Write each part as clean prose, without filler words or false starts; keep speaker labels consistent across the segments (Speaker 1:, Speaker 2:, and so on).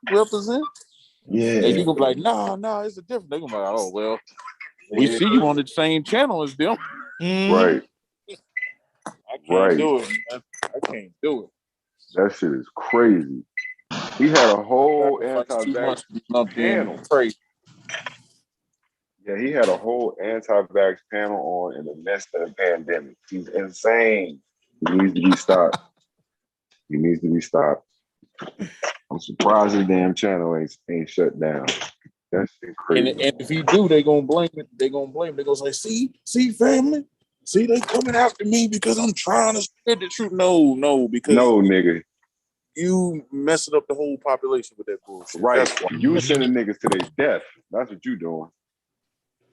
Speaker 1: you represent.
Speaker 2: Yeah.
Speaker 1: And you gonna be like, nah, it's a different. They gonna be like, oh well, we see you on the same channel as them.
Speaker 2: Right.
Speaker 1: I can't do it, man. I can't do it.
Speaker 2: That shit is crazy. He had a whole
Speaker 1: Sacrifice too much
Speaker 2: anti-vax
Speaker 1: to be lumped in.
Speaker 2: panel.
Speaker 1: Crazy.
Speaker 2: Yeah, he had a whole anti-vax panel on in the midst of the pandemic. He's insane. He needs to be stopped. He needs to be stopped. I'm surprised his damn channel ain't shut down. That shit crazy.
Speaker 1: And if he do, they gonna blame it. They gonna blame it. They gonna say, see, family. See, they coming after me because I'm trying to spread the truth. No, because
Speaker 2: nigga.
Speaker 1: you messing up the whole population with that bullshit.
Speaker 2: Right. You sending niggas to their death. That's what you doing.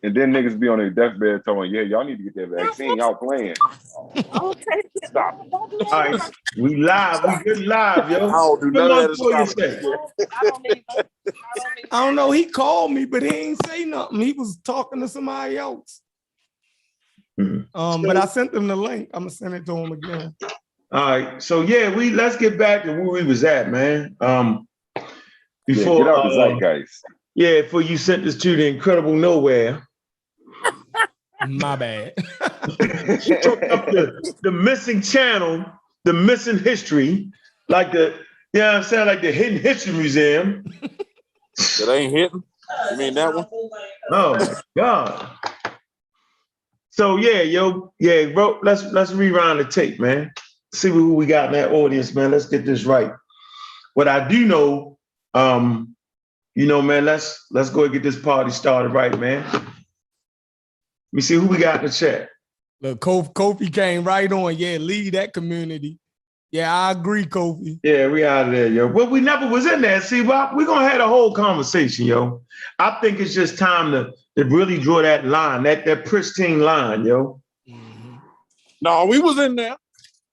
Speaker 2: And then niggas be on their deathbed telling, yeah, y'all need to get that vaccine. Y'all playing. Stop.
Speaker 3: All right, we live. We good live, yo.
Speaker 1: I don't do none of that.
Speaker 4: I don't know. He called me, but he ain't say nothing. He was talking to somebody else. But I sent him the link. I'm gonna send it to him again.
Speaker 3: All right. So yeah, let's get back to where we was at, man. Before
Speaker 2: get out the zeitgeist.
Speaker 3: Yeah, before you sent this to the incredible nowhere.
Speaker 4: My bad.
Speaker 3: She took up the missing channel, the missing history, like the I'm saying, like the Hidden History Museum.
Speaker 1: That ain't hitting. You mean that one?
Speaker 3: Oh my God. So bro, let's rewind the tape, man. See who we got in that audience, man. Let's get this right. What I do know, man, let's go and get this party started right, man. Let me see who we got in the chat.
Speaker 4: Look, Kofi came right on. Yeah, lead that community. Yeah, I agree, Kofi.
Speaker 3: Yeah, we out of there, yo. Well, we never was in there. See, we're gonna have a whole conversation, yo. I think it's just time to really draw that line, that pristine line, yo.
Speaker 1: No, we was in there.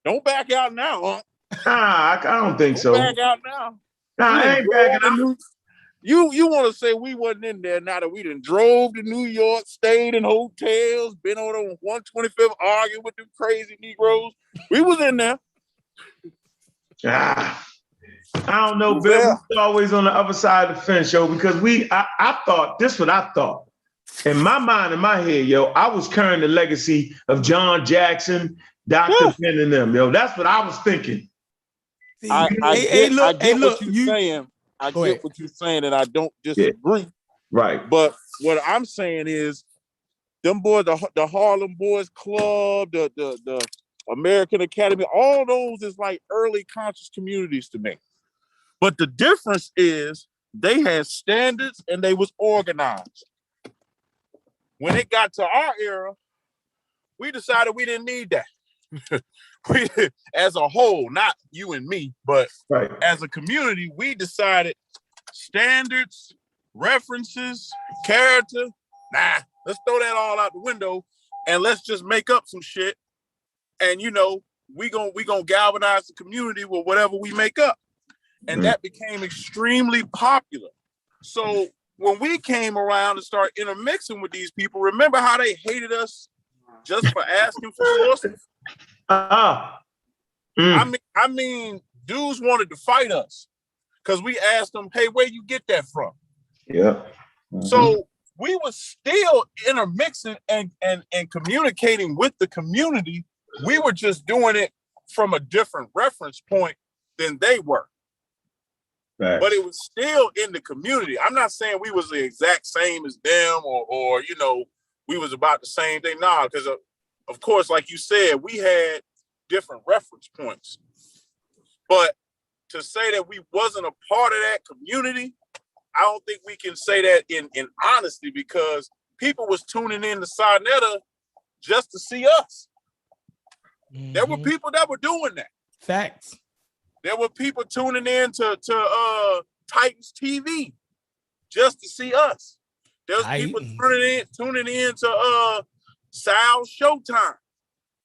Speaker 1: Don't back out now, huh?
Speaker 3: I don't think so.
Speaker 1: Back out now.
Speaker 3: Nah, I ain't backing out.
Speaker 1: You want to say we wasn't in there now that we done drove to New York, stayed in hotels, been on 125th arguing with them crazy Negroes. We was in there.
Speaker 3: I don't know, Bill. We're always on the other side of the fence, yo, because I thought, this is what I thought. In my mind, in my head, yo, I was carrying the legacy of John Jackson, Dr. Ben and them, yo. That's what I was thinking.
Speaker 1: I get what you're saying. I get what you're saying, and I don't disagree.
Speaker 3: Yeah. Right.
Speaker 1: But what I'm saying is, them boys, the Harlem Boys Club, the American Academy, all those is like early conscious communities to me. But the difference is they had standards and they was organized. When it got to our era, we decided we didn't need that. We, as a whole, not you and me, but as a community, we decided standards, references, character, let's throw that all out the window and let's just make up some shit. And we gonna galvanize the community with whatever we make up. And that became extremely popular. So when we came around and started intermixing with these people, remember how they hated us just for asking for sources? I mean, dudes wanted to fight us because we asked them, hey, where you get that from?
Speaker 3: Yeah.
Speaker 1: So we were still intermixing and communicating with the community. We were just doing it from a different reference point than they were. Right. But it was still in the community. I'm not saying we was the exact same as them or we was about the same thing. Nah, because of course, like you said, we had different reference points. But to say that we wasn't a part of that community, I don't think we can say that in honesty, because people was tuning in to Sarnetta just to see us. Mm-hmm. There were people that were doing that.
Speaker 4: Facts.
Speaker 1: There were people tuning in to Titans TV just to see us. There's people tuning in to Sal's Showtime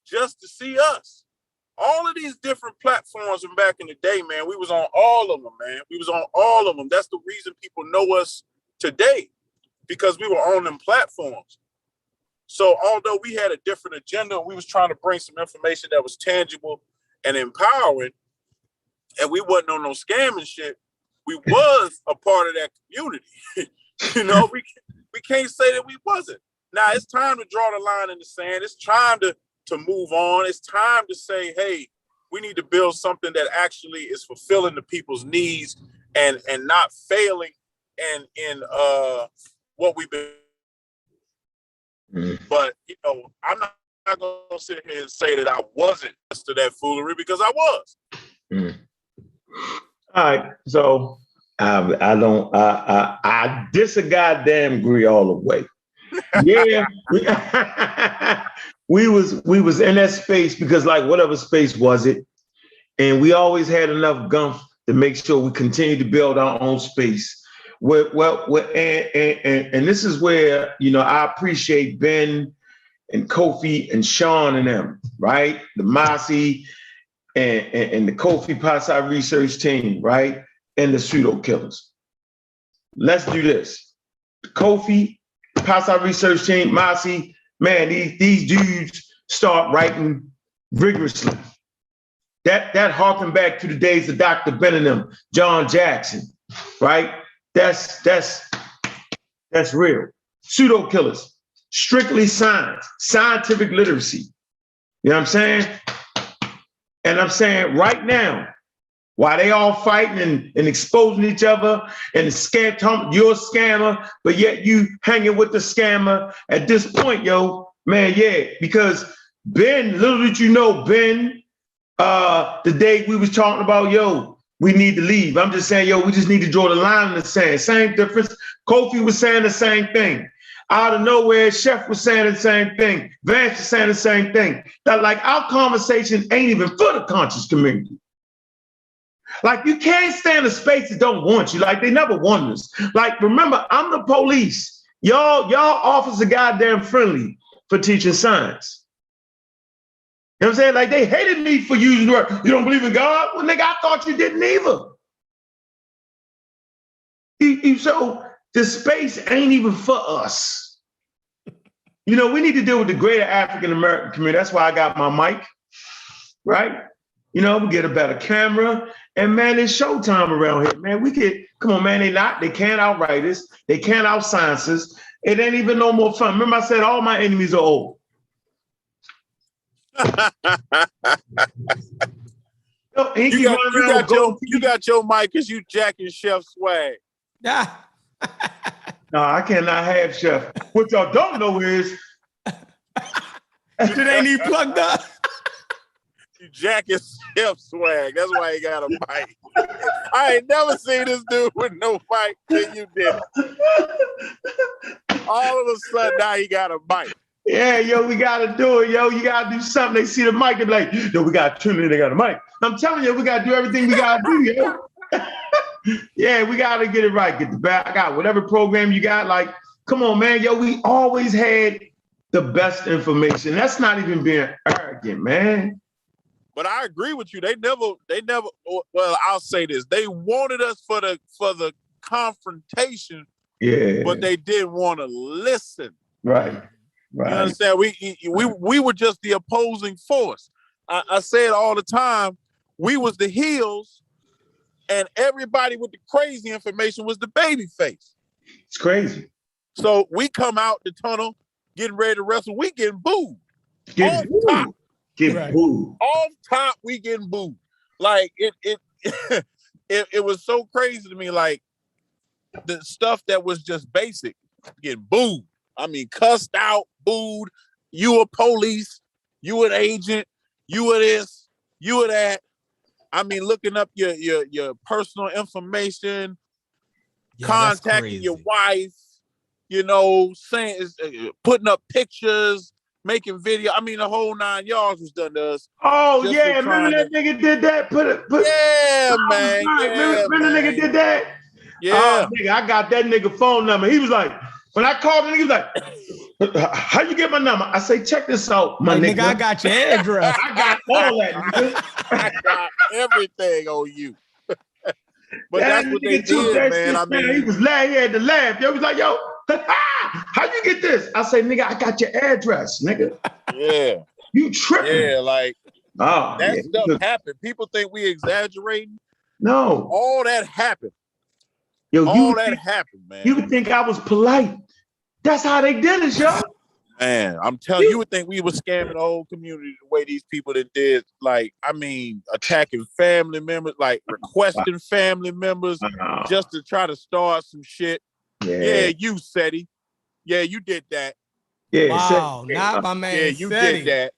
Speaker 1: just to see us. All of these different platforms from back in the day, man, we was on all of them, man. We was on all of them. That's the reason people know us today, because we were on them platforms. So although we had a different agenda, we was trying to bring some information that was tangible and empowering, and we wasn't on no scamming shit, we was a part of that community. You know, we can't say that we wasn't. Now it's time to draw the line in the sand. It's time to move on. It's time to say, hey, we need to build something that actually is fulfilling the people's needs and not failing in what we've been. But you know, I'm not gonna sit here and say that I wasn't to that foolery, because I was.
Speaker 3: All right, so I disagoddamn agree all the way. Yeah, we was in that space because, like, whatever space was it, and we always had enough gumph to make sure we continue to build our own space. And this is where, you know, I appreciate Ben and Kofi and Sean and them, right? The Masi and the Kofi Pasai research team, right? And the pseudo killers. Let's do this. Kofi Pasai research team, Masi, man, these dudes start writing rigorously. That harken back to the days of Dr. Ben and them, John Jackson, right? That's real. Pseudo killers, strictly science, scientific literacy. You know what I'm saying? And I'm saying right now, while they all fighting and exposing each other and the scam, you're a scammer, but yet you hanging with the scammer at this point, yo, man, yeah, because Ben, little did you know, Ben, the day we was talking about, yo, we need to leave. I'm just saying, yo, we just need to draw the line in the sand. Same difference. Kofi was saying the same thing. Out of nowhere, Chef was saying the same thing. Vance was saying the same thing. That, like, our conversation ain't even for the conscious community. Like, you can't stand a space that don't want you. Like, they never want us. Like, remember, I'm the police. Y'all officers are goddamn friendly for teaching science. You know what I'm saying? Like, they hated me for using the word, you don't believe in God? Well, nigga, I thought you didn't either. So the space ain't even for us. You know, we need to deal with the greater African American community. That's why I got my mic, right? You know, we get a better camera. And man, it's showtime around here, man. Come on, man, they can't outright us. They can't out-science us. It ain't even no more fun. Remember I said all my enemies are old.
Speaker 1: You got your mic because you jacking Chef swag.
Speaker 4: Yeah.
Speaker 3: No, I cannot have Chef. What y'all don't know is
Speaker 4: it ain't even plugged up.
Speaker 1: You jacking Chef swag. That's why he got a mic. I ain't never seen this dude with no mic till you did it. All of a sudden now he got a mic.
Speaker 3: Yeah, yo, we gotta do it, yo. You gotta do something. They see the mic and be like, yo, we gotta tune in, they got a mic. I'm telling you, we gotta do everything we gotta do, yo. Yeah, we gotta get it right. Get the back. I got whatever program you got. Like, come on, man, yo, we always had the best information. That's not even being arrogant, man.
Speaker 1: But I agree with you. They never, well, I'll say this. They wanted us for the confrontation,
Speaker 3: yeah,
Speaker 1: but they didn't want to listen.
Speaker 3: Right.
Speaker 1: You understand? We were just the opposing force. I say it all the time. We was the heels, and everybody with the crazy information was the baby face.
Speaker 3: It's crazy.
Speaker 1: So we come out the tunnel, getting ready to wrestle. We getting booed. Off top, we getting booed. Like it was so crazy to me. Like the stuff that was just basic, getting booed. I mean, cussed out, booed. You a police, you an agent, you a this, you a that. I mean, looking up your personal information, contacting your wife, you know, saying, putting up pictures, making video. I mean, the whole 9 yards was done to us.
Speaker 3: Oh yeah, remember that nigga did that?
Speaker 1: Yeah, man.
Speaker 3: Remember the nigga did that?
Speaker 1: Yeah.
Speaker 3: Nigga, I got that nigga phone number. He was like, when I called him, he was like, how you get my number? I say, check this out, my nigga.
Speaker 4: I got your address.
Speaker 3: I got all that, nigga.
Speaker 1: I got everything on you. But that's what they did, man. I mean,
Speaker 3: he was laughing. He had to laugh. Yo, he was like, yo, how you get this? I say, nigga, I got your address, nigga.
Speaker 1: Yeah.
Speaker 3: You tripping.
Speaker 1: Yeah, like that stuff happened. People think we exaggerating.
Speaker 3: No.
Speaker 1: All that happened.
Speaker 3: Yo,
Speaker 1: All that happened, man.
Speaker 3: you would think I was polite. That's how they did it, yo.
Speaker 1: Man, I'm telling you, would think we were scamming the whole community the way these people that did, like, I mean, attacking family members, like requesting family members just to try to start some shit. Yeah, you Seti. Yeah, you did that.
Speaker 3: Yeah,
Speaker 4: Wow, not my man.
Speaker 1: Yeah, you
Speaker 4: Seti.
Speaker 1: did that.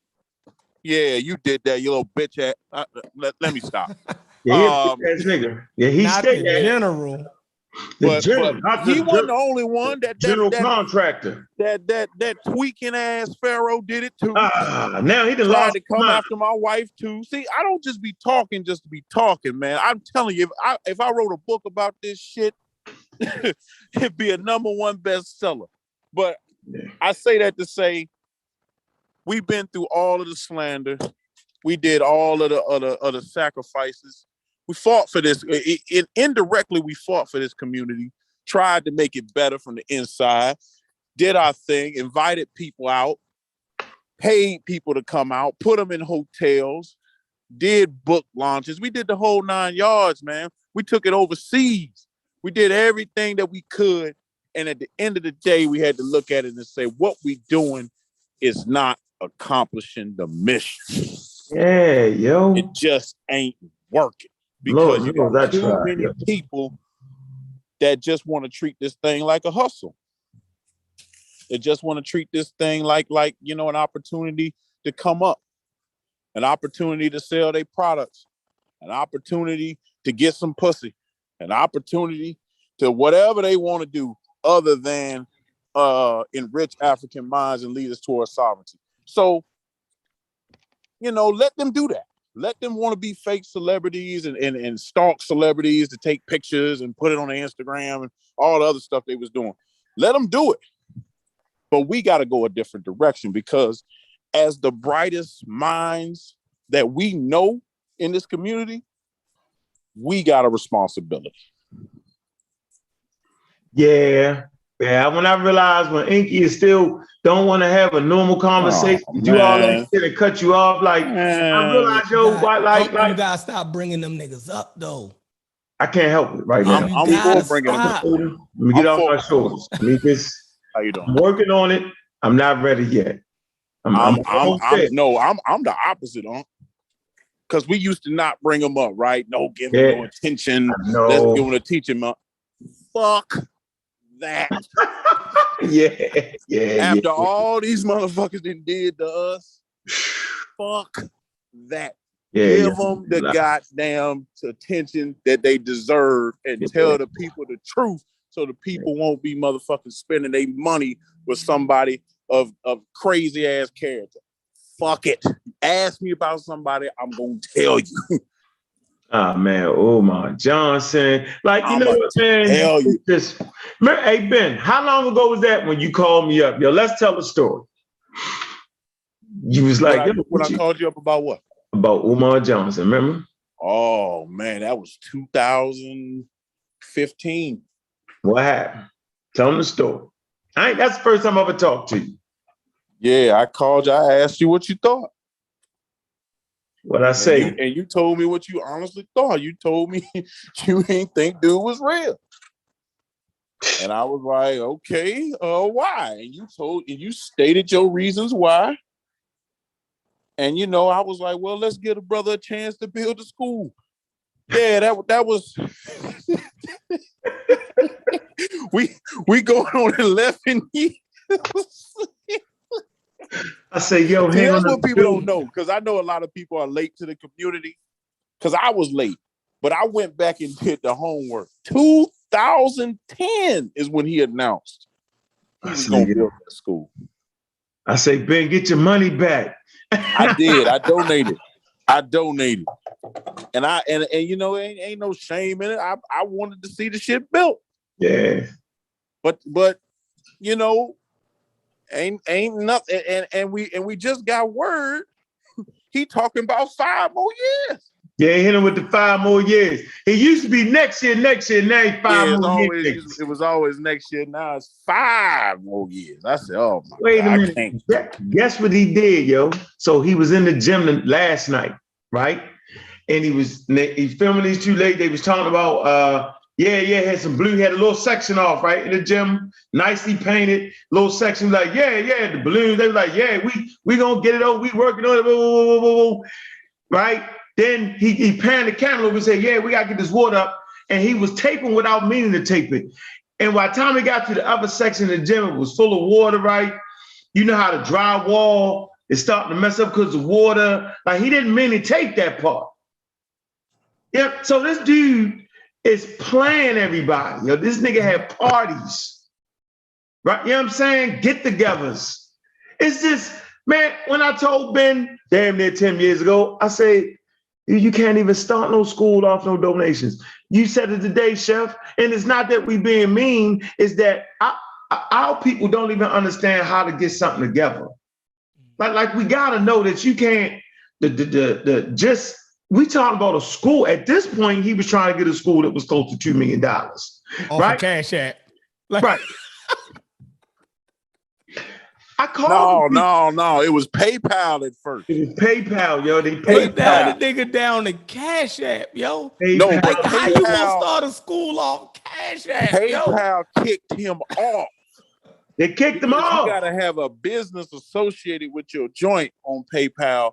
Speaker 1: Yeah, you did that, you little bitch ass. Let me stop.
Speaker 3: Yeah, he a bitch ass nigga. Yeah, he
Speaker 4: Not
Speaker 3: stayed
Speaker 4: the
Speaker 3: there.
Speaker 4: general.
Speaker 3: The general, not
Speaker 1: he
Speaker 3: the
Speaker 1: wasn't the only one
Speaker 3: general contractor.
Speaker 1: that tweaking ass Pharaoh did it too.
Speaker 3: Now he done
Speaker 1: Tried
Speaker 3: lost
Speaker 1: to come after my wife too. See, I don't just be talking just to be talking, man. I'm telling you, if I wrote a book about this shit, it'd be a #1 bestseller. But I say that to say we've been through all of the slander. We did all of the sacrifices. We fought for this. Indirectly, we fought for this community, tried to make it better from the inside, did our thing, invited people out, paid people to come out, put them in hotels, did book launches. We did the whole 9 yards, man. We took it overseas. We did everything that we could. And at the end of the day, we had to look at it and say, what we doing is not accomplishing the mission.
Speaker 3: Yeah, yo.
Speaker 1: It just ain't working. Because
Speaker 3: Lord,
Speaker 1: you got
Speaker 3: that's
Speaker 1: too
Speaker 3: right,
Speaker 1: many
Speaker 3: yeah.
Speaker 1: people that just want to treat this thing like a hustle. They just want to treat this thing like an opportunity to come up, an opportunity to sell their products, an opportunity to get some pussy, an opportunity to whatever they want to do other than enrich African minds and lead us towards sovereignty. So, let them do that. Let them want to be fake celebrities and stalk celebrities to take pictures and put it on Instagram and all the other stuff they was doing. Let them do it. But we got to go a different direction, because as the brightest minds that we know in this community, we got a responsibility.
Speaker 3: Yeah. When I realized when Inky is still don't want to have a normal conversation, do all that shit and cut you off, like I realized, yo,
Speaker 4: You gotta stop bringing them niggas up though.
Speaker 3: I can't help it right now.
Speaker 1: I'm for bringing them up.
Speaker 3: Let me get off my shoulders.
Speaker 1: How you doing?
Speaker 3: I'm working on it. I'm not ready yet. I'm
Speaker 1: the opposite, because we used to not bring them up, right? No, give them no attention. Let's give them a teaching up. Fuck that. After all these motherfuckers did to us, fuck that. Give them the goddamn attention that they deserve and tell the people the truth, so the people won't be motherfucking spending their money with somebody of crazy ass character. Fuck it. Ask me about somebody, I'm gonna tell you.
Speaker 3: Oh man, Umar Johnson. Like, you know what, man?
Speaker 1: Hell you.
Speaker 3: Hey Ben, how long ago was that when you called me up? Yo, let's tell the story. You was like,
Speaker 1: when I called you up about what?
Speaker 3: About Umar Johnson, remember?
Speaker 1: Oh man, that was 2015.
Speaker 3: What happened? Tell them the story. That's the first time I ever talked to you.
Speaker 1: Yeah, I called you. I asked you what you thought.
Speaker 3: What I say?
Speaker 1: And you told me what you honestly thought. You told me you ain't think dude was real. And I was like, okay, why? And you stated your reasons why. And I was like, well, let's give a brother a chance to build a school. Yeah, that was we going on 11 years.
Speaker 3: I say, yo,
Speaker 1: see, that's what people don't know, because I know a lot of people are late to the community, because I was late, but I went back and did the homework. 2010 is when he announced he was going to build that school.
Speaker 3: I say, Ben, get your money back.
Speaker 1: I did. I donated. And ain't no shame in it. I wanted to see the shit built.
Speaker 3: Yeah.
Speaker 1: But ain't nothing, and we just got word he talking about 5 more years.
Speaker 3: Yeah, hit him with the 5 more years. It used to be next year, now it's 5 more years.
Speaker 1: It was always next year, now it's 5 more years. I said, oh my
Speaker 3: Wait
Speaker 1: God,
Speaker 3: a minute. Guess what he did, yo? So he was in the gym last night, right? And he's filming these 2 ladies. They was talking about Yeah, had some blue, had a little section off, right? In the gym, nicely painted, little section, like, yeah, the balloons. They were like, yeah, we gonna get it over, we working on it, whoa, right? Then he panned the camera over and said, yeah, we gotta get this water up. And he was taping without meaning to tape it. And by the time he got to the other section of the gym, it was full of water, right? You know how the drywall is starting to mess up because of water. Like, he didn't mean to tape that part. Yep, so this dude is playing everybody. Yo, this nigga had parties, right? You know what I'm saying? Get-togethers. It's just, man, when I told Ben damn near 10 years ago, I say, you can't even start no school off no donations. You said it today, Chef, and it's not that we being mean, it's that our people don't even understand how to get something together. Like we gotta know that you can't, we talking about a school. At this point, he was trying to get a school that was close to $2 million. Right?
Speaker 4: Cash App.
Speaker 3: Right. I called.
Speaker 1: No. It was PayPal at first.
Speaker 3: It was PayPal, yo. They
Speaker 4: PayPal the nigga down to Cash App, yo.
Speaker 1: No,
Speaker 3: PayPal.
Speaker 1: but
Speaker 4: How you gonna
Speaker 1: PayPal,
Speaker 4: start a school off Cash App, yo?
Speaker 1: PayPal kicked him off.
Speaker 3: They kicked him
Speaker 1: You
Speaker 3: off.
Speaker 1: gotta have a business associated with your joint on PayPal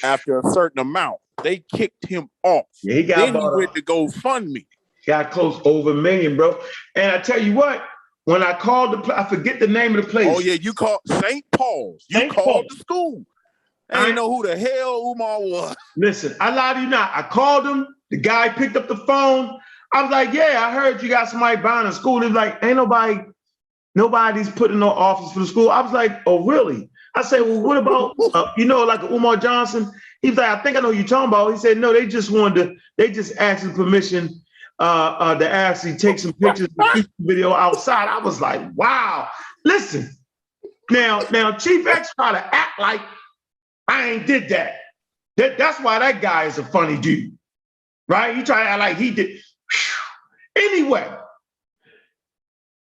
Speaker 1: after a certain amount. They kicked him off.
Speaker 3: Yeah, he got
Speaker 1: Then he
Speaker 3: bought
Speaker 1: went
Speaker 3: up.
Speaker 1: to GoFundMe.
Speaker 3: Got close over $1 million, bro. And I tell you what, when I called I forget the name of the place.
Speaker 1: Oh yeah, you called St. Paul's. You
Speaker 3: St.
Speaker 1: called
Speaker 3: Paul's.
Speaker 1: the school. I didn't know who the hell Umar was.
Speaker 3: Listen, I lie to you not. I called him. The guy picked up the phone. I was like, yeah, I heard you got somebody buying a school. He was like, ain't nobody's putting no office for the school. I was like, oh, really? I said, well, what about, like Umar Johnson? He was like, I think I know what you're talking about. He said, no, they just asked for permission to actually take some pictures and video outside. I was like, wow. Listen, now Chief X try to act like I ain't did that. That's why that guy is a funny dude, right? He try to act like he did. Anyway,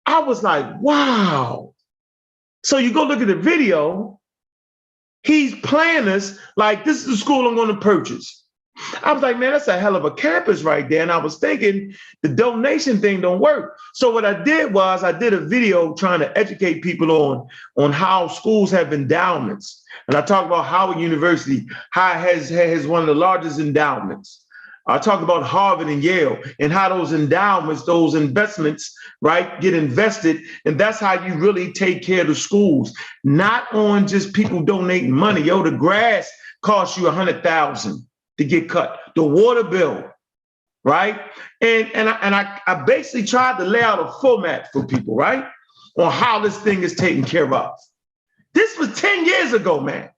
Speaker 3: I was like, wow. So you go look at the video, he's playing us like this is the school I'm going to purchase. I was like, man, that's a hell of a campus right there. And I was thinking the donation thing don't work. So what I did was I did a video trying to educate people on how schools have endowments. And I talked about Howard University, how it has one of the largest endowments. I talk about Harvard and Yale and how those endowments, those investments, right, get invested. And that's how you really take care of the schools, not on just people donating money. Yo, the grass costs you $100,000 to get cut, the water bill, right? And I basically tried to lay out a format for people, right, on how this thing is taken care of. This was 10 years ago, man.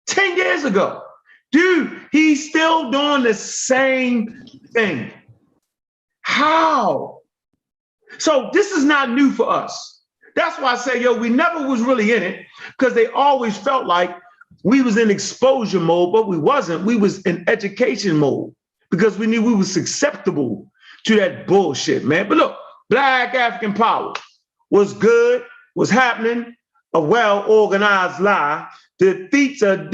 Speaker 3: 10 years ago. Dude, he's still doing the same thing. How? So this is not new for us. That's why I say, yo, we never was really in it because they always felt like we was in exposure mode, but we wasn't. We was in education mode because we knew we was susceptible to that bullshit, man. But look, Black African Power was good, was happening, a well-organized lie defeats a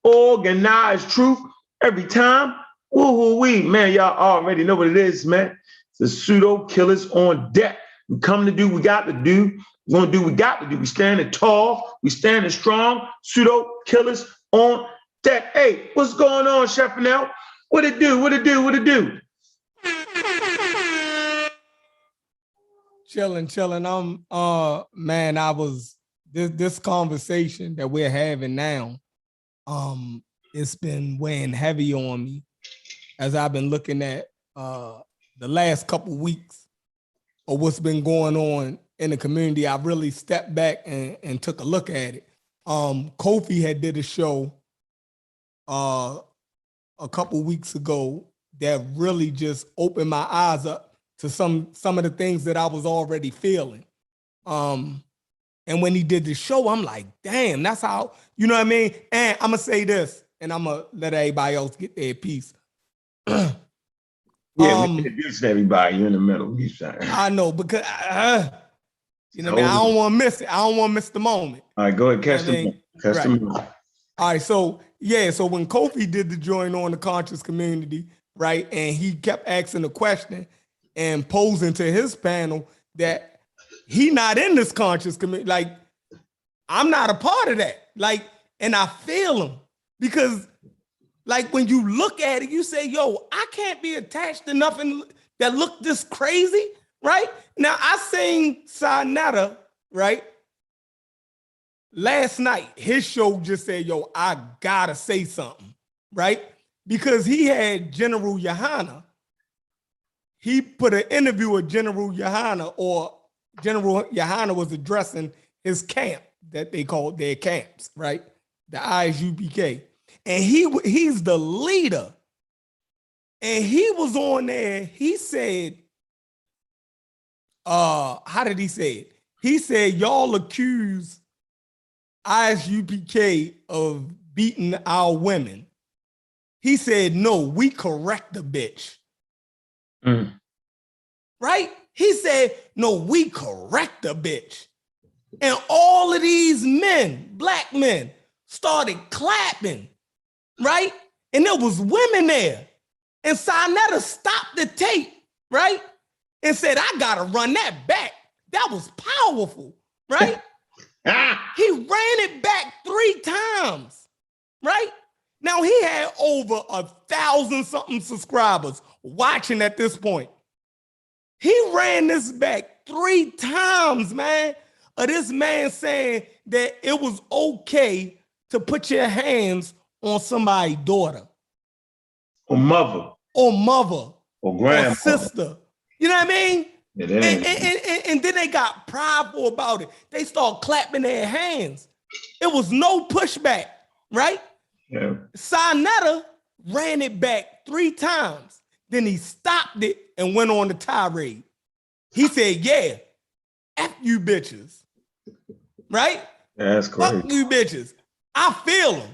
Speaker 3: disorganized truth every time. Woo-hoo-wee, man, y'all already know what it is, man. The pseudo killers on deck. We come to do what we got to do. We're gonna do what we got to do. We standing tall, we standing strong. Pseudo killers on deck. Hey, what's going on, Chef Fennell? What it do? What it do? What it do?
Speaker 4: Chilling. Man, I was this conversation that we're having now. It's been weighing heavy on me as I've been looking at the last couple weeks of what's been going on in the community. I really stepped back and took a look at it. Kofi had did a show a couple weeks ago that really just opened my eyes up to some of the things that I was already feeling. And when he did the show, I'm like, damn, that's how, you know what I mean? And I'm gonna say this, and I'm gonna let everybody else get their piece.
Speaker 3: Yeah, we introduced everybody. You're in the middle.
Speaker 4: I know, because you know, man, I don't want to miss it. I don't want to miss the moment.
Speaker 3: All right, go ahead, catch the moment.
Speaker 4: All right, so when Kofi did the join on the conscious community, right, and he kept asking the question, and posing to his panel that he not in this conscious community. Like, I'm not a part of that. Like, and I feel him because, like, when you look at it, you say, yo, I can't be attached to nothing that look this crazy, right? Now, I seen Sinetta, right? Last night, his show just said, yo, I gotta say something, right? Because he had General Yohana. He put an interview with General Yohana, or General Yohana was addressing his camp that they called their camps, right? The ISUPK. And he's the leader. And he was on there. He said, how did he say it? He said, y'all accuse ISUPK of beating our women. He said, no, we correct the bitch. Right? He said, no, we correct the bitch. And all of these men, black men, started clapping, right? And there was women there. And Sinetta stopped the tape, right? And said, I gotta run that back. That was powerful, right? He ran it back 3 times, right? Now he had over 1,000-something subscribers watching at this point. He ran this back 3 times, man, of this man saying that it was okay to put your hands on somebody's daughter.
Speaker 3: Or mother.
Speaker 4: Or mother.
Speaker 3: Or grandma.
Speaker 4: Or sister. You know what I mean? And then they got prideful about it. They start clapping their hands. It was no pushback, right?
Speaker 3: Yeah.
Speaker 4: Sinetta ran it back 3 times. Then he stopped it and went on the tirade. He said, yeah, F you bitches. Right?
Speaker 3: Yeah, that's crazy.
Speaker 4: Fuck you bitches. I feel him.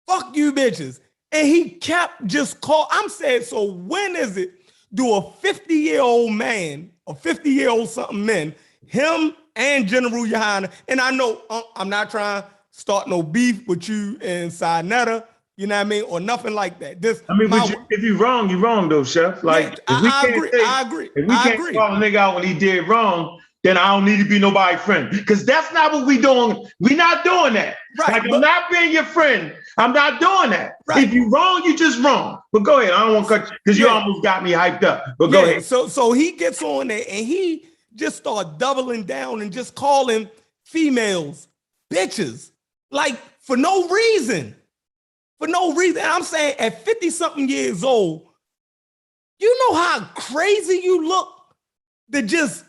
Speaker 4: Fuck you bitches. And he kept just call. I'm saying, so when is it do a 50-year-old man, a 50-year-old something man, him and General Yohana, and I know I'm not trying to start no beef with you and Sinetta, you know what I mean, or nothing like that. This,
Speaker 3: I mean, if you're wrong though, Chef. Like,
Speaker 4: yeah, I agree.
Speaker 3: If we can't call a nigga out when he did wrong, then I don't need to be nobody's friend. Because that's not what we doing. We not doing that. Right, like, I'm not being your friend. I'm not doing that. Right. If you wrong, you just wrong. But go ahead. I don't want to cut you because you almost got me hyped up. But go ahead.
Speaker 4: So he gets on there and he just start doubling down and just calling females bitches. Like, for no reason. For no reason. And I'm saying at 50-something years old, you know how crazy you look to just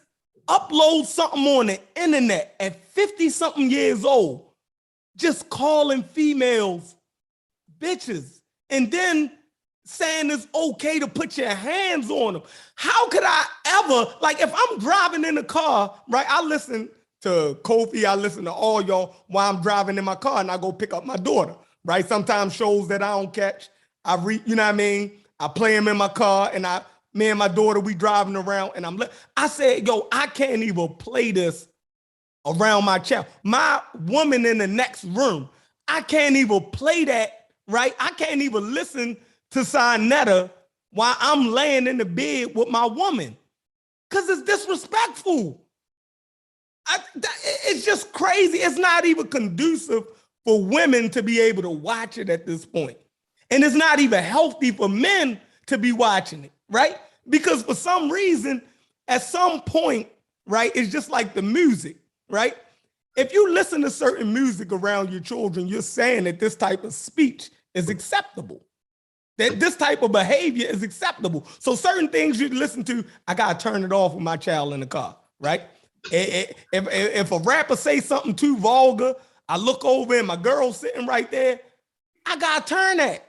Speaker 4: upload something on the internet at 50-something years old, just calling females bitches, and then saying it's okay to put your hands on them. How could I ever, like, if I'm driving in the car, right? I listen to Kofi, I listen to all y'all while I'm driving in my car, and I go pick up my daughter, right? Sometimes shows that I don't catch, you know what I mean? I play them in my car, and me and my daughter, we driving around, and I said, yo, I can't even play this around my child. My woman in the next room, I can't even play that, right? I can't even listen to Sinetta while I'm laying in the bed with my woman because it's disrespectful. It's just crazy. It's not even conducive for women to be able to watch it at this point. And it's not even healthy for men to be watching it, right? Because for some reason, at some point, right, it's just like the music, right? If you listen to certain music around your children, you're saying that this type of speech is acceptable, that this type of behavior is acceptable. So certain things you listen to, I gotta turn it off with my child in the car, right? If a rapper say something too vulgar, I look over and my girl's sitting right there, I gotta turn that,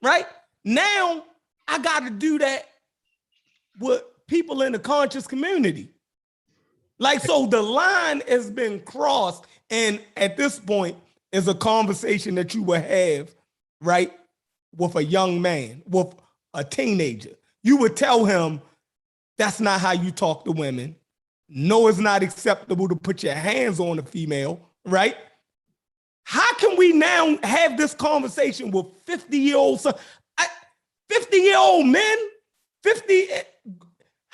Speaker 4: right? Now, I gotta do that with people in the conscious community. Like, so the line has been crossed, and at this point is a conversation that you will have, right, with a young man, with a teenager. You would tell him, that's not how you talk to women. No, it's not acceptable to put your hands on a female, right? How can we now have this conversation with 50-year-old 50-year-old men?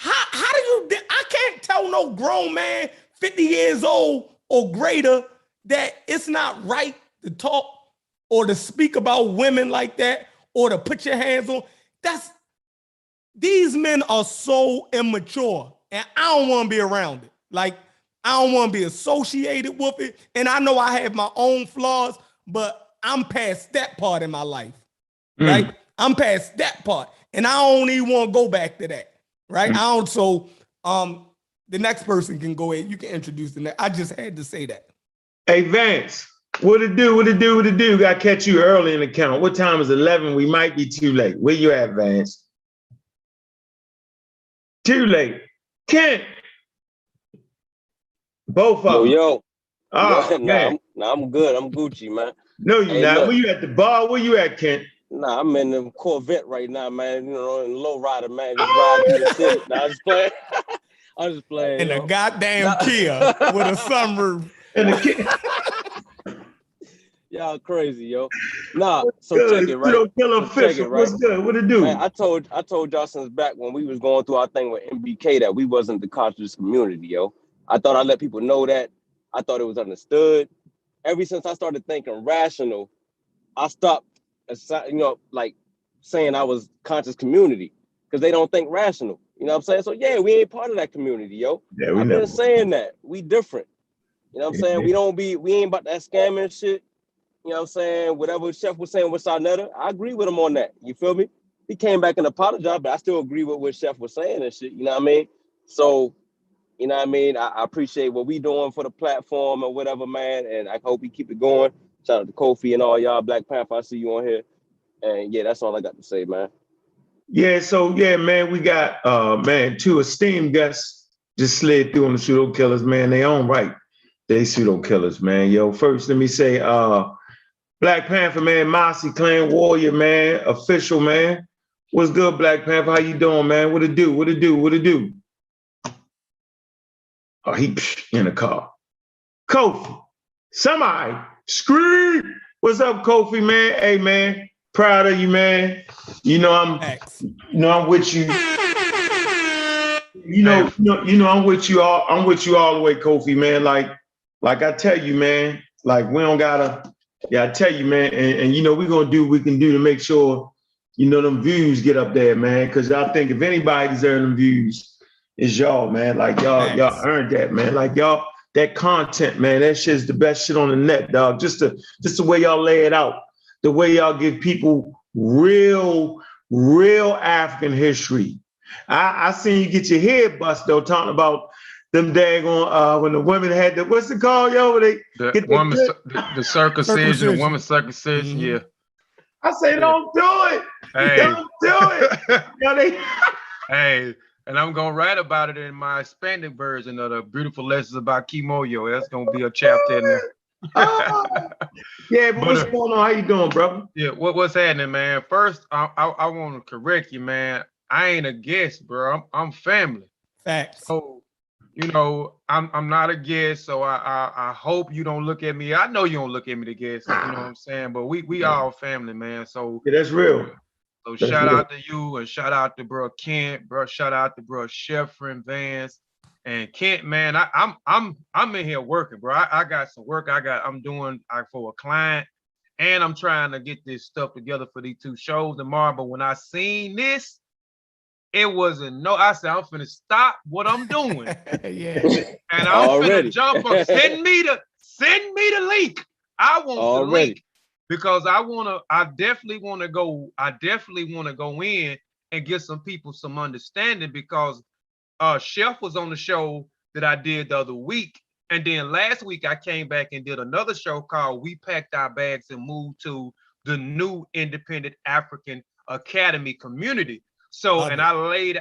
Speaker 4: How do you? I can't tell no grown man 50 years old or greater that it's not right to talk or to speak about women like that or to put your hands on. These men are so immature, and I don't want to be around it. Like, I don't want to be associated with it. And I know I have my own flaws, but I'm past that part in my life. Right? I'm past that part. And I don't even want to go back to that. Right? I don't. So the next person can go ahead. You can introduce the next. I just had to say that.
Speaker 3: Hey, Vance, what it do? Got to catch you early in the count. What time is 11? We might be too late. Where you at, Vance? Too late. Kent. Both of them.
Speaker 5: Yo.
Speaker 3: Oh, man.
Speaker 5: I'm good. I'm Gucci, man.
Speaker 3: No, you're not. Look. Where you at the bar? Where you at, Kent?
Speaker 5: Nah, I'm in the Corvette right now, man. You know, in low rider, man. Just riding through the city. Nah, I'm just playing. I'm just playing.
Speaker 4: In a goddamn Kia with a sunroof.
Speaker 3: And the Kia.
Speaker 5: Y'all crazy, yo. Nah, so
Speaker 3: good.
Speaker 5: check it, right?
Speaker 3: Don't kill a fish. What's good? What it do?
Speaker 5: Man, I told y'all since back when we was going through our thing with MBK that we wasn't the conscious community, yo. I thought I'd let people know that. I thought it was understood. Ever since I started thinking rational, I stopped, like saying I was conscious community because they don't think rational. You know what I'm saying? So yeah, we ain't part of that community, yo.
Speaker 3: Yeah,
Speaker 5: I've been saying that. We different. You know what I'm saying? We ain't about that scamming shit. You know what I'm saying? Whatever Chef was saying with Sarnetta, I agree with him on that. You feel me? He came back and apologized, but I still agree with what Chef was saying and shit. You know what I mean? So, you know what I mean? I appreciate what we doing for the platform or whatever, man. And I hope we keep it going. Shout out to Kofi and all y'all. Black Panther, I see you on here. And yeah, that's all I got to say, man.
Speaker 3: Yeah, so yeah, man, we got two esteemed guests just slid through on the Pseudo Killers, man. They own right. They Pseudo Killers, man. Yo, first let me say Black Panther, man, Mossy Clan Warrior, man, official, man. What's good, Black Panther? How you doing, man? What it do? What it do? What it do? Oh, he in the car. Kofi, somebody scream. What's up, Kofi, man? Hey, man, proud of you, man. You know I'm with you. You know I'm with you all. I'm with you all the way, Kofi, man. Like I tell you, man. Like we don't gotta. Yeah, I tell you, man. And you know we're gonna do what we can do to make sure them views get up there, man. Because I think if anybody deserves them views, it's y'all, man. Like y'all earned that, man. Like y'all, that content, man. That shit's the best shit on the net, dog. Just the way y'all lay it out, the way y'all give people real African history. I seen you get your head bust though, talking about them daggone when the women had the what's it called, yo?
Speaker 6: The circumcision, the woman circumcision, yeah.
Speaker 3: I say, don't do it.
Speaker 6: Hey.
Speaker 3: Don't do it.
Speaker 6: Hey, and I'm gonna write about it in my expanded version of the Beautiful Lessons About Kimoyo. That's gonna be a chapter in there.
Speaker 3: Yeah, but what's going on? How you doing, brother?
Speaker 6: Yeah, what's happening, man? First, I want to correct you, man. I ain't a guest, bro. I'm family.
Speaker 4: Facts.
Speaker 6: So, I'm not a guest, so I hope you don't look at me. I know you don't look at me to guest, you know what I'm saying? But we all family, man. So
Speaker 3: yeah, that's real.
Speaker 6: So shout out to you and shout out to bro Kent, bro. Shout out to bro Sheffrin Vance and Kent, man. I'm in here working, bro. I got some work. I'm doing for a client, and I'm trying to get this stuff together for these 2 shows tomorrow. But when I seen this, it wasn't I said, I'm finna stop what I'm doing.
Speaker 4: Yeah.
Speaker 6: And I'm finna jump up. Send me the link. I want the link because I definitely want to go in and get some people some understanding because Chef was on the show that I did the other week. And then last week I came back and did another show called We Packed Our Bags and Moved to the New Independent African Academy Community. So, and I laid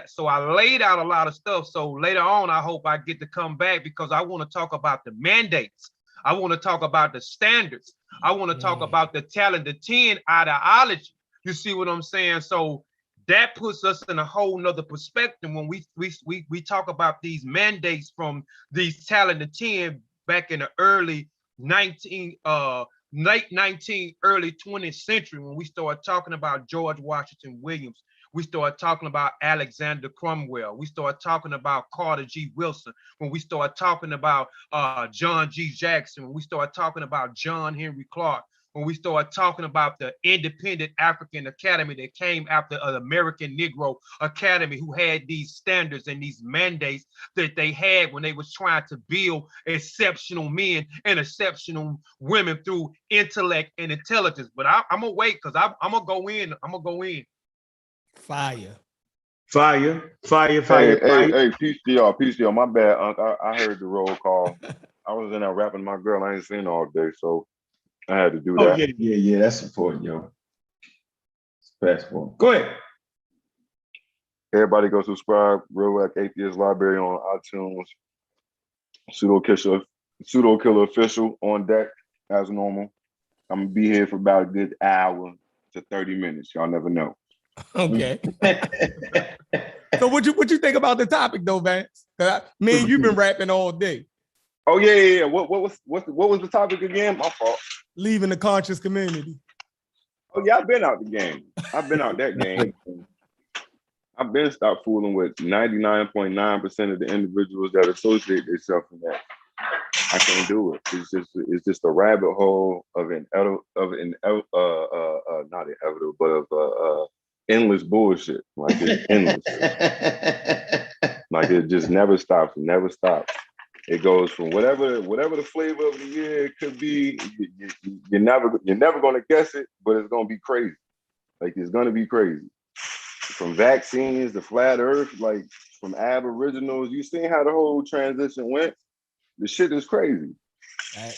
Speaker 6: out a lot of stuff. So later on, I hope I get to come back because I want to talk about the mandates. I want to talk about the standards. I want to talk about the talent, the 10 ideology. You see what I'm saying? So that puts us in a whole nother perspective when we talk about these mandates from these talented 10 back in the late 19th, early 20th century when we started talking about George Washington Williams. we start talking about Alexander Cromwell, we start talking about Carter G. Wilson, when we start talking about John G. Jackson, when we start talking about John Henry Clark, when we start talking about the independent African Academy that came after an American Negro Academy, who had these standards and these mandates that they had when they was trying to build exceptional men and exceptional women through intellect and intelligence. But I'm gonna wait, because I'm gonna go in.
Speaker 4: Fire.
Speaker 2: Hey, peace to y'all. My bad, Unc. I heard the roll call. I was in there rapping my girl. I ain't seen her all day, so I had to do that.
Speaker 3: Oh, yeah. That's important, yo. It's passport. Go ahead.
Speaker 2: Everybody go subscribe. Real Rap Atheist Library on iTunes. Pseudo Killer Official on deck as normal. I'm gonna be here for about a good hour to 30 minutes. Y'all never know.
Speaker 4: Okay. So what you think about the topic though, Vance? Me and you've been rapping all day.
Speaker 2: Oh yeah. What was the topic again? My fault.
Speaker 4: Leaving the conscious community.
Speaker 2: Oh yeah, I've been out the game. I've been out that game. I've been stopped fooling with 99.9% of the individuals that associate themselves in that. I can't do it. It's just a rabbit hole of endless bullshit. Like it's endless. Like it just never stops. It goes from whatever the flavor of the year it could be. You're never gonna guess it, but it's gonna be crazy. Like it's gonna be crazy. From vaccines to flat Earth, like from Aboriginals, you seen how the whole transition went. The shit is crazy.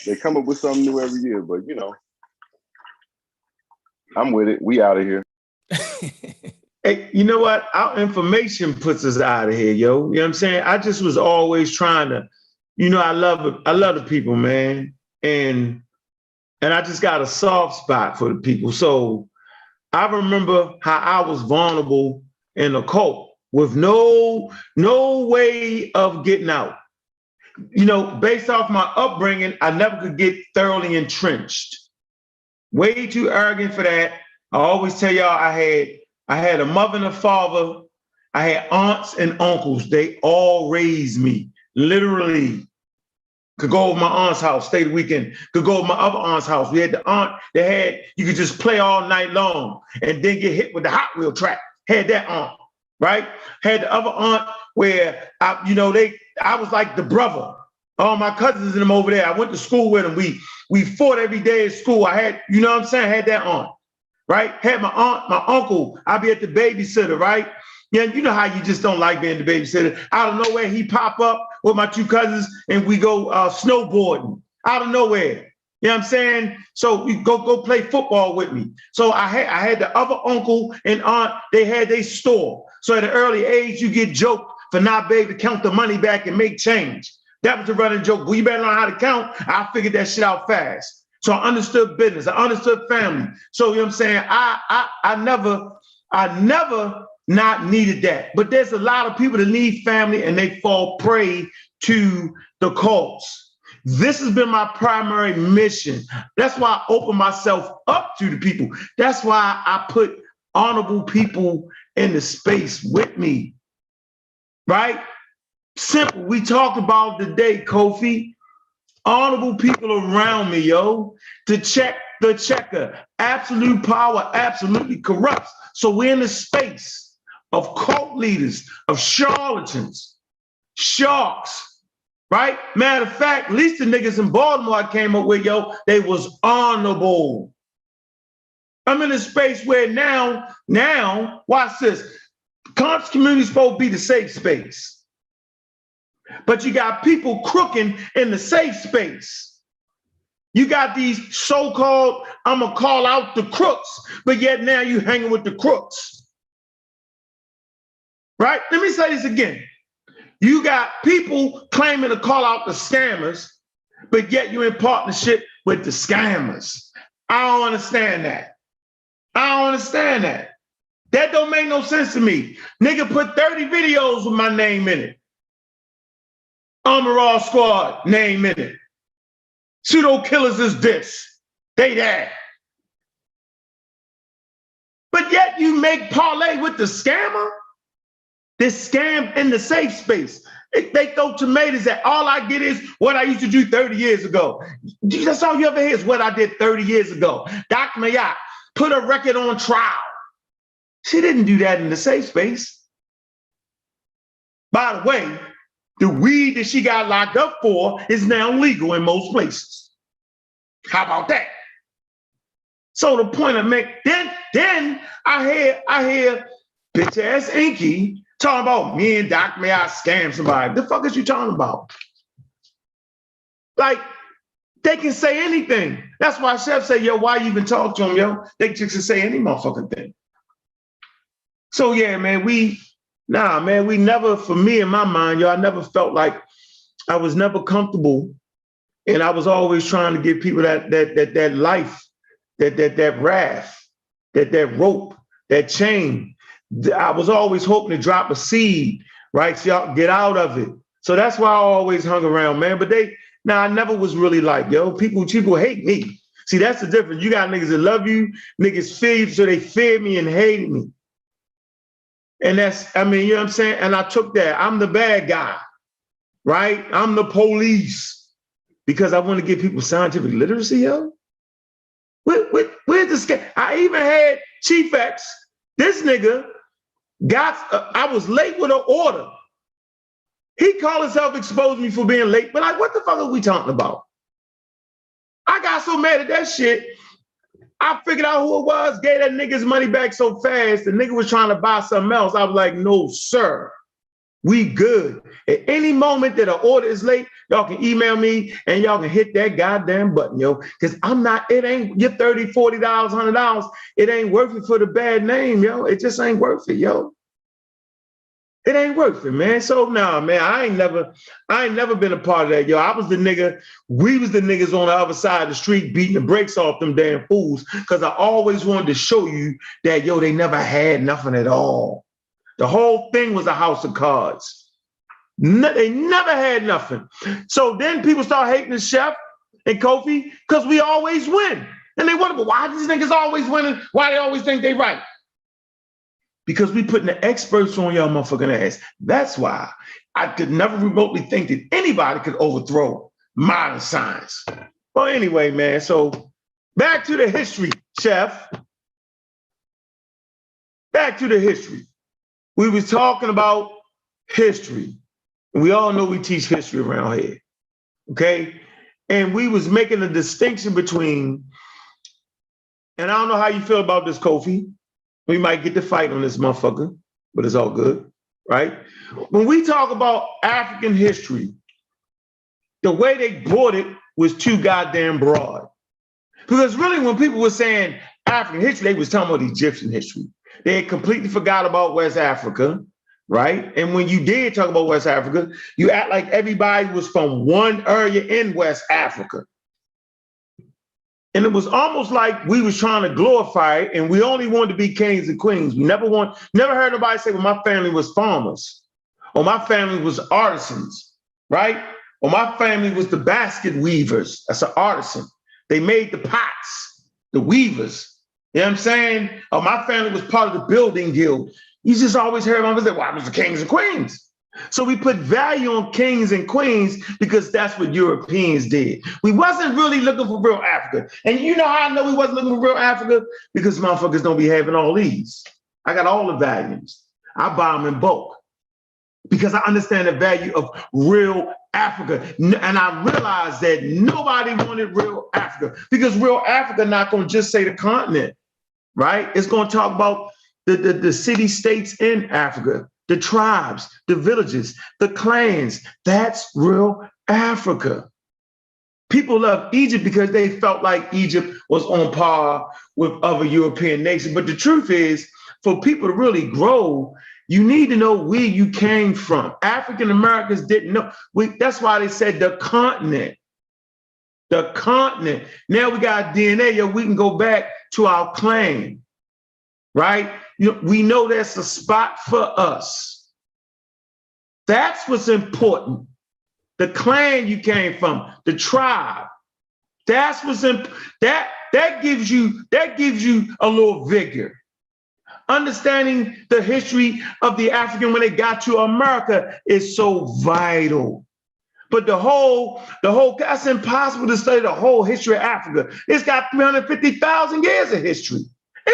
Speaker 2: They come up with something new every year, but you know, I'm with it. We out of here.
Speaker 3: Hey, you know what? Our information puts us out of here, yo. You know what I'm saying? I just was always trying to, I love the people, man. And I just got a soft spot for the people. So I remember how I was vulnerable in a cult with no way of getting out. Based off my upbringing, I never could get thoroughly entrenched. Way too arrogant for that. I always tell y'all I had a mother and a father. I had aunts and uncles. They all raised me, literally. Could go over my aunt's house, stay the weekend. Could go over my other aunt's house. We had the aunt that had, you could just play all night long and then get hit with the Hot Wheel track. Had that aunt, right? Had the other aunt where, I was like the brother. All my cousins and them over there. I went to school with them. We fought every day at school. I had, I had that aunt, right? Had my aunt, my uncle. I'd be at the babysitter, right? Yeah, you know how you just don't like being the babysitter. Out of nowhere, he pop up with my two cousins and we go snowboarding. Out of nowhere. You know what I'm saying? So we go play football with me. So I had the other uncle and aunt, they had their store. So at an early age, you get joked for not being able to count the money back and make change. That was the running joke. Well, you better learn how to count. I figured that shit out fast. So I understood business. I understood family. So you know what I'm saying? I never not needed that. But there's a lot of people that need family and they fall prey to the cults. This has been my primary mission. That's why I open myself up to the people. That's why I put honorable people in the space with me, right? Simple. We talked about today, Kofi. Honorable people around me, yo, to check the checker. Absolute power absolutely corrupts. So we're in the space of cult leaders, of charlatans, sharks, right? Matter of fact, at least the niggas in Baltimore I came up with, yo, they was honorable. I'm in a space where now, watch this. Conscious community is supposed to be the safe space. But you got people crooking in the safe space. You got these so-called, I'm gonna call out the crooks, but yet now you hanging with the crooks. Right? Let me say this again. You got people claiming to call out the scammers, but yet you're in partnership with the scammers. I don't understand that. That don't make no sense to me. Nigga put 30 videos with my name in it. Armor All Squad, name in it. Pseudo Killers is this. They that. But But yet you make parlay with the scammer. This scam in the safe space. They throw tomatoes at all I get is what I used to do 30 years ago. That's all you ever hear is what I did 30 years ago. Dr. Mayotte put a record on trial. She didn't do that in the safe space. By the way, the weed that she got locked up for is now legal in most places. How about that? So the point I make, then I hear bitch ass Inky talking about me and Dr. Mayotte scam somebody. The fuck is you talking about? Like, they can say anything. That's why Chef say, yo, why you even talk to him, yo? They just can say any motherfucking thing. So yeah, man, we never, for me in my mind, yo, I never felt like I was never comfortable. And I was always trying to give people that life, that wrath, that rope, that chain. I was always hoping to drop a seed, right? So y'all get out of it. So that's why I always hung around, man. But I never was really like, yo, people hate me. See, that's the difference. You got niggas that love you, niggas fear you, so they fear me and hate me. And that's, you know what I'm saying? And I took that. I'm the bad guy, right? I'm the police because I want to give people scientific literacy, yo. Where's the scam? I even had Chief X, this nigga, I was late with an order. He called himself exposed me for being late, but like, what the fuck are we talking about? I got so mad at that shit, I figured out who it was, gave that nigga's money back so fast, the nigga was trying to buy something else. I was like, no, sir, we good. At any moment that an order is late, y'all can email me and y'all can hit that goddamn button, yo, because it ain't your $30, $40, $100, it ain't worth it for the bad name, yo. It just ain't worth it, yo. It ain't worth it, man. So nah, man, I ain't never been a part of that, yo. I was the nigga, we was the niggas on the other side of the street beating the brakes off them damn fools, because I always wanted to show you that, yo, they never had nothing at all. The whole thing was a house of cards. They never had nothing. So then people start hating the Chef and Kofi because we always win. And they wonder, why these niggas always winning? Why they always think they right? Because we putting the experts on y'all motherfucking ass. That's why I could never remotely think that anybody could overthrow modern science. Well, anyway, man, so back to the history, Chef. Back to the history. We was talking about history. And we all know we teach history around here, okay? And we was making a distinction between, and I don't know how you feel about this, Kofi. We might get to fight on this motherfucker, but it's all good, right? When we talk about African history, the way they brought it was too goddamn broad. Because really when people were saying African history, they was talking about Egyptian history. They had completely forgot about West Africa, right? And when you did talk about West Africa, you act like everybody was from one area in West Africa. And it was almost like we was trying to glorify it, and we only wanted to be kings and queens. We never heard nobody say, well, my family was farmers, or my family was artisans, right? Or my family was the basket weavers. That's an artisan. They made the pots, the weavers. You know what I'm saying? Or my family was part of the building guild. You just always heard them say, well, I was the kings and queens. So we put value on kings and queens because that's what Europeans did. We wasn't really looking for real Africa. And you know how I know we wasn't looking for real Africa? Because motherfuckers don't be having all these. I got all the values. I buy them in bulk because I understand the value of real Africa. And I realized that nobody wanted real Africa because real Africa not going to just say the continent, right? It's going to talk about the city-states in Africa, the tribes, the villages, the clans. That's real Africa. People love Egypt because they felt like Egypt was on par with other European nations. But the truth is, for people to really grow, you need to know where you came from. African Americans didn't know. That's why they said the continent. The continent. Now we got DNA, we can go back to our clan, right? We know that's a spot for us. That's what's important. The clan you came from, the tribe. That's what's important. That gives you a little vigor. understanding the history of the African when they got to America is so vital. But the whole, that's impossible to study the whole history of Africa. It's got 350,000 years of history.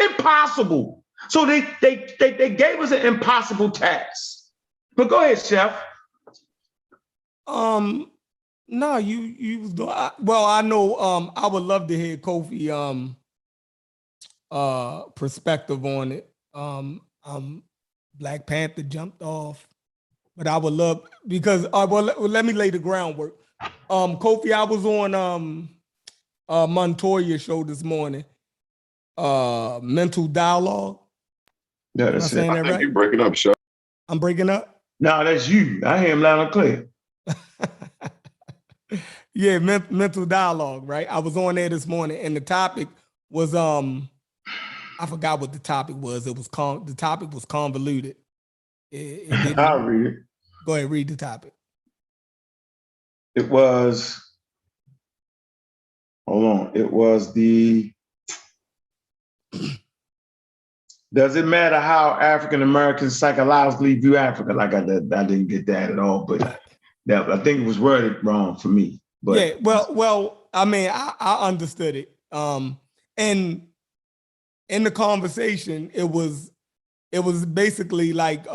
Speaker 3: Impossible. So they gave us an impossible task. But go ahead, Chef.
Speaker 4: No, you was doing well. I know. I would love to hear Kofi perspective on it. Black Panther jumped off, but I would love because let me lay the groundwork. Kofi, I was on Montoya show this morning. Mental Dialogue.
Speaker 3: Yeah, that's it.
Speaker 2: I think you're breaking up, Chef.
Speaker 4: I'm breaking up.
Speaker 3: No, that's you. I hear him loud and clear.
Speaker 4: Yeah, mental dialogue, right? I was on there this morning, and the topic was I forgot what the topic was. It was the topic was convoluted.
Speaker 3: I'll read it.
Speaker 4: Go ahead, read the topic.
Speaker 3: It was. Hold on. It was the. Does it matter how African Americans psychologically view Africa? Like I didn't get that at all, but I think it was worded wrong for me. But
Speaker 4: yeah, well, I mean, I understood it. And in the conversation, it was basically like,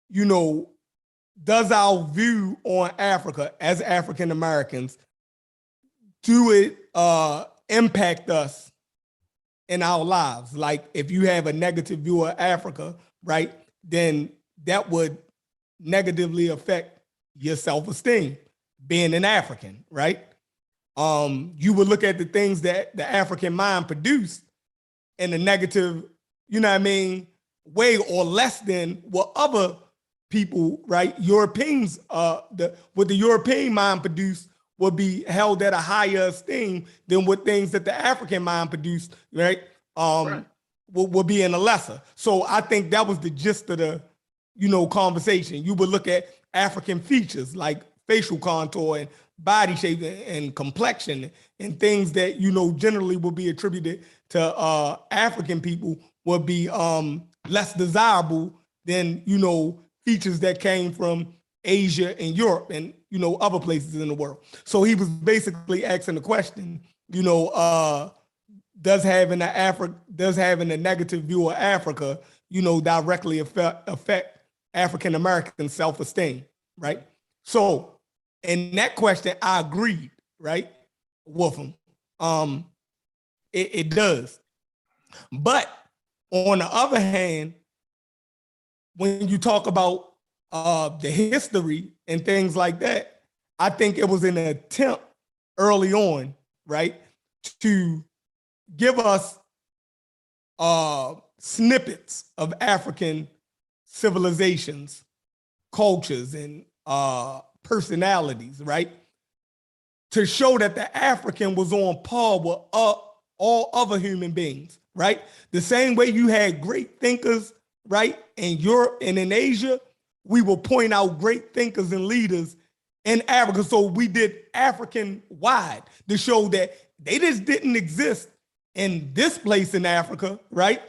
Speaker 4: you know, does our view on Africa as African Americans, do it impact us in our lives? Like if you have a negative view of Africa, right, then that would negatively affect your self-esteem being an African, right? You would look at the things that the African mind produced in a negative, you know what I mean, way or less than what other people, right? Europeans, what the European mind produced will be held at a higher esteem than what things that the African mind produced, right? Will be in a lesser. So I think that was the gist of the, you know, conversation. You would look at African features like facial contour and body shape and complexion and things that, you know, generally will be attributed to African people would be less desirable than, you know, features that came from Asia and Europe and, you know, other places in the world. So he was basically asking the question, you know, does having a negative view of Africa, you know, directly affect African American self-esteem, right? So in that question, I agreed, right, with him. It does. But on the other hand, when you talk about the history and things like that, I think it was an attempt early on, right, to give us snippets of African civilizations, cultures, and personalities, right? To show that the African was on par with all other human beings, right? The same way you had great thinkers, right, in Europe and in Asia, we will point out great thinkers and leaders in Africa. So we did African wide to show that they just didn't exist in this place in Africa, right?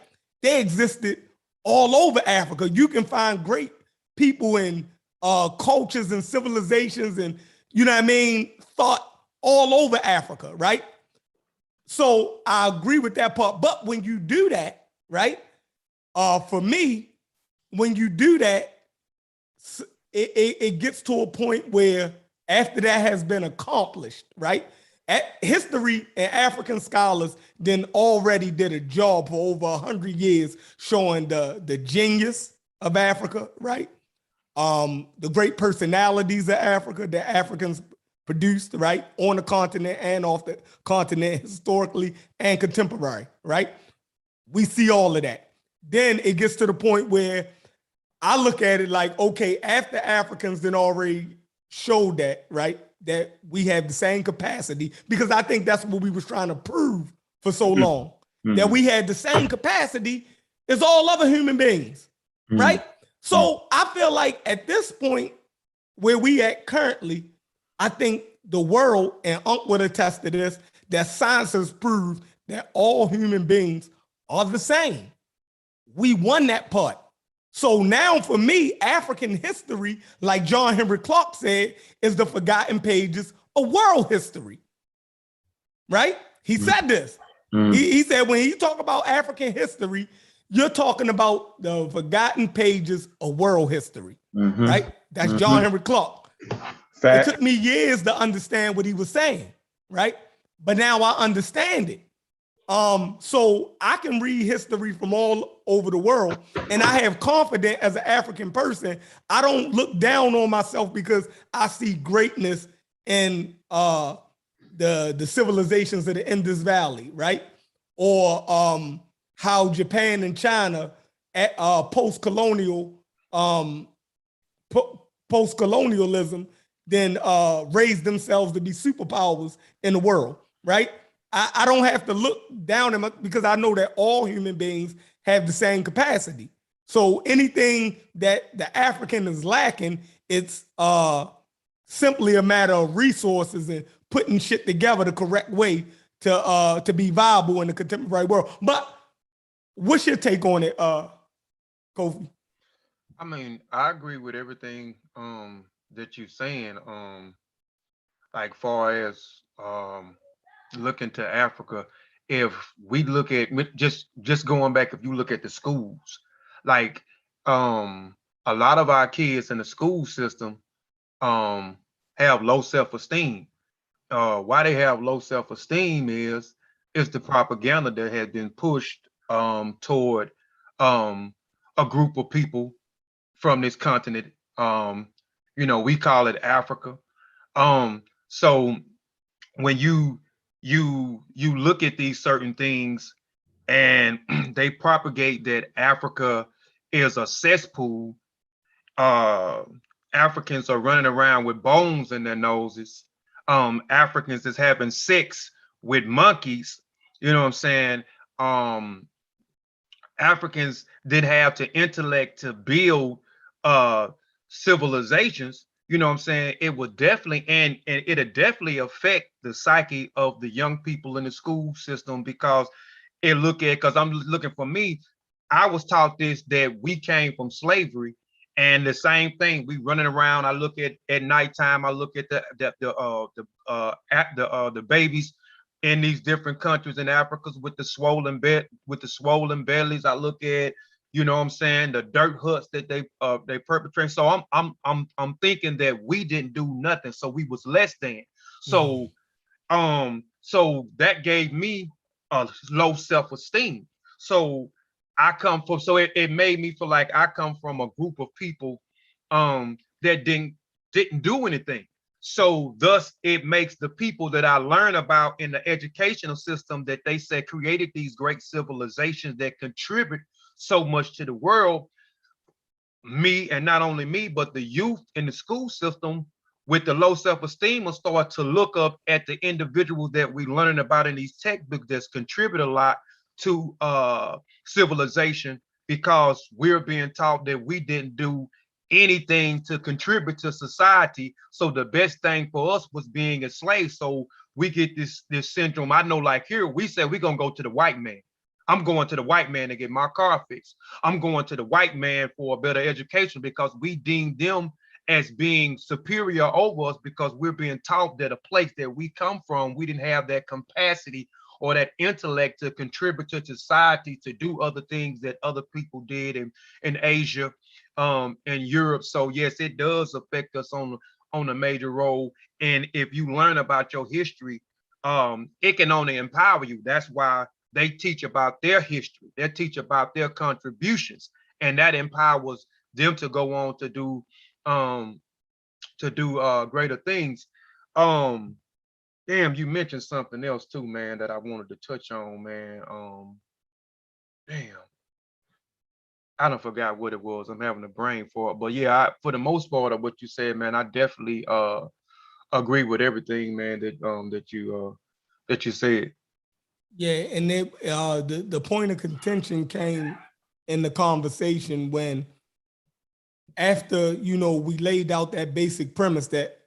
Speaker 4: They existed all over Africa. You can find great people in cultures and civilizations and, you know what I mean, thought all over Africa, right? So I agree with that part. But when you do that, right, for me, when you do that, it gets to a point where after that has been accomplished, right? History and African scholars then already did a job for over 100 years showing the genius of Africa, right? The great personalities of Africa that Africans produced, right? On the continent and off the continent, historically and contemporary, right? We see all of that. Then it gets to the point where I look at it like, okay, after Africans then already showed that, right? That we have the same capacity, because I think that's what we was trying to prove for so long, that we had the same capacity as all other human beings, right? So I feel like at this point where we at currently, I think the world, and Unc would attest to this, that science has proved that all human beings are the same, we won that part. So now for me, African history, like John Henry Clark said, is the forgotten pages of world history, right? He said this. He said, when you talk about African history, you're talking about the forgotten pages of world history, right? That's John Henry Clark. It took me years to understand what he was saying, right? But now I understand it. So I can read history from all over the world, and I have confidence as an African person. I don't look down on myself because I see greatness in the civilizations of the Indus Valley, right? Or how Japan and China at post-colonialism then raised themselves to be superpowers in the world, right? I don't have to look down at them because I know that all human beings have the same capacity. So anything that the African is lacking, it's simply a matter of resources and putting shit together the correct way to be viable in the contemporary world. But what's your take on it, Kofi?
Speaker 6: I mean, I agree with everything that you're saying. Like far as looking to Africa, if we look at just going back, if you look at the schools, like a lot of our kids in the school system have low self-esteem. Why they have low self-esteem is the propaganda that has been pushed toward a group of people from this continent. We call it Africa. So when you look at these certain things and they propagate that Africa is a cesspool, Africans are running around with bones in their noses. Africans is having sex with monkeys. You know what I'm saying? Africans didn't have the intellect to build civilizations. You know what I'm saying? It would definitely, and it'll definitely affect the psyche of the young people in the school system, because because I'm looking for me, I was taught this, that we came from slavery, and the same thing, we running around. I look at nighttime, I look at the babies in these different countries in Africa with the swollen bellies. I look at, you know what I'm saying, the dirt huts that they perpetrate. So I'm thinking that we didn't do nothing, so we was less than. So so that gave me a low self-esteem. So it made me feel like I come from a group of people that didn't do anything. So thus it makes the people that I learn about in the educational system that they said created these great civilizations that contribute so much to the world, me, and not only me, but the youth in the school system with the low self-esteem will start to look up at the individuals that we learning about in these textbooks that's contribute a lot to civilization, because we're being taught that we didn't do anything to contribute to society. So the best thing for us was being a slave. So we get this syndrome. I know, like here, we said we're gonna go to the white man. I'm going to the white man to get my car fixed. I'm going to the white man for a better education, because we deem them as being superior over us, because we're being taught that a place that we come from, we didn't have that capacity or that intellect to contribute to society, to do other things that other people did in Asia, and Europe. So yes, it does affect us on a major role. And if you learn about your history, it can only empower you. That's why they teach about their history. They teach about their contributions, and that empowers them to go on to do greater things. Damn, you mentioned something else too, man, that I wanted to touch on, man. Damn, I don't forgot what it was. I'm having a brain for it, but yeah, for the most part of what you said, man, I definitely agree with everything, man, that you said.
Speaker 4: Yeah, and the point of contention came in the conversation when, after we laid out that basic premise that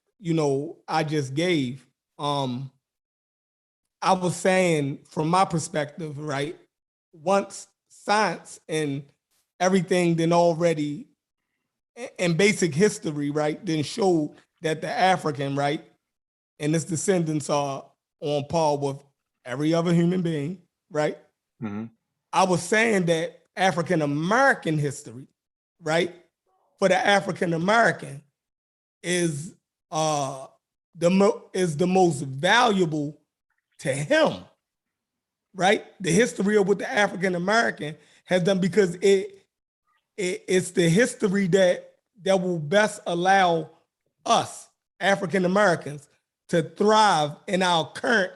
Speaker 4: I just gave. I was saying, from my perspective, right, once science and everything then already in basic history, right, then showed that the African, right, and its descendants are on par with every other human being, right?
Speaker 3: Mm-hmm.
Speaker 4: I was saying that African American history, right, for the African American is the most valuable to him, right? The history of what the African American has done, because it's the history that will best allow us African Americans to thrive in our current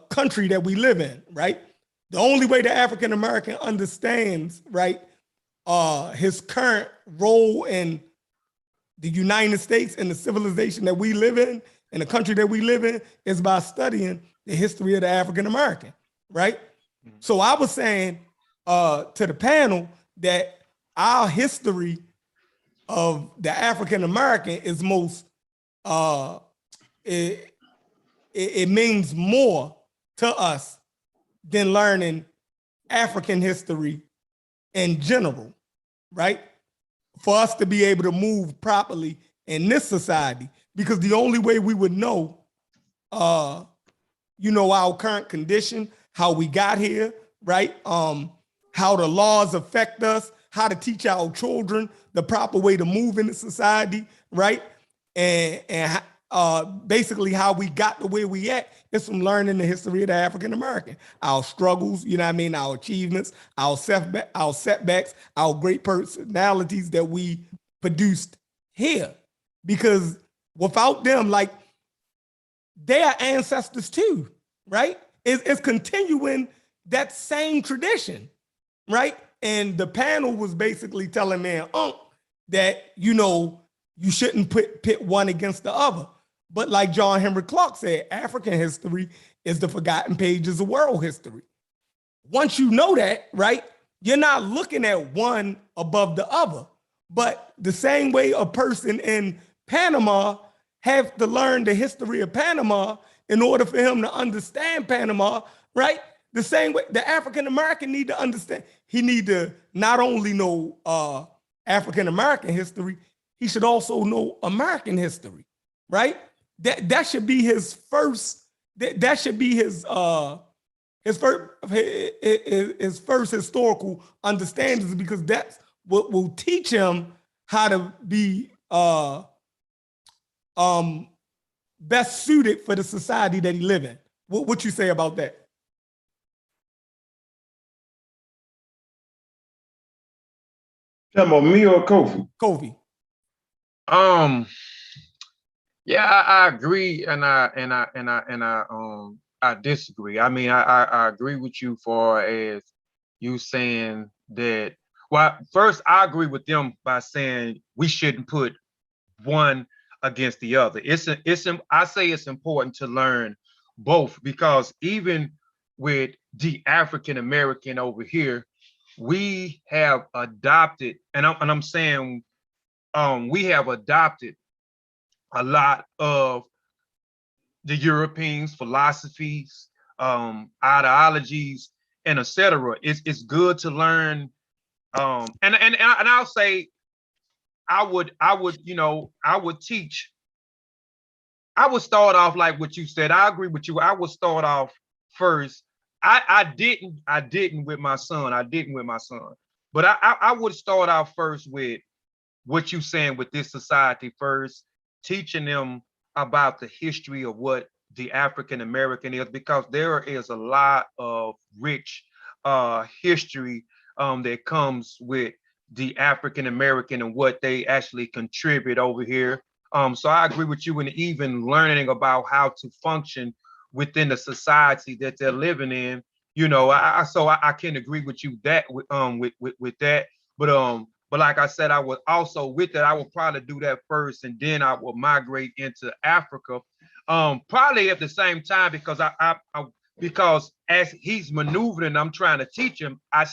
Speaker 4: country that we live in, right? The only way the African American understands, right, his current role in the United States and the civilization that we live in and the country that we live in is by studying the history of the African American, right? So I was saying to the panel that our history of the African American is most it means more to us than learning African history in general, right? For us to be able to move properly in this society, because the only way we would know, our current condition, how we got here, right? How the laws affect us, how to teach our children the proper way to move in the society, right? And basically how we got to where we at is from learning the history of the African American, our struggles, our achievements, our setbacks, our great personalities that we produced here. Because without them, like, they are ancestors too, right? It's continuing that same tradition, right? And the panel was basically telling me that, you shouldn't pit one against the other. But like John Henry Clark said, African history is the forgotten pages of world history. Once you know that, right, you're not looking at one above the other. But the same way a person in Panama have to learn the history of Panama in order for him to understand Panama, right? The same way the African American need to understand. He need to not only know African American history, he should also know American history, right? That should be his first. That should be his first historical understandings, because that's what will teach him how to be best suited for the society that he live in. What you say about that?
Speaker 3: Talking about me or Kofi?
Speaker 4: Kofi.
Speaker 6: Yeah, I agree, and I disagree. I mean, I agree with you far as you saying that. Well, first, I agree with them by saying we shouldn't put one against the other. I say it's important to learn both, because even with the African American over here, we have adopted, and I'm saying we have adopted a lot of the Europeans' philosophies, ideologies, and etc. It's good to learn, and I'll say I would teach. I would start off like what you said. I agree with you. I would start off first. I didn't with my son. But I would start out first with what you saying with this society first, teaching them about the history of what the African American is, because there is a lot of rich history that comes with the African American and what they actually contribute over here. So I agree with you in even learning about how to function within the society that they're living in. I can agree with you that with that. But like I said, I would also with that, I would probably do that first, and then I will migrate into Africa, probably at the same time, because because as he's maneuvering, I'm trying to teach him. I'm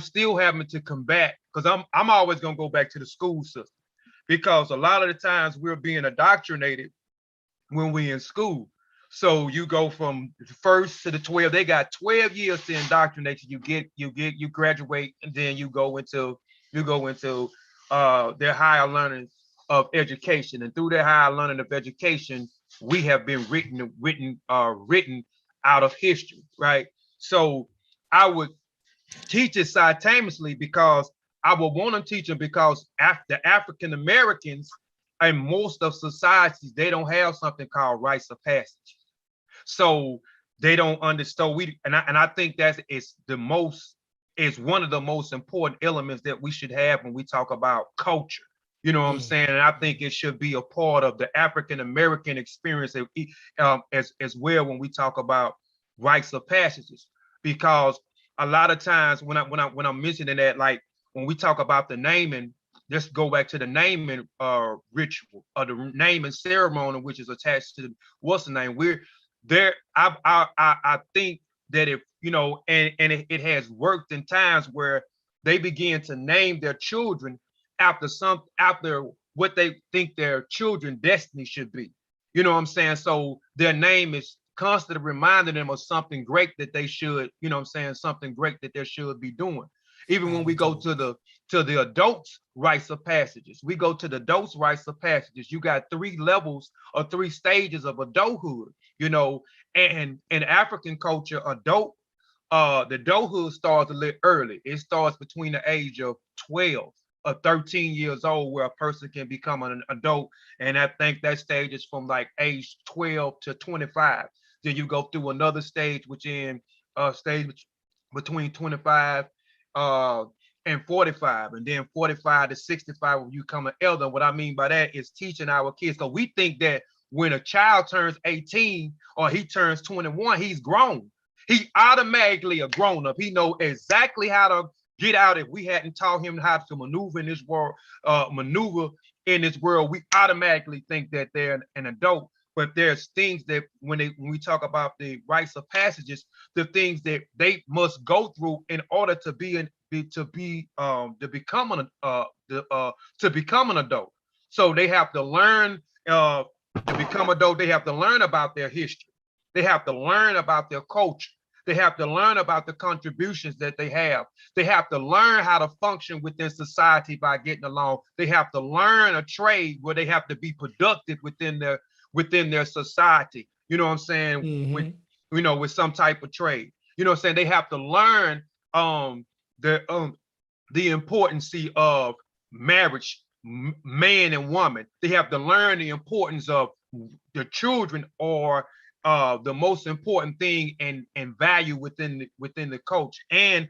Speaker 6: still having to combat, because I'm always gonna go back to the school system, because a lot of the times we're being indoctrinated when we in school. So you go from the first to the 12. They got 12 years to indoctrinate you. You graduate, and then you go into their higher learning of education. And through their higher learning of education, we have been written out of history, right? So I would teach it simultaneously because I would want to teach them because after African Americans in most of societies, they don't have something called rites of passage. So they don't understand. I think that is one of the most important elements that we should have when we talk about culture. You know what I'm saying? And I think it should be a part of the African American experience as well when we talk about rites of passages, because a lot of times when I'm mentioning that, like when we talk about the naming, just go back to the naming ritual or the naming ceremony, which is attached to what's the name. We're there. I think that if you know, and it has worked in times where they begin to name their children after what they think their children's destiny should be. You know what I'm saying? So their name is constantly reminding them of something great that they should, you know what I'm saying, something great that they should be doing. Even when we go to the adults' rites of passages, we go to the adults' rites of passages. You got 3 levels or 3 stages of adulthood, you know, and in African culture, the adulthood starts a little early. It starts between the age of 12 or 13 years old, where a person can become an adult. And I think that stage is from like age 12 to 25. Then you go through another stage, which in stage between 25 and 45, and then 45 to 65 when you become an elder. What I mean by that is teaching our kids, because we think that when a child turns 18 or he turns 21, he's grown. He automatically a grown-up. He knows exactly how to get out. If we hadn't taught him how to maneuver in this world, we automatically think that they're an adult. But there's things that when we talk about the rites of passages, the things that they must go through in order to become an adult. So they have to learn to become adult. They have to learn about their history. They have to learn about their culture. They have to learn about the contributions that they have. They have to learn how to function within society by getting along. They have to learn a trade where they have to be productive within their society. You know what I'm saying?
Speaker 4: Mm-hmm.
Speaker 6: With some type of trade. You know what I'm saying? They have to learn the importance of marriage, man and woman. They have to learn the importance of the children, or the most important thing and value within the culture, and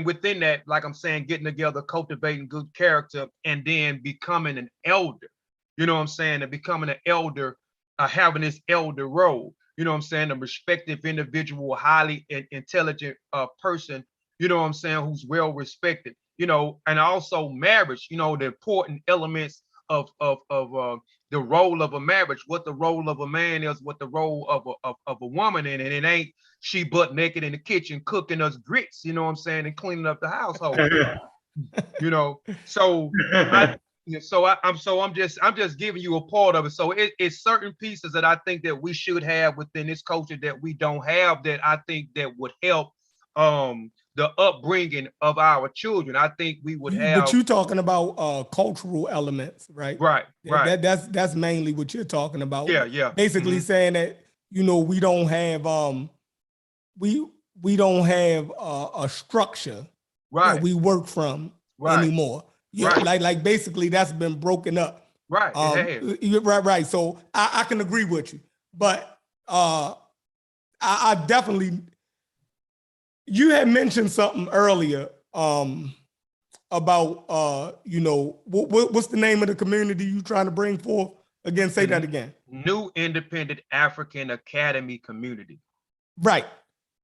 Speaker 6: within that, like I'm saying, getting together, cultivating good character, and then becoming an elder. You know what I'm saying? And becoming an elder, having this elder role. You know what I'm saying? A respected individual, highly intelligent person. You know what I'm saying? Who's well respected. You know, and also marriage. You know, the important elements of the role of a marriage, what the role of a man is, what the role of a woman is, and it ain't she butt naked in the kitchen cooking us grits, you know what I'm saying, and cleaning up the household. You know, so I'm just giving you a part of it. So it's certain pieces that I think that we should have within this culture that we don't have, that I think that would help the upbringing of our children. I think we would have.
Speaker 4: But you're talking about cultural elements, right?
Speaker 6: Right.
Speaker 4: That's mainly what you're talking about.
Speaker 6: Yeah.
Speaker 4: Basically saying that, you know, we don't have we don't have a structure that we work from anymore. Yeah, like basically that's been broken up.
Speaker 6: Right.
Speaker 4: Right. So I can agree with you, but I definitely. You had mentioned something earlier about you know, what's the name of the community you trying to bring forth again? Say that again.
Speaker 6: New Independent African Academy Community.
Speaker 4: Right.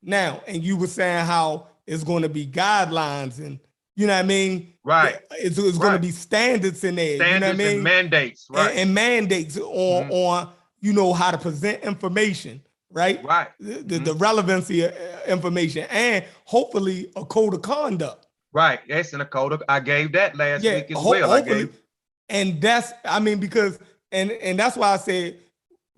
Speaker 4: Now, and you were saying how it's going to be guidelines and, you know what I mean?
Speaker 6: Right.
Speaker 4: It's going to be standards in there.
Speaker 6: Standards, you know what I mean? And mandates. Right.
Speaker 4: And mandates on you know, how to present information. Right. The relevancy of information, and hopefully a code of conduct.
Speaker 6: Right. Yes, and a code of, I gave that last week as well.
Speaker 4: And that's, I mean, because and that's why I said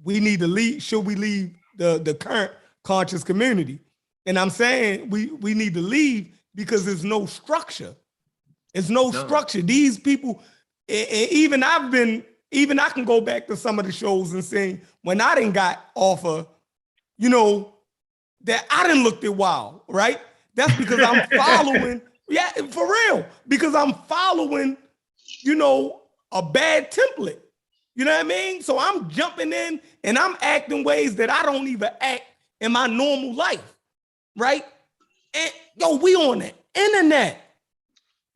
Speaker 4: we need to leave. Should we leave the current conscious community? And I'm saying we need to leave because there's no structure. There's no structure. These people, even I can go back to some of the shows and say when I didn't got offer, you know, that I didn't look at wild, right? That's because I'm following, yeah, for real, because I'm following, you know, a bad template. You know what I mean? So I'm jumping in and I'm acting ways that I don't even act in my normal life, right? And yo, we on the internet.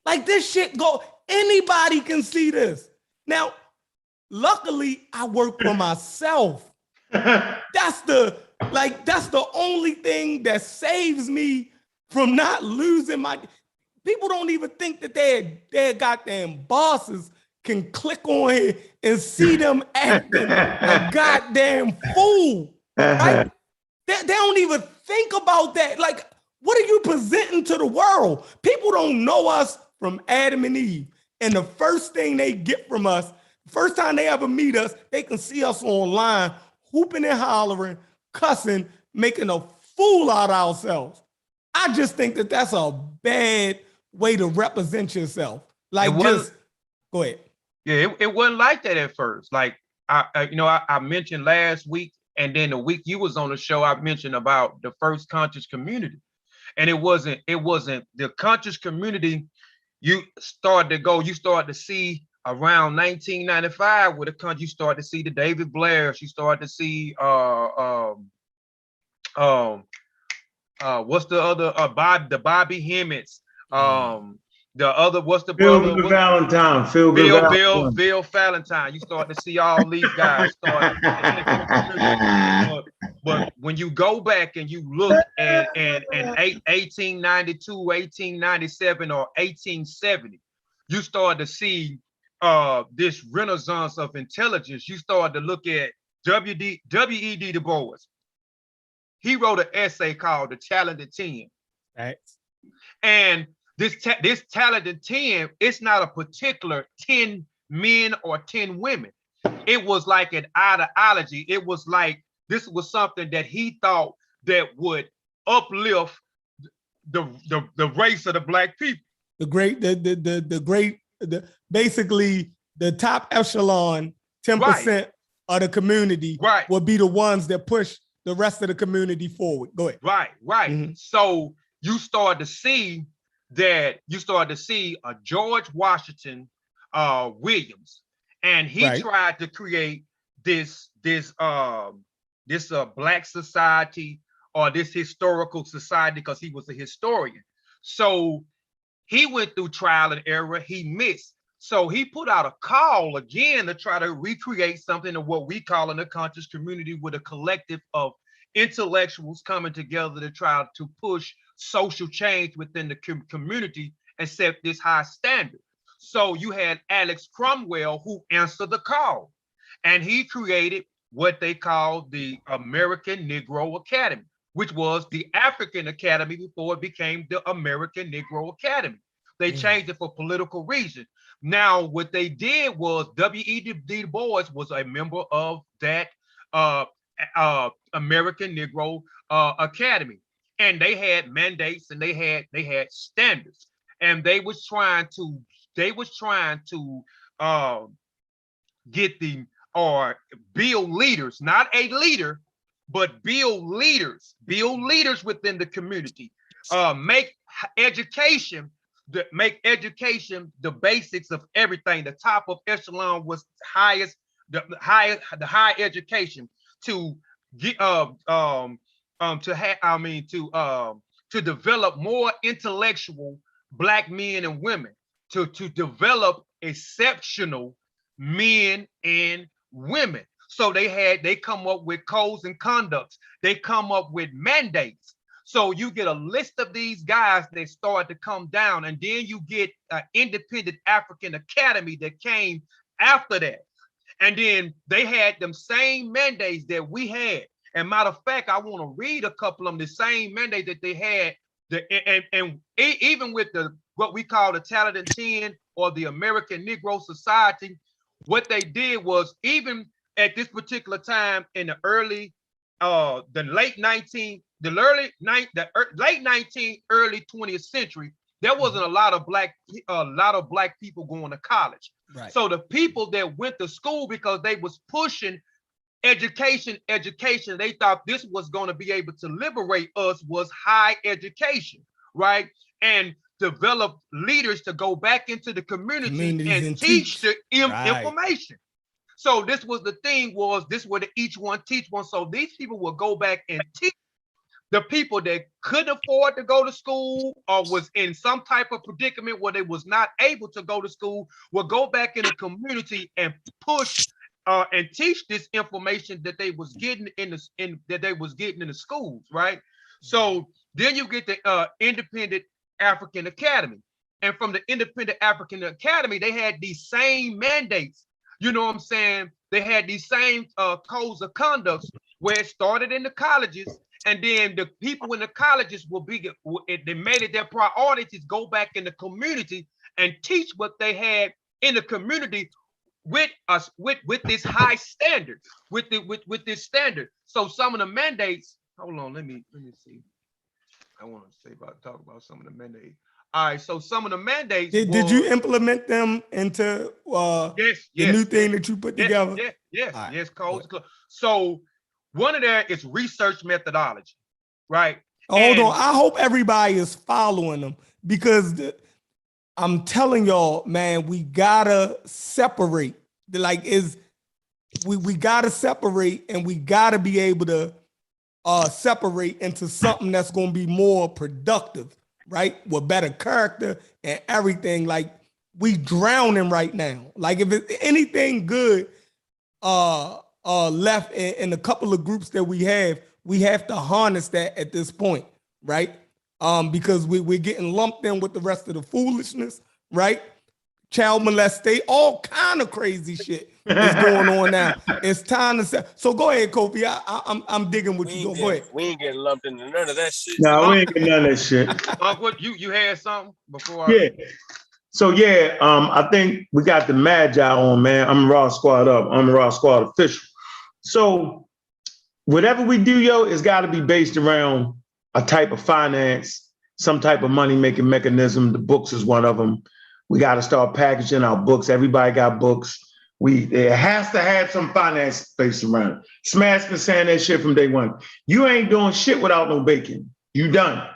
Speaker 4: Like this shit go, anybody can see this. Now, luckily, I work for myself. That's the only thing that saves me from not losing my. People don't even think that their goddamn bosses can click on here and see them acting a goddamn fool. Right? They don't even think about that. Like, what are you presenting to the world? People don't know us from Adam and Eve. And the first thing they get from us, first time they ever meet us, they can see us online, hooping and hollering, cussing, making a fool out of ourselves. I just think that that's a bad way to represent yourself. Like, just go ahead.
Speaker 6: Yeah, it wasn't like that at first. Like I mentioned last week, and then the week you was on the show, I mentioned about the first conscious community, and it wasn't the conscious community. You started to see around 1995 with the country. You started to see the David Blairs. You started to see what's the other the Bobby Hemmitts. The other, what's the brother?
Speaker 3: Bill Valentine.
Speaker 6: Bill Valentine. You start to see all these guys start. But when you go back and you look at 1892, 1897, or 1870, you start to see this renaissance of intelligence. You start to look at W.E.D. Du Bois. He wrote an essay called The Talented 10.
Speaker 4: Right.
Speaker 6: And this talented 10, it's not a particular 10 men or 10 women. It was like an ideology. It was like this was something that he thought that would uplift the race of the Black people.
Speaker 4: Basically the top echelon, 10% of the community would be the ones that push the rest of the community forward. Go ahead.
Speaker 6: Right. Mm-hmm. So you start to see a George Washington Williams, and he tried to create this Black society, or this historical society, because he was a historian. So he went through trial and error. He missed. So he put out a call again to try to recreate something of what we call in the conscious community, with a collective of intellectuals coming together to try to push social change within the community and set this high standard. So you had Alex Cromwell, who answered the call, and he created what they call the American Negro Academy, which was the African Academy before it became the American Negro Academy. They changed it for political reasons. Now, what they did was W.E.D. Du Bois was a member of that American Negro Academy. And they had mandates, and they had standards, and they was trying to build leaders, not a leader, but build leaders within the community. Make education the basics of everything. The top of echelon was the high education to get to develop more intellectual Black men and women, to develop exceptional men and women. So they come up with codes and conducts. They come up with mandates. So you get a list of these guys that start to come down, and then you get an independent African Academy that came after that. And then they had them same mandates that we had. And matter of fact, I want to read a couple of them, the same mandate that they had, even with what we call the Talented 10 or the American Negro Society. What they did was, even at this particular time in the late 19th, late 19th, early 20th century, there wasn't a lot of black people going to college.
Speaker 4: Right.
Speaker 6: So the people that went to school, because they was pushing education, they thought this was going to be able to liberate us, was high education, right? And develop leaders to go back into the community and teach the information. So this was the thing, this was the each one teach one. So these people will go back and teach the people that couldn't afford to go to school or was in some type of predicament where they was not able to go to school, will go back in the community and push and teach this information that they was getting in the schools, right? So then you get the Independent African Academy. And from the Independent African Academy, they had these same mandates. You know what I'm saying? They had these same codes of conduct where it started in the colleges, and then the people in the colleges they made it their priority to go back in the community and teach what they had in the community with this high standard, with this standard. So some of the mandates, hold on, let me see. I want to talk about some of the mandates. All right, so some of the mandates.
Speaker 4: Did you implement them into the new thing that you put together?
Speaker 6: Yes, codes. So one of there is research methodology, right?
Speaker 4: Hold on, I hope everybody is following them, because I'm telling y'all, man, we gotta separate. We gotta separate, and we gotta be able to separate into something that's gonna be more productive, right? With better character and everything. Like, we drowning right now. Like, if it's anything good left in a couple of groups that we have to harness that at this point, right? Because we're getting lumped in with the rest of the foolishness, right? Child molestation, all kind of crazy shit is going on now. It's time to say. So go ahead, Kofi. I'm digging what you go. Go ahead.
Speaker 5: We ain't getting lumped into none of that shit.
Speaker 3: No, we ain't getting none of that shit.
Speaker 6: What you had something before?
Speaker 3: Yeah. So yeah, I think we got the Magi on, man. I'm Raw Squad up. I'm Raw Squad official. So whatever we do, yo, it's got to be based around a type of finance, some type of money-making mechanism. The books is one of them. We got to start packaging our books. Everybody got books. It has to have some finance based around it. Smash been saying that shit from day one. You ain't doing shit without no bacon. You done.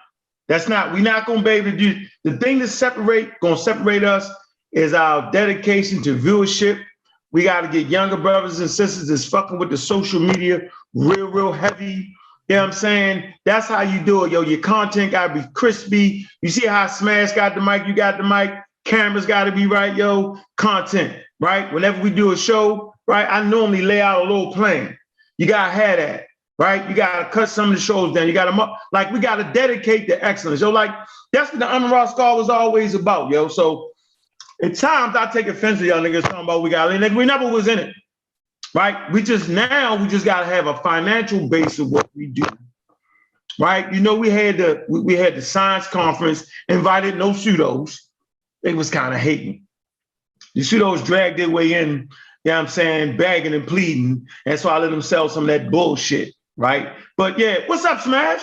Speaker 3: We're not gonna be able to do. The thing that gonna separate us is our dedication to viewership. We got to get younger brothers and sisters that's fucking with the social media real heavy. You know what I'm saying? That's how you do it, yo. Your content got to be crispy. You see how Smash got the mic, you got the mic. Cameras got to be right, yo. Content, right? Whenever we do a show, right, I normally lay out a little plan. You got to have that, right? You got to cut some of the shows down. You got to, we got to dedicate to excellence. Yo, that's what the Unraw Scar was always about, yo. So at times I take offense to y'all niggas talking about we never was in it, right? We just got to have a financial base of what we do, right? You know, we had the science conference, invited no pseudos. They was kind of hating. The pseudos dragged their way in, you know what I'm saying, begging and pleading. And so I let them sell some of that bullshit, right? But yeah, what's up, Smash?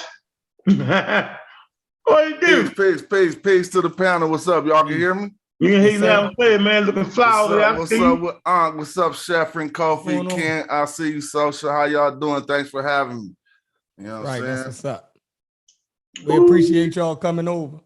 Speaker 3: What you do?
Speaker 7: Peace to the panel. What's up? Y'all can hear me?
Speaker 3: You can hear that play, man, looking fly.
Speaker 7: What's up with Unc? What's up, Chef and Kofi? Kent, I see you, Social. How y'all doing? Thanks for having me. You know what I'm saying?
Speaker 4: That's what's up. We appreciate y'all coming over.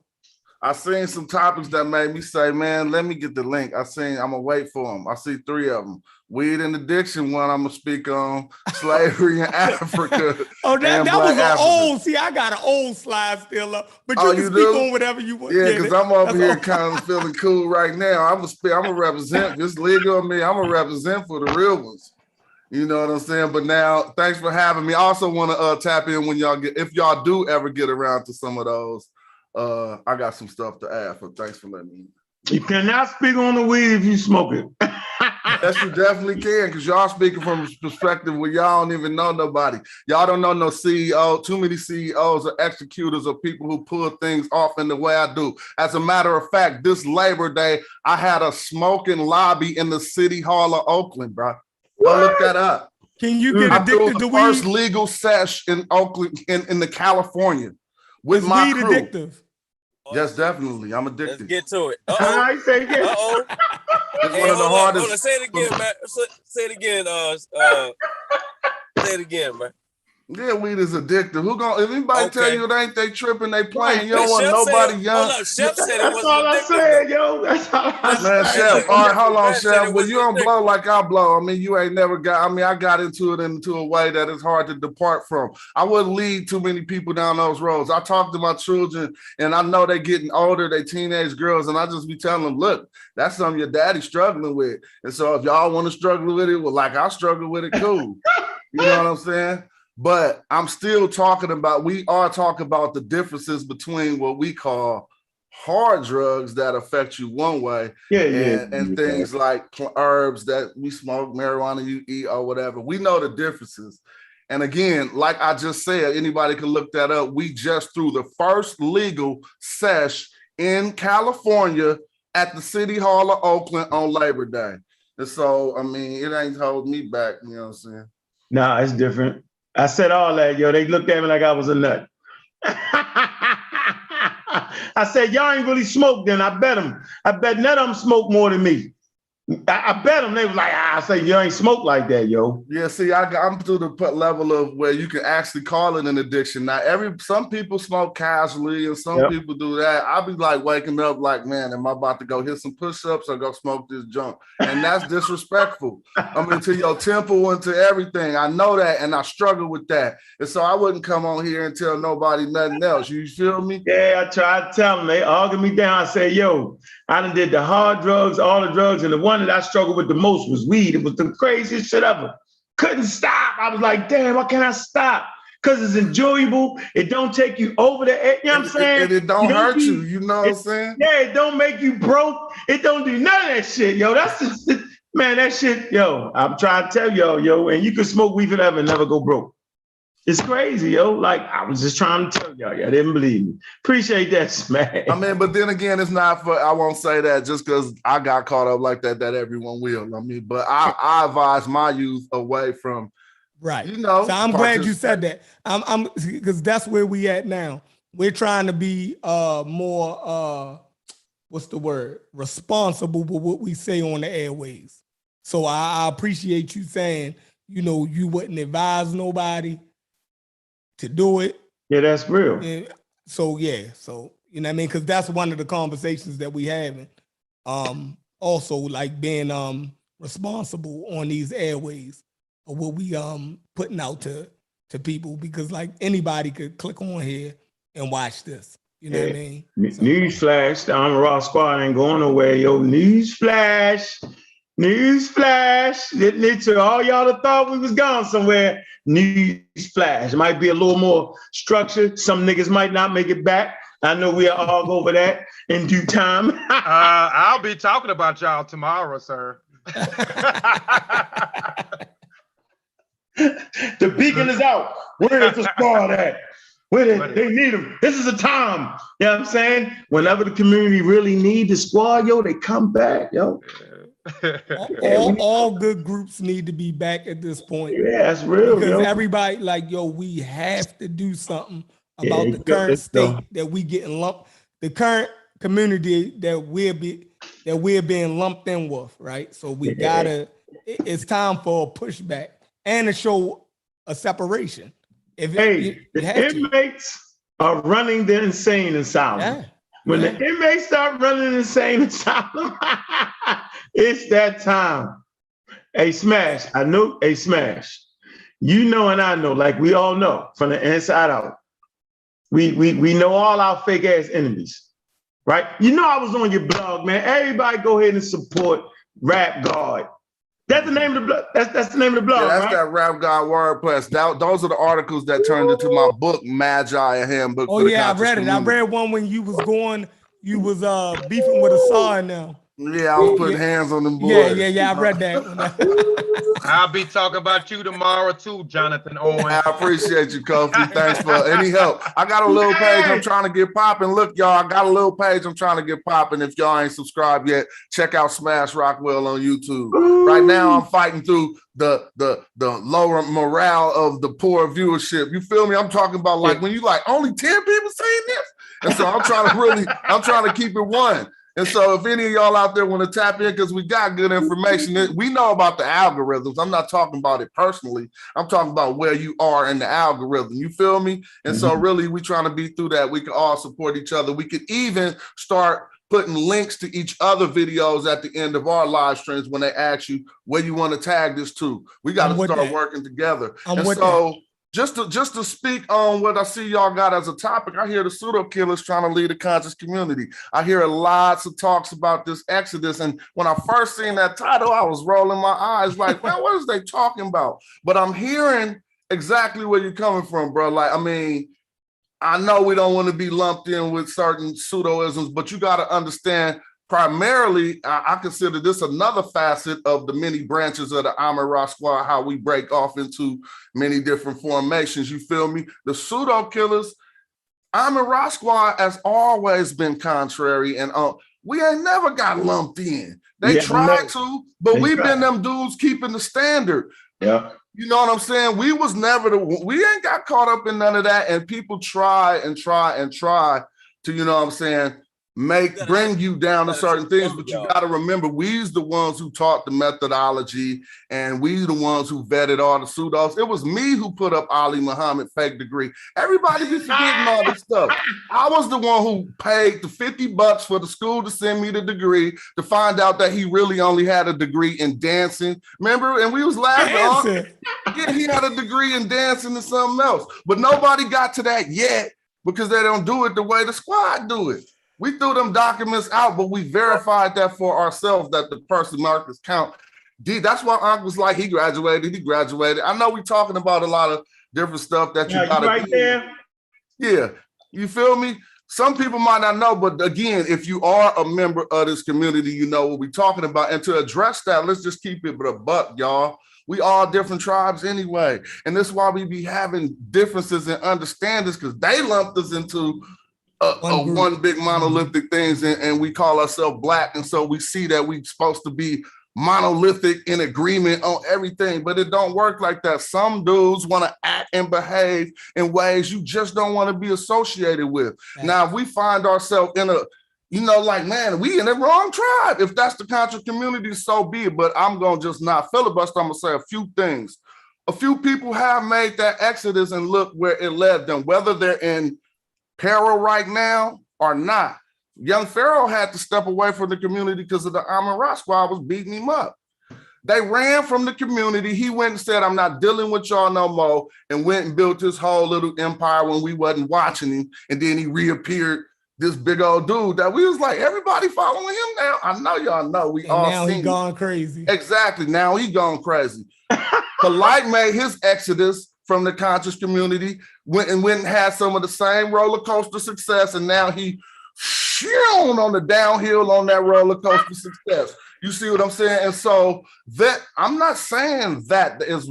Speaker 7: I seen some topics that made me say, man, let me get the link. I'm gonna wait for them. I see 3 of them. Weed and addiction, one I'm gonna speak on. Slavery in Africa.
Speaker 4: Oh, that was an old. See, I got an old slide still up, but you can speak on whatever you want.
Speaker 7: Yeah, because I'm over here kind of feeling cool right now. I'm gonna represent. It's legal on me. I'm gonna represent for the real ones. You know what I'm saying? But now, thanks for having me. I also want to tap in when if y'all do ever get around to some of those. I got some stuff to add, but thanks for letting me.
Speaker 3: You cannot speak on the weed if you smoke it.
Speaker 7: Yes, you definitely can, because y'all speaking from a perspective where y'all don't even know nobody. Y'all don't know no CEO, too many CEOs or executors or people who pull things off in the way I do. As a matter of fact, this Labor Day, I had a smoking lobby in the City Hall of Oakland, bro. Go look that up.
Speaker 4: Can you get
Speaker 7: I threw
Speaker 4: addicted
Speaker 7: the
Speaker 4: to
Speaker 7: first
Speaker 4: weed?
Speaker 7: legal sesh in Oakland, in the California, with
Speaker 4: Is
Speaker 7: my
Speaker 4: weed
Speaker 7: crew.
Speaker 4: addictive?
Speaker 7: Yes, definitely. I'm
Speaker 5: Let's
Speaker 7: addicted.
Speaker 5: get to it.
Speaker 3: All
Speaker 5: Uh-oh.
Speaker 3: right, say again.
Speaker 5: Uh-oh.
Speaker 7: It's
Speaker 5: Hey,
Speaker 7: one of the
Speaker 5: hold up.
Speaker 7: hardest.
Speaker 5: Say it again, man. Say it again. Say it again, man.
Speaker 7: Yeah, weed is addictive. Who gonna? If anybody tell
Speaker 5: Okay.
Speaker 7: you it ain't, they tripping, they playing. You
Speaker 5: But
Speaker 7: don't want
Speaker 5: Chef
Speaker 7: nobody
Speaker 5: said,
Speaker 7: young.
Speaker 5: hold up, Chef said it
Speaker 3: That's
Speaker 5: wasn't
Speaker 3: all I
Speaker 5: addictive.
Speaker 3: said, yo. That's all I said.
Speaker 7: Man,
Speaker 5: Hey,
Speaker 7: Chef.
Speaker 5: look,
Speaker 7: All right, hold on,
Speaker 5: Matt said
Speaker 7: Chef.
Speaker 5: it
Speaker 7: Well, you
Speaker 5: wasn't
Speaker 7: don't blow like I blow. I mean, you ain't never got. I mean, I got into it into a way that it's hard to depart from. I wouldn't lead too many people down those roads. I talk to my children, and I know they getting older. They teenage girls, and I just be telling them, look, that's something your daddy's struggling with. And so, if y'all want to struggle with it, well, like I struggle with it, cool. You know what I'm saying? But I'm still talking about, we are talking about the differences between what we call hard drugs that affect you one way and things like herbs that we smoke, marijuana you eat or whatever. We know the differences. And again, like I just said, anybody can look that up. We just threw the first legal sesh in California at the City Hall of Oakland on Labor Day. And so, I mean, it ain't holding me back, you know what I'm saying?
Speaker 3: Nah, it's different. I said all that, yo. They looked at me like I was a nut. I said, y'all ain't really smoked then. I bet them. I bet none of them smoke more than me. I bet them. They was like, I say, you ain't smoke like that, yo.
Speaker 7: Yeah, see, I'm to the level of where you can actually call it an addiction. Now, some people smoke casually and some people do that. I'll be like waking up like, man, am I about to go hit some push-ups or go smoke this junk? And that's disrespectful. I mean, to your temple and to everything. I know that, and I struggle with that. And so I wouldn't come on here and tell nobody nothing else. You feel me?
Speaker 3: Yeah, I tried to tell them. They argued me down. I said, yo, I done did the hard drugs, all the drugs, and the one that I struggled with the most was weed. It was the craziest shit ever. Couldn't stop. I was like, damn, why can't I stop? Because it's enjoyable. It don't take you over the edge. You know what I'm saying?
Speaker 7: And it don't hurt you. You know what I'm saying?
Speaker 3: Yeah, it don't make you broke. It don't do none of that shit, yo. That's just, man, that shit, yo. I'm trying to tell y'all, yo, and you can smoke weed forever and never go broke. It's crazy, yo. Like, I was just trying to tell y'all. Y'all didn't believe me. Appreciate that, man.
Speaker 7: I mean, but then again, it's not for, I won't say that just because I got caught up like that everyone will. I mean, but I advise my youth away from,
Speaker 4: right.
Speaker 7: You know.
Speaker 4: So I'm glad you said that. I'm because that's where we at now. We're trying to be more what's the word? Responsible with what we say on the airways. So I appreciate you saying, you know, you wouldn't advise nobody to do it.
Speaker 3: Yeah, that's real.
Speaker 4: And so you know what I mean? Because that's one of the conversations that we having. Also like being responsible on these airways of what we putting out to people, because like anybody could click on here and watch this. You know what I mean? So,
Speaker 3: Newsflash, the Armor Raw Squad ain't going nowhere, yo. Newsflash. To all y'all that thought we was gone somewhere. Newsflash. It might be a little more structured. Some niggas might not make it back. I know we'll all go over that in due time.
Speaker 6: I'll be talking about y'all tomorrow, sir.
Speaker 3: The beacon is out. Where is the squad at? They need them. This is a time. You know what I'm saying? Whenever the community really need the squad, yo, they come back, yo.
Speaker 4: all good groups need to be back at this point.
Speaker 3: Yeah, that's real.
Speaker 4: Because
Speaker 3: yo.
Speaker 4: everybody, like, yo, we have to do something about the current state that we getting lumped, the current community that we're being lumped in with, right? So we gotta. It's time for a pushback and to show a separation.
Speaker 3: The inmates are running the insane asylum.
Speaker 4: Yeah.
Speaker 3: When the inmates start running the insane asylum, it's that time. Hey, Smash, I know, hey, Smash, you know and I know, like we all know from the inside out, we know all our fake ass enemies, right? You know I was on your blog, man. Everybody go ahead and support Rap God. That's the name of the blog. That's the name of the blog.
Speaker 7: Yeah, that's
Speaker 3: right?
Speaker 7: that Rap God WordPress. Those are the articles that turned into my book, Magi, a handbook.
Speaker 4: Oh yeah, I read it. I read one when you was beefing with Assad now.
Speaker 7: Yeah, I was putting hands on them boys.
Speaker 4: Yeah. I read that one.
Speaker 6: I'll be talking about you tomorrow too, Jonathan Owens.
Speaker 7: I appreciate you, Kofi. Thanks for any help. I got a little page I'm trying to get popping. Look, y'all, I got a little page I'm trying to get popping. If y'all ain't subscribed yet, check out Smash Rockwell on YouTube. Right now, I'm fighting through the lower morale of the poor viewership. You feel me? I'm talking about like when you like only 10 people saying this. And so I'm trying to keep it one. And so if any of y'all out there want to tap in, because we got good information, we know about the algorithms. I'm not talking about it personally. I'm talking about where you are in the algorithm. You feel me? And so really we trying to be through that. We can all support each other. We could even start putting links to each other videos at the end of our live streams when they ask you where you want to tag this to. We got to start working together. Just to speak on what I see y'all got as a topic, I hear the pseudo killers trying to lead a conscious community. I hear lots of talks about this Exodus. And when I first seen that title, I was rolling my eyes like, man, what is they talking about? But I'm hearing exactly where you're coming from, bro. Like, I mean, I know we don't want to be lumped in with certain pseudoisms, but you got to understand, primarily, I consider this another facet of the many branches of the Amun-Ra Squad, how we break off into many different formations. You feel me? The pseudo killers, Amun-Ra Squad has always been contrary, and we ain't never got lumped in. They tried to, but we've been them dudes keeping the standard.
Speaker 3: Yeah.
Speaker 7: You know what I'm saying? We was never we ain't got caught up in none of that, and people try to, you know what I'm saying, bring you down to certain things, but you got to remember, we's the ones who taught the methodology, and we the ones who vetted all the pseudos. It was me who put up Ali Muhammad fake degree. Everybody be forgetting all this stuff. I was the one who paid the $50 for the school to send me the degree to find out that he really only had a degree in dancing. Remember? And we was laughing. Yeah, he had a degree in dancing and something else, but nobody got to that yet because they don't do it the way the squad do it. We threw them documents out, but we verified that for ourselves that the person Marcus Count did. That's why Unc was like, he graduated. I know we talking about a lot of different stuff that you got
Speaker 3: right there.
Speaker 7: Yeah, you feel me? Some people might not know, but again, if you are a member of this community, you know what we're talking about. And to address that, let's just keep it a buck, y'all. We all different tribes anyway. And that's why we be having differences and understandings, because they lumped us into one big monolithic things, and we call ourselves Black, and so we see that we're supposed to be monolithic in agreement on everything, but it don't work like that. Some dudes want to act and behave in ways you just don't want to be associated with. Right. Now, if we find ourselves in a, you know, like, man, we in the wrong tribe. If that's the conscious community, so be it, but I'm going to just not filibuster. I'm going to say a few things. A few people have made that exodus and look where it led them, whether they're in peril right now or not. Young Pharaoh had to step away from the community because of the Amun-Ra Squad was beating him up. They ran from the community. He went and said, I'm not dealing with y'all no more, and went and built his whole little empire when we wasn't watching him. And then he reappeared, this big old dude that we was like, everybody following him now. I know y'all know. We all
Speaker 4: now he gone crazy.
Speaker 7: Exactly. Now he gone crazy. Polite made his exodus from the conscious community, went and had some of the same roller coaster success, and now he on the downhill on that roller coaster success. You see what I'm saying? And so that I'm not saying that is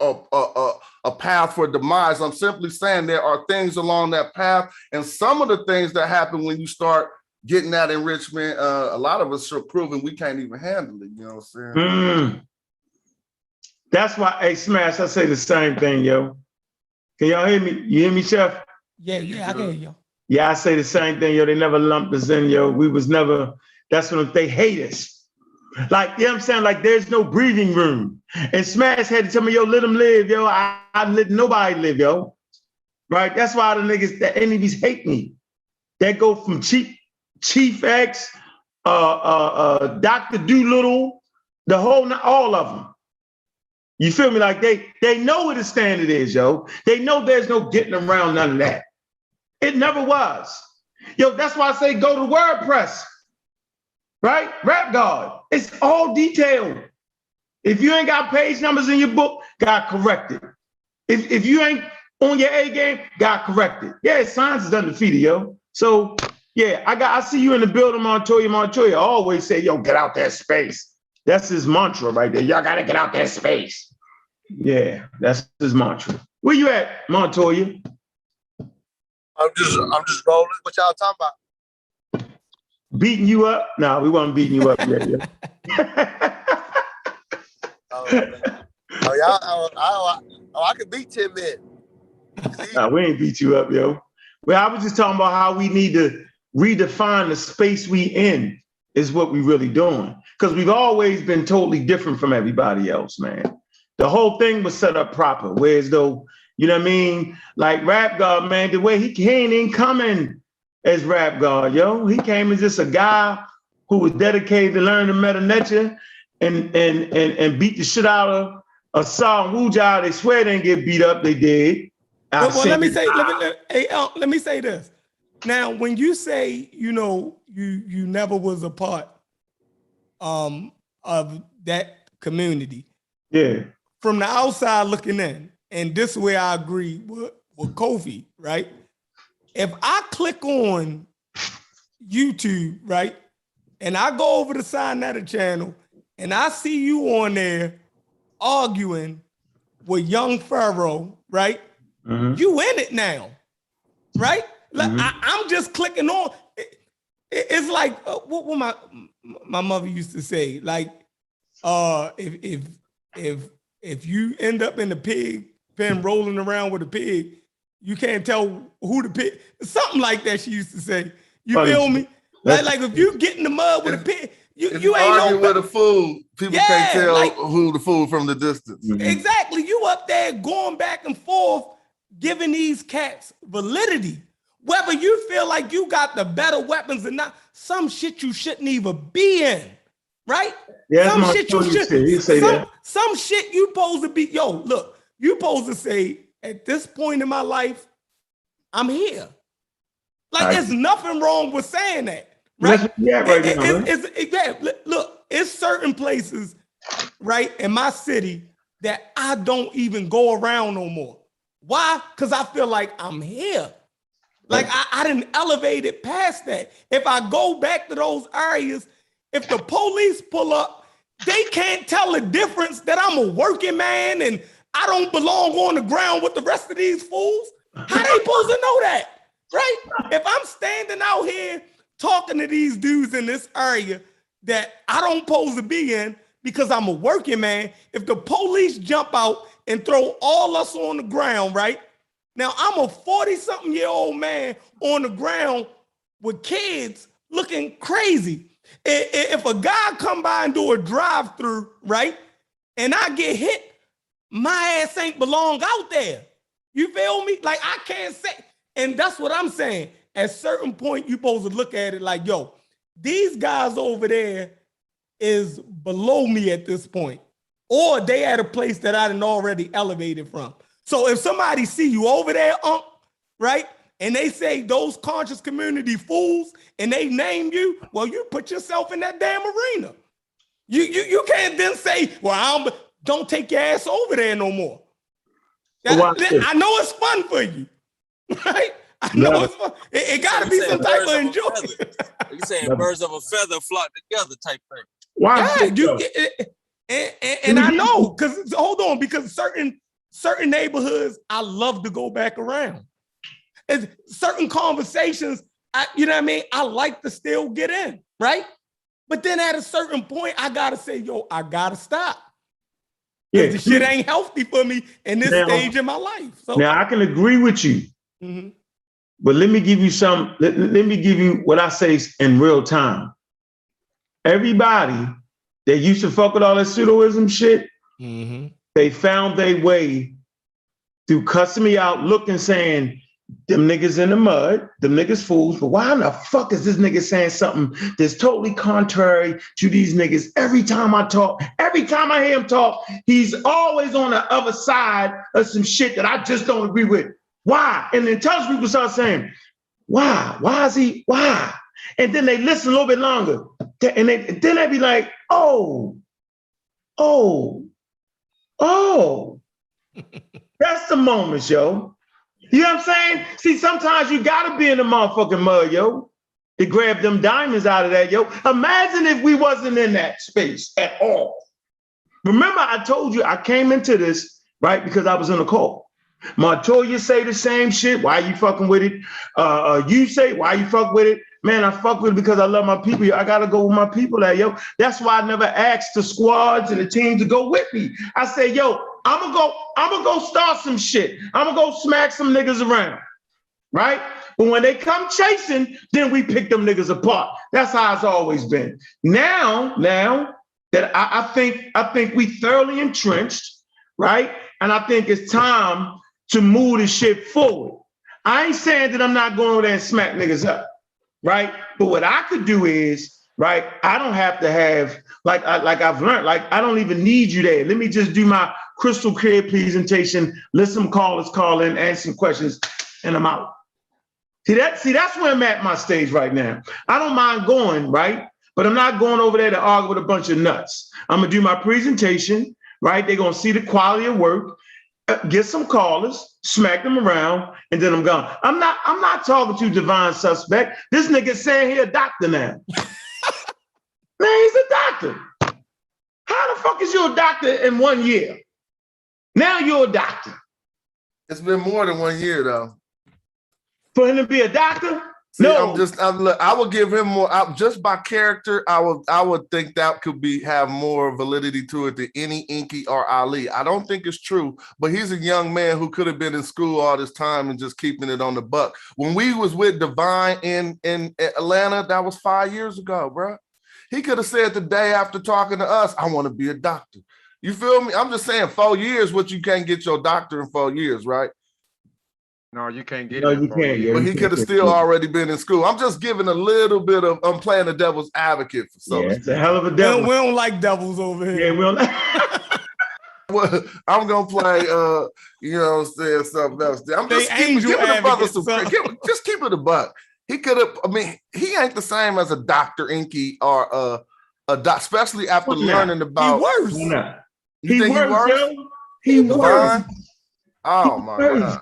Speaker 7: a path for demise. I'm simply saying there are things along that path, and some of the things that happen when you start getting that enrichment, a lot of us are proving we can't even handle it. You know what I'm saying?
Speaker 3: That's why, hey, Smash, I say the same thing, yo. Can y'all hear me? You hear me, Chef?
Speaker 4: Yeah, I can hear you.
Speaker 3: Yeah, I say the same thing, yo. They never lumped us in, yo. We was never, that's when they hate us. Like, you know what I'm saying? Like, there's no breathing room. And Smash had to tell me, yo, let them live, yo. I let nobody live, yo. Right? That's why the niggas, the enemies hate me. They go from Chief X, Dr. Doolittle, the whole, all of them. You feel me? Like they know what the standard is, yo. They know there's no getting around none of that. It never was. Yo, that's why I say go to WordPress, right? Rap God. It's all detailed. If you ain't got page numbers in your book, got corrected. If you ain't on your A game, got corrected. Yeah, science is undefeated, yo. So, Yeah, I see you in the building, Montoya. Montoya always say, yo, get out that space. That's his mantra right there. Y'all gotta get out that space. Yeah, that's his mantra. Where you at, Montoya?
Speaker 8: I'm just rolling. What y'all talking about?
Speaker 3: Beating you up? No, we weren't beating you up yet.
Speaker 8: I could beat 10 men.
Speaker 3: Nah, we ain't beat you up, yo. Well, I was just talking about how we need to redefine the space we in is what we really doing. Because we've always been totally different from everybody else, man. The whole thing was set up proper. Whereas though, you know what I mean? Like Rap God, man, the way he ain't even coming as Rap God, yo. He came as just a guy who was dedicated to learn the meta nature and beat the shit out of a Song Wuja. They swear they didn't get beat up, they did.
Speaker 4: Well, let me say this. Now, when you say, you know, you never was a part of that community.
Speaker 3: Yeah.
Speaker 4: From the outside looking in, and this is where I agree with Kofi, right? If I click on YouTube, right, and I go over to Sinetta channel and I see you on there arguing with Young Pharaoh, right?
Speaker 3: Mm-hmm.
Speaker 4: You in it now, right? Like, I'm just clicking on. It's like what my mother used to say. Like, if you end up in the pig pen rolling around with a pig, you can't tell who the pig. Something like that she used to say. You feel me? Like if you get in the mud with a pig, you ain't
Speaker 7: arguing with a fool. People can't tell
Speaker 4: like,
Speaker 7: who the fool from the distance.
Speaker 4: Exactly. You up there going back and forth, giving these cats validity. Whether you feel like you got the better weapons or not, some shit you shouldn't even be in, right?
Speaker 3: Yeah,
Speaker 4: some shit you should. Some shit you supposed to be. Yo, look, you supposed to say at this point in my life, I'm here. Like, there's nothing wrong with saying that, right? Look, it's certain places, right, in my city that I don't even go around no more. Why? Because I feel like I'm here. Like I didn't elevate it past that. If I go back to those areas, if the police pull up, they can't tell the difference that I'm a working man and I don't belong on the ground with the rest of these fools. How they supposed to know that, right? If I'm standing out here talking to these dudes in this area that I don't supposed to be in because I'm a working man, if the police jump out and throw all us on the ground, right? Now, I'm a 40-something-year-old man on the ground with kids looking crazy. If a guy come by and do a drive-through, right, and I get hit, my ass ain't belong out there. You feel me? Like, I can't say, and that's what I'm saying. At a certain point, you're supposed to look at it like, yo, these guys over there is below me at this point, or they at a place that I done already elevated from. So if somebody see you over there, right, and they say those conscious community fools, and they name you, well, you put yourself in that damn arena. You can't then say, well, don't take your ass over there no more. I know it's fun for you, right? I know it's fun. It got to be some type of enjoyment.
Speaker 9: You saying birds of a feather flock together type thing.
Speaker 4: And I know, because hold on, because certain neighborhoods, I love to go back around. And certain conversations, you know what I mean? I like to still get in, right? But then at a certain point, I gotta say, yo, I gotta stop. Yeah, the shit ain't healthy for me in this stage in my life. So
Speaker 3: now I can agree with you, but let me give you some. Let me give you what I say in real time. Everybody that used to fuck with all that pseudoism shit, they found their way through cussing me out, looking, saying, them niggas in the mud, them niggas fools, but why in the fuck is this nigga saying something that's totally contrary to these niggas? Every time I talk, every time I hear him talk, he's always on the other side of some shit that I just don't agree with. Why? And the intelligent people start saying, why? Why is he, why? And then they listen a little bit longer. And then they be like, oh. That's the moment, yo. You know what I'm saying? See, sometimes you gotta be in the motherfucking mud, yo. to grab them diamonds out of that, yo. Imagine if we wasn't in that space at all. Remember, I told you I came into this, right, because I was in a cult. Montoya say the same shit. Why you fucking with it? You say, why you fuck with it? Man, I fuck with it because I love my people. I gotta go with my people there, yo. That's why I never asked the squads and the teams to go with me. I say, yo, I'm gonna go start some shit. I'm gonna go smack some niggas around, right? But when they come chasing, then we pick them niggas apart. That's how it's always been. Now that I think we thoroughly entrenched, right? And I think it's time to move this shit forward. I ain't saying that I'm not going over there and smack niggas up, right? But what I could do is, right, I don't have to have, like I've learned, like I don't even need you there. Let me just do my crystal clear presentation, let some callers call in, answer some questions, and I'm out. See, that's where I'm at my stage right now. I don't mind going, right? But I'm not going over there to argue with a bunch of nuts. I'm gonna do my presentation, right? They're gonna see the quality of work, get some callers, smack them around, and then I'm gone. I'm not talking to Divine Suspect. This nigga saying he a doctor now. Man, he's a doctor. How the fuck is you a doctor in 1 year? Now you're a doctor.
Speaker 7: It's been more than 1 year though.
Speaker 3: For him to be a doctor?
Speaker 7: See,
Speaker 3: No.
Speaker 7: I would give him more just by character. I would think that could have more validity to it than any Inky or Ali. I don't think it's true, but he's a young man who could have been in school all this time and just keeping it on the buck. When we was with Divine in Atlanta, that was 5 years ago, bro. He could have said the day after talking to us, I want to be a doctor. You feel me? I'm just saying 4 years, what you can't get your doctor in 4 years, right?
Speaker 6: No, you can't get
Speaker 3: No,
Speaker 6: it.
Speaker 3: you can't. Yeah,
Speaker 7: But he could have still already been in school. I'm just giving a little bit of, I'm playing the devil's advocate for so.
Speaker 3: Yeah, it's a hell of a devil.
Speaker 4: We don't like devils over here.
Speaker 3: Yeah, we don't.
Speaker 7: Well, I'm gonna play, you know what I'm saying, something else. I'm just giving the brother some credit. Just keep it a buck. He could have, I mean, he ain't the same as a Dr. Inky or a doc, especially after learning about.
Speaker 4: He worse.
Speaker 7: You think he worse?
Speaker 3: He worse.
Speaker 7: Oh my God.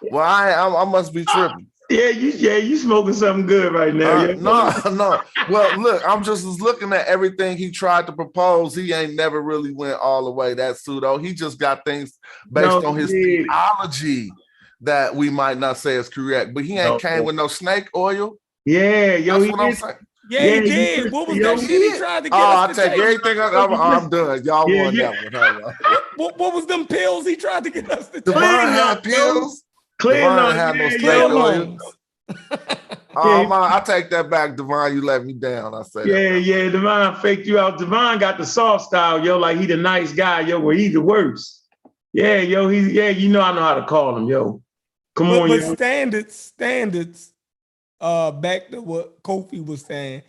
Speaker 7: Well, I must be tripping.
Speaker 3: Yeah, you smoking something good right now.
Speaker 7: No. Well, look, I'm just looking at everything he tried to propose. He ain't never really went all the way. That's pseudo. He just got things based on his theology that we might not say is correct. But he ain't came with no snake oil.
Speaker 3: Yeah, yo,
Speaker 7: that's what I'm saying.
Speaker 4: Yeah, he did. What was that shit he tried to get us to
Speaker 7: take everything. I'm done. Y'all won that
Speaker 4: one. What was them pills he tried to get us to take?
Speaker 7: Divine had pills. Divine had no snake oil. Oh man, I take that back, Divine. You let me down. I say that.
Speaker 3: Yeah. Divine faked you out. Divine got the soft style, yo. Like he the nice guy, yo. Where he's the worst. Yeah, yo. You know I know how to call him, yo. Come on,
Speaker 4: but
Speaker 3: yo.
Speaker 4: Standards. Back to what Kofi was saying.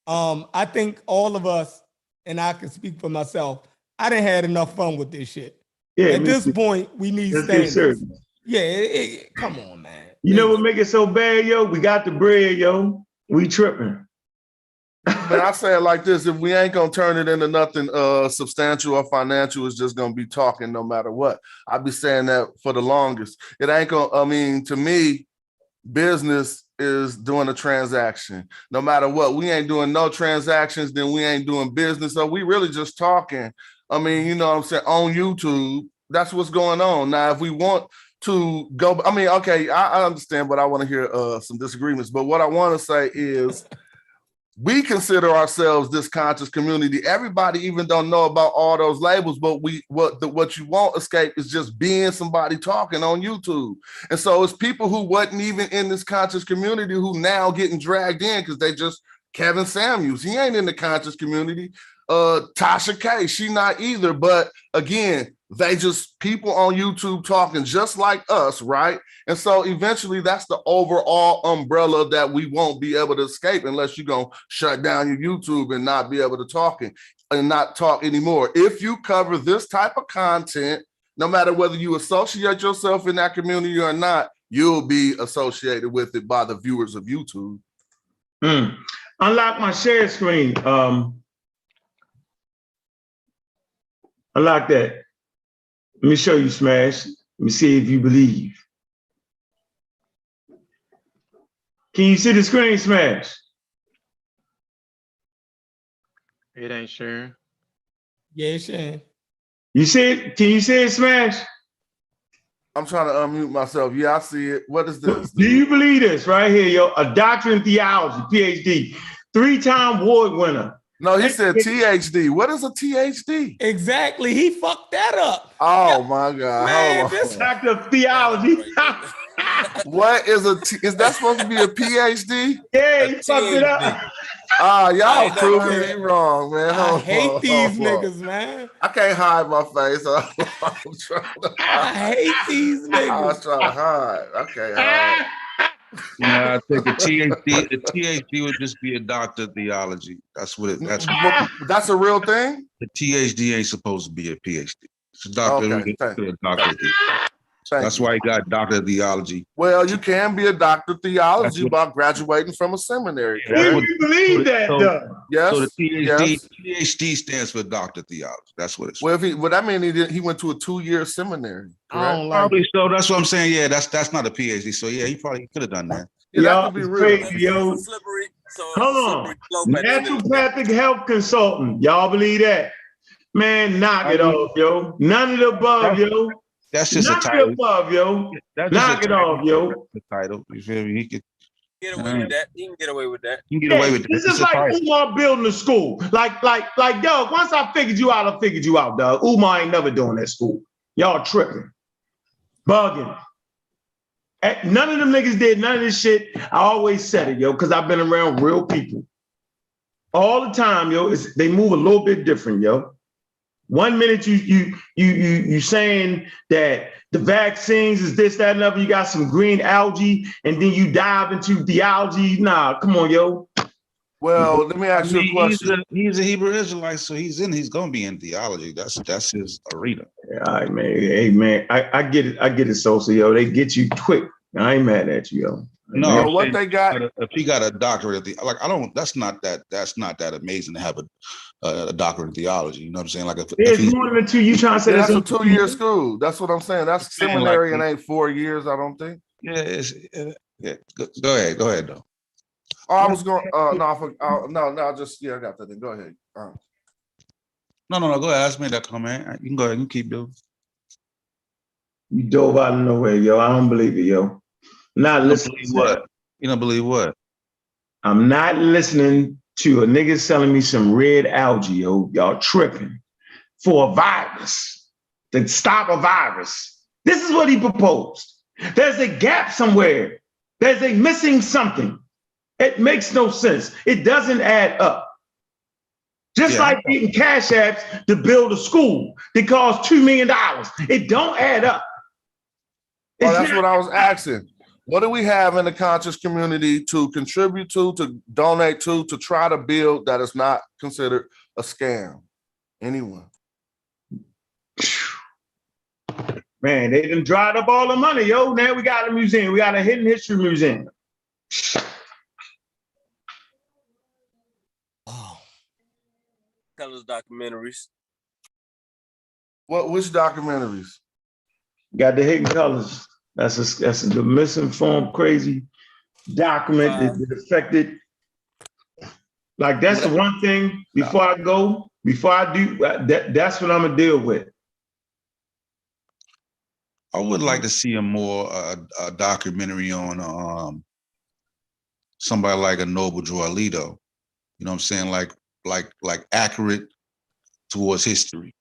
Speaker 4: I think all of us, and I can speak for myself, I done had enough fun with this shit.
Speaker 3: Yeah.
Speaker 4: At this point, we need standards. Yeah, come on, man.
Speaker 3: You know what make it so bad, yo? We got the bread, yo. We tripping.
Speaker 7: But I say it like this: if we ain't gonna turn it into nothing substantial or financial, it's just gonna be talking no matter what. I've been saying that for the longest. It ain't gonna. I mean, to me, business is doing a transaction. No matter what, we ain't doing no transactions, then we ain't doing business. So we really just talking. I mean, you know what I'm saying, on YouTube. That's what's going on now. If we want to go, I mean, okay, I understand, but I want to hear some disagreements. But what I want to say is we consider ourselves this conscious community. Everybody even don't know about all those labels, but what you won't escape is just being somebody talking on YouTube. And so it's people who wasn't even in this conscious community who now getting dragged in because they just Kevin Samuels. He ain't in the conscious community. Tasha K, she not either. But again, they just people on YouTube talking just like us, right? And so eventually that's the overall umbrella that we won't be able to escape unless you're going to shut down your YouTube and not be able to talk and not talk anymore. If you cover this type of content, no matter whether you associate yourself in that community or not, you'll be associated with it by the viewers of YouTube.
Speaker 3: Unlock my share screen. Unlock that. Let me show you, Smash. Let me see if you believe. Can you see the screen, Smash?
Speaker 6: It ain't sharing.
Speaker 4: Yeah, Shan.
Speaker 3: You see it? Can you see it, Smash?
Speaker 7: I'm trying to unmute myself. Yeah, I see it. What is this?
Speaker 3: Do you believe this right here, yo? A doctorate in theology, PhD, 3-time award winner.
Speaker 7: No, he said THD. What is a THD?
Speaker 4: Exactly. He fucked that up.
Speaker 7: Oh my God.
Speaker 4: Man,
Speaker 7: Hold
Speaker 4: this-
Speaker 7: on.
Speaker 3: Doctor of theology.
Speaker 7: What is is that supposed to be a PhD?
Speaker 3: Yeah, he fucked it up.
Speaker 7: Ah, y'all
Speaker 9: I ain't never
Speaker 7: proving
Speaker 9: heard
Speaker 7: me
Speaker 9: that.
Speaker 7: wrong, man.
Speaker 4: I
Speaker 7: Hold
Speaker 4: hate
Speaker 7: on,
Speaker 4: these
Speaker 7: hold on.
Speaker 4: niggas, man.
Speaker 7: I can't hide my face. I'm trying to
Speaker 4: I hate these
Speaker 7: I was
Speaker 4: niggas.
Speaker 7: trying to hide. Okay, hide.
Speaker 10: Nah, I think a THD would just be a doctor of theology. That's what it.
Speaker 7: That's a real thing.
Speaker 10: The THD ain't supposed to be a PhD. It's a doctor.
Speaker 7: Okay,
Speaker 10: Who gets
Speaker 7: thank
Speaker 10: to a doctor. Of theology.
Speaker 7: Thank
Speaker 10: That's
Speaker 7: you.
Speaker 10: why he got doctor of theology.
Speaker 7: Well, you can be a doctor of theology
Speaker 10: That's
Speaker 7: by graduating from a seminary.
Speaker 10: Yeah,
Speaker 3: Do
Speaker 7: correct?
Speaker 3: you believe that, though?
Speaker 7: Yes.
Speaker 10: So the
Speaker 7: yes.
Speaker 10: PhD stands for doctor of theology. That's what it's.
Speaker 7: Well, that mean he went to a 2-year seminary.
Speaker 4: I
Speaker 7: Correct.
Speaker 4: don't like
Speaker 10: Probably
Speaker 4: it.
Speaker 10: so. That's what I'm saying. Yeah, that's not a PhD. So yeah, he probably could have done that.
Speaker 7: Yeah, that
Speaker 3: Y'all
Speaker 7: could be
Speaker 3: is
Speaker 7: real.
Speaker 3: crazy, yo.
Speaker 9: Slippery. So it's
Speaker 3: Hold
Speaker 9: a
Speaker 3: on.
Speaker 9: slippery slope at the end of the day.
Speaker 3: Naturopathic health consultant. Y'all believe that? Man, knock it off, yo. None of the above, yo.
Speaker 10: That's just a
Speaker 3: Knock it
Speaker 10: title.
Speaker 3: above, yo.
Speaker 10: That's just
Speaker 3: Knock
Speaker 10: a
Speaker 3: it off, yo.
Speaker 10: title. You feel me? He could
Speaker 9: Get away with that. He can get away with that.
Speaker 10: you can get away with that.
Speaker 3: This
Speaker 10: It's
Speaker 3: is
Speaker 10: a
Speaker 3: like
Speaker 10: title.
Speaker 3: Umar building a school. Like, dog, once I figured you out, I figured you out, dog. Umar ain't never doing that school. Y'all tripping. Bugging. None of them niggas did none of this shit. I always said it, yo, because I've been around real people. All the time, yo, they move a little bit different, yo. 1 minute you saying that the vaccines is this, that, and other. You got some green algae, and then you dive into theology. Nah, come on, yo.
Speaker 7: Well, let me ask you a question.
Speaker 10: He's a Hebrew Israelite, so he's gonna be in theology. That's his arena.
Speaker 3: All right, man. Hey, man, I get it. I get it, Sosa, yo. They get you quick. I ain't mad at you, yo.
Speaker 10: No,
Speaker 7: You know
Speaker 10: I'm
Speaker 7: what
Speaker 10: saying
Speaker 7: they got?
Speaker 10: if he got a doctorate of that's not that amazing to have a doctorate in theology. You know what I'm saying? Like if
Speaker 3: It's
Speaker 10: he's
Speaker 3: more than 2. You trying to say
Speaker 7: That's a
Speaker 3: that's
Speaker 7: 2-year school. That's what I'm saying. That's
Speaker 10: Man,
Speaker 7: seminary
Speaker 10: like-
Speaker 7: and ain't 4 years, I don't think.
Speaker 10: yeah. Go ahead though.
Speaker 7: Oh, I was going. No, I got that. Then go ahead.
Speaker 10: No, go ahead. Ask me that comment. You can go ahead and keep doing.
Speaker 3: You dove out of nowhere, yo. I don't believe it, yo. Not listening.
Speaker 10: What? You don't believe what?
Speaker 3: I'm not listening to a nigga selling me some red algae, yo. Y'all tripping for a virus to stop a virus. This is what he proposed. There's a gap somewhere. There's a missing something. It makes no sense. It doesn't add up. Just like getting cash apps to build a school that costs $2 million. It don't add up.
Speaker 7: Well, that's what I was asking. What do we have in the conscious community to contribute to donate to try to build that is not considered a scam? Anyone?
Speaker 3: Man, they done dried up all the money, yo. Now we got a museum. We got a hidden history museum.
Speaker 9: Tell us documentaries.
Speaker 7: Which documentaries?
Speaker 3: Got the hidden colors. That's the misinformed, crazy document that affected. Like that's the one thing before I go, before I do, that's what I'm gonna deal with.
Speaker 10: I would like to see a documentary on somebody like a Noble Drew Alito. You know what I'm saying? Like accurate towards history.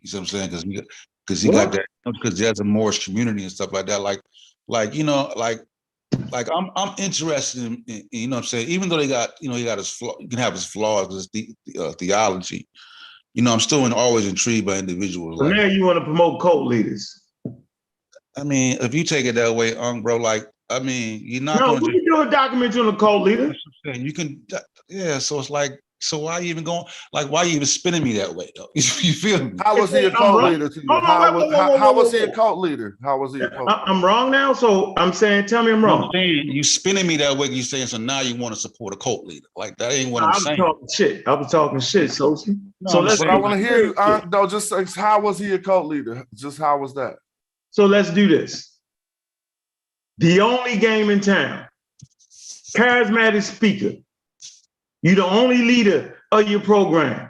Speaker 10: You see what I'm saying? Because he got that, because there's a Moorish community and stuff like that. Like I'm interested in you know what I'm saying, even though he got his flaw, you can have his flaws, his theology. You know, I'm still always intrigued by individuals.
Speaker 3: So now you want to promote cult leaders.
Speaker 10: I mean, if you take it that way, bro, I mean, you're not
Speaker 3: No,
Speaker 10: going to
Speaker 3: we can do a documentary on a cult leader.
Speaker 10: you can, yeah. So it's like, so why you even going? Like, why you even spinning me that way, though? You feel me?
Speaker 7: How was he a cult leader to you? How was he a cult leader? How was he a cult?
Speaker 3: I'm wrong now, so I'm saying, tell me I'm wrong.
Speaker 10: I'm saying you spinning me that way. You saying so now you want to support a cult leader? Like that ain't what I'm saying.
Speaker 3: I was talking shit, so let's.
Speaker 7: But I want to hear you. No, just say, how was he a cult leader? Just how was that?
Speaker 3: So let's do this. The only game in town, charismatic speaker. You're the only leader of your program.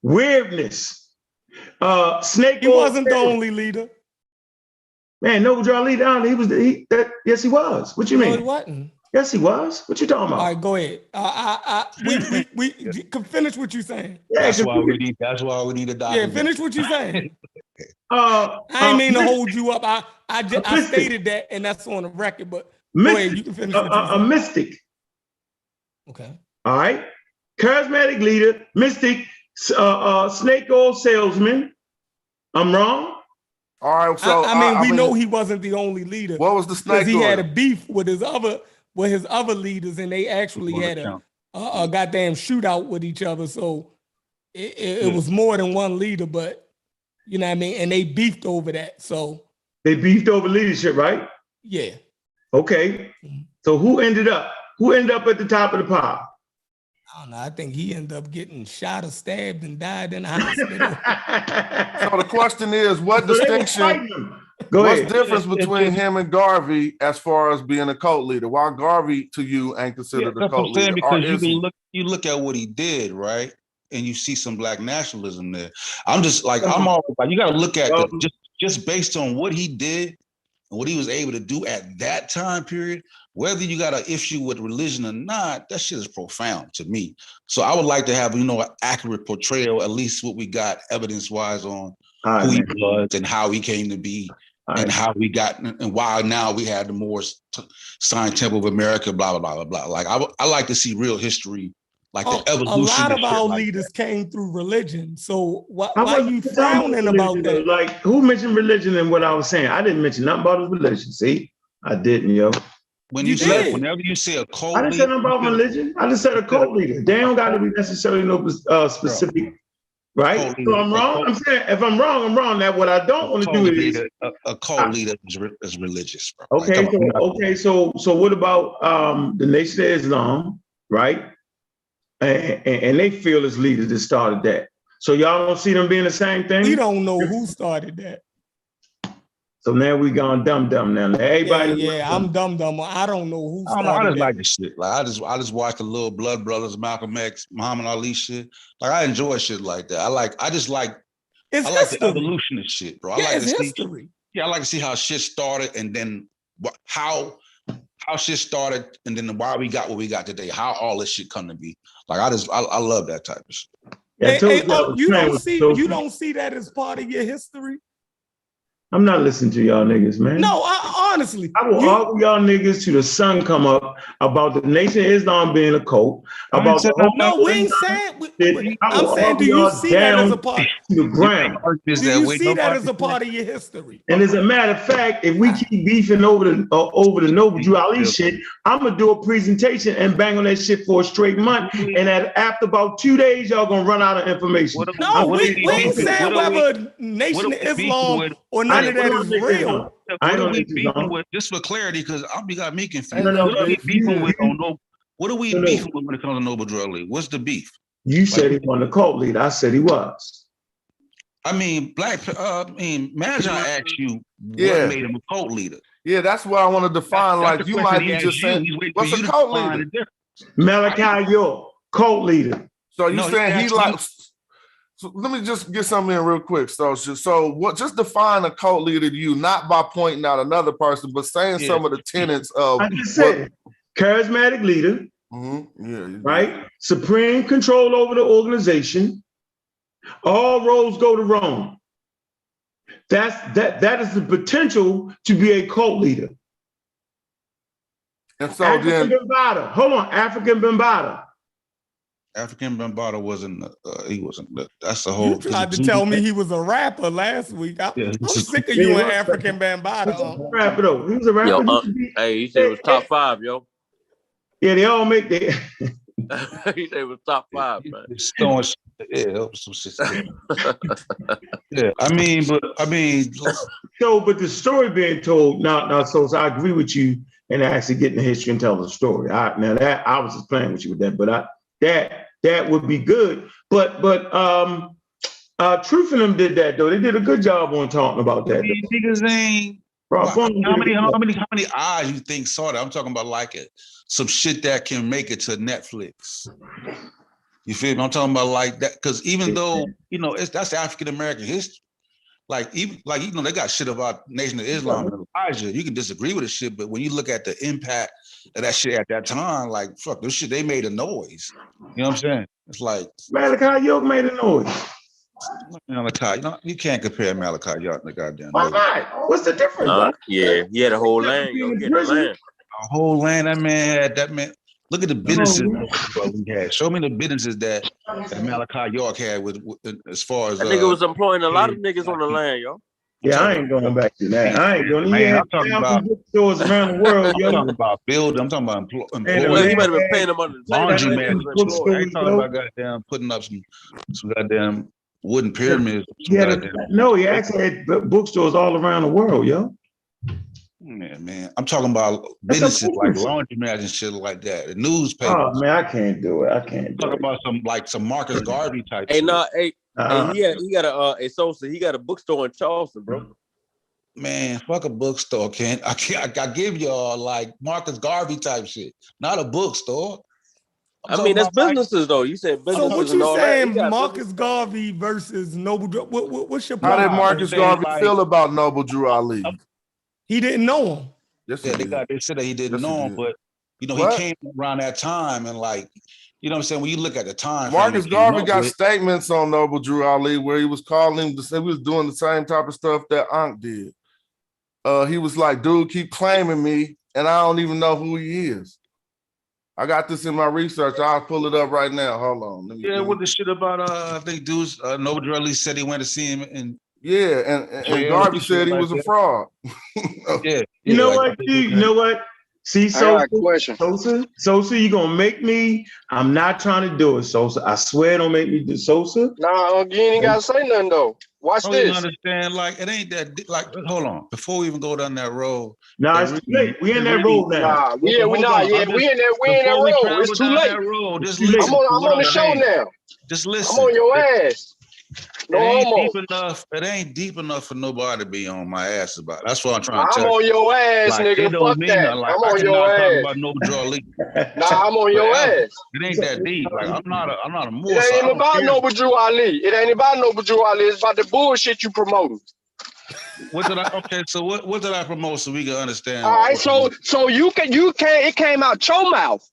Speaker 3: weirdness. Snake.
Speaker 4: He wasn't the only leader.
Speaker 3: Man, Noble Drew Ali down. Yes, he was. What you
Speaker 4: No,
Speaker 3: mean?
Speaker 4: he wasn't.
Speaker 3: Yes, he was. What you talking about?
Speaker 4: All right, go ahead. We can finish what you're saying.
Speaker 3: Yeah,
Speaker 10: That's why we need a document.
Speaker 4: Yeah, finish what you're saying.
Speaker 3: I
Speaker 4: I ain't mean to hold you up. I stated that, and that's on the record. But go ahead, you can finish what you're saying.
Speaker 3: A mystic.
Speaker 4: Okay.
Speaker 3: All right. Charismatic leader, mystic, snake oil salesman. I'm wrong.
Speaker 7: All right, so
Speaker 4: I mean, we know he wasn't the only leader.
Speaker 7: What was the snake?
Speaker 4: Because he had a beef with his other leaders, and they actually had a goddamn shootout with each other. So it was more than one leader, but you know what I mean. And they beefed over that. So
Speaker 3: they beefed over leadership, right?
Speaker 4: Yeah.
Speaker 3: Okay. So who ended up at the top of the pile?
Speaker 4: I don't know. I think he ended up getting shot or stabbed and died in the hospital.
Speaker 7: So the question is, what distinction? What's difference between him and Garvey as far as being a cult leader? Why Garvey to you ain't considered a cult leader?
Speaker 10: Because you look at what he did, right? And you see some black nationalism there. I'm just like, I'm always like, you got to look at just based on what he did and what he was able to do at that time period. Whether you got an issue with religion or not, that shit is profound to me. So I would like to have, an accurate portrayal, at least what we got evidence-wise on who he was and how he came to be and how we got and why now we had the Moorish Zion Temple of America, blah, blah, blah, blah, blah. Like I like to see real history, like the evolution.
Speaker 4: A lot of our
Speaker 10: like
Speaker 4: leaders came through religion. So why you
Speaker 3: talking
Speaker 4: frowning about that?
Speaker 3: Like, who mentioned religion in what I was saying? I didn't mention nothing about religion. See, I didn't, yo.
Speaker 10: Whenever you say a cult
Speaker 3: I didn't say nothing about religion. I just said a cult leader. They don't got to be necessarily no specific, right? So I'm wrong. I'm saying if I'm wrong, I'm wrong. That what I don't want to do is
Speaker 10: a cult leader is religious, bro.
Speaker 3: Okay, so what about the Nation of Islam, right? And they feel as leaders that started that. So y'all don't see them being the same thing?
Speaker 4: We don't know who started that.
Speaker 3: So now we gone dumb now. Everybody,
Speaker 4: yeah, I'm dumb. I don't know who started
Speaker 10: I just
Speaker 4: that.
Speaker 10: like the shit. Like I just watched the little Blood Brothers, Malcolm X, Muhammad Ali shit. Like I enjoy shit like that. I like the evolution of shit, bro. I like to
Speaker 4: history.
Speaker 10: I like to see how shit started and then how shit started and then why we got what we got today. How all this shit come to be. Like I love that type of shit.
Speaker 4: You don't see that as part of your history?
Speaker 3: I'm not listening to y'all niggas, man.
Speaker 4: No, honestly.
Speaker 3: I will argue y'all niggas till the sun come up about the Nation of Islam being a cult. About
Speaker 4: we ain't saying. I'm saying, do you see that as a part?
Speaker 3: To the ground.
Speaker 4: Do you see that as a part of your history?
Speaker 3: And as a matter of fact, if we keep beefing over the Noble Drew Ali shit, I'm gonna do a presentation and bang on that shit for a straight month. And after about 2 days, y'all gonna run out of information.
Speaker 4: No, we ain't saying whether Nation of Islam or none of that is real.
Speaker 10: What are we beefing with? Just for clarity, because got me confused.
Speaker 3: What
Speaker 10: are we beefing with what are we beefing with when it comes to Noble Drew Ali? What's the beef?
Speaker 3: You said he wasn't a cult leader. I said he was.
Speaker 10: I mean, Magi asked you what made him a cult leader.
Speaker 7: Yeah, that's what I want to define. Like you might be just saying, what's a cult leader?
Speaker 3: Malachi York, cult leader.
Speaker 7: So you saying he like? So let me just get something in real quick. So what? Just define a cult leader to you, not by pointing out another person, but saying some of the tenets of.
Speaker 3: I just said charismatic leader. Right. Supreme control over the organization. All roads go to Rome. That is the potential to be a cult leader.
Speaker 7: And so
Speaker 3: African Bambaataa. Hold on, African Bambaataa.
Speaker 10: African Bambaataa wasn't. He wasn't. That's the whole.
Speaker 4: You tried to tell me he was a rapper last week. I'm sick of you and African Bambaataa.
Speaker 3: Rapper though. He was a rapper.
Speaker 11: Hey, he said it was top 5, yo.
Speaker 3: Yeah, they all make that.
Speaker 11: He said it was top 5, man.
Speaker 10: Some shit. Yeah, I mean.
Speaker 3: So, but the story being told now. So I agree with you and actually getting the history and telling the story. I was just playing with you with that, but that would be good. But Truth and them did that though. They did a good job on talking about that.
Speaker 10: Niggas ain't.
Speaker 3: Bro,
Speaker 10: how many eyes you think saw that? I'm talking about some shit that can make it to Netflix. You feel me? I'm talking about like that because even though that's African American history. Like even they got shit about Nation of Islam and Elijah. You can disagree with the shit, but when you look at the impact of that shit at that time, like fuck, this shit they made a noise. You know what I'm saying? It's like
Speaker 3: Malachi York made a noise.
Speaker 10: Malachi, you can't compare Malachi York to goddamn.
Speaker 3: Why not? What's the difference?
Speaker 11: Yeah, he had a whole land. He had a land.
Speaker 10: A whole land. That man had. That man. Look at the businesses we had. Show me the businesses that Malachi York had with as far as
Speaker 11: that nigga was employing a lot of niggas on the land, yo.
Speaker 3: Yeah, I ain't going back to that. I ain't going.
Speaker 10: Man, I'm talking about
Speaker 3: bookstores around the world.
Speaker 10: I'm talking about building. I'm talking about employees.
Speaker 11: Well, he might have been paying them under the
Speaker 10: laundry man. I ain't talking about goddamn putting up some goddamn wooden pyramids.
Speaker 3: Yeah, no, he actually had bookstores all around the world, yo.
Speaker 10: Yeah, man. I'm talking about businesses like laundromats and shit like that. The newspaper.
Speaker 3: Oh man, I can't do it. I can't do
Speaker 10: talk about some Marcus Garvey type.
Speaker 11: Hey,
Speaker 10: shit.
Speaker 11: he got a Sosa. He got a bookstore in Charleston, bro.
Speaker 10: Man, fuck a bookstore, Ken. I give y'all like Marcus Garvey type shit, not a bookstore.
Speaker 11: I mean, that's businesses though. You said businesses.
Speaker 4: So what you saying, Marcus Garvey versus Noble Drew? What's your point?
Speaker 7: How did Marcus Garvey feel about Noble Drew Ali?
Speaker 4: He didn't know him.
Speaker 7: Yes,
Speaker 10: they said that he didn't know him, but he came around that time and like, you know what I'm saying? When you look at the time,
Speaker 7: Marcus Garvey got statements on Noble Drew Ali where he was calling him to say he was doing the same type of stuff that Ankh did. He was like, dude, keep claiming me, and I don't even know who he is. I got this in my research. I'll pull it up right now. Hold on.
Speaker 10: What the shit about I think dudes Noble Drew Ali said he went to see him and
Speaker 7: and Garvey said he was a fraud.
Speaker 3: You know what, dude? You know what? See, Sosa, you gonna make me? I'm not trying to do it, Sosa. I swear, don't make me do Sosa.
Speaker 5: Nah, you ain't gotta say nothing though. Watch
Speaker 10: I don't even understand. Like, it ain't that. Like, hold on. Before we even go down that road.
Speaker 3: Nah, it's too late. We in that road now.
Speaker 5: We in that road. It's too late. I'm on the show now.
Speaker 10: Just listen.
Speaker 5: I'm on your ass.
Speaker 10: It ain't deep enough for nobody to be on my ass about. That's what I'm trying to tell you.
Speaker 5: I'm on your ass, nigga. Fuck that. I'm on your ass.
Speaker 10: About Noble Drew Ali.
Speaker 5: Nah, I'm on your ass.
Speaker 10: It ain't that deep. Like I'm not a Moor.
Speaker 5: It ain't even about Noble Drew Ali. It ain't about Noble Drew Ali. It's about the bullshit you promoting.
Speaker 10: What did I promote so we can understand?
Speaker 5: All right, so you can't. It came out your mouth.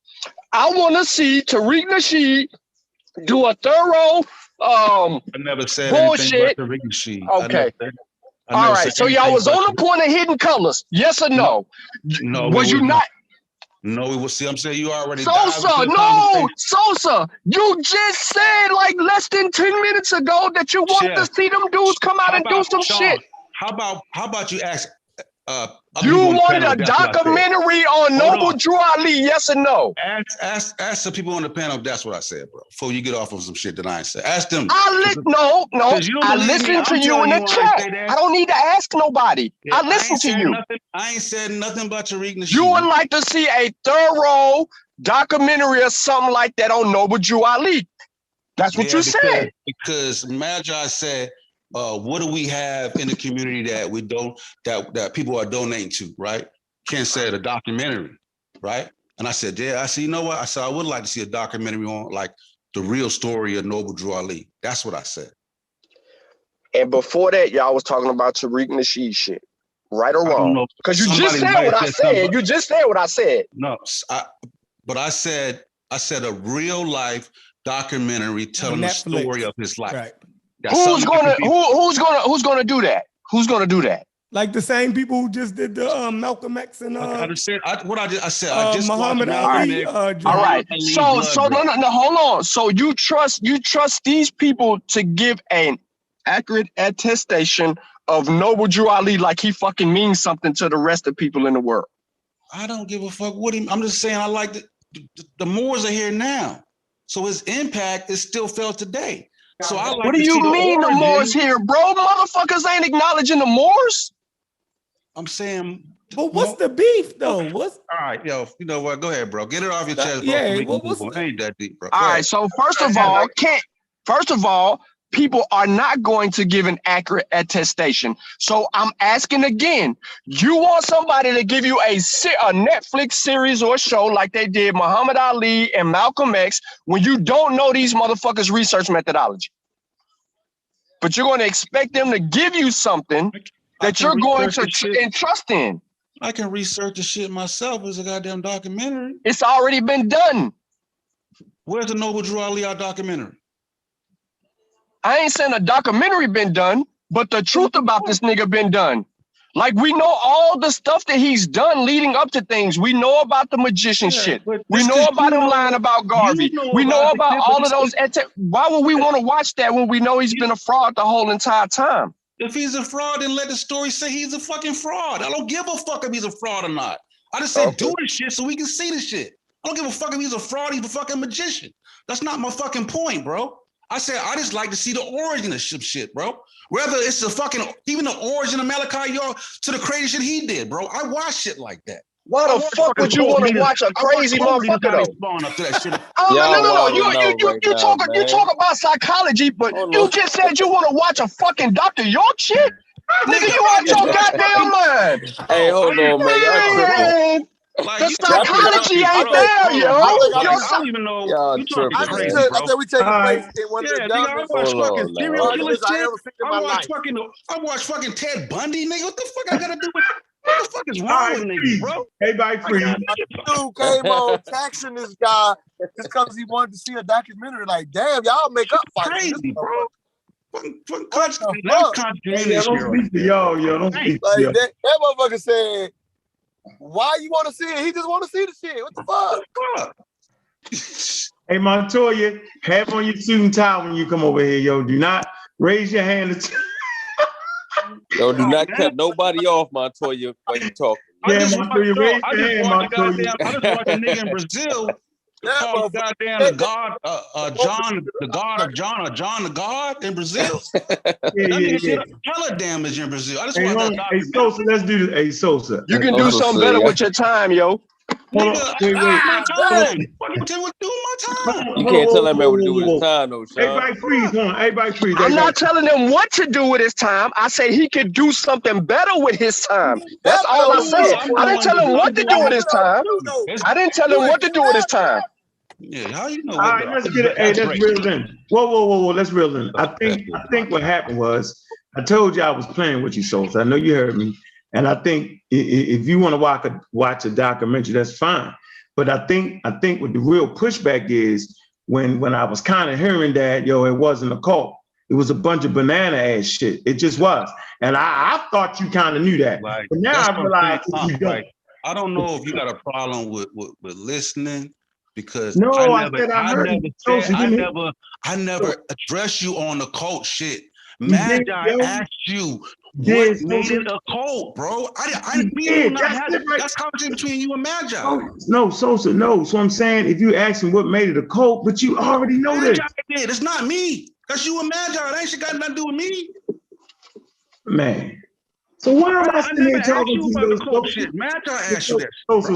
Speaker 5: I want to see Tariq Nasheed do a thorough.
Speaker 10: I never said
Speaker 5: bullshit.
Speaker 10: Anything about the Nasheed.
Speaker 5: Okay. All right. So y'all was on the point of hidden colors. Yes or no?
Speaker 10: No.
Speaker 5: Was you not?
Speaker 10: No, we will see. I'm saying you already.
Speaker 5: Sosa. You just said like less than 10 minutes ago that you want to see them dudes come out and do some shit.
Speaker 10: How about you ask?
Speaker 5: You wanted a documentary on Noble Drew Ali, yes or no?
Speaker 10: Ask some people on the panel if that's what I said, bro. Before you get off on some shit that I ain't said. Ask them.
Speaker 5: No. I listened to you in the chat. I don't need to ask nobody. Yeah, I listened to you.
Speaker 10: I ain't said nothing about Tariq Nasheed.
Speaker 5: You would like to see a thorough documentary or something like that on Noble Drew Ali. That's what you said.
Speaker 10: Because Magi said, what do we have in the community that we don't that people are donating to, right? Ken said a documentary, right? And I said, you know what? I said I would like to see a documentary on like the real story of Noble Drew Ali. That's what I said.
Speaker 5: And before that, y'all was talking about Tariq Nasheed shit, right or wrong? Because you just said what I said. You just said what I said.
Speaker 10: No, but I said a real life documentary telling the story of his life.
Speaker 4: Right.
Speaker 5: Who's gonna do that? Who's gonna do that?
Speaker 4: Like the same people who just did the Malcolm X and
Speaker 10: I just
Speaker 4: Muhammad Ali.
Speaker 5: All right. So no, hold on. So you trust these people to give an accurate attestation of Noble Drew Ali like he fucking means something to the rest of people in the world?
Speaker 10: I don't give a fuck what I'm just saying I like the Moors are here now. So his impact is still felt today. So I like
Speaker 5: what do you mean the Moors here, bro? Motherfuckers ain't acknowledging the Moors.
Speaker 10: I'm saying,
Speaker 4: but what's the beef though? What's
Speaker 10: all right, yo? You know what? Go ahead, bro. Get it off your chest.
Speaker 4: Yeah,
Speaker 10: ain't that deep, bro.
Speaker 5: All right. So first of all,
Speaker 12: people are not going to give an accurate attestation. So I'm asking again, you want somebody to give you a Netflix series or show like they did Muhammad Ali and Malcolm X when you don't know these motherfuckers' research methodology. But you're going to expect them to give you something that you're going to entrust in.
Speaker 10: I can research the shit myself as a goddamn documentary.
Speaker 12: It's already been done.
Speaker 10: Where's the Noble Drew Ali documentary?
Speaker 12: I ain't saying a documentary been done, but the truth about this nigga been done. Like, we know all the stuff that he's done leading up to things. We know about the magician shit. We know about him lying about Garvey. We know about all of those. Why would we want to watch that when we know he's been a fraud the whole entire time?
Speaker 10: If he's a fraud, then let the story say he's a fucking fraud. I don't give a fuck if he's a fraud or not. I just said do this shit so we can see the shit. I don't give a fuck if he's a fraud, he's a fucking magician. That's not my fucking point, bro. I said I just like to see the origin of shit, bro. Whether it's the fucking, even the origin of Malachi York to the crazy shit he did, bro. I watch shit like that.
Speaker 12: Why the fuck would you want to watch a crazy motherfucker though? No. You talk about psychology, but you just said you want to watch a fucking Dr. York shit? Nigga, you out your goddamn mind.
Speaker 11: Hey, hold on, man. Y'all tripping.
Speaker 12: Like, the psychology ain't there, yo.
Speaker 10: I don't even know.
Speaker 11: Y'all tripping.
Speaker 8: I said we take a break.
Speaker 10: I watch fucking serial killer shit. I watch fucking Ted Bundy, nigga. What the fuck I gotta do with? What the fuck is wrong with niggas, bro?
Speaker 3: Everybody free.
Speaker 8: Dude came on taxing this guy just because he wanted to see a documentary. Like, damn, y'all make up fights.
Speaker 10: Crazy, bro.
Speaker 3: Don't speak to y'all, yo. Don't speak to y'all.
Speaker 8: That motherfucker said, why you want to see it? He just want to see the shit. What the fuck?
Speaker 3: Hey, Montoya, have on your suit and tie when you come over here, yo. Do not raise your hand.
Speaker 11: Yo, do not cut nobody off, Montoya, while you talking.
Speaker 3: Yeah, Montoya, raise your hand, Montoya.
Speaker 10: I just watched a nigga in Brazil called goddamn the God, John, the God of John, or John the God in Brazil.
Speaker 3: Yeah.
Speaker 10: Hella damage in Brazil. I just
Speaker 3: Hey,
Speaker 10: watched that.
Speaker 3: hey, Sosa, let's do this. Hey, Sosa.
Speaker 12: You can do something better with your time, yo.
Speaker 3: Hold on. Wait.
Speaker 10: Fucking tell what to do with my time.
Speaker 11: You can't tell that man what to do with his time, though, Sean.
Speaker 3: Everybody freeze, hold on. Everybody freeze.
Speaker 12: I'm not telling him what to do with his time. I say he could do something better with his time. That's all I said. I didn't tell him what to do with his time. I didn't tell him what to do with his time.
Speaker 10: Yeah, how you know?
Speaker 3: All right, let's get it. Hey, let's reel in. Whoa. Let's reel in. I think what happened was I told you I was playing with you, Sosa. I know you heard me. And I think if you want to watch a documentary, that's fine. But I think what the real pushback is when I was kind of hearing that, yo, it wasn't a cult. It was a bunch of banana ass shit. It just was. And I thought you kind of knew that.
Speaker 10: Like,
Speaker 3: but now I realize you don't.
Speaker 10: Like, I don't know if you got a problem with listening because
Speaker 3: no,
Speaker 10: I never addressed you on the cult shit. Magi asked you what made it a cult, bro. That's conversation between you and Magi.
Speaker 3: No, Sosa, no. So I'm saying if you asking what made it a cult, but you already know
Speaker 10: Magi
Speaker 3: that.
Speaker 10: did. It's not me. That's you and Magi. That ain't shit got nothing to do with me.
Speaker 3: Man. So why am I sitting here talking to you about
Speaker 10: this shit? Magi asked you that.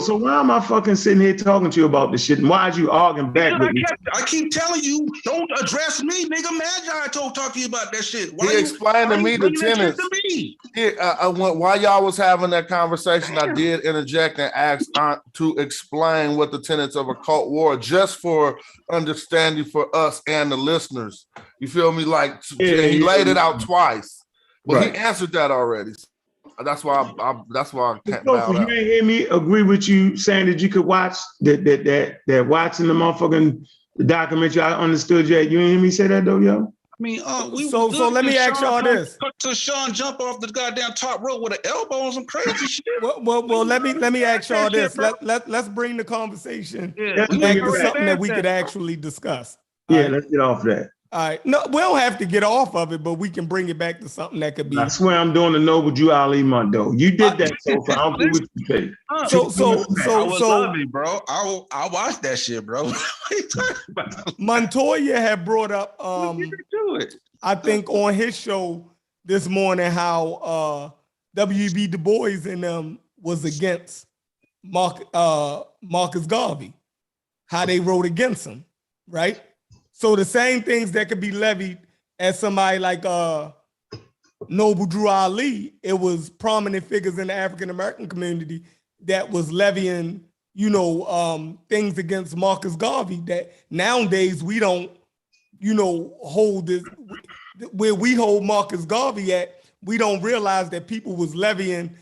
Speaker 3: So why am I fucking sitting here talking to you about this shit? And why are you arguing back with me?
Speaker 10: I keep telling you, don't address me, nigga. Magi talk to you about that shit.
Speaker 7: He explained to me the tenets. While y'all was having that conversation, I did interject and ask Aunt to explain what the tenets of a cult were, just for understanding for us and the listeners. You feel me? Like he laid it out twice, but he answered that already. That's why I can't bow
Speaker 3: You ain't hear me agree with you saying that you could watch that watching the motherfucking documentary. I understood that. You ain't hear me say that though, yo.
Speaker 10: I mean,
Speaker 4: so let me ask y'all this.
Speaker 10: To Sean jump off the goddamn top rope with an elbow on some crazy shit.
Speaker 4: Well, let me ask y'all this. Let's bring the conversation back to something that we could actually discuss.
Speaker 3: Yeah, let's get off that.
Speaker 4: All right. No, we don't have to get off of it, but we can bring it back to something that could be.
Speaker 3: I swear I'm doing the Noble Drew Ali Mondo. You did that, so I don't do what you say.
Speaker 10: So, bro. I watched that shit, bro. What are you talking about?
Speaker 4: Montoya had brought up I think on his show this morning how W.B. Du Bois and them was against Marcus Garvey, how they wrote against him, right? So the same things that could be levied at somebody like Noble Drew Ali, it was prominent figures in the African American community that was levying, things against Marcus Garvey that nowadays we don't, hold this where we hold Marcus Garvey at. We don't realize that people was levying,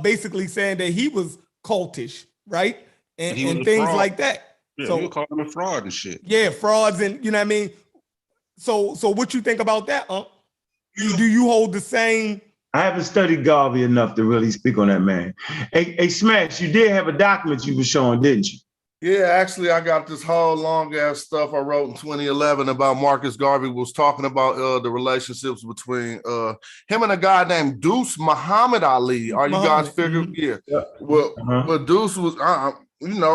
Speaker 4: basically saying that he was cultish, right? And things
Speaker 10: fraud.
Speaker 4: like that.
Speaker 10: Yeah,
Speaker 4: So
Speaker 10: you were calling him fraud and shit.
Speaker 4: yeah, frauds and you know what I mean. So what you think about that? Do you hold the same?
Speaker 3: I haven't studied Garvey enough to really speak on that man. Hey, Smash, you did have a document you were showing, didn't you?
Speaker 7: Yeah, actually, I got this whole long ass stuff I wrote in 2011 about Marcus Garvey. Was talking about the relationships between him and a guy named Deuce Muhammad Ali. Are you guys figuring? Yeah. Well, Deuce was,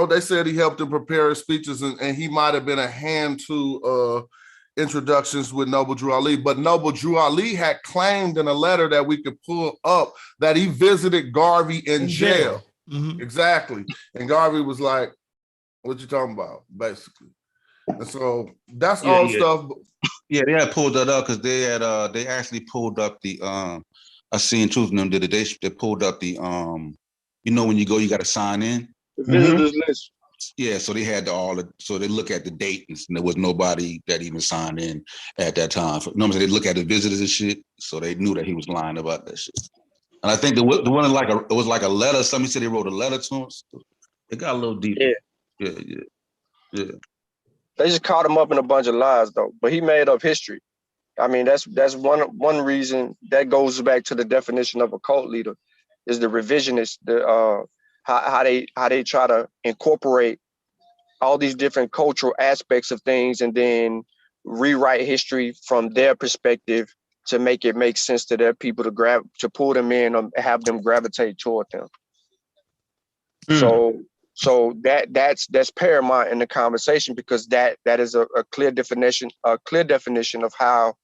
Speaker 7: they said he helped him prepare his speeches, and he might have been a hand to introductions with Noble Drew Ali. But Noble Drew Ali had claimed in a letter that we could pull up that he visited Garvey in jail.
Speaker 4: Mm-hmm.
Speaker 7: Exactly, and Garvey was like, what you talking about, basically? And so that's old stuff.
Speaker 10: Yeah, they had pulled that up because they actually pulled up the I seen Truth and them did it. They pulled up the when you go, you got to sign in.
Speaker 5: The visitors list.
Speaker 10: Yeah, so they had so they look at the date and there was nobody that even signed in at that time. They look at the visitors and shit, so they knew that he was lying about that shit. And I think the one it was like a letter. Somebody said they wrote a letter to him. It got a little deeper. Yeah.
Speaker 12: They just caught him up in a bunch of lies though, but he made up history. I mean, that's one reason that goes back to the definition of a cult leader is the revisionist, how they try to incorporate all these different cultural aspects of things and then rewrite history from their perspective to make it make sense to their people to pull them in or have them gravitate toward them. So that's paramount in the conversation because that is a clear definition of how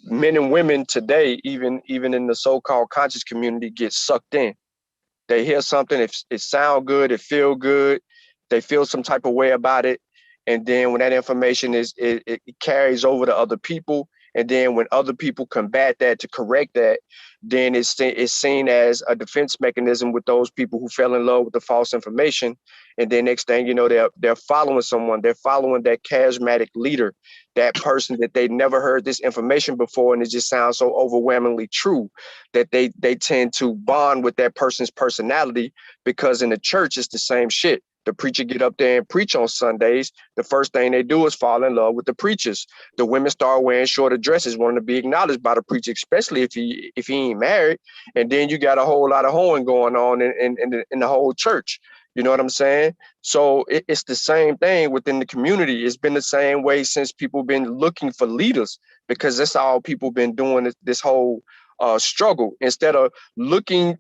Speaker 12: men and women today, even in the so-called conscious community, get sucked in. They hear something, it sounds good, it feel good, they feel some type of way about it, and then when that information it carries over to other people, and then when other people combat that to correct that, then it's seen as a defense mechanism with those people who fell in love with the false information. And then next thing you know, they're following someone, they're following that charismatic leader, that person that they never heard this information before, and it just sounds so overwhelmingly true that they tend to bond with that person's personality, because in the church it's the same shit. The preacher get up there and preach on Sundays. The first thing they do is fall in love with the preachers. The women start wearing shorter dresses, wanting to be acknowledged by the preacher, especially if he ain't married. And then you got a whole lot of hoeing going on in the whole church. You know what I'm saying? So it's the same thing within the community. It's been the same way since people been looking for leaders, because that's all people been doing this whole struggle. Instead of using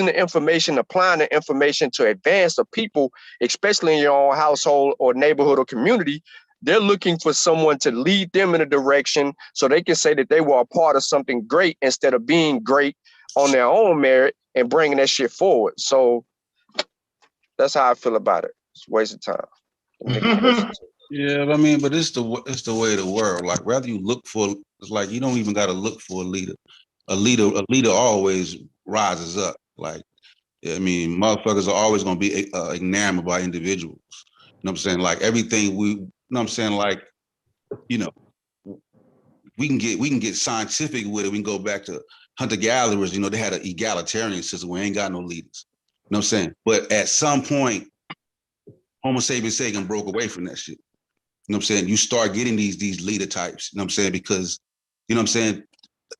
Speaker 12: the information, applying the information to advance the people, especially in your own household or neighborhood or community, they're looking for someone to lead them in a direction so they can say that they were a part of something great instead of being great on their own merit and bringing that shit forward. So that's how I feel about it. It's a waste of time.
Speaker 10: Yeah, but it's the way of the world. Like, rather you look for, it's like you don't even got to look for a leader. A leader always rises up. Like, motherfuckers are always gonna be enamored by individuals. You know what I'm saying? Like everything we can get scientific with it. We can go back to hunter-gatherers. They had an egalitarian system where we ain't got no leaders. You know what I'm saying? But at some point, Homo sapiens sapiens broke away from that shit. You know what I'm saying? You start getting these leader types, you know what I'm saying? Because, you know what I'm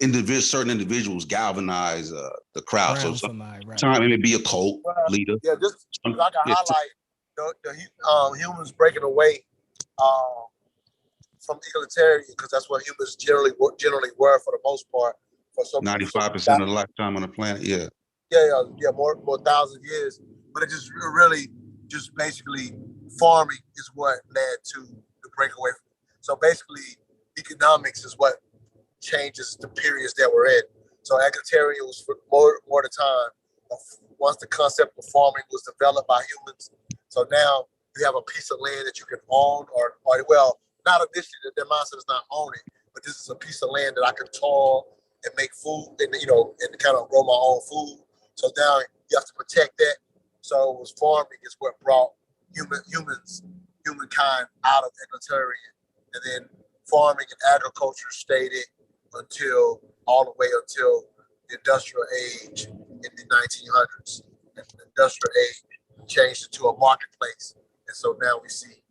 Speaker 10: saying? Certain individuals galvanize the crowd. So sometimes it may be a cult leader.
Speaker 8: Yeah, just like I highlight the humans breaking away from egalitarian, because that's what humans generally were for the most part. For some
Speaker 10: 95% of the lifetime on the planet, yeah.
Speaker 8: Yeah, more 1,000 years. But it just really just basically farming is what led to the breakaway from it. So basically economics is what changes the periods that we're in. So egalitarian was for more the time once the concept of farming was developed by humans. So now you have a piece of land that you can own or not initially, their mindset is not own it, but this is a piece of land that I can toil and make food and, and kind of grow my own food. So now you have to protect that. So it was farming is what brought humankind out of egalitarian. And then farming and agriculture stayed it all the way until the industrial age in the 1900s. And the industrial age changed into a marketplace. And so now we see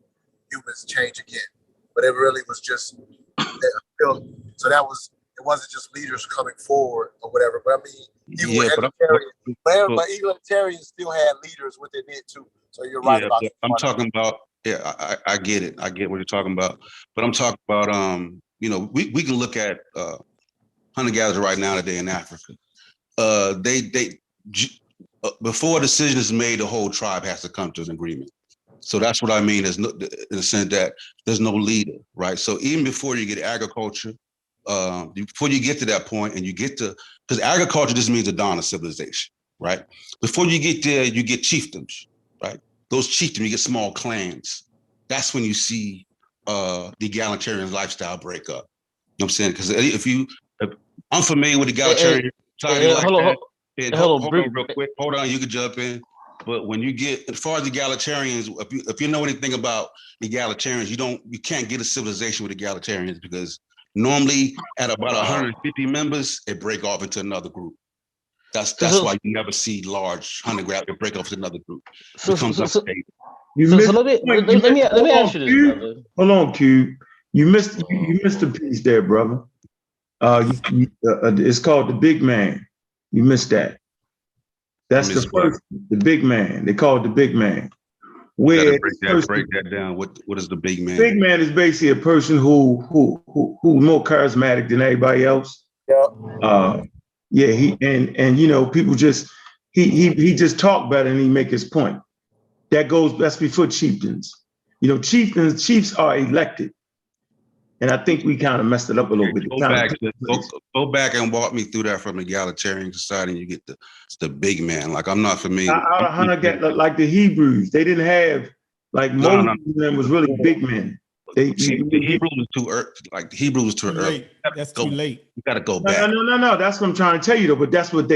Speaker 8: humans change again. But it really was just, so that was, it wasn't just leaders coming forward or whatever. But I mean, even but egalitarians still had leaders within it too. So you're right about that.
Speaker 10: I'm talking about, I get it. I get what you're talking about. But I'm talking about, we can look at hunter-gatherers right now today in Africa. Before a decision is made, the whole tribe has to come to an agreement. So that's what I mean, in the sense that there's no leader, right? So even before you get agriculture, before you get to that point and you get to, because agriculture just means the dawn of civilization, right? Before you get there, you get chiefdoms, right? Those chiefdoms, you get small clans. That's when you see the egalitarian lifestyle break up. You know what I'm saying? Because if I'm familiar with egalitarian, hold on real quick. Hold on, you can jump in. But when you get, as far as egalitarians, if you know anything about egalitarians, you can't get a civilization with egalitarians because normally at about 150 members, it break off into another group. That's why you never see large hunter-gatherer break off to another group.
Speaker 13: Let me ask you this, brother.
Speaker 3: Hold on, Q. You missed a piece there, brother. It's called the big man. You missed that. That's the first, the big man. They call it the big man. Where
Speaker 10: break that down. What is the big man?
Speaker 3: Big man is basically a person who's more charismatic than everybody else. People just he just talk better and he make his point. That's before chieftains. Chiefs are elected. And I think we kind of messed it up a little bit.
Speaker 10: Go back and walk me through that from egalitarian society and you get the big man. Like I'm not familiar.
Speaker 3: Like the Hebrews, they didn't have Moses and was really big men.
Speaker 10: The Hebrews was too early. Like the Hebrews was too early.
Speaker 4: That's too late.
Speaker 10: You got to go back.
Speaker 3: No. That's what I'm trying to tell you though. But that's what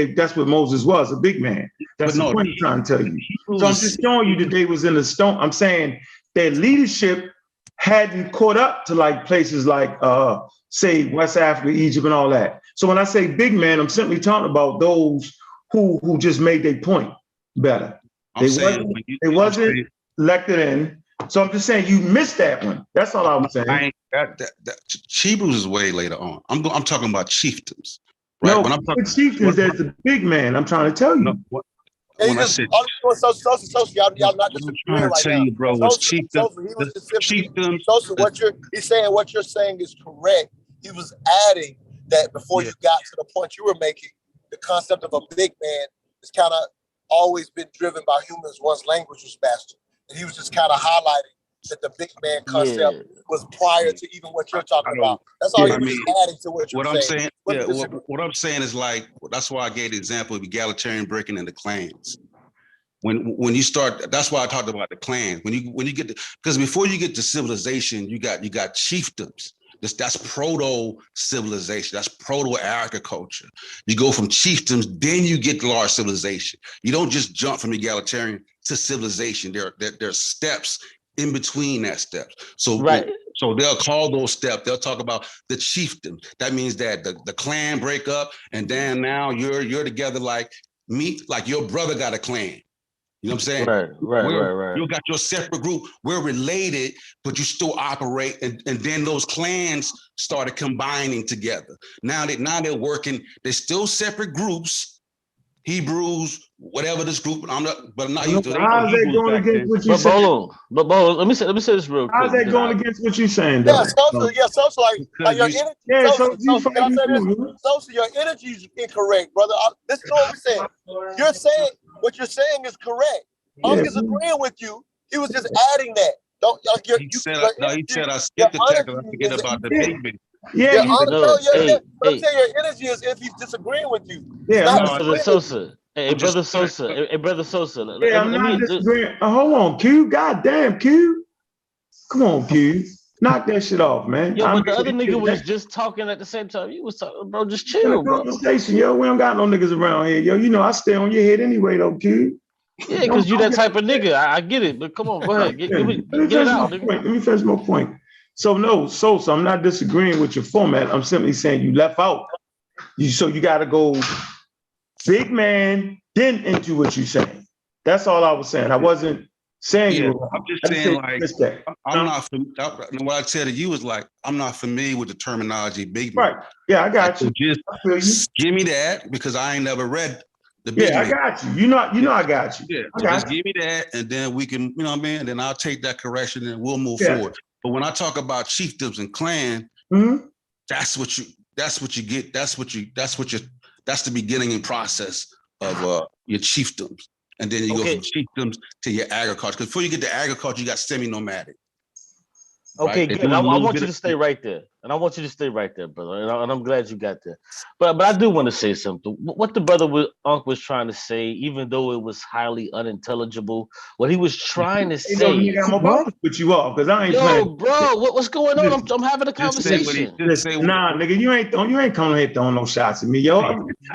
Speaker 3: Moses was, a big man. That's the point I'm trying to tell you. So I'm just showing you that they was in the stone. I'm saying their leadership hadn't caught up to places like say West Africa, Egypt, and all that. So when I say big man, I'm simply talking about those who just made their point better. They wasn't elected in. So I'm just saying you missed that one. That's all I'm saying.
Speaker 10: Hebrews is way later on. I'm talking about chiefdoms. Right?
Speaker 3: No, when I'm talking chiefdoms, there's the big man. I'm trying to tell you.
Speaker 8: Y'all not disagreeing right now.
Speaker 10: You, bro, was chiefdom.
Speaker 8: What you're saying is correct. He was adding that before you got to the point you were making. The concept of a big man has kind of always been driven by humans once language was mastered. And he was just kind of highlighting that the big man concept was prior to even what you're talking about. That's all he was adding to what you're saying.
Speaker 10: What I'm saying is that's why I gave the example of egalitarian breaking into clans. When you start, that's why I talked about the clans. When you get because before you get to civilization, you got chiefdoms. That's proto-civilization. That's proto-agriculture. You go from chiefdoms, then you get large civilization. You don't just jump from egalitarian to civilization. There are steps in between that steps. So they'll call those steps. They'll talk about the chiefdom. That means that the clan break up, and then now you're together like your brother got a clan. You know what I'm saying? Right. You got your separate group. We're related, but you still operate. And then those clans started combining together. Now they're working. They're still separate groups. Hebrews, whatever this group. I'm not used to.
Speaker 3: How's that going against what you're saying?
Speaker 13: But let me say this real quick.
Speaker 3: How's that going against what you're saying?
Speaker 8: Sosa, like your energy. Sosa, your energy is incorrect, brother. This is what we're saying. You're saying what you're saying is correct. Is agreeing with you. He was just adding that.
Speaker 10: He said I skipped the text. I forget about the big man.
Speaker 3: Yeah,
Speaker 8: your energy is if he's disagreeing with you.
Speaker 13: Brother Sosa. Brother Sosa.
Speaker 3: I'm not disagreeing. Hold on, Q. Goddamn, Q. Come on, Q. Knock that shit off, man.
Speaker 13: Yo, but the other nigga was just talking at the same time. You was talking, bro. Just chill, bro.
Speaker 3: Conversation, yo. We don't got no niggas around here, yo. You know I stay on your head anyway, though, kid.
Speaker 13: Yeah, because you that type of nigga. I get it, but come on, go ahead. Get it out, nigga.
Speaker 3: Let me finish my point. So I'm not disagreeing with your format. I'm simply saying you left out. So you got to go big man, then into what you saying. That's all I was saying. I wasn't saying you were.
Speaker 10: I'm just saying, like, I'm not. What I said to you is like, I'm not familiar with the terminology big man.
Speaker 3: Right. Yeah, I got you.
Speaker 10: Just give me that because I ain't never read the big man.
Speaker 3: I got you. You know, I got you.
Speaker 10: Yeah, just give me that, and then we can, you know what I mean? And then I'll take that correction and we'll move forward. But when I talk about chiefdoms and clan, that's what you get. That's the beginning and process of your chiefdoms. And then you go from chiefdoms to your agriculture. Because before you get to agriculture, you got semi-nomadic.
Speaker 13: Okay,
Speaker 10: right?
Speaker 13: good. I want you to stay right there. And I want you to stay right there, brother. And I'm glad you got there. But I do want to say something. What the brother Unc was trying to say, even though it was highly unintelligible, what he was trying to say.
Speaker 3: You got my boss put you off because I ain't playing.
Speaker 13: Bro, what's going on? I'm having a conversation.
Speaker 3: Nah, nigga, you ain't coming here throwing no shots at me, yo.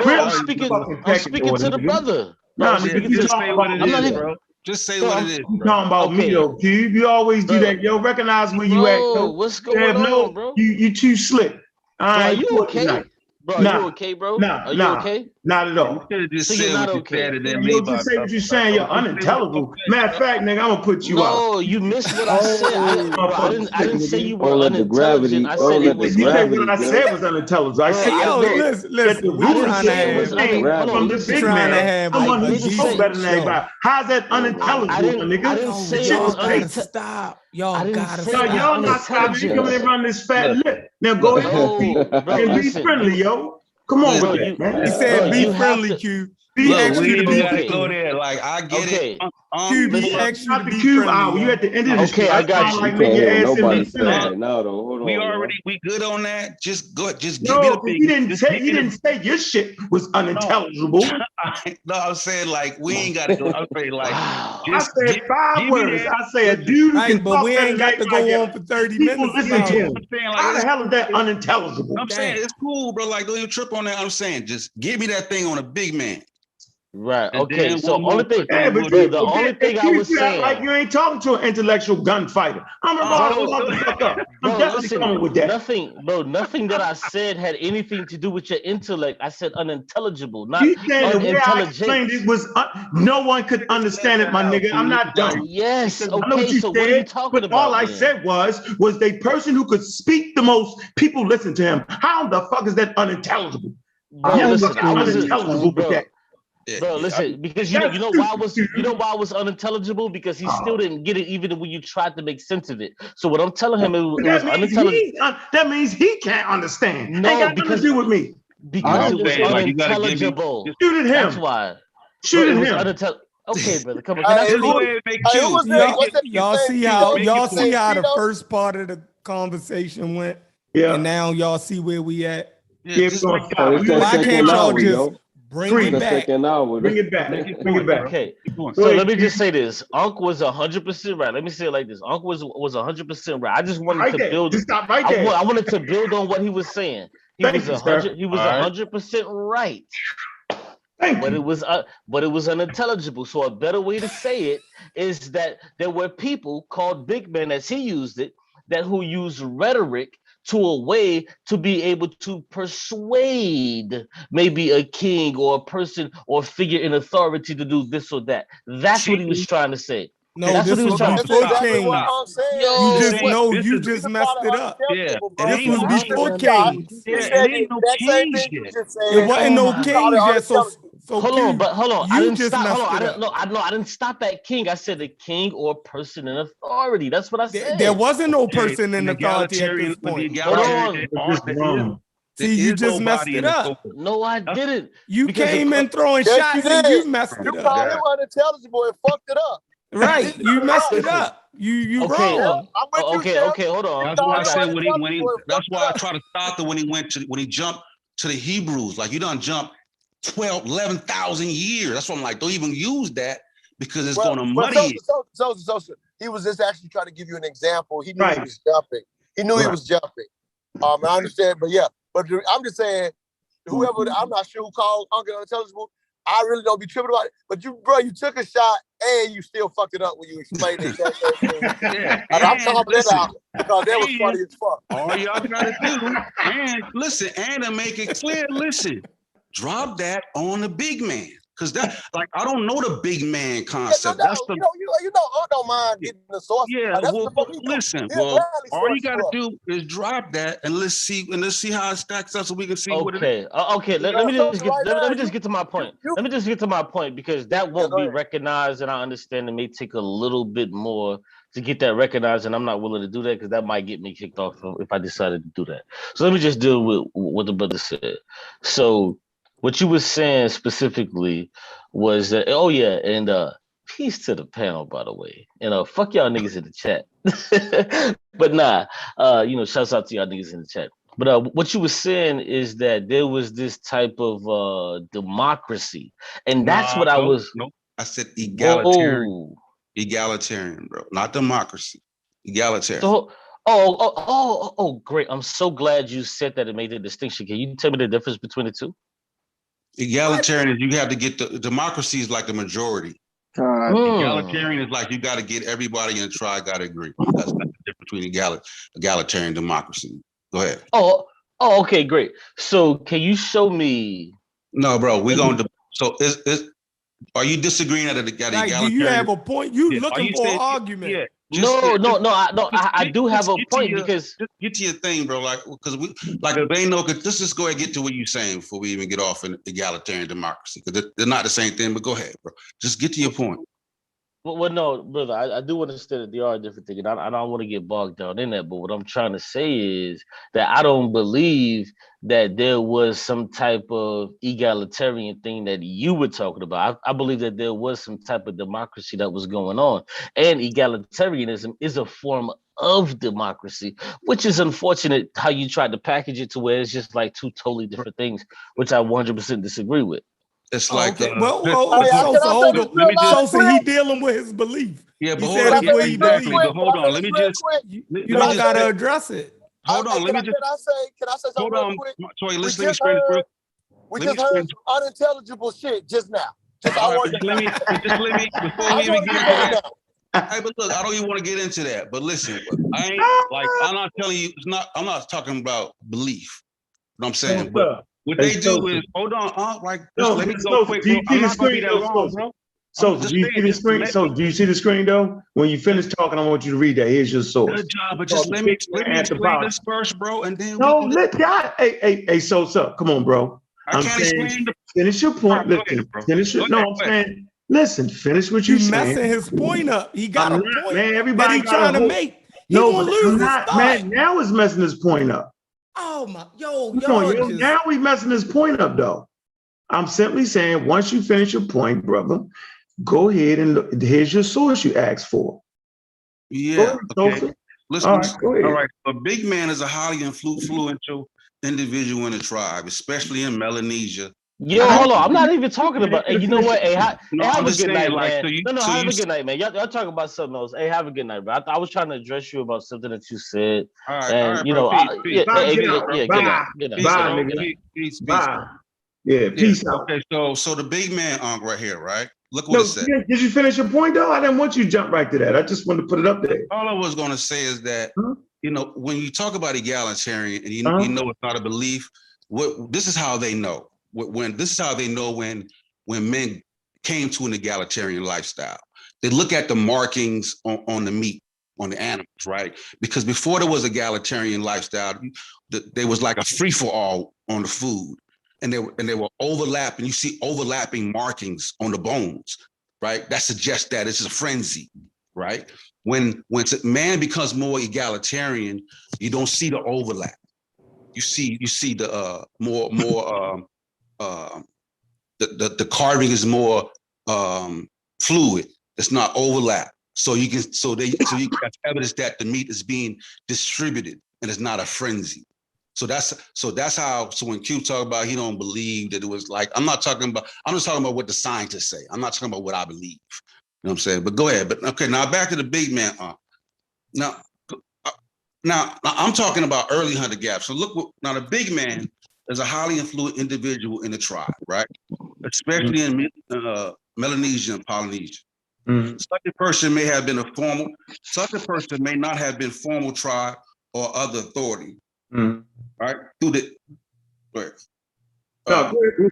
Speaker 13: Bro, I'm speaking to the brother.
Speaker 3: Nah, nigga,
Speaker 10: just say what it is, bro. Just say what it is.
Speaker 3: You talking about me, though, Cube. You always do that. Yo, recognize where you at. Yo.
Speaker 13: What's going on, bro?
Speaker 3: You too slick.
Speaker 13: Are you okay? Bro, are you okay, bro? Are you okay?
Speaker 3: Not at all.
Speaker 10: You just
Speaker 13: so you're not okay.
Speaker 3: You just say what you're saying. You're unintelligible. Matter of fact, nigga, I'm gonna put you out.
Speaker 13: No, you missed what I said. I didn't say you were unintelligent. I said it was
Speaker 3: gravity. What I said was unintelligent. I said,
Speaker 4: listen.
Speaker 3: From the big man, someone who's so better than everybody. How's that unintelligible, nigga?
Speaker 13: I didn't say it was unintelligent.
Speaker 4: Stop. Y'all gotta
Speaker 3: stop. Y'all not stopping. You coming and run this fat lip. Now go ahead and be friendly, yo. Come on, bro.
Speaker 4: He said be friendly, Q.
Speaker 10: Be extra to be friendly. Go there. Like, I get it.
Speaker 4: Q, be extra to be
Speaker 3: Cube
Speaker 4: friendly.
Speaker 3: You at the end of the
Speaker 13: Okay, I got you.
Speaker 3: like your ass in the
Speaker 2: now though. Hold on.
Speaker 10: We good on that. Just go. Just
Speaker 3: no,
Speaker 10: give me the big.
Speaker 3: You didn't say your shit was unintelligible.
Speaker 10: No, I'm saying like we ain't got to go. I'm saying like
Speaker 3: I said 5 words. I say a dude who can
Speaker 4: but we ain't got to go on for 30 minutes.
Speaker 3: Listen to him. How the hell is that unintelligible?
Speaker 10: I'm saying it's cool, bro. Like, don't even trip on that. I'm saying just give me that thing on a big man.
Speaker 13: Right. Okay. So only thing,
Speaker 3: the
Speaker 13: only thing I was saying,
Speaker 3: like you ain't talking to an intellectual gunfighter. I'm about to lock the fuck up. I'm definitely coming with that.
Speaker 13: Nothing that I said had anything to do with your intellect. I said unintelligible, not
Speaker 3: you said
Speaker 13: unintelligent.
Speaker 3: The way I explained it was no one could understand it, my nigga. I'm not dumb.
Speaker 13: Yes. Okay.
Speaker 3: I know what you
Speaker 13: so
Speaker 3: said,
Speaker 13: what are you talking about?
Speaker 3: All I said was the person who could speak the most. People listen to him. How the fuck is that unintelligible?
Speaker 13: Bro, listen,
Speaker 3: unintelligible with that.
Speaker 13: Bro, listen, because you know why I was unintelligible? Because he still didn't get it even when you tried to make sense of it. So what I'm telling him, it was unintelligible.
Speaker 3: That means he can't understand.
Speaker 13: No,
Speaker 3: ain't got nothing to do with me.
Speaker 13: Because it was unintelligible.
Speaker 3: Shoot at him.
Speaker 13: That's why.
Speaker 3: Shoot at him.
Speaker 13: Okay, brother, come on.
Speaker 4: Y'all see how the first part of the conversation went?
Speaker 3: Yeah.
Speaker 4: And now y'all see where we at?
Speaker 3: Yeah,
Speaker 4: why can't y'all just bring it back?
Speaker 3: Bring it back. Bring it back.
Speaker 13: Okay. So let me just say this. Unc was 100% right. Let me say it like this. Unc was 100% right. I just wanted to build.
Speaker 3: Stop right there.
Speaker 13: I wanted to build on what he was saying. He was 100% right. But it was unintelligible. So a better way to say it is that there were people called big men, as he used it, who use rhetoric to a way to be able to persuade maybe a king or a person or figure in authority to do this or that. That's what he was trying to say.
Speaker 4: No, that's this was before King. You just messed it up.
Speaker 10: Yeah.
Speaker 4: This was before King.
Speaker 10: It ain't no kings yet.
Speaker 4: It wasn't no Kings yet. So
Speaker 13: hold on. I didn't stop.
Speaker 4: I
Speaker 13: didn't stop at king. I said a king or person in authority. That's what I said.
Speaker 4: There wasn't no person in authority at this point. See, you just messed it up.
Speaker 13: No, I didn't.
Speaker 4: You came in throwing shots and you messed it up.
Speaker 8: You called him unintelligible and fucked it up.
Speaker 4: Right, you messed it up. You wrong.
Speaker 13: Okay, hold on.
Speaker 10: That's why I said when he that's why I try to stop it when he jumped to the Hebrews. Like, you done jumped 11,000 years. That's why I'm like, don't even use that because it's going to muddy it.
Speaker 8: So he was just actually trying to give you an example. He knew
Speaker 3: Right.
Speaker 8: he was jumping. He knew he was jumping. I understand, but yeah, but I'm just saying, whoever, I'm not sure who called Uncle Unintelligible. I really don't be tripping about it. But you, bro, you took a shot and you still fucked it up when you explained the exact same thing.
Speaker 10: Yeah,
Speaker 8: And I'm
Speaker 10: and
Speaker 8: calling that
Speaker 10: listen,
Speaker 8: out because that was funny as fuck.
Speaker 10: all y'all gotta do, and listen, and to make it clear, listen, drop that on the big man. Cause that, like, I don't know the big man concept.
Speaker 8: Yeah,
Speaker 10: That's the,
Speaker 8: you know, I don't mind getting the source.
Speaker 10: yeah.
Speaker 8: That's
Speaker 10: Well,
Speaker 8: what the fuck we do.
Speaker 10: listen,
Speaker 8: We'll
Speaker 10: well,
Speaker 8: gladly
Speaker 10: all you
Speaker 8: source
Speaker 10: gotta
Speaker 8: up.
Speaker 10: do is drop that, and let's see how it stacks up, so we can see what it is.
Speaker 13: Okay. Okay. Let me just get. Let me just get to my point. Let me just get to my point because that won't be recognized, and I understand it may take a little bit more to get that recognized, and I'm not willing to do that because that might get me kicked off if I decided to do that. So let me just deal with what the brother said. So what you were saying specifically was that, oh yeah, and peace to the panel, by the way. And fuck y'all niggas in the chat. But nah, shouts out to y'all niggas in the chat. But what you were saying is that there was this type of democracy, and that's what I was.
Speaker 10: No, I said egalitarian.
Speaker 13: Whoa.
Speaker 10: Egalitarian, bro, not democracy. Egalitarian.
Speaker 13: So, oh, great! I'm so glad you said that. It made the distinction. Can you tell me the difference between the two?
Speaker 10: Egalitarian is you have to get the democracy is like the majority. Egalitarian is like you got to get everybody in the tribe got to agree. That's the difference between egalitarian and democracy. Go ahead.
Speaker 13: Oh, okay, great. So can you show me?
Speaker 10: No, bro, we're going to. So are you disagreeing at egalitarian?
Speaker 4: Do you have a point? You
Speaker 10: Yeah,
Speaker 4: looking for an argument?
Speaker 10: Yeah.
Speaker 13: I do have a point because
Speaker 10: just get to your thing, bro. Like, because if they know, let's just go ahead and get to what you're saying before we even get off in egalitarian democracy, because they're not the same thing. But go ahead, bro. Just get to your point.
Speaker 13: Well, no, brother, I do understand that they are a different thing, and I don't want to get bogged down in that. But what I'm trying to say is that I don't believe that there was some type of egalitarian thing that you were talking about. I believe that there was some type of democracy that was going on, and egalitarianism is a form of democracy, which is unfortunate how you tried to package it to where it's just like two totally different things, which I 100% disagree with.
Speaker 10: It's like,
Speaker 4: okay. So he dealing with his belief.
Speaker 10: Yeah, but
Speaker 4: hold on.
Speaker 10: But hold on. Let me just.
Speaker 4: You don't gotta address it.
Speaker 10: Hold on. Let me just.
Speaker 8: Can I say something real quick?
Speaker 10: Toy, let me explain it real.
Speaker 8: We just heard some unintelligible shit just now.
Speaker 10: Let me before we even get into that. Hey, but look, I don't even want to get into that. But listen, I'm not telling you. I'm not talking about belief. You know what I'm saying? But what they do is, hold on, let me go quick, bro. I'm not gonna be that long, bro.
Speaker 3: So do you see the screen? So do you see the screen though? When you finish talking, I want you to read that. Here's your source.
Speaker 10: Good job, but just let me explain this first, bro, and then
Speaker 3: Hey, so come on, bro.
Speaker 10: I can't explain
Speaker 3: finish your point. Listen, finish it. No, I'm saying, listen, finish what you're saying.
Speaker 4: Messing his point up. He got a point
Speaker 3: man, everybody
Speaker 4: that he trying to make.
Speaker 3: No, but lose man, now he's messing his point up.
Speaker 4: Oh my,
Speaker 3: now we messing his point up though. I'm simply saying, once you finish your point, brother, go ahead and look. Here's your source you asked for.
Speaker 10: Yeah. Okay. Listen.
Speaker 3: All
Speaker 10: right. A big man is a highly influential individual in a tribe, especially in Melanesia.
Speaker 13: Yo, hold on. I'm not even talking about. Hey, you know what? Hey, have a good night, man. Have a good night, man. Y'all talking about something else. Hey, have a good night, bro. I was trying to address you about something that you said.
Speaker 10: All right,
Speaker 13: good night.
Speaker 10: Peace.
Speaker 3: Yeah, peace out.
Speaker 10: Okay, so the big man right here, right? Look what it said.
Speaker 3: Did you finish your point though? I didn't want you to jump right to that. I just wanted to put it up there.
Speaker 10: All I was going to say is that when you talk about egalitarian, and you know it's not a belief. This is how they know. When men came to an egalitarian lifestyle, they look at the markings on the meat, on the animals, right? Because before there was egalitarian lifestyle, there was like a free for all on the food, and they were overlapping. You see overlapping markings on the bones, right? That suggests that it's a frenzy, right? When man becomes more egalitarian, you don't see the overlap. You see the the carving is more fluid. It's not overlap. So that's evidence that the meat is being distributed and it's not a frenzy. So that's how. So when Q talk about he don't believe that it was like, I'm just talking about what the scientists say. I'm not talking about what I believe. what I'm saying? But go ahead. But okay, now back to the big man. Now I'm talking about early hunter gaps. So look, now the big man is a highly influential individual in the tribe, right? Especially in Melanesia and Polynesia. Such a person may have been such a person may not have been formal tribe or other authority, right?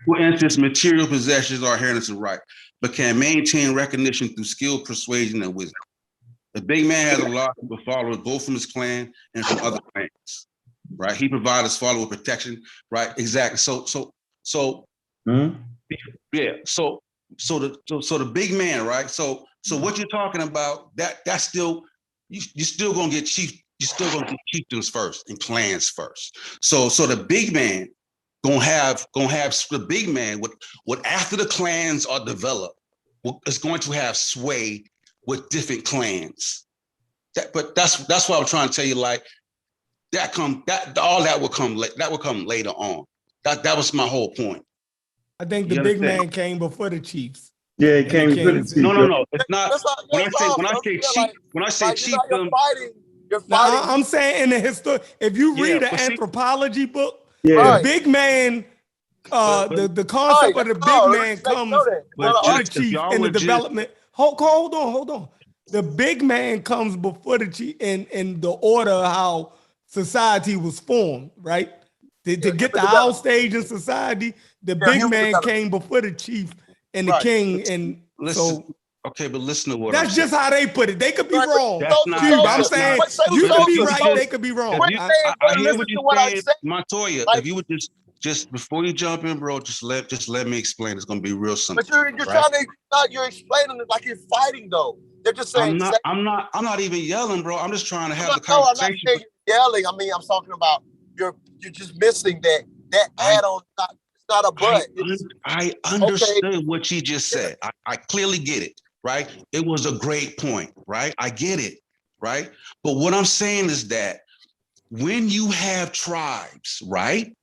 Speaker 10: For instance, material possessions are inheritance right, but can maintain recognition through skill, persuasion, and wisdom. The big man has a lot of followers, both from his clan and from other clans, right? He provides his followers protection, right? Exactly. So yeah. So the big man, right? So what you're talking about, that's still you're still gonna get chieftains first and clans first. So the big man gonna have the big man what after the clans are developed, is going to have sway with different clans. But that's what I'm trying to tell you. Like that will come later on. That was my whole point.
Speaker 4: I think the big man came before the Chiefs.
Speaker 3: Yeah, he came before the Chiefs.
Speaker 10: No. It's not. When I say chiefdom,
Speaker 8: you're fighting.
Speaker 4: I'm saying in the history. If you read an anthropology book, the big man, the concept of the big man comes to the chief in the development. Hold on. The big man comes before the chief in the order of how society was formed, right? To get the house stage in society, the big man came before the chief and the king. And
Speaker 10: listen, okay, but listen to what
Speaker 4: that's just how they put it. They could be wrong.
Speaker 10: I'm
Speaker 4: saying you could be right, they could be wrong.
Speaker 10: I hear what you're saying, Montoya. If you would just before you jump in, bro, just let me explain. It's gonna be real simple.
Speaker 8: But you're trying to you're explaining it like you're fighting though. They're just saying.
Speaker 10: I'm not even yelling, bro. I'm just trying to have the
Speaker 8: conversation.
Speaker 10: I'm
Speaker 8: not saying you're yelling. I mean, I'm talking about you're just missing that add-on. It's not a but.
Speaker 10: I understood what you just said. I clearly get it, right? It was a great point, right? I get it, right? But what I'm saying is that when you have tribes, right,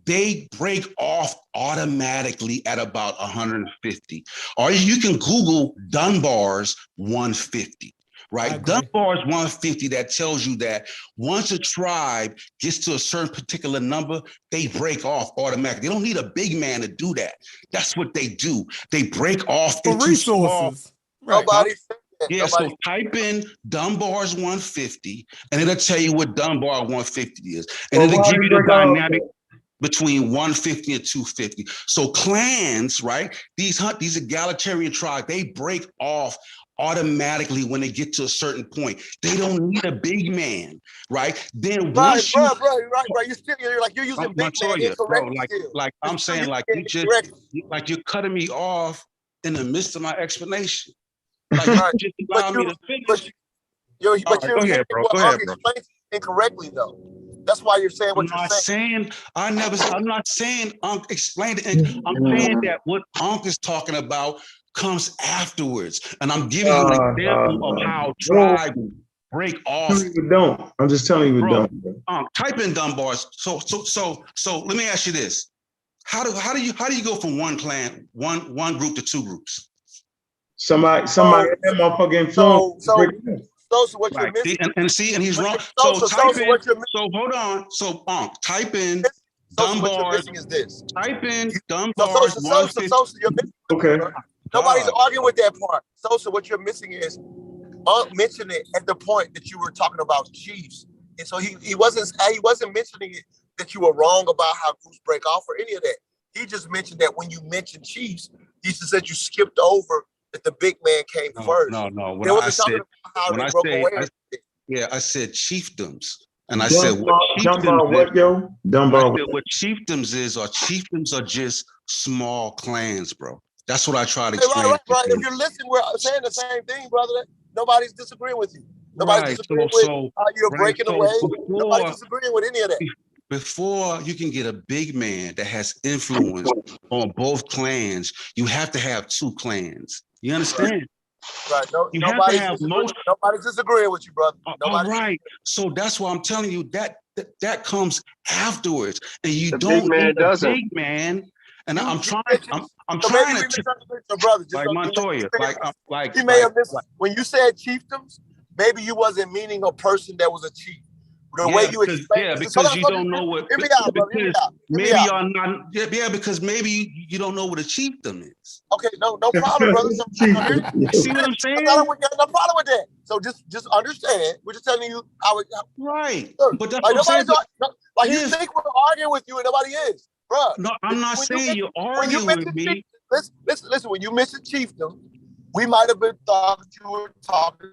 Speaker 10: they break off automatically at about 150. Or you can Google Dunbar's 150, right? Dunbar's 150, that tells you that once a tribe gets to a certain particular number, they break off automatically. They don't need a big man to do that. That's what they do. They break off into
Speaker 4: resources.
Speaker 8: Nobody said that.
Speaker 10: Yeah, so type in Dunbar's 150, and it'll tell you what Dunbar 150 is. And it'll give you the dynamic between 150 and 250. So clans, right? These egalitarian tribes, they break off automatically when they get to a certain point. They don't need a big man, right? Then once
Speaker 8: right. You're using big man incorrectly.
Speaker 10: Like I'm saying, like you're cutting me off in the midst of my explanation. Like you just allow me to finish.
Speaker 8: You're explaining incorrectly though. That's why you're saying what you're saying.
Speaker 10: I'm not saying explain it. I'm saying that what Unc is talking about comes afterwards. And I'm giving you an example of how tribes break off.
Speaker 3: I'm just telling you we don't.
Speaker 10: Type in Dunbar's. So let me ask you this. How do you go from one clan, one group to two groups?
Speaker 3: Somebody that motherfucker influence.
Speaker 8: So what you're missing,
Speaker 10: and he's wrong. So hold on. So type in Dunbar.
Speaker 8: What you're missing is this.
Speaker 10: Type in Dunbar's 150.
Speaker 3: Okay.
Speaker 8: Nobody's arguing with that part. So what you're missing is mentioning it at the point that you were talking about Chiefs, and so he wasn't mentioning it that you were wrong about how groups break off or any of that. He just mentioned that when you mentioned Chiefs, he just said you skipped over that the big man came first.
Speaker 10: No. I said chiefdoms. And I said what chiefdoms is, or chiefdoms are just small clans, bro. That's what I try to explain.
Speaker 8: Right. If you're listening, we're saying the same thing, brother. Nobody's disagreeing with you. Nobody's disagreeing with how you're breaking away. Nobody's disagreeing with any of that.
Speaker 10: Before you can get a big man that has influence on both clans, you have to have two clans. You understand?
Speaker 8: Right. Nobody's disagreeing with you, brother.
Speaker 10: All right. So that's why I'm telling you that comes afterwards, and you don't need a big man. And I'm trying
Speaker 8: so
Speaker 10: to
Speaker 8: maybe we misunderstood your brother. Just
Speaker 10: like
Speaker 8: so
Speaker 10: Montoya,
Speaker 8: he may have missed when you said chiefdoms. Maybe you wasn't meaning a person that was a chief. The way you explained
Speaker 10: because you don't know what.
Speaker 8: Hear me out, brother. Hear me out.
Speaker 10: Maybe y'all not. Yeah, because maybe you don't know what a chiefdom is.
Speaker 8: Okay, no problem, brother.
Speaker 10: See what I'm saying?
Speaker 8: No problem with that. So just understand. We're just telling you how it.
Speaker 10: Right.
Speaker 8: Look,
Speaker 10: But that's
Speaker 8: like
Speaker 10: what I'm saying.
Speaker 8: Like you think we're arguing with you and nobody is, bro.
Speaker 10: No, I'm not saying you're arguing with me.
Speaker 8: Listen. When you mentioned chiefdom, we might have been thought you were talking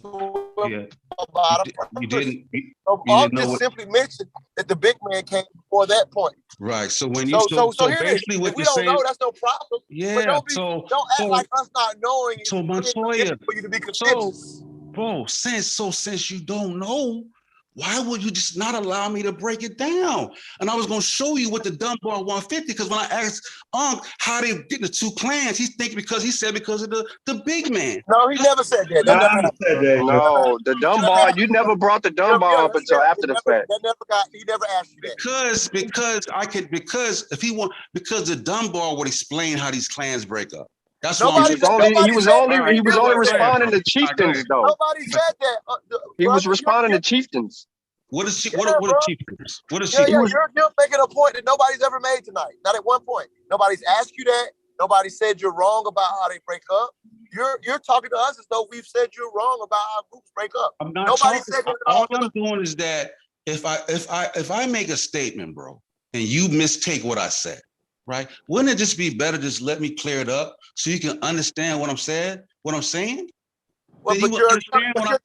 Speaker 8: about a person.
Speaker 10: You didn't
Speaker 8: just simply mentioned that the big man came before that point.
Speaker 10: Right. So when you
Speaker 8: so
Speaker 10: basically what
Speaker 8: if we
Speaker 10: you're
Speaker 8: don't
Speaker 10: saying,
Speaker 8: know, that's no problem.
Speaker 10: Yeah.
Speaker 8: But don't act like us not knowing.
Speaker 10: So Montoya,
Speaker 8: for you to be contentious.
Speaker 10: Bro, since you don't know, why would you just not allow me to break it down? And I was going to show you what the Dunbar 150, because when I asked how they get the two clans, he said because of the big man.
Speaker 8: No, he never said that.
Speaker 12: No, the Dunbar, you never brought the Dunbar up until after the fact.
Speaker 8: He never asked you that.
Speaker 10: Because the Dunbar would explain how these clans break up. That's
Speaker 12: why he was only responding to chieftains though.
Speaker 8: Nobody said that.
Speaker 12: He was responding to chieftains.
Speaker 10: What are chieftains? What is
Speaker 8: you're making a point that nobody's ever made tonight. Not at one point. Nobody's asked you that. Nobody said you're wrong about how they break up. You're talking to us as though we've said you're wrong about how groups break up.
Speaker 10: I'm not
Speaker 8: Nobody
Speaker 10: talking.
Speaker 8: said that.
Speaker 10: All I'm doing is that if I make a statement, bro, and you mistake what I said, right? Wouldn't it just be better just let me clear it up so you can understand what I'm saying? Well,
Speaker 8: but you're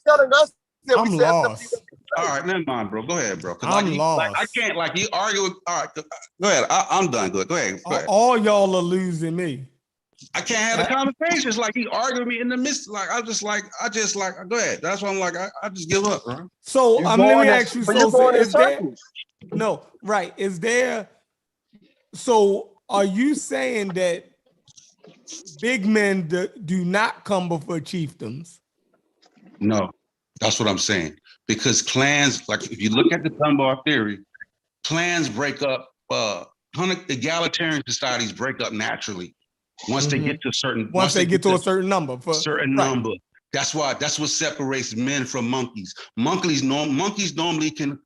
Speaker 8: telling us that
Speaker 4: I'm
Speaker 8: we said
Speaker 4: lost.
Speaker 8: something.
Speaker 10: All right, never mind, bro. Go ahead, bro.
Speaker 4: I'm lost.
Speaker 10: I can't you argue. All right, go ahead. I'm done. Go ahead.
Speaker 4: All y'all are losing me.
Speaker 10: I can't have the conversation. It's like he arguing me in the midst. Like I just like. Go ahead. That's why I'm like I just give up, bro.
Speaker 4: So let me ask you. Is there? So are you saying that big men do not come before chiefdoms?
Speaker 10: No, that's what I'm saying. Because clans, like if you look at the Dunbar theory, clans break up. Egalitarian societies break up naturally once they get to a certain.
Speaker 4: Once they get to a certain number.
Speaker 10: Number. That's what separates men from monkeys. Monkeys normally can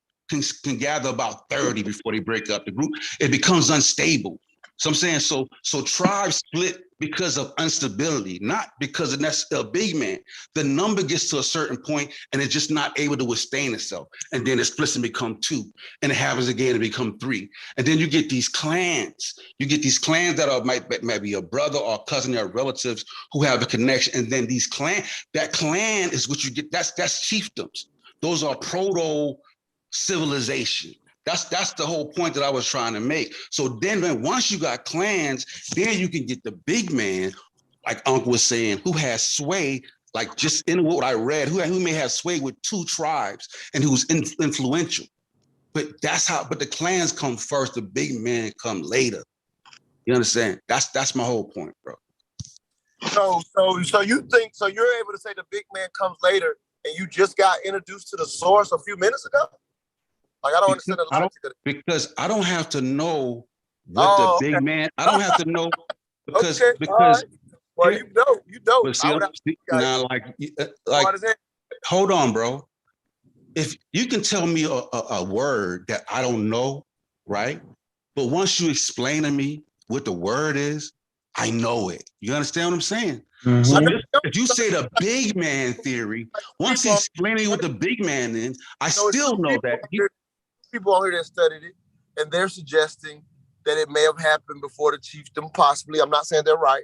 Speaker 10: gather about 30 before they break up the group. It becomes unstable. So I'm saying, so tribes split because of instability, not because of a big man. The number gets to a certain point and it's just not able to withstand itself. And then it splits and become 2. And it happens again to become 3. And then you get these clans. You get these clans that are might be a brother or a cousin or relatives who have a connection. And then that clan is what you get. That's chiefdoms. Those are proto-civilization. That's the whole point that I was trying to make. So then once you got clans, then you can get the big man, like Uncle was saying, who has sway, like just in what I read, who may have sway with 2 tribes and who's influential. But the clans come first, the big men come later. You understand? That's my whole point, bro.
Speaker 8: So you think you're able to say the big man comes later and you just got introduced to the source a few minutes ago? Like I don't understand the logic of it.
Speaker 10: Because I don't have to know what the big man. I don't have to know because
Speaker 8: well, you know.
Speaker 10: But see, now, hold on, bro. If you can tell me a word that I don't know, right? But once you explain to me what the word is, I know it. You understand what I'm saying? Mm-hmm. So if you say the big man theory, once he's explaining what the big man is, I still know that.
Speaker 8: People on here that studied it, and they're suggesting that it may have happened before the chiefdom, possibly. I'm not saying they're right.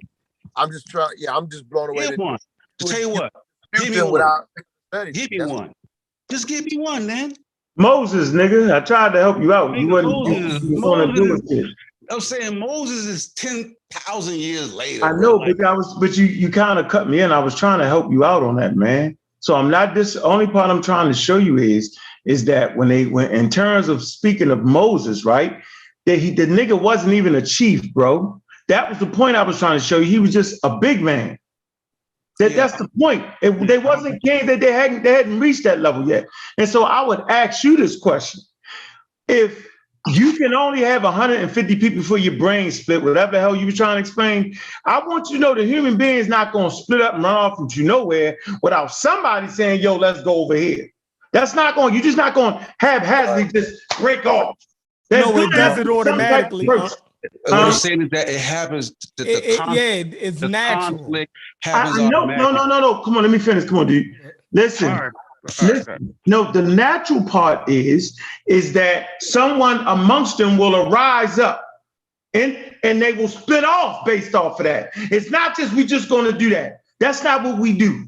Speaker 8: I'm just trying. Yeah, I'm just blown away.
Speaker 10: Give one. Tell you what. Give me one. Just give me one, man.
Speaker 3: Moses, nigga. I tried to help you out. You wasn't going to do it.
Speaker 10: I'm saying Moses is 10,000 years later.
Speaker 3: I know, but you kind of cut me in. I was trying to help you out on that, man. So I'm not this. Only part I'm trying to show you is that when in terms of speaking of Moses, right? That the nigga wasn't even a chief, bro. That was the point I was trying to show you. He was just a big man. That's the point. They wasn't king. That they hadn't reached that level yet. And so I would ask you this question: if You can only have 150 people before your brain split, whatever the hell you were trying to explain. I want you to know the human being is not going to split up and run off into nowhere without somebody saying, yo, let's go over here. That's not going, you're just not going to haphazardly just break off.
Speaker 4: No, it does it automatically.
Speaker 10: What I'm saying is that it happens.
Speaker 4: It's
Speaker 10: the
Speaker 4: natural.
Speaker 10: Conflict happens
Speaker 3: No. Come on, let me finish. Come on, dude. Listen. No, the natural part is that someone amongst them will arise up and they will split off based off of that. It's not just we just going to do that. That's not what we do.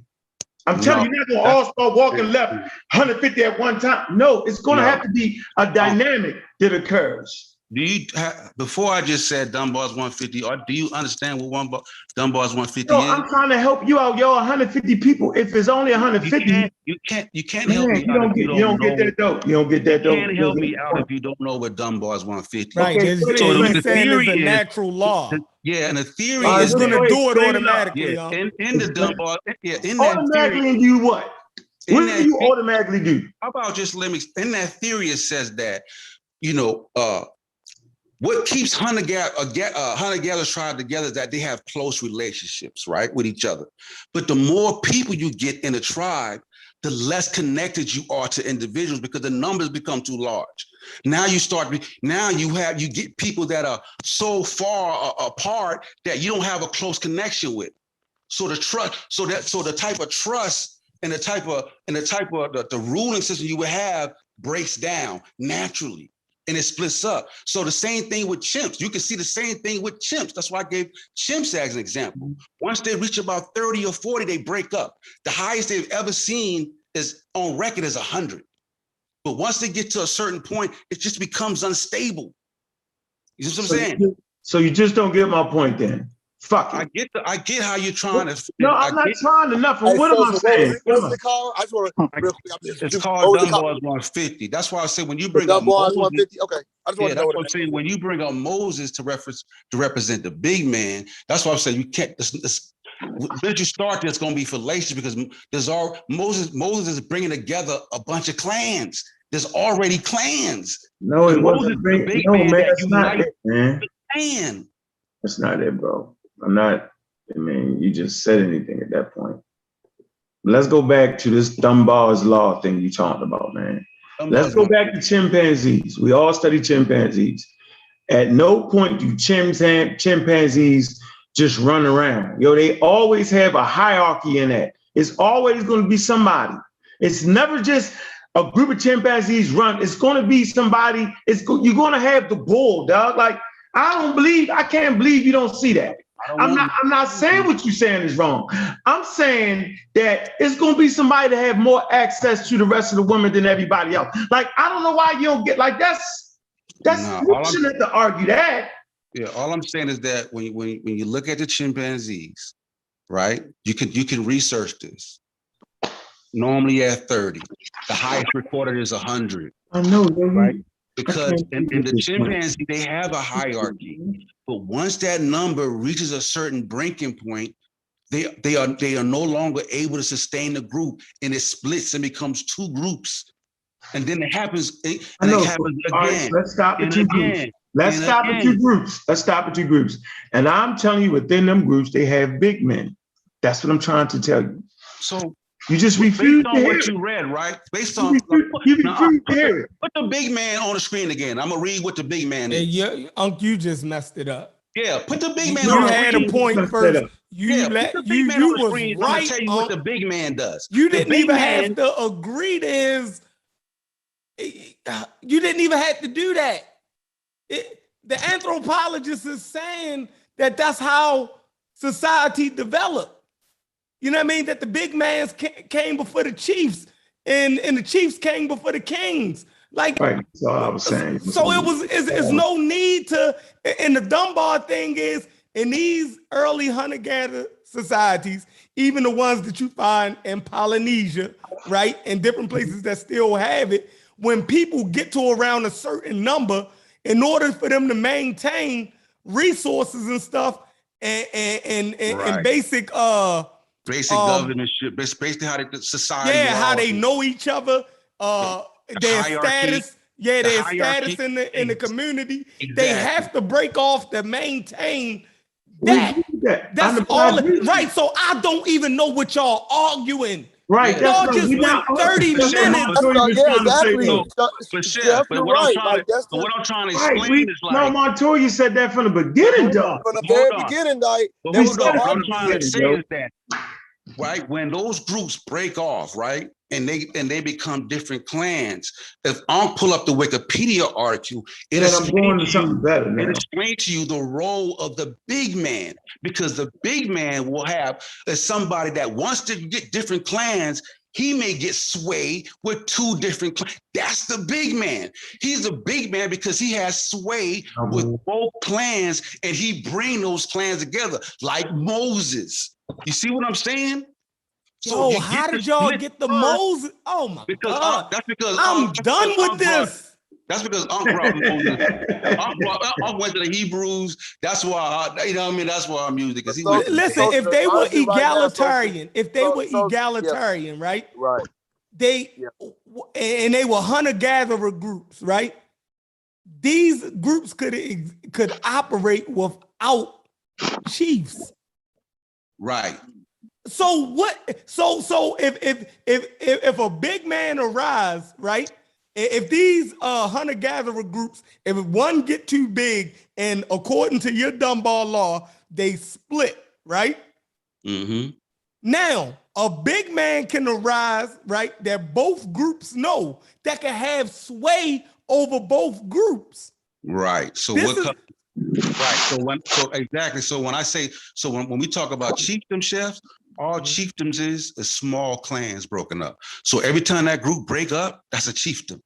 Speaker 3: I'm telling you, you're not going to all start walking left 150 at one time. No, it's going to have to be a dynamic that occurs.
Speaker 10: Do you before I just said Dunbar's 150, or do you understand what Dunbar's 150
Speaker 3: No,
Speaker 10: is?
Speaker 3: I'm trying to help you out, yo. 150 people. If it's only 150,
Speaker 10: you can't help me out.
Speaker 3: You don't get that dope. You don't get that dope.
Speaker 10: You can't help me out if you don't know what Dunbar's 150.
Speaker 4: Right.
Speaker 3: Okay,
Speaker 4: So the theory is a natural law.
Speaker 10: Yeah, and the theory
Speaker 4: is
Speaker 10: going
Speaker 4: to do it automatically.
Speaker 10: Yeah, in the Dunbar, in that
Speaker 3: automatically
Speaker 10: theory,
Speaker 3: do what? What do you automatically do?
Speaker 10: How about just let me? In that theory, it says that what keeps hunter-gatherers tribe together is that they have close relationships, right, with each other. But the more people you get in a tribe, the less connected you are to individuals because the numbers become too large. Now you get people that are so far apart that you don't have a close connection with. So the type of trust and the ruling system you would have breaks down naturally. And it splits up. So the same thing with chimps. You can see the same thing with chimps. That's why I gave chimps as an example. Once they reach about 30 or 40, they break up. The highest they've ever seen is on record is 100. But once they get to a certain point, it just becomes unstable. You see what I'm saying?
Speaker 3: So you just don't get my point then. Fuck it.
Speaker 10: I get how you're trying to.
Speaker 3: No, I'm not trying to nothing. What am I saying?
Speaker 8: What's it called? I just want to.
Speaker 10: It's called Dunbar's 150. That's why I say when you bring up
Speaker 8: Dunbar's 150. Okay, I just want to know
Speaker 10: what I'm saying. When you bring up Moses to represent the big man, that's why I'm saying you can't. Where you start, it's going to be fallacious because Moses is bringing together a bunch of clans. There's already clans.
Speaker 3: No, it wasn't. No, man, that's not it,
Speaker 10: man.
Speaker 3: That's not it, bro. You just said anything at that point. Let's go back to this Dunbar's law thing you talked about, man. Let's go back to chimpanzees. We all study chimpanzees. At no point do chimpanzees just run around. Yo, they always have a hierarchy in that. It's always going to be somebody. It's never just a group of chimpanzees run. It's going to be somebody. You're going to have the bull, dog. Like, I can't believe you don't see that. I'm not saying what you're saying is wrong. I'm saying that it's going to be somebody to have more access to the rest of the women than everybody else. Like, I don't know why you don't get like that's you shouldn't have to argue that.
Speaker 10: Yeah, all I'm saying is that when you look at the chimpanzees, right? You can research this. Normally at 30, the highest recorded is 100.
Speaker 3: I know,
Speaker 10: right? Because in the chimpanzee, they have a hierarchy. But once that number reaches a certain breaking point, they are no longer able to sustain the group, and it splits and becomes two groups. And then it happens, it happens again.
Speaker 3: Right, let's stop at two groups. Let's stop at two groups. And I'm telling you, within them groups, they have big men. That's what I'm trying to tell you.
Speaker 10: So
Speaker 3: you just refuse
Speaker 10: based on what you read, right? Based on
Speaker 3: you refuse to hear it.
Speaker 10: Put the big man on the screen again. I'm gonna read what the big man is.
Speaker 4: Yeah, Unc, you just messed it up.
Speaker 10: Yeah, put the big man
Speaker 4: you
Speaker 10: on the
Speaker 4: had
Speaker 10: screen.
Speaker 4: A point first.
Speaker 10: Put the big man on the screen. I'm gonna tell you what the big man does.
Speaker 4: You didn't even have to agree to his. You didn't even have to do that. The anthropologist is saying that that's how society developed. You know what I mean? That the big mans came before the chiefs, and the chiefs came before the kings. Like,
Speaker 3: right. That's all I was saying.
Speaker 4: So it's no need to. And the Dunbar thing is, in these early hunter-gatherer societies, even the ones that you find in Polynesia, right, and different places that still have it, when people get to around a certain number, in order for them to maintain resources and stuff and basic
Speaker 10: governance, basically how the society.
Speaker 4: Yeah, how they know each other, their status, Yeah,
Speaker 14: The
Speaker 4: their
Speaker 14: hierarchy.
Speaker 4: status in the community. They
Speaker 14: Exactly.
Speaker 4: have to break off to maintain
Speaker 3: We
Speaker 4: that.
Speaker 3: agree with that.
Speaker 4: That's
Speaker 3: I
Speaker 4: all.
Speaker 3: agree with
Speaker 4: Right. So I don't even know what y'all arguing.
Speaker 3: Right, that's
Speaker 4: Y'all
Speaker 3: right.
Speaker 4: just
Speaker 3: We
Speaker 4: went
Speaker 3: not-
Speaker 4: 30
Speaker 3: That's what
Speaker 4: minutes.
Speaker 3: Montoya was
Speaker 8: Yeah,
Speaker 3: trying to say,
Speaker 8: exactly.
Speaker 3: though.
Speaker 14: But
Speaker 8: Chef,
Speaker 14: Chef, but
Speaker 8: you're
Speaker 14: what I'm
Speaker 8: right.
Speaker 14: trying
Speaker 8: Like that's
Speaker 14: but what I'm trying to
Speaker 3: Right,
Speaker 14: explain is
Speaker 3: no,
Speaker 14: like,
Speaker 3: Montoya said that from the beginning, dog.
Speaker 8: from the
Speaker 14: hold
Speaker 8: very
Speaker 14: on.
Speaker 8: beginning, like
Speaker 14: But
Speaker 8: there
Speaker 3: we
Speaker 8: was
Speaker 14: hold
Speaker 8: no
Speaker 14: on.
Speaker 3: said
Speaker 14: What
Speaker 3: it
Speaker 14: I'm
Speaker 8: argument.
Speaker 14: trying to say
Speaker 3: Yo.
Speaker 14: is that, right, when those groups break off, right, and they become different clans. If I pull up the Wikipedia article, it
Speaker 3: Man, I'm going to
Speaker 14: explains
Speaker 3: something better
Speaker 14: it
Speaker 3: now.
Speaker 14: explains to you the role of the big man, because the big man will have as somebody that wants to get different clans. He may get sway with two different clans. That's the big man. He's a big man because he has sway with both clans, and he bring those clans together like Moses. You see what I'm saying?
Speaker 4: Yo,
Speaker 14: you
Speaker 4: how
Speaker 14: get the
Speaker 4: did y'all
Speaker 14: split
Speaker 4: get the
Speaker 14: first
Speaker 4: Moses? Oh my
Speaker 14: because
Speaker 4: God.
Speaker 14: that's because
Speaker 4: I'm done with
Speaker 14: Unc brought-
Speaker 4: this.
Speaker 14: That's because Unc brought Moses. Unc went to the Hebrews. That's why you know what I mean. That's why I'm using it, because he went.
Speaker 4: Listen, if they were
Speaker 8: honestly, right now,
Speaker 4: egalitarian, if they were
Speaker 8: yeah,
Speaker 4: egalitarian, right?
Speaker 8: right.
Speaker 4: They
Speaker 8: Yeah.
Speaker 4: and they were hunter-gatherer groups, right? These groups could operate without chiefs.
Speaker 14: Right.
Speaker 4: So what? So if a big man arise, right? If these hunter-gatherer groups, if one get too big, and according to your Dunbar law, they split, right?
Speaker 14: Mm-hmm.
Speaker 4: Now, a big man can arise, right? That both groups know that can have sway over both groups.
Speaker 14: Right. So
Speaker 4: This
Speaker 14: what? Right. So exactly. So when I say, so when we talk about chiefdom, chefs, all chiefdoms is small clans broken up. So every time that group break up, that's a chiefdom.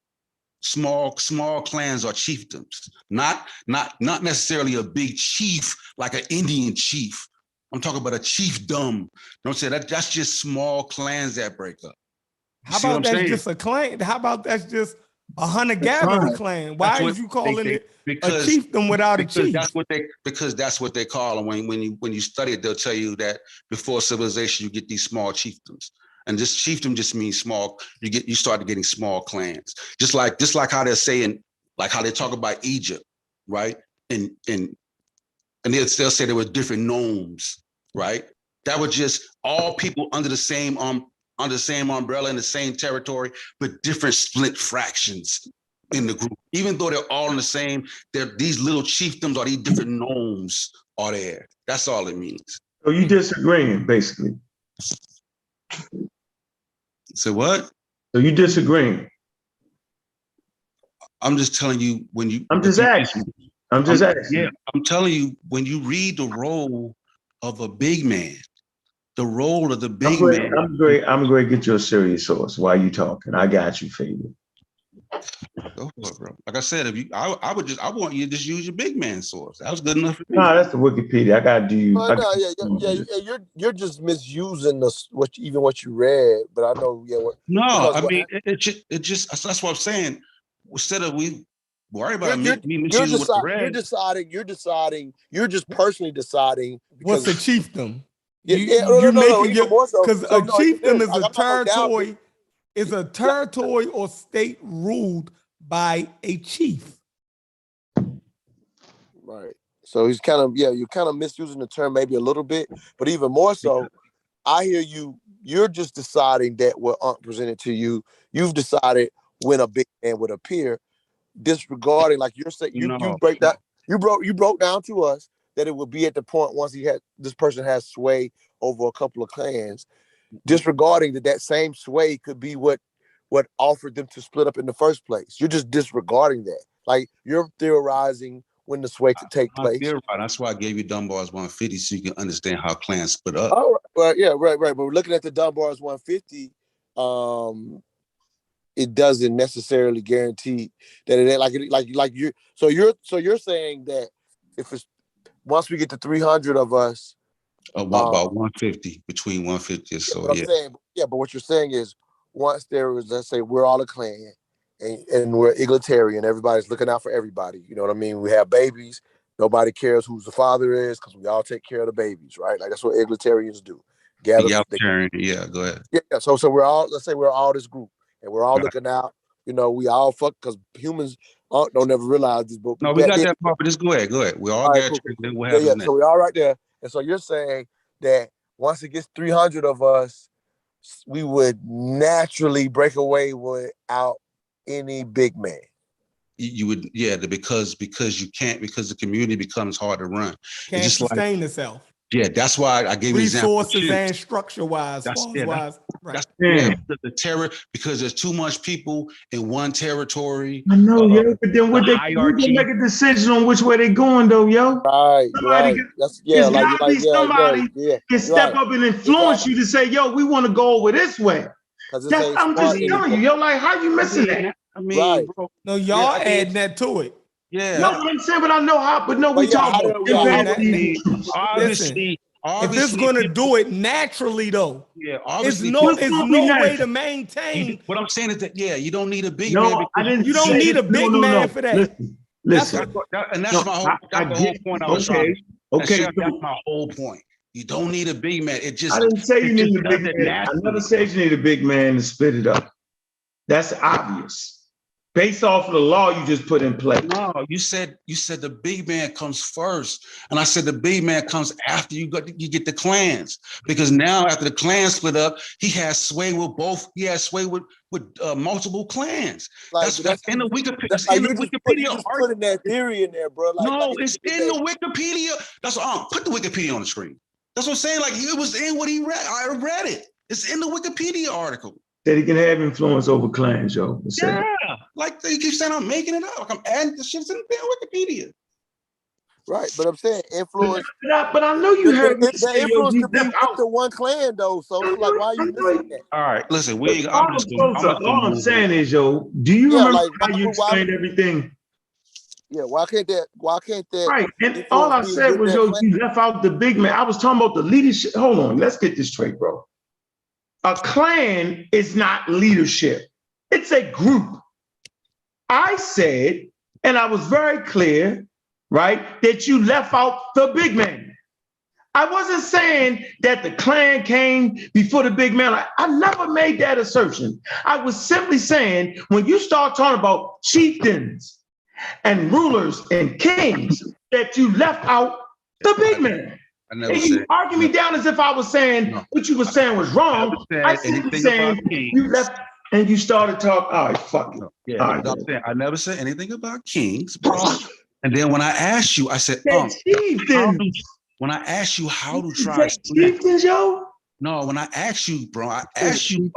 Speaker 14: Small clans are chiefdoms, not necessarily a big chief like an Indian chief. I'm talking about a chiefdom. Don't say that. That's just small clans that break up.
Speaker 4: How about that's just a clan? How about that's just a hunter-gatherer clan? Why is you calling it a chiefdom without a chief?
Speaker 14: Because that's what they call them. When you study it, they'll tell you that before civilization, you get these small chiefdoms. And this chiefdom just means small. You start getting small clans, just like how they're saying, like how they talk about Egypt, right? And they'll say there were different nomes, right? That were just all people under the same umbrella in the same territory, but different split fractions in the group. Even though they're all in the same, these little chiefdoms or these different nomes are there. That's all it means.
Speaker 3: So you disagreeing, basically.
Speaker 14: So what?
Speaker 3: So you disagreeing?
Speaker 14: I'm just telling you
Speaker 3: I'm just asking.
Speaker 14: Yeah, I'm telling you, when you read the role of a big man, the role of the big man.
Speaker 3: I'm going to get you a serious source while you talking. I got you, Fabian.
Speaker 14: Go for it, bro. Like I said, I want you to just use your big man source. That was good enough for me.
Speaker 3: No, that's the Wikipedia. I got to do you.
Speaker 8: You're just misusing what you read. But I know,
Speaker 14: No, I mean it just that's what I'm saying. Instead of we worry about me misusing what you read.
Speaker 8: You're just personally deciding.
Speaker 4: What's a chiefdom?
Speaker 8: You're making
Speaker 4: because a chiefdom is a territory. Is a territory or state ruled by a chief.
Speaker 8: Right. So he's you're kind of misusing the term maybe a little bit, but even more so, I hear you're just deciding that what Unc presented to you, you've decided when a big man would appear, disregarding, like you're saying, you broke down to us that it would be at the point once this person has sway over a couple of clans, disregarding that same sway could be what offered them to split up in the first place. You're just disregarding that. Like you're theorizing when the sway could take place.
Speaker 14: That's why I gave you Dunbar's 150 so you can understand how clans split up.
Speaker 8: Oh, right, yeah, right. But we're looking at the Dunbar's 150. It doesn't necessarily guarantee that it ain't like you. So you're saying that if it's once we get to 300 of us,
Speaker 14: about 150, between 150 or so.
Speaker 8: I'm saying, but what you're saying is once there is, let's say we're all a clan and we're egalitarian, everybody's looking out for everybody. You know what I mean? We have babies. Nobody cares who the father is because we all take care of the babies, right? Like that's what egalitarians do.
Speaker 14: Egalitarian, yeah, go ahead.
Speaker 8: Yeah, so we're all, let's say we're all this group and we're all looking out You know, we all fuck because humans don't never realize this. But
Speaker 14: No, we got that part, but just go ahead. We all got
Speaker 8: cool.
Speaker 14: then what
Speaker 8: Yeah,
Speaker 14: happens
Speaker 8: yeah.
Speaker 14: next?
Speaker 8: So we all right there. And so you're saying that once it gets 300 of us, we would naturally break away without any big man.
Speaker 14: You would, yeah, because you can't, because the community becomes hard to run.
Speaker 4: Can't
Speaker 14: it's just
Speaker 4: sustain itself.
Speaker 14: Yeah, that's why I gave you
Speaker 4: resources and structure wise,
Speaker 14: That's
Speaker 4: right.
Speaker 14: the terror, because there's too much people in one territory.
Speaker 3: I know, yo, but then what they make a decision on which way they going though, yo.
Speaker 8: Right.
Speaker 3: That's somebody can step up and influence you to say, yo, we want to go over this way. I'm just telling you, yo, like how you missing that?
Speaker 14: I mean, bro,
Speaker 4: no, y'all adding that to it.
Speaker 14: Yeah.
Speaker 3: No, I'm saying, but I know how, but no, we talking about
Speaker 4: obviously, if it's gonna do it naturally though,
Speaker 14: obviously,
Speaker 4: it's no way to maintain.
Speaker 14: What I'm saying is that you don't need a big
Speaker 3: man.
Speaker 4: You don't need a big man for that.
Speaker 3: Listen.
Speaker 14: That's my whole point. I was trying. That's my whole point. You don't need a big man. It just.
Speaker 3: I didn't say you need a big man. I never said you need a big man to split it up. That's obvious. Based off of the law you just put in place.
Speaker 14: No, you said the big man comes first, and I said the big man comes after you get the clans, because now after the clans split up, he has sway with both. He has sway with multiple clans. That's in the Wikipedia.
Speaker 8: You just putting that theory in there, bro.
Speaker 14: It's in the Wikipedia. That's put the Wikipedia on the screen. That's what I'm saying. Like it was in what he read. I read it. It's in the Wikipedia article.
Speaker 3: That he can have influence over clans, yo.
Speaker 14: Yeah, like they keep saying I'm making it up. Like I'm adding the shit to the Wikipedia.
Speaker 8: Right, but I'm saying influence.
Speaker 3: But I know you heard me
Speaker 8: that influence could be up to one clan though. So like, why are you missing that?
Speaker 14: All right, listen.
Speaker 3: All I'm saying is, yo, do you remember how you explained everything?
Speaker 8: Yeah, why can't that?
Speaker 3: Right, and all I said was, yo, you left out the big man. I was talking about the leadership. Hold on, let's get this straight, bro. A clan is not leadership. It's a group. I said, and I was very clear, right, that you left out the big man. I wasn't saying that the clan came before the big man. I never made that assertion. I was simply saying, when you start talking about chieftains and rulers and kings, that you left out the big man. And you argue me down as if I was saying what you were saying was wrong. I simply saying you left and you started talking. All right, fuck it.
Speaker 14: Yeah, I never said anything about kings, bro. And then when I asked you, I said, when I asked you how to try
Speaker 3: chieftains, yo.
Speaker 14: No, when I asked you, bro, I asked you,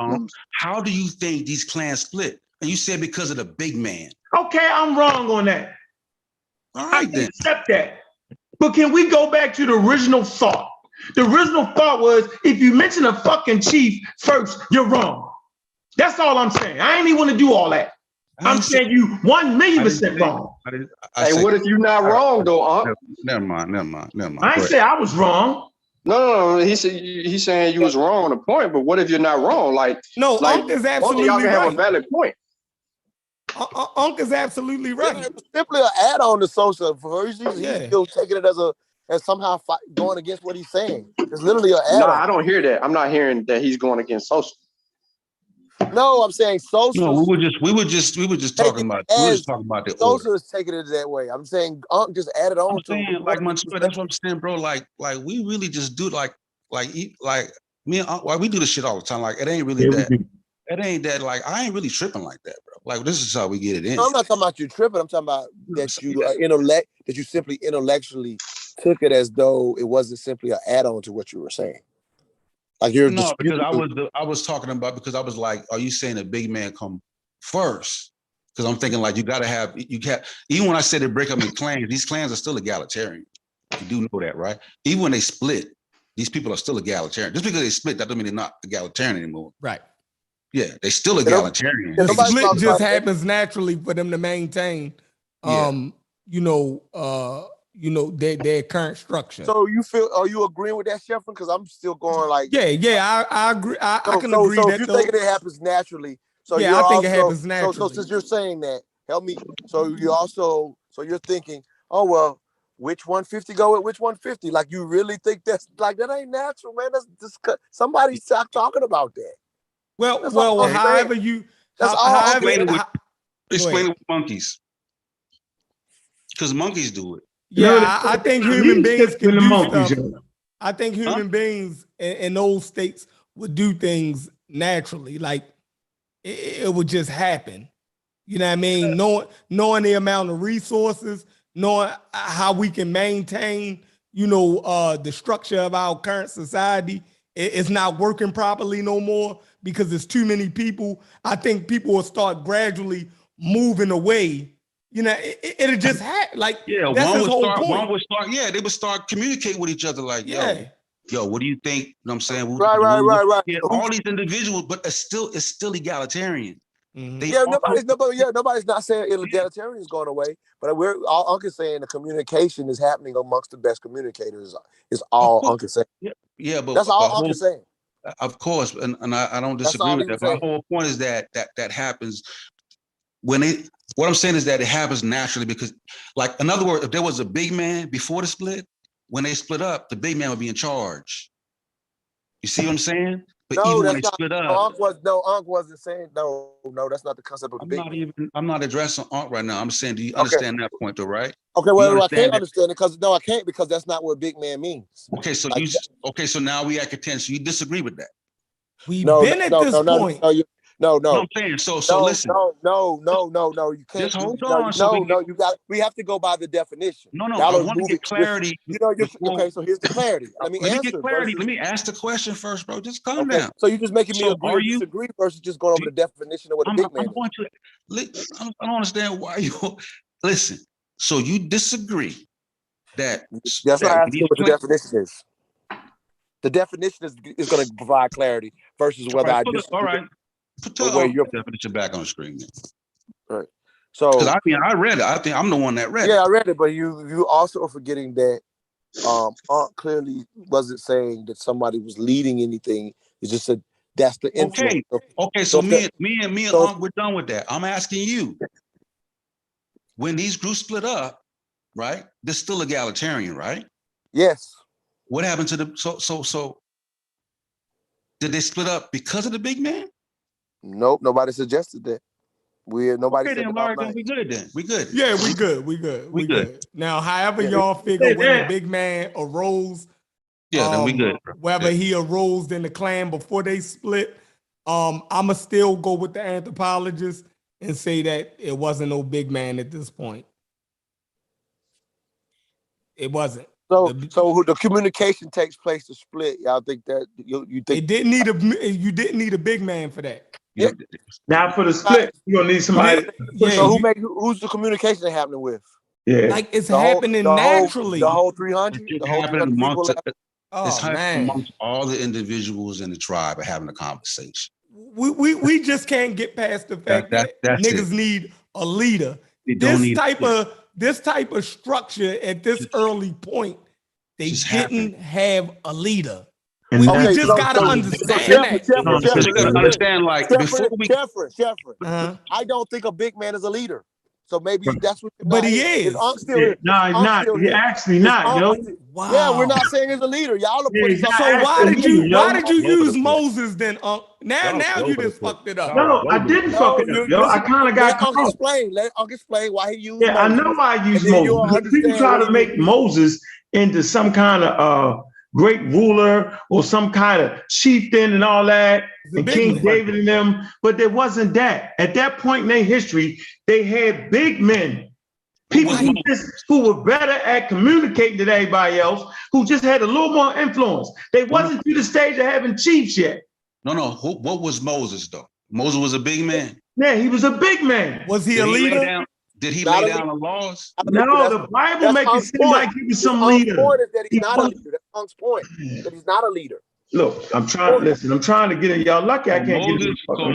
Speaker 14: how do you think these clans split? And you said because of the big man.
Speaker 3: Okay, I'm wrong on that.
Speaker 14: All right, then.
Speaker 3: Accept that. But can we go back to the original thought? The original thought was, if you mention a fucking chief first, you're wrong. That's all I'm saying. I ain't even want to do all that. I'm saying you 1,000,000% wrong.
Speaker 12: Hey, what if you're not wrong though, Unc?
Speaker 14: Never mind.
Speaker 3: I ain't say I was wrong.
Speaker 12: No. He's saying you was wrong on the point, but what if you're not wrong?
Speaker 4: Unc is absolutely
Speaker 12: y'all can
Speaker 4: right.
Speaker 12: have a valid point.
Speaker 4: Unc is absolutely right.
Speaker 8: It's simply an add-on to social. He's still taking it as somehow going against what he's saying. It's literally an add-on.
Speaker 12: No, I don't hear that. I'm not hearing that he's going against social.
Speaker 8: No, I'm saying social.
Speaker 14: No, we were just talking about the
Speaker 8: social
Speaker 14: order.
Speaker 8: is taking it that way. I'm saying Unc just added on to it.
Speaker 14: Like Montoya, that's what I'm saying, bro. Like we really just do like me and Unc, we do this shit all the time. Like it ain't really that. It ain't that. Like I ain't really tripping like that, bro. Like this is how we get it in.
Speaker 8: No, I'm not talking about you tripping. I'm talking about that you simply intellectually took it as though it wasn't simply an add-on to what you were saying. Like you're
Speaker 14: because I was talking about, because I was like, are you saying a big man come first? Because I'm thinking like even when I said they break up in clans, these clans are still egalitarian. You do know that, right? Even when they split, these people are still egalitarian. Just because they split, that doesn't mean they're not egalitarian anymore.
Speaker 4: Right.
Speaker 14: Yeah, they still egalitarian.
Speaker 4: The split just happens naturally for them to maintain their current structure.
Speaker 8: So are you agreeing with that, Sheffrin? Because I'm still going like,
Speaker 4: I agree. I can agree
Speaker 8: so
Speaker 4: that.
Speaker 8: If you're thinking it happens naturally, so
Speaker 4: I think it happens naturally.
Speaker 8: So since you're saying that, help me. So you're thinking, oh well, which 150 go with which 150? Like you really think that ain't natural, man? That's just somebody stop talking about that.
Speaker 4: Well, however you
Speaker 8: That's all.
Speaker 4: However,
Speaker 14: Explain it with monkeys. Because monkeys do it.
Speaker 4: Yeah, I think human beings can do
Speaker 3: monkeys,
Speaker 4: stuff. I think human beings in those states would do things naturally, like it would just happen. You know what I mean? Knowing the amount of resources, knowing how we can maintain, the structure of our current society, it's not working properly no more because there's too many people. I think people will start gradually moving away. It'll just happen. Like, that's his whole point.
Speaker 14: They would start communicating with each other like, yo, what do you think? You know what I'm saying?
Speaker 8: Right.
Speaker 14: Yeah, all these individuals, but it's still egalitarian.
Speaker 8: Nobody's not saying egalitarian is going away, but all Uncle saying the communication is happening amongst the best communicators. Is all Uncle saying.
Speaker 14: Yeah, but
Speaker 8: that's all Uncle saying.
Speaker 14: Of course, and I don't disagree with that. My whole point is that happens when what I'm saying is that it happens naturally because, like, in other words, if there was a big man before the split, when they split up, the big man would be in charge. You see what I'm saying? But even when they split up,
Speaker 8: Unc wasn't saying no. That's not the concept of the big man.
Speaker 14: I'm not addressing Unc right now. I'm saying, do you understand that point though, right?
Speaker 8: Okay, well, I can't understand it because I can't because that's not what big man means.
Speaker 14: Okay, so so now we at contention. You disagree with that?
Speaker 4: We've been at this point.
Speaker 8: No.
Speaker 14: I'm saying so listen.
Speaker 8: No. You can't.
Speaker 14: Just hold on.
Speaker 8: We have to go by the definition.
Speaker 14: No. I want to get clarity.
Speaker 8: Okay, so here's the clarity. Let me
Speaker 14: get clarity. Let me ask the question first, bro. Just calm down.
Speaker 8: So you're just making me agree or disagree versus just going over the definition of what a big man is.
Speaker 14: I don't understand why you listen. So you disagree that
Speaker 8: that's not asking what the definition is. The definition is going to provide clarity versus whether I disagree.
Speaker 14: All right. Put your definition back on the screen.
Speaker 8: Right. So,
Speaker 14: because I read it. I think I'm the one that read it.
Speaker 8: Yeah, I read it, but you also are forgetting that Aunt clearly wasn't saying that somebody was leading anything. It's just said that's the influence.
Speaker 14: Okay. So me and Aunt, we're done with that. I'm asking you, when these groups split up, right? They're still egalitarian, right?
Speaker 8: Yes.
Speaker 14: What happened to the so? Did they split up because of the big man?
Speaker 8: Nope, nobody suggested that. Nobody said
Speaker 14: we good then. We good.
Speaker 4: Yeah, we good. Now, however y'all figure when the big man arose,
Speaker 14: then we good.
Speaker 4: Whether he arose in the clan before they split, I'ma still go with the anthropologist and say that it wasn't no big man at this point. It wasn't.
Speaker 8: So the communication takes place to split. Y'all think that you think
Speaker 4: you didn't need a big man for that.
Speaker 8: Yeah.
Speaker 3: Now for the split, you're gonna need somebody.
Speaker 8: So who's the communication happening with?
Speaker 3: Yeah,
Speaker 4: like it's happening naturally.
Speaker 8: The whole 300.
Speaker 14: It's happening amongst all the individuals in the tribe are having a conversation.
Speaker 4: We just can't get past the fact that niggas need a leader. This type of structure at this early point, they didn't have a leader. We just gotta understand that.
Speaker 14: Understand, like before we
Speaker 8: Sheffrin, I don't think a big man is a leader. So maybe that's what.
Speaker 4: But he is.
Speaker 3: No, he's not. He's actually not, yo.
Speaker 8: Wow. Yeah, we're not saying he's a leader. Y'all are putting.
Speaker 4: So why did you use Moses then? Now you just fucked it up.
Speaker 3: No, I didn't fuck it up, yo. I kind of got caught.
Speaker 8: Let Uncle explain why he used.
Speaker 3: Yeah, Moses. I know why I used Moses. People try to make Moses into some kind of great ruler or some kind of chieftain and all that, and King David and them, but there wasn't that. At that point in their history, they had big men, people who were better at communicating than everybody else, who just had a little more influence. They wasn't to the stage of having chiefs yet.
Speaker 14: No. What was Moses though? Moses was a big man.
Speaker 3: Yeah, he was a big man.
Speaker 4: Was he a leader?
Speaker 14: Did he lay down the laws?
Speaker 3: No, the Bible makes it seem like he was some leader.
Speaker 8: Point is that he's not a leader. That's Punk's point. That he's not a leader.
Speaker 3: Look, I'm trying to get in. Y'all lucky I can't get in.
Speaker 14: So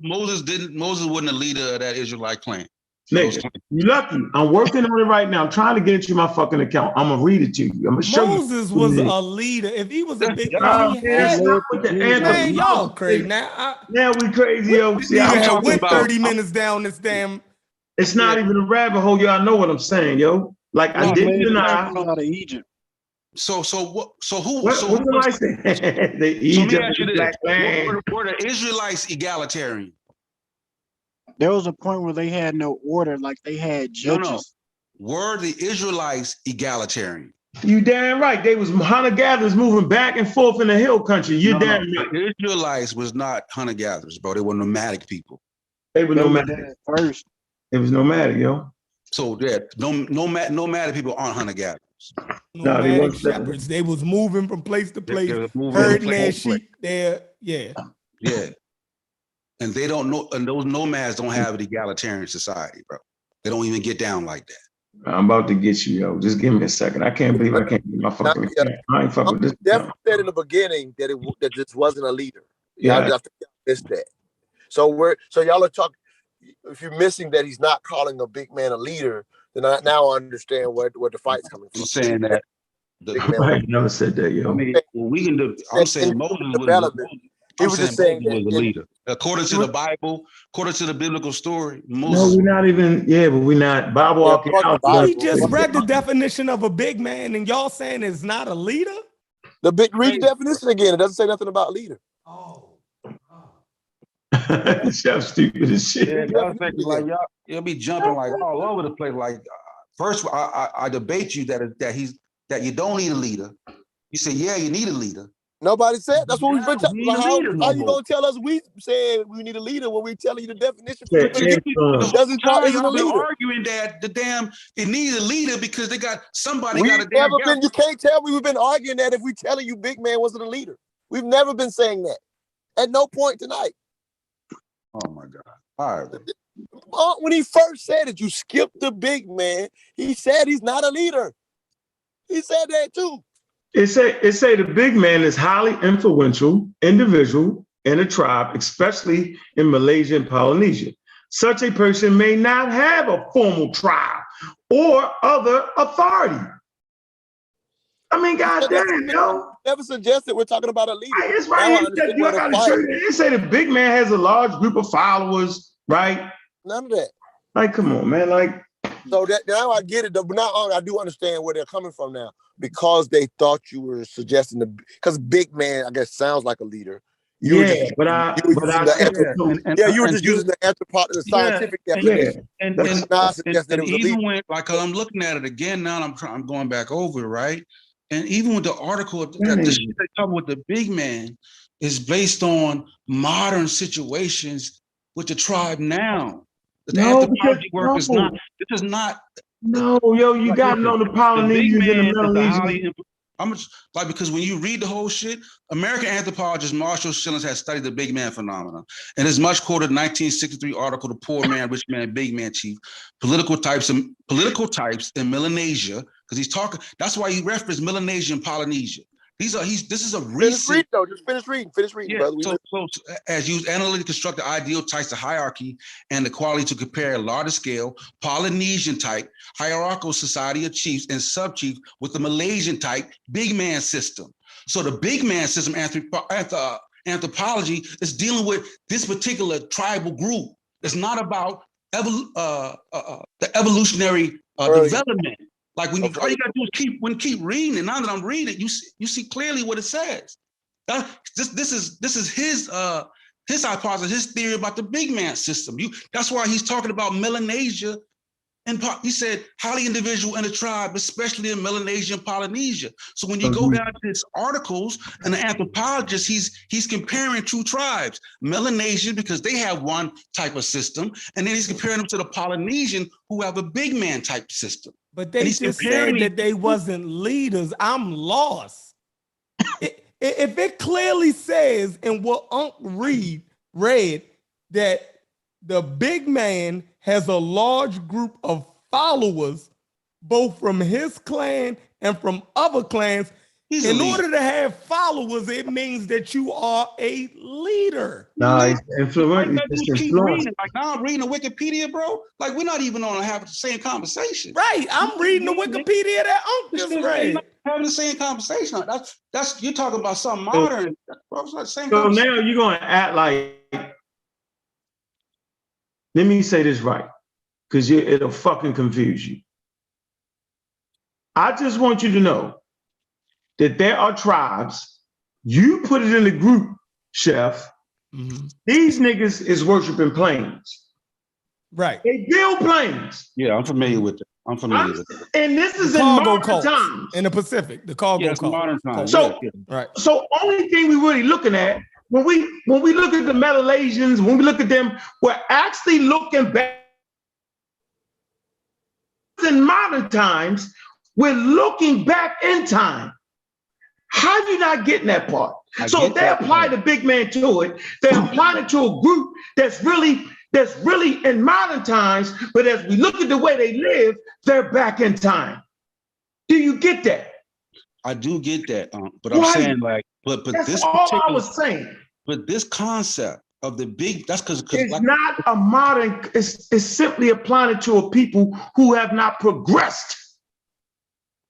Speaker 14: Moses wasn't a leader of that Israelite clan.
Speaker 3: Nigga, you lucky. I'm working on it right now. I'm trying to get into my fucking account. I'm gonna read it to you. I'm gonna show you.
Speaker 4: Moses was a leader. If he was a big man, man, y'all crazy now.
Speaker 3: Now we crazy, yo. See,
Speaker 4: I went 30 minutes down this damn.
Speaker 3: It's not even a rabbit hole, y'all know what I'm saying, yo. Like I didn't deny
Speaker 15: out of Egypt.
Speaker 14: So what am
Speaker 3: I saying? The Egypt,
Speaker 14: were the Israelites egalitarian?
Speaker 15: There was a point where they had no order, like they had judges.
Speaker 14: No. Were the Israelites egalitarian?
Speaker 3: You damn right. They was hunter-gatherers moving back and forth in the hill country. You damn right.
Speaker 14: The Israelites was not hunter-gatherers, bro. They were nomadic people.
Speaker 3: They were nomadic.
Speaker 15: First.
Speaker 3: It was nomadic, yo.
Speaker 14: So yeah, nomadic people aren't hunter-gatherers.
Speaker 3: No, they
Speaker 4: Nomadic
Speaker 3: weren't.
Speaker 4: shepherds. They was moving from place to place,
Speaker 14: They were moving
Speaker 4: herding
Speaker 14: from
Speaker 4: their
Speaker 14: place to place.
Speaker 4: sheep there. Yeah.
Speaker 14: Yeah. And they don't know, and those nomads don't have an egalitarian society, bro. They don't even get down like that.
Speaker 3: I'm about to get you, yo. Just give me a second. I can't believe I can't get my fucking. I ain't fucking with this.
Speaker 8: Definitely said in the beginning that that this wasn't a leader.
Speaker 3: Yeah.
Speaker 8: I think y'all missed that. So y'all are talking. If you're missing that he's not calling a big man a leader, then now I understand where the fight's coming from.
Speaker 14: I'm saying that.
Speaker 3: I never said that, yo.
Speaker 14: I mean, we can do. I'm saying Moses was a leader. According to the Bible, according to the biblical story, Moses.
Speaker 3: No, we're not even. Yeah, but we're not. Bible walking out.
Speaker 4: We just read the definition of a big man, and y'all saying it's not a leader.
Speaker 8: Read the definition again. It doesn't say nothing about leader.
Speaker 3: Chef stupid as shit.
Speaker 14: Yeah, y'all be jumping like all over the place. Like first, I debate you that you don't need a leader. You say, yeah, you need a leader.
Speaker 8: Nobody said that's what we've been talking about. How you
Speaker 14: more.
Speaker 8: gonna tell us we said we need a leader when we telling you the definition?
Speaker 14: Yeah,
Speaker 8: It doesn't talk isn't a
Speaker 14: I've been
Speaker 8: leader.
Speaker 14: arguing that it needs a leader because they got somebody
Speaker 8: We've
Speaker 14: got a damn
Speaker 8: never been. You can't tell me we've been arguing that if we telling you big man wasn't a leader. We've never been saying that. At no point tonight.
Speaker 14: Oh my God. All right.
Speaker 8: When he first said it, you skipped the big man. He said he's not a leader. He said that too.
Speaker 3: It say the big man is highly influential individual in a tribe, especially in Malaysia and Polynesia. Such a person may not have a formal tribe or other authority. I mean, goddamn, yo.
Speaker 8: Never suggested we're talking about a leader.
Speaker 3: It's right here. It say the big man has a large group of followers, right?
Speaker 8: None of that.
Speaker 3: Like, come on, man. Like,
Speaker 8: so that now I get it. But now I do understand where they're coming from now because they thought you were suggesting because big man, I guess, sounds like a leader. You were just using the scientific definition.
Speaker 14: And even when, like, I'm looking at it again now, and I'm going back over it, right? And even with the article, the shit they talk with the big man is based on modern situations with the tribe now. The anthropology work is not. This is not.
Speaker 3: No, yo, you got to know the Polynesians and the Melanesians.
Speaker 14: Because when you read the whole shit, American anthropologist Marshall Shillings has studied the big man phenomenon. In his much quoted 1963 article, The Poor Man, Rich Man, Big Man Chief, Political Types in Melanesia, because he's talking, that's why he referenced Melanesia and Polynesia. This is a recent.
Speaker 8: Just finish reading, brother.
Speaker 14: So as used analytically construct the ideal types of hierarchy and the quality to compare a larger scale Polynesian type hierarchical society of chiefs and sub-chiefs with the Malaysian type big man system. So the big man system anthropology is dealing with this particular tribal group. It's not about the evolutionary development. Like when all you gotta do is keep reading, and now that I'm reading it, you see clearly what it says. This is his hypothesis, his theory about the big man system. That's why he's talking about Melanesia, and he said highly individual in the tribe, especially in Melanesia and Polynesia. So when you go down to his articles and the anthropologist, he's comparing two tribes, Melanesian because they have one type of system, and then he's comparing them to the Polynesian who have a big man type system.
Speaker 4: But they just said that they wasn't leaders. I'm lost. If it clearly says in what Unc read that the big man has a large group of followers, both from his clan and from other clans, in order to have followers, it means that you are a leader.
Speaker 3: No, it's influence.
Speaker 14: Like now I'm reading the Wikipedia, bro. Like we're not even on having the same conversation.
Speaker 4: Right. I'm reading the Wikipedia that Unc just read.
Speaker 14: Having the same conversation. That's you're talking about something modern.
Speaker 3: So now you're gonna act like. Let me say this right, because it'll fucking confuse you. I just want you to know that there are tribes, you put it in the group, Chef, these niggas is worshiping planes.
Speaker 4: Right.
Speaker 3: They build planes.
Speaker 14: Yeah, I'm familiar with it. I'm familiar with it.
Speaker 3: And this is in
Speaker 4: Cargo
Speaker 3: modern
Speaker 4: cults
Speaker 3: times.
Speaker 4: in the Pacific. The cargo
Speaker 14: Yes,
Speaker 4: cults.
Speaker 14: modern times.
Speaker 3: So,
Speaker 4: right.
Speaker 3: So only thing we really looking at when we look at the Melanesians, when we look at them, we're actually looking back in modern times. We're looking back in time. How do you not get in that part? So if they apply the big man to it, they're applying it to a group that's really in modern times, but as we look at the way they live, they're back in time. Do you get that?
Speaker 14: I do get that, but I'm saying like, but
Speaker 3: that's
Speaker 14: this
Speaker 3: all I was saying.
Speaker 14: But this concept of the big, that's because
Speaker 3: it's
Speaker 14: like,
Speaker 3: not a modern. It's simply applying it to a people who have not progressed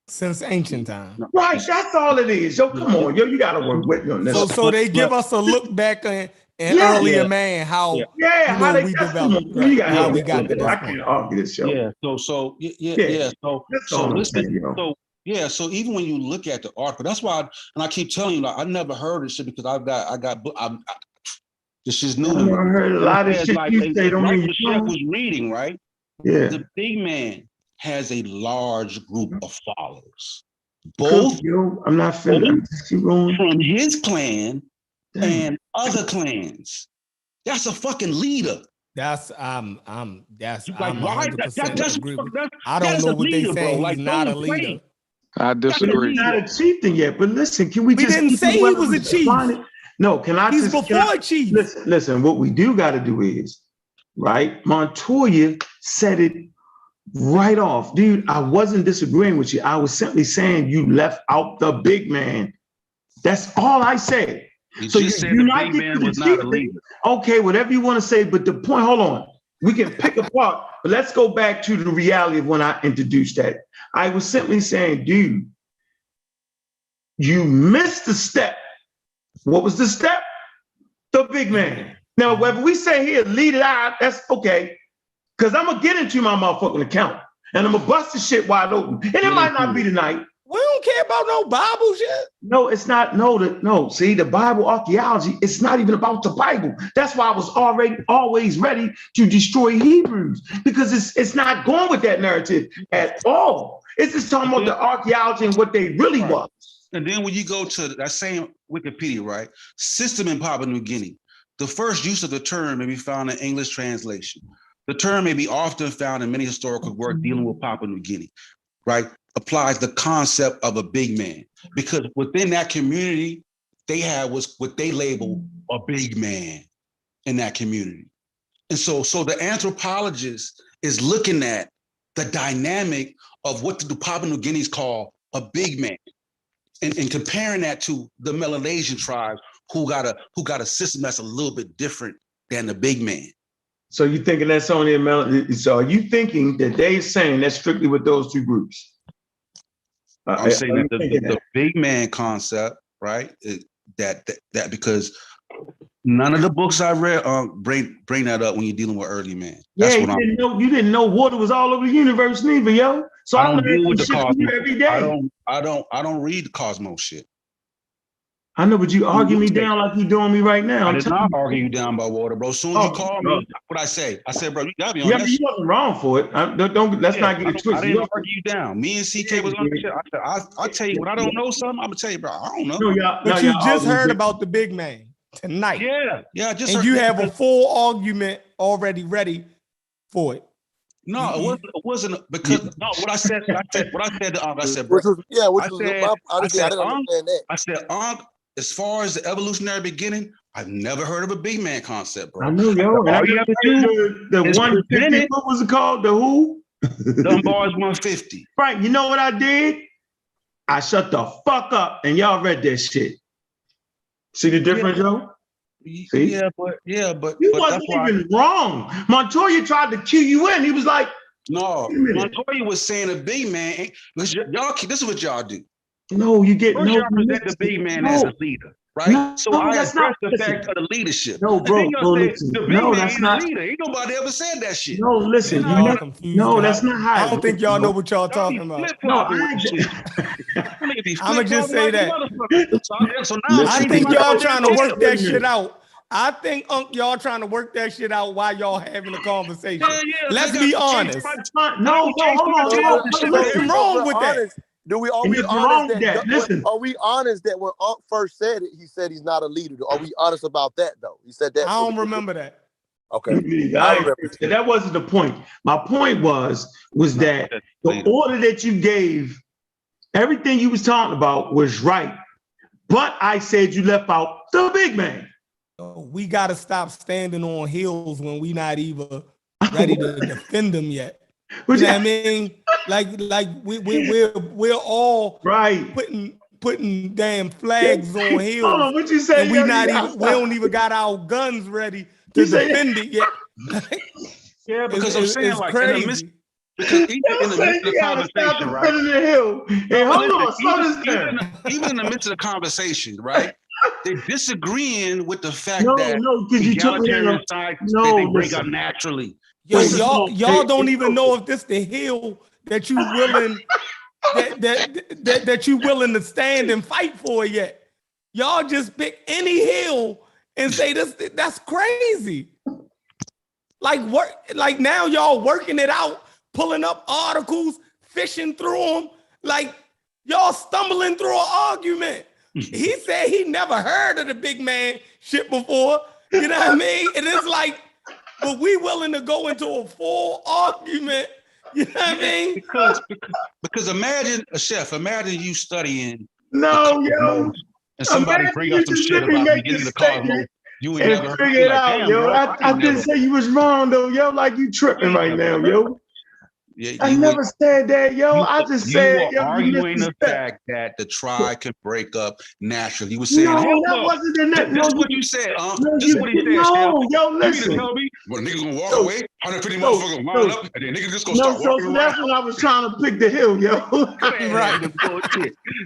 Speaker 4: since ancient times.
Speaker 3: Right, that's all it is. Yo, come on, yo, you gotta work with me on this.
Speaker 4: So they give us a look back in earlier man how
Speaker 3: how they
Speaker 4: we
Speaker 3: developed,
Speaker 4: how we got to this
Speaker 3: I
Speaker 4: point.
Speaker 3: can't argue this, yo.
Speaker 14: Yeah. So listen. So even when you look at the article, that's why, and I keep telling you, like, I never heard this shit because this is new to me.
Speaker 3: I heard a lot of shit
Speaker 14: like,
Speaker 3: you say. Don't
Speaker 14: like
Speaker 3: mean
Speaker 14: the chef was reading, right?
Speaker 3: Yeah.
Speaker 14: The big man has a large group of followers. Both
Speaker 3: I'm not feeling
Speaker 14: from his clan and other clans. That's a fucking leader.
Speaker 4: That's I'm that's
Speaker 14: like,
Speaker 4: I'm
Speaker 14: why?
Speaker 4: 100% agree with. I
Speaker 14: That's
Speaker 4: don't know
Speaker 14: a
Speaker 4: what they
Speaker 14: leader,
Speaker 4: saying.
Speaker 14: bro. Like,
Speaker 4: He's not a
Speaker 14: don't
Speaker 4: leader.
Speaker 14: play.
Speaker 12: I disagree.
Speaker 3: He's not a chieftain yet, but listen, can we just
Speaker 4: didn't say he was a chief.
Speaker 3: No, can I
Speaker 4: He's
Speaker 3: just
Speaker 4: before chief.
Speaker 3: Listen, what we do got to do is, right? Montoya said it right off. Dude, I wasn't disagreeing with you. I was simply saying you left out the big man. That's all I said.
Speaker 14: So you said the big man was not a leader.
Speaker 3: Okay, whatever you want to say, but the point, hold on. We can pick apart, but let's go back to the reality of when I introduced that. I was simply saying, dude, you missed the step. What was the step? The big man. Now, whether we say here, lead it out, that's okay. Because I'm going to get into my motherfucking account and I'm going to bust the shit wide open. And it might not be tonight.
Speaker 4: We don't care about no Bible shit.
Speaker 3: No, it's not. No. See, the Bible archaeology, it's not even about the Bible. That's why I was always ready to destroy Hebrews, because it's not going with that narrative at all. It's just talking about the archaeology and what they really was.
Speaker 14: And then when you go to that same Wikipedia, right? System in Papua New Guinea, the first use of the term may be found in English translation. The term may be often found in many historical work dealing with Papua New Guinea, right? Applies the concept of a big man, because within that community, they had was what they labeled a big man in that community. And so the anthropologist is looking at the dynamic of what the Papua New Guineans call a big man, and comparing that to the Melanesian tribes who got a system that's a little bit different than the big man.
Speaker 3: So you thinking that's only a Melanesian? So are you thinking that they're saying that's strictly with those two groups?
Speaker 14: I'm saying that the big man concept, right? That because none of the books I read bring that up when you're dealing with early man. That's
Speaker 3: you didn't know water was all over the universe neither, yo. So
Speaker 14: I don't deal with the
Speaker 3: cosmos every day.
Speaker 14: I don't read the cosmos shit.
Speaker 3: I know, but you argue me down like you're doing me right now.
Speaker 14: I did not argue you down about water, bro. As soon as you call me, what I say, bro, you got me on that.
Speaker 3: You wasn't wrong for it. Let's not get it twisted.
Speaker 14: I didn't argue you down. Me and CK was on the shit. I tell you, when I don't know something, I'm gonna tell you, bro. I don't know.
Speaker 4: But you just heard about the big man tonight.
Speaker 14: Yeah. Just
Speaker 4: and you have a full argument already ready for it.
Speaker 14: No, it wasn't because what I said, bro.
Speaker 8: I didn't understand that.
Speaker 14: I said, as far as the evolutionary beginning, I've never heard of a big man concept, bro.
Speaker 3: I know, yo. And all you have to do the 150, what was it called? The who?
Speaker 14: Dunbar's 150.
Speaker 3: Right. You know what I did? I shut the fuck up and y'all read that shit. See the difference, yo? See?
Speaker 14: Yeah, but
Speaker 3: you wasn't even wrong. Montoya tried to cue you in. He was like,
Speaker 14: no, Montoya was saying a big man. Y'all, this is what y'all do.
Speaker 3: No, you get
Speaker 14: y'all present the big man as a leader, right? So I address the fact of the leadership.
Speaker 3: No, bro,
Speaker 14: listen. The big man is a leader. Ain't nobody ever said that shit.
Speaker 3: No, listen. No, that's not how.
Speaker 4: I don't think y'all know what y'all talking about.
Speaker 3: No,
Speaker 4: I'm gonna just say that. I think y'all trying to work that shit out I think y'all trying to work that shit out while y'all having a conversation.
Speaker 14: Yeah,
Speaker 4: Let's be honest.
Speaker 3: No, hold on.
Speaker 4: Nothing wrong with that.
Speaker 8: Are we honest that are we honest that when Unc first said it, he said he's not a leader? Are we honest about that though? He said that.
Speaker 4: I don't remember that.
Speaker 8: Okay.
Speaker 3: That wasn't the point. My point was that the order that you gave, everything you was talking about was right. But I said you left out the big man.
Speaker 4: We got to stop standing on heels when we not even ready to defend them yet. You know what I mean? Like we're all
Speaker 3: right
Speaker 4: putting damn flags on heels.
Speaker 3: Hold on, what you say?
Speaker 4: And we don't even got our guns ready to defend it yet.
Speaker 14: Yeah, because I'm saying like
Speaker 4: crazy.
Speaker 14: Because even in the midst of the conversation, right? Even in the midst of the conversation, right? They're disagreeing with the fact that
Speaker 3: because
Speaker 14: egalitarian side they break up naturally.
Speaker 4: Yo, y'all don't even know if this the hill that you willing that you willing to stand and fight for yet. Y'all just pick any hill and say that's crazy. Like now y'all working it out, pulling up articles, fishing through them, like y'all stumbling through an argument. He said he never heard of the big man shit before. You know what I mean? And it's like, but we willing to go into a full argument. You know what I mean?
Speaker 14: Because imagine you studying
Speaker 3: yo,
Speaker 14: and somebody bring up some shit about beginning the cosmos. You ain't never
Speaker 3: figure it out, yo. I didn't say you was wrong though, yo. Like you tripping right now, yo.
Speaker 14: Yeah,
Speaker 3: I never said that, yo. I just said,
Speaker 14: you are arguing the fact that the tribe can break up naturally. You were saying,
Speaker 3: no, that wasn't in that.
Speaker 14: This is what you said, this is what he said.
Speaker 3: No, yo, listen.
Speaker 14: You mean to tell me, well, niggas gonna walk away, 150 motherfuckers line up, and then niggas just gonna start walking around.
Speaker 3: That's when I was trying to pick the hill, yo.
Speaker 14: Right.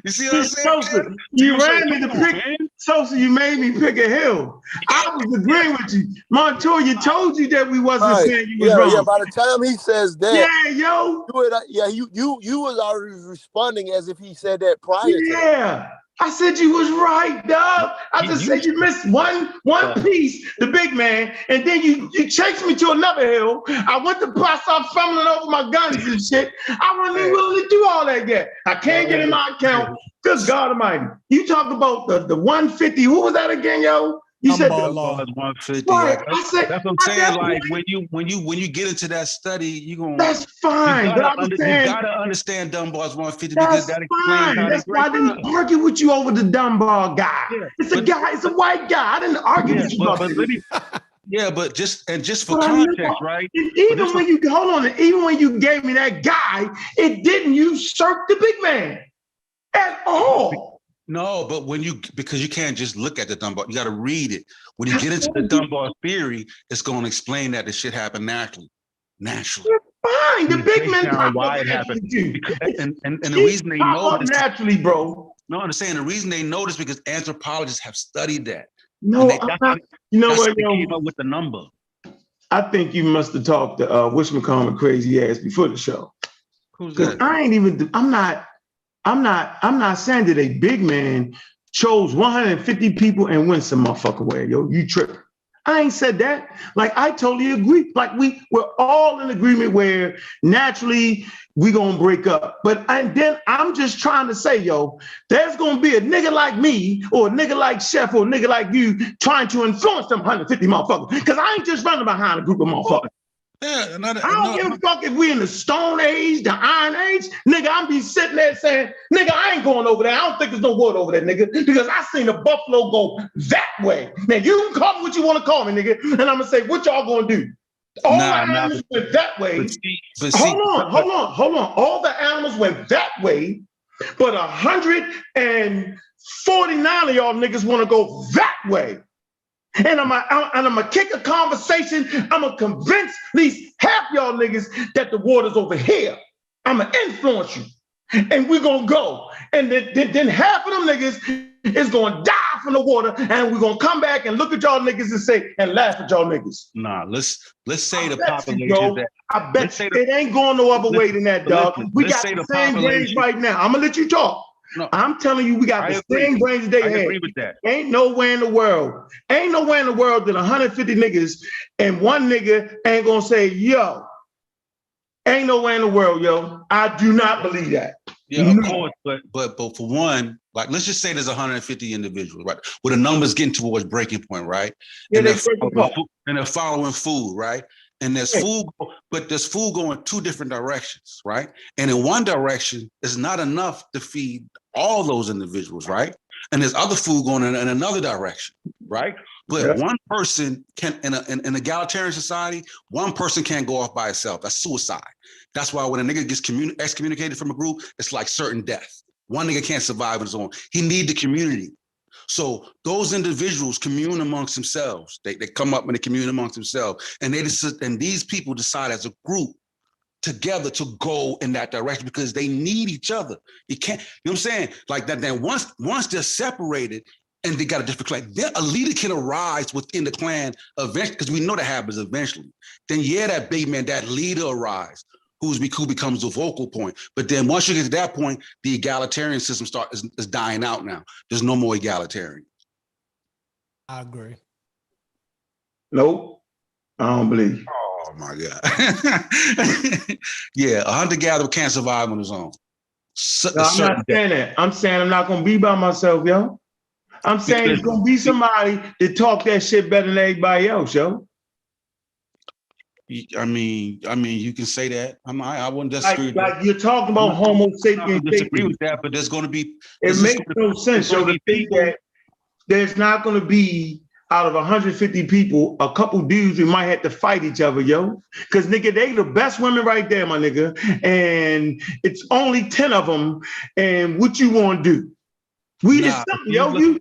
Speaker 14: You see what I'm saying?
Speaker 3: Sosa, you ran me to pick. Sosa, you made me pick a hill. I was agreeing with you. Montoya told you that we wasn't saying you was wrong.
Speaker 8: Yeah, by the time he says that,
Speaker 3: yo.
Speaker 8: You was already responding as if he said that prior to
Speaker 3: that. I said you was right, dog. I just said you missed one piece, the big man, and then you chased me to another hill. I went to start fumbling over my guns and shit. I wasn't even willing to do all that yet. I can't get in my account. Good God Almighty. You talk about the 150. Who was that again, yo? You said
Speaker 14: the 150.
Speaker 3: Right.
Speaker 14: That's what I'm saying. Like when you get into that study, you gonna.
Speaker 3: That's fine.
Speaker 14: You gotta understand Dunbar's 150 because that explains how
Speaker 3: that's why I didn't argue with you over the Dunbar guy. Yeah, it's a guy. It's a white guy. I didn't argue with you about this.
Speaker 14: But just for context, right?
Speaker 3: Even when you gave me that guy, it didn't usurp the big man at all.
Speaker 14: No, but because you can't just look at the Dunbar, you got to read it. When you get into the Dunbar theory, it's going to explain that the shit happened naturally.
Speaker 3: Fine, the big man.
Speaker 14: Why it happened? And the reason they know this
Speaker 3: naturally, bro.
Speaker 14: No, I'm saying the reason they know this because anthropologists have studied that.
Speaker 3: No, you know what?
Speaker 14: They came up with the number.
Speaker 3: I think you must have talked to Wish McCormick crazy ass before the show.
Speaker 14: Who's that?
Speaker 3: I'm not saying that a big man chose 150 people and went some motherfucker way. Yo, you tripping. I ain't said that. Like, I totally agree. Like, we're all in agreement where naturally we gonna break up. And then I'm just trying to say, yo, there's gonna be a nigga like me or a nigga like Chef or a nigga like you trying to influence them 150 motherfuckers. Because I ain't just running behind a group of motherfuckers.
Speaker 14: Yeah,
Speaker 3: I don't give a fuck if we in the Stone Age, the Iron Age. Nigga, I'm be sitting there saying, nigga, I ain't going over there. I don't think there's no wood over there, nigga, because I seen the buffalo go that way. Now, you can call me what you want to call me, nigga, and I'm going to say, what y'all going to do? All the animals went that way. Hold on. All the animals went that way, but 149 of y'all niggas want to go that way. And I'm gonna kick a conversation. I'm gonna convince at least half y'all niggas that the water's over here. I'm gonna influence you, and we're gonna go. And then half of them niggas is gonna die from the water, and we're gonna come back and look at y'all niggas and say and laugh at y'all niggas.
Speaker 14: Nah, let's say the population.
Speaker 3: I bet it ain't going no other way than that, dog. We got the same range right now. I'm gonna let you talk. I'm telling you, we got the same brains they had.
Speaker 14: I agree with that.
Speaker 3: Ain't nowhere in the world that 150 niggas and one nigga ain't gonna say, yo. Ain't nowhere in the world, yo. I do not believe that.
Speaker 14: Yeah, of course, but for one, like let's just say there's 150 individuals, right? Where the numbers getting towards breaking point, right?
Speaker 3: Yeah,
Speaker 14: and
Speaker 3: they're
Speaker 14: following food, right? And there's food, but there's food going two different directions, right? And in one direction, it's not enough to feed all those individuals, right? And there's other food going in another direction, right? But one person can, in an egalitarian society, one person can't go off by itself. That's suicide. That's why when a nigga gets excommunicated from a group, it's like certain death. One nigga can't survive on his own. He need the community. So those individuals commune amongst themselves. They come up and they commune amongst themselves. And these people decide as a group together to go in that direction because they need each other. You can't, you know what I'm saying? Like that, then once they're separated and they got a different clan, then a leader can arise within the clan eventually, because we know that happens eventually. Then that big man, that leader arise, who becomes the vocal point. But then once you get to that point, the egalitarian system is dying out now. There's no more egalitarian.
Speaker 4: I agree.
Speaker 3: Nope, I don't believe.
Speaker 14: Oh my God. Yeah, a hunter-gatherer can't survive on his own.
Speaker 3: No, I'm not saying that. I'm saying I'm not gonna be by myself, yo. I'm saying it's gonna be somebody that talk that shit better than everybody else, yo.
Speaker 14: I mean, you can say that. I wouldn't disagree.
Speaker 3: Like you're talking about Homo sapiens.
Speaker 14: I disagree with that, but there's going to be.
Speaker 3: It makes no sense, yo, to think that there's not going to be out of 150 people, a couple dudes who might have to fight each other, yo. Because nigga, they the best women right there, my nigga, and it's only 10 of them. And what you want to do? It's something, yo. You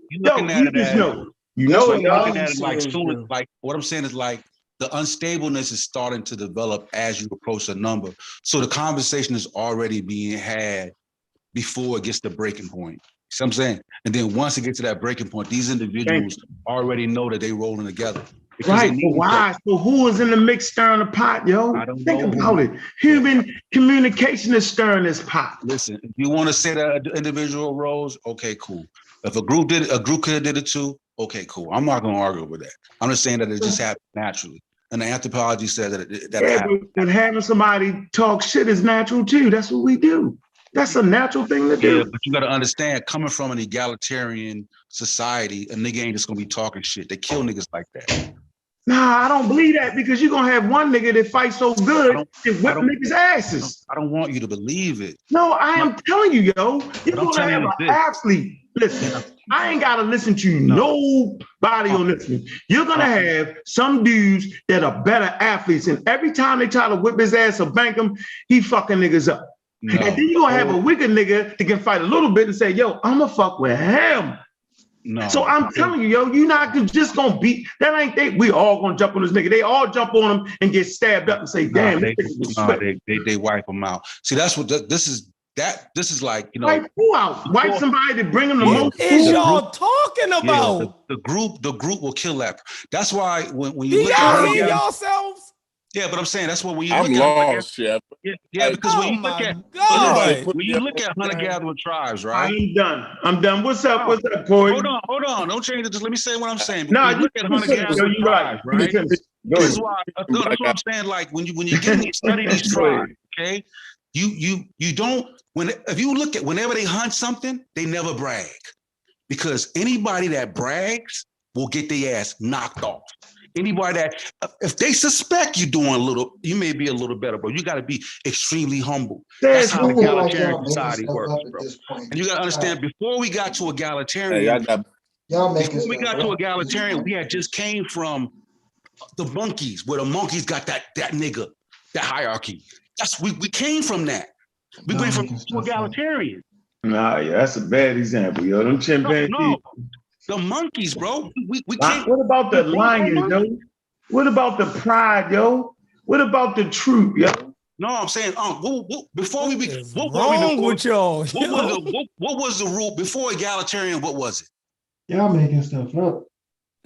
Speaker 3: just know. You know it.
Speaker 14: Looking at it like what I'm saying is like. The unstableness is starting to develop as you approach a number. So the conversation is already being had before it gets to breaking point. See what I'm saying? And then once it gets to that breaking point, these individuals already know that they rolling together.
Speaker 3: Right, but why? So who is in the mix stirring the pot, yo? Think about it. Human communication is stirring this pot.
Speaker 14: Listen, if you want to say that individual roles, okay, cool. If a group could have did it too, okay, cool. I'm not gonna argue with that. I'm just saying that it just happened naturally. And the anthropology says that it happened.
Speaker 3: But having somebody talk shit is natural too. That's what we do. That's a natural thing to do.
Speaker 14: Yeah, but you got to understand, coming from an egalitarian society, a nigga ain't just gonna be talking shit. They kill niggas like that.
Speaker 3: Nah, I don't believe that, because you're gonna have one nigga that fights so good and whip niggas' asses.
Speaker 14: I don't want you to believe it.
Speaker 3: No, I am telling you, yo. You're gonna have an athlete. Listen, I ain't gotta listen to nobody on this one. You're gonna have some dudes that are better athletes, and every time they try to whip his ass or bank him, he fucking niggas up. And then you're gonna have a wicked nigga that can fight a little bit and say, yo, I'm gonna fuck with him. So I'm telling you, yo, you're not just gonna beat that. Ain't they? We all gonna jump on this nigga. They all jump on him and get stabbed up and say, damn,
Speaker 14: they wipe him out. See, that's what this is. This is like, you know,
Speaker 3: wipe who out? Wipe somebody to bring them the most.
Speaker 4: What is y'all talking about?
Speaker 14: Yeah, the group will kill that. That's why when you look
Speaker 4: y'all
Speaker 14: at
Speaker 4: hear yourselves.
Speaker 14: Yeah, but I'm saying that's what when you
Speaker 1: I'm
Speaker 14: look
Speaker 1: lost, Chef.
Speaker 14: Yeah, because when you look at hunter-gatherer tribes, right?
Speaker 3: I'm done. What's up, Corey?
Speaker 14: Hold on. Don't change it. Just let me say what I'm saying.
Speaker 3: No,
Speaker 14: you look at hunter-gatherer tribes, right? This is why. That's what I'm saying. Like when you get to study these tribes, okay? You don't, if you look at whenever they hunt something, they never brag, because anybody that brags will get their ass knocked off. Anybody that, if they suspect you doing a little, you may be a little better, bro. You got to be extremely humble. That's how egalitarian society works, bro. And you got to understand, before we got to egalitarian, we had just came from the monkeys, where the monkeys got that nigga, that hierarchy. We came from that. We went from to egalitarian.
Speaker 3: Nah, yeah, that's a bad example, yo. Them chimpanzees.
Speaker 14: No. The monkeys, bro. We can't.
Speaker 3: What about the lion, yo? What about the pride, yo? What about the truth, yo?
Speaker 14: No, I'm saying, before we
Speaker 4: what
Speaker 14: was the rule before egalitarian? What was it?
Speaker 15: Y'all making stuff up.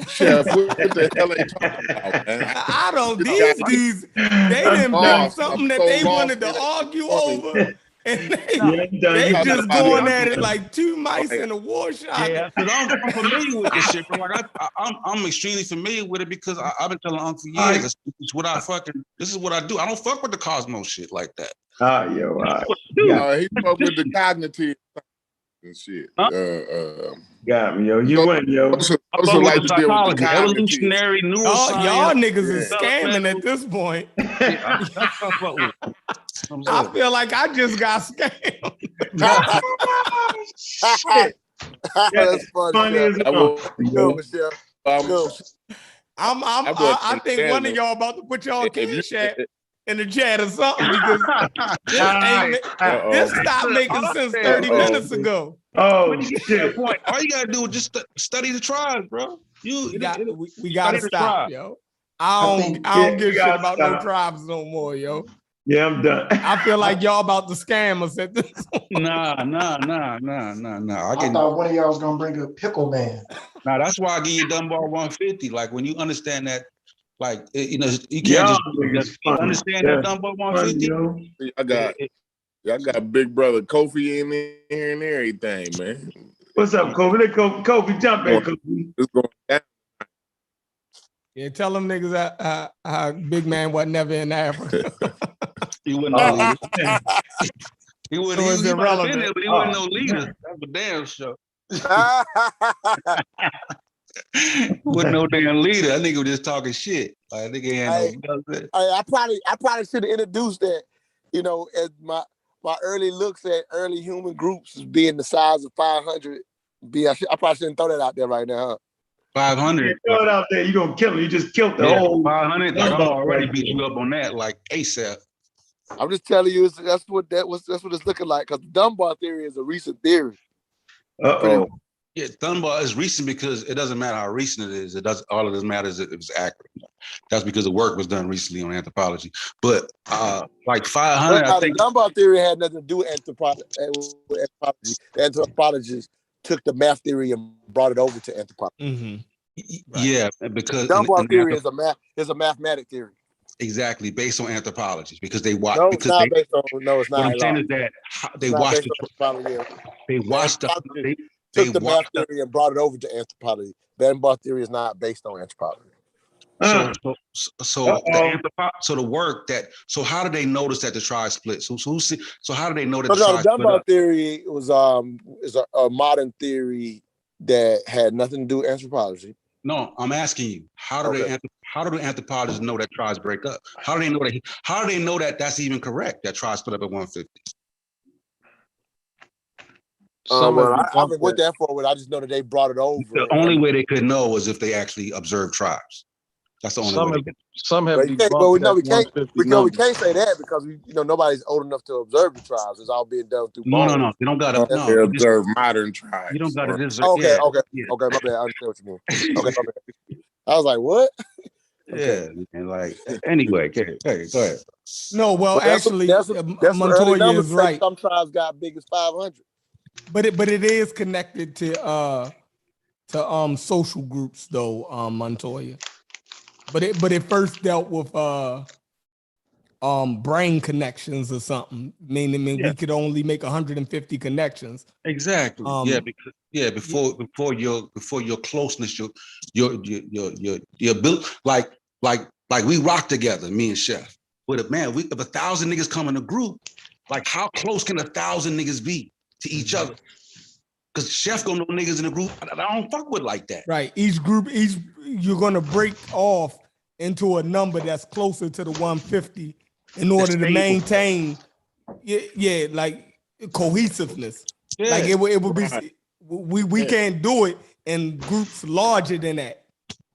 Speaker 1: Chef, what the hell are you talking about, man?
Speaker 4: I don't. These dudes, they didn't bring something that they wanted to argue over. And they just going at it like two mice in a war shot.
Speaker 14: Yeah, because I'm familiar with this shit. But like I'm extremely familiar with it because I've been telling Uncle for years. It's what I this is what I do. I don't fuck with the cosmos shit like that.
Speaker 1: He fuck with the cognitive and shit.
Speaker 3: Got me, yo. You went, yo.
Speaker 1: Also like to deal with the
Speaker 14: evolutionary neuroscience.
Speaker 4: Y'all niggas is scamming at this point. I feel like I just got scammed.
Speaker 3: Shit.
Speaker 8: That's funny as hell.
Speaker 4: I think one of y'all about to put y'all cash chat in the chat or something because this stopped making sense 30 minutes ago.
Speaker 3: Oh,
Speaker 14: shit. Point. All you gotta do is just study the tribes, bro. We
Speaker 4: gotta stop, yo. I don't give shit about no tribes no more, yo.
Speaker 3: Yeah, I'm done.
Speaker 4: I feel like y'all about to scam us at this point.
Speaker 14: Nah.
Speaker 15: I thought one of y'all was gonna bring a pickle man.
Speaker 14: Nah, that's why I give you Dunbar 150. Like when you understand that, like you can't just understand that Dunbar 150.
Speaker 1: I got Big Brother Kofi in here and everything, man.
Speaker 3: What's up, Kofi? Let Kofi jump in, Kofi.
Speaker 1: It's going down.
Speaker 4: Yeah, tell them niggas that Big Man wasn't never in Africa.
Speaker 14: He wasn't no leader. He wasn't irrelevant, but he wasn't no leader. That's a damn show. Wasn't no damn leader. That nigga was just talking shit. Like nigga ain't
Speaker 8: I probably should have introduced that, as my early looks at early human groups as being the size of 500. I probably shouldn't throw that out there right now, huh?
Speaker 14: 500.
Speaker 3: Throw it out there, you're gonna kill him. You just killed the whole
Speaker 14: 500. Like, I already beat you up on that, like ASAP.
Speaker 8: I'm just telling you, that's what it's looking like. Because the Dunbar theory is a recent theory.
Speaker 14: Yeah, Dunbar is recent because it doesn't matter how recent it is. All that matters is it was accurate. That's because the work was done recently on anthropology. But like 500, I think
Speaker 8: the Dunbar theory had nothing to do with anthropology. The anthropologists took the math theory and brought it over to anthropology.
Speaker 4: Mm-hmm.
Speaker 14: Right. Yeah, because
Speaker 8: Dunbar theory is a mathematic theory.
Speaker 14: Exactly, based on anthropology, because they watch.
Speaker 8: No,
Speaker 14: because
Speaker 8: it's not based on. No, it's not.
Speaker 14: What I'm saying is that they watched. They watched.
Speaker 8: Took the math theory and brought it over to anthropology. Dunbar theory is not based on anthropology.
Speaker 14: So the work that. So how did they notice that the tribe split? So how did they know that the tribe split
Speaker 8: Dunbar
Speaker 14: up?
Speaker 8: theory was is a modern theory that had nothing to do with anthropology.
Speaker 14: No, I'm asking you, how do the anthropologists know that tribes break up? How do they know that? How do they know that that's even correct? That tribes split up at 150.
Speaker 8: I haven't went that forward. I just know that they brought it over.
Speaker 14: The only way they could know was if they actually observed tribes. That's the only way.
Speaker 16: Some have
Speaker 8: we can't say that because nobody's old enough to observe the tribes. It's all being done through.
Speaker 14: No. You don't got to.
Speaker 1: They observe modern tribes.
Speaker 14: You don't got to deserve.
Speaker 8: Okay. My bad. I understand what you mean. Okay, my bad. I was like, what?
Speaker 14: Yeah, and like anyway, okay, go ahead.
Speaker 4: No, well, actually, Montoya is right.
Speaker 8: Some tribes got big as 500.
Speaker 4: But it is connected to social groups though, Montoya. But it first dealt with brain connections or something, meaning we could only make 150 connections.
Speaker 14: Exactly. Before your closeness, your ability, like we rock together, me and Chef. But if 1,000 niggas come in a group, like how close can 1,000 niggas be to each other? Because Chef gonna know niggas in the group I don't fuck with like that.
Speaker 4: Right. Each group, you're gonna break off into a number that's closer to the 150 in order to maintain, like cohesiveness. Yeah. Like it would be. We can't do it in groups larger than that.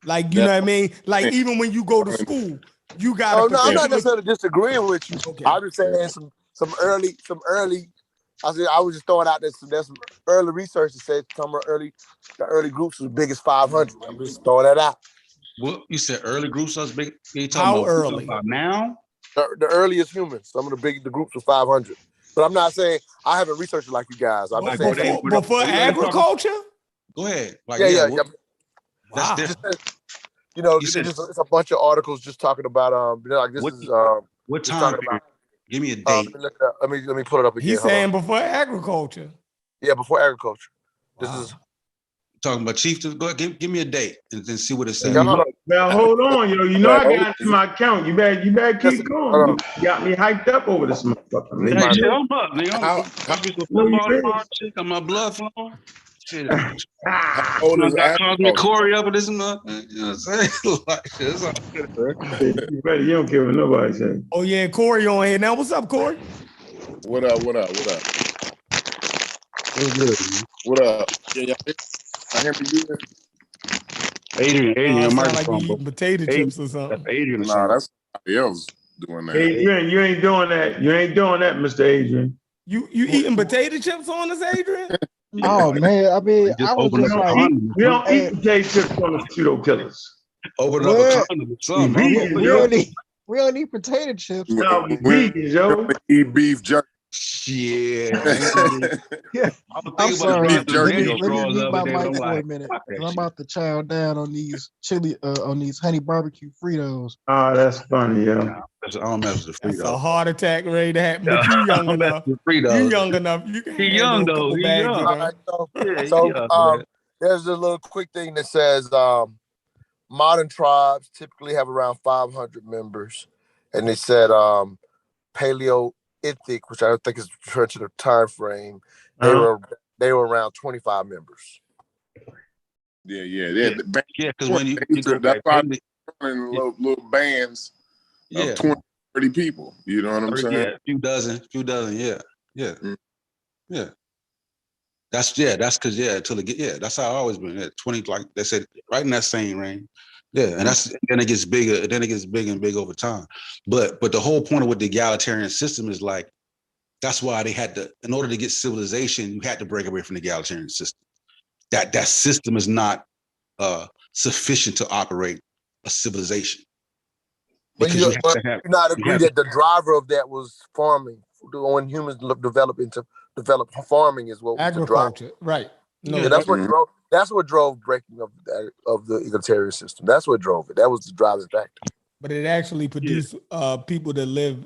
Speaker 4: Like you know what I mean. Like even when you go to school, you got.
Speaker 8: Oh no, I'm not necessarily disagreeing with you. Okay. I'm just saying some early. I was just throwing out there's some early research that said the early groups was big as 500. I'm just throwing that out.
Speaker 14: What you said? Early groups was big.
Speaker 4: How early?
Speaker 14: About now?
Speaker 8: The earliest humans. Some of the groups was 500. But I'm not saying I haven't researched it like you guys. I'm saying
Speaker 4: before agriculture.
Speaker 14: Go ahead. Like,
Speaker 8: yeah.
Speaker 14: That's different.
Speaker 8: It's a bunch of articles just talking about like this
Speaker 14: what
Speaker 8: is
Speaker 14: what time period? Give me a
Speaker 8: Let
Speaker 14: date.
Speaker 8: me look it up. Let me pull it up again.
Speaker 4: He's
Speaker 8: Hold on.
Speaker 4: saying before agriculture.
Speaker 8: Yeah, before agriculture. This
Speaker 4: Wow.
Speaker 8: is
Speaker 14: Talking about chieftains. Go ahead, give me a date and then see what it says.
Speaker 8: Yeah, hold on.
Speaker 3: Now hold on, yo. You know I got it in my account. You better keep going. You got me hyped up over this motherfucker. Man.
Speaker 14: Hey, chill up, nigga.
Speaker 7: How
Speaker 14: Football shit, got my blood flowing. Shit.
Speaker 7: how old is
Speaker 14: Got Cosmic
Speaker 7: agriculture?
Speaker 14: Corey up with this month. You know what I'm saying? Like, it's all good, bro.
Speaker 3: You better, you don't care what nobody say.
Speaker 4: Oh yeah, Corey on here now. What's up, Corey?
Speaker 7: What up? What up? What up?
Speaker 14: What's good, man?
Speaker 7: What up? Can y'all hear me good?
Speaker 14: Adrian,
Speaker 4: Sound like
Speaker 14: microphone,
Speaker 4: you
Speaker 14: bro.
Speaker 4: eating potato chips or something.
Speaker 14: That's Adrian or
Speaker 7: Nah,
Speaker 14: something.
Speaker 7: that's somebody else doing that.
Speaker 3: Adrian, you ain't doing that. You ain't doing that, Mr. Adrian.
Speaker 4: You eating potato chips on us, Adrian?
Speaker 15: Oh man, I mean, I was just like,
Speaker 3: We don't eat potato chips on the pseudo killers.
Speaker 14: Open up a
Speaker 15: what?
Speaker 14: condom or
Speaker 3: We
Speaker 14: something.
Speaker 3: vegan,
Speaker 15: We
Speaker 3: yo.
Speaker 15: don't need potato chips.
Speaker 3: No, we vegan, yo.
Speaker 7: Eat beef jerky.
Speaker 14: Yeah.
Speaker 15: Yeah. I'm
Speaker 14: about
Speaker 15: sorry.
Speaker 14: the
Speaker 15: Let me
Speaker 14: Danny straws
Speaker 15: mute
Speaker 14: the
Speaker 15: my
Speaker 14: other day, but
Speaker 15: mic
Speaker 14: I'm
Speaker 15: for a
Speaker 14: like,
Speaker 15: minute.
Speaker 14: fuck that
Speaker 15: 'Cause I'm
Speaker 14: shit.
Speaker 15: about to chow down on these on these honey barbecue Fritos.
Speaker 3: Oh, that's funny, yo.
Speaker 14: I don't mess with the
Speaker 4: That's a
Speaker 14: Frito.
Speaker 4: heart attack ready to happen. But you young enough. You young enough. You can
Speaker 14: He
Speaker 4: handle
Speaker 14: young
Speaker 4: a
Speaker 14: though.
Speaker 4: couple
Speaker 14: He
Speaker 4: bags
Speaker 14: young.
Speaker 4: of
Speaker 8: All
Speaker 4: them.
Speaker 8: right,
Speaker 14: Yeah,
Speaker 8: so there's a little quick thing that says modern tribes typically have around 500 members, and they said Paleolithic, which I think is referring to the time frame, they were around 25 members.
Speaker 7: Yeah.
Speaker 14: Because when you go
Speaker 7: that's
Speaker 14: back,
Speaker 7: why they're running little bands of 20, 30 people. You know what I'm saying?
Speaker 14: Yeah, a few dozen, yeah. Yeah. That's because until it get that's how I always been. 20, like they said, right in that same range. Yeah, and then it gets bigger, and then it gets bigger and bigger over time. But the whole point of what the egalitarian system is like, that's why they had to, in order to get civilization, you had to break away from the egalitarian system. That system is not sufficient to operate a civilization.
Speaker 8: But you not agree that the driver of that was farming. When humans develop farming is what was the driver.
Speaker 4: Agriculture, right? No,
Speaker 8: Yeah, that's what drove. That's what drove breaking of the egalitarian system. That's what drove it. That was the driving factor.
Speaker 4: But it actually produced people that live,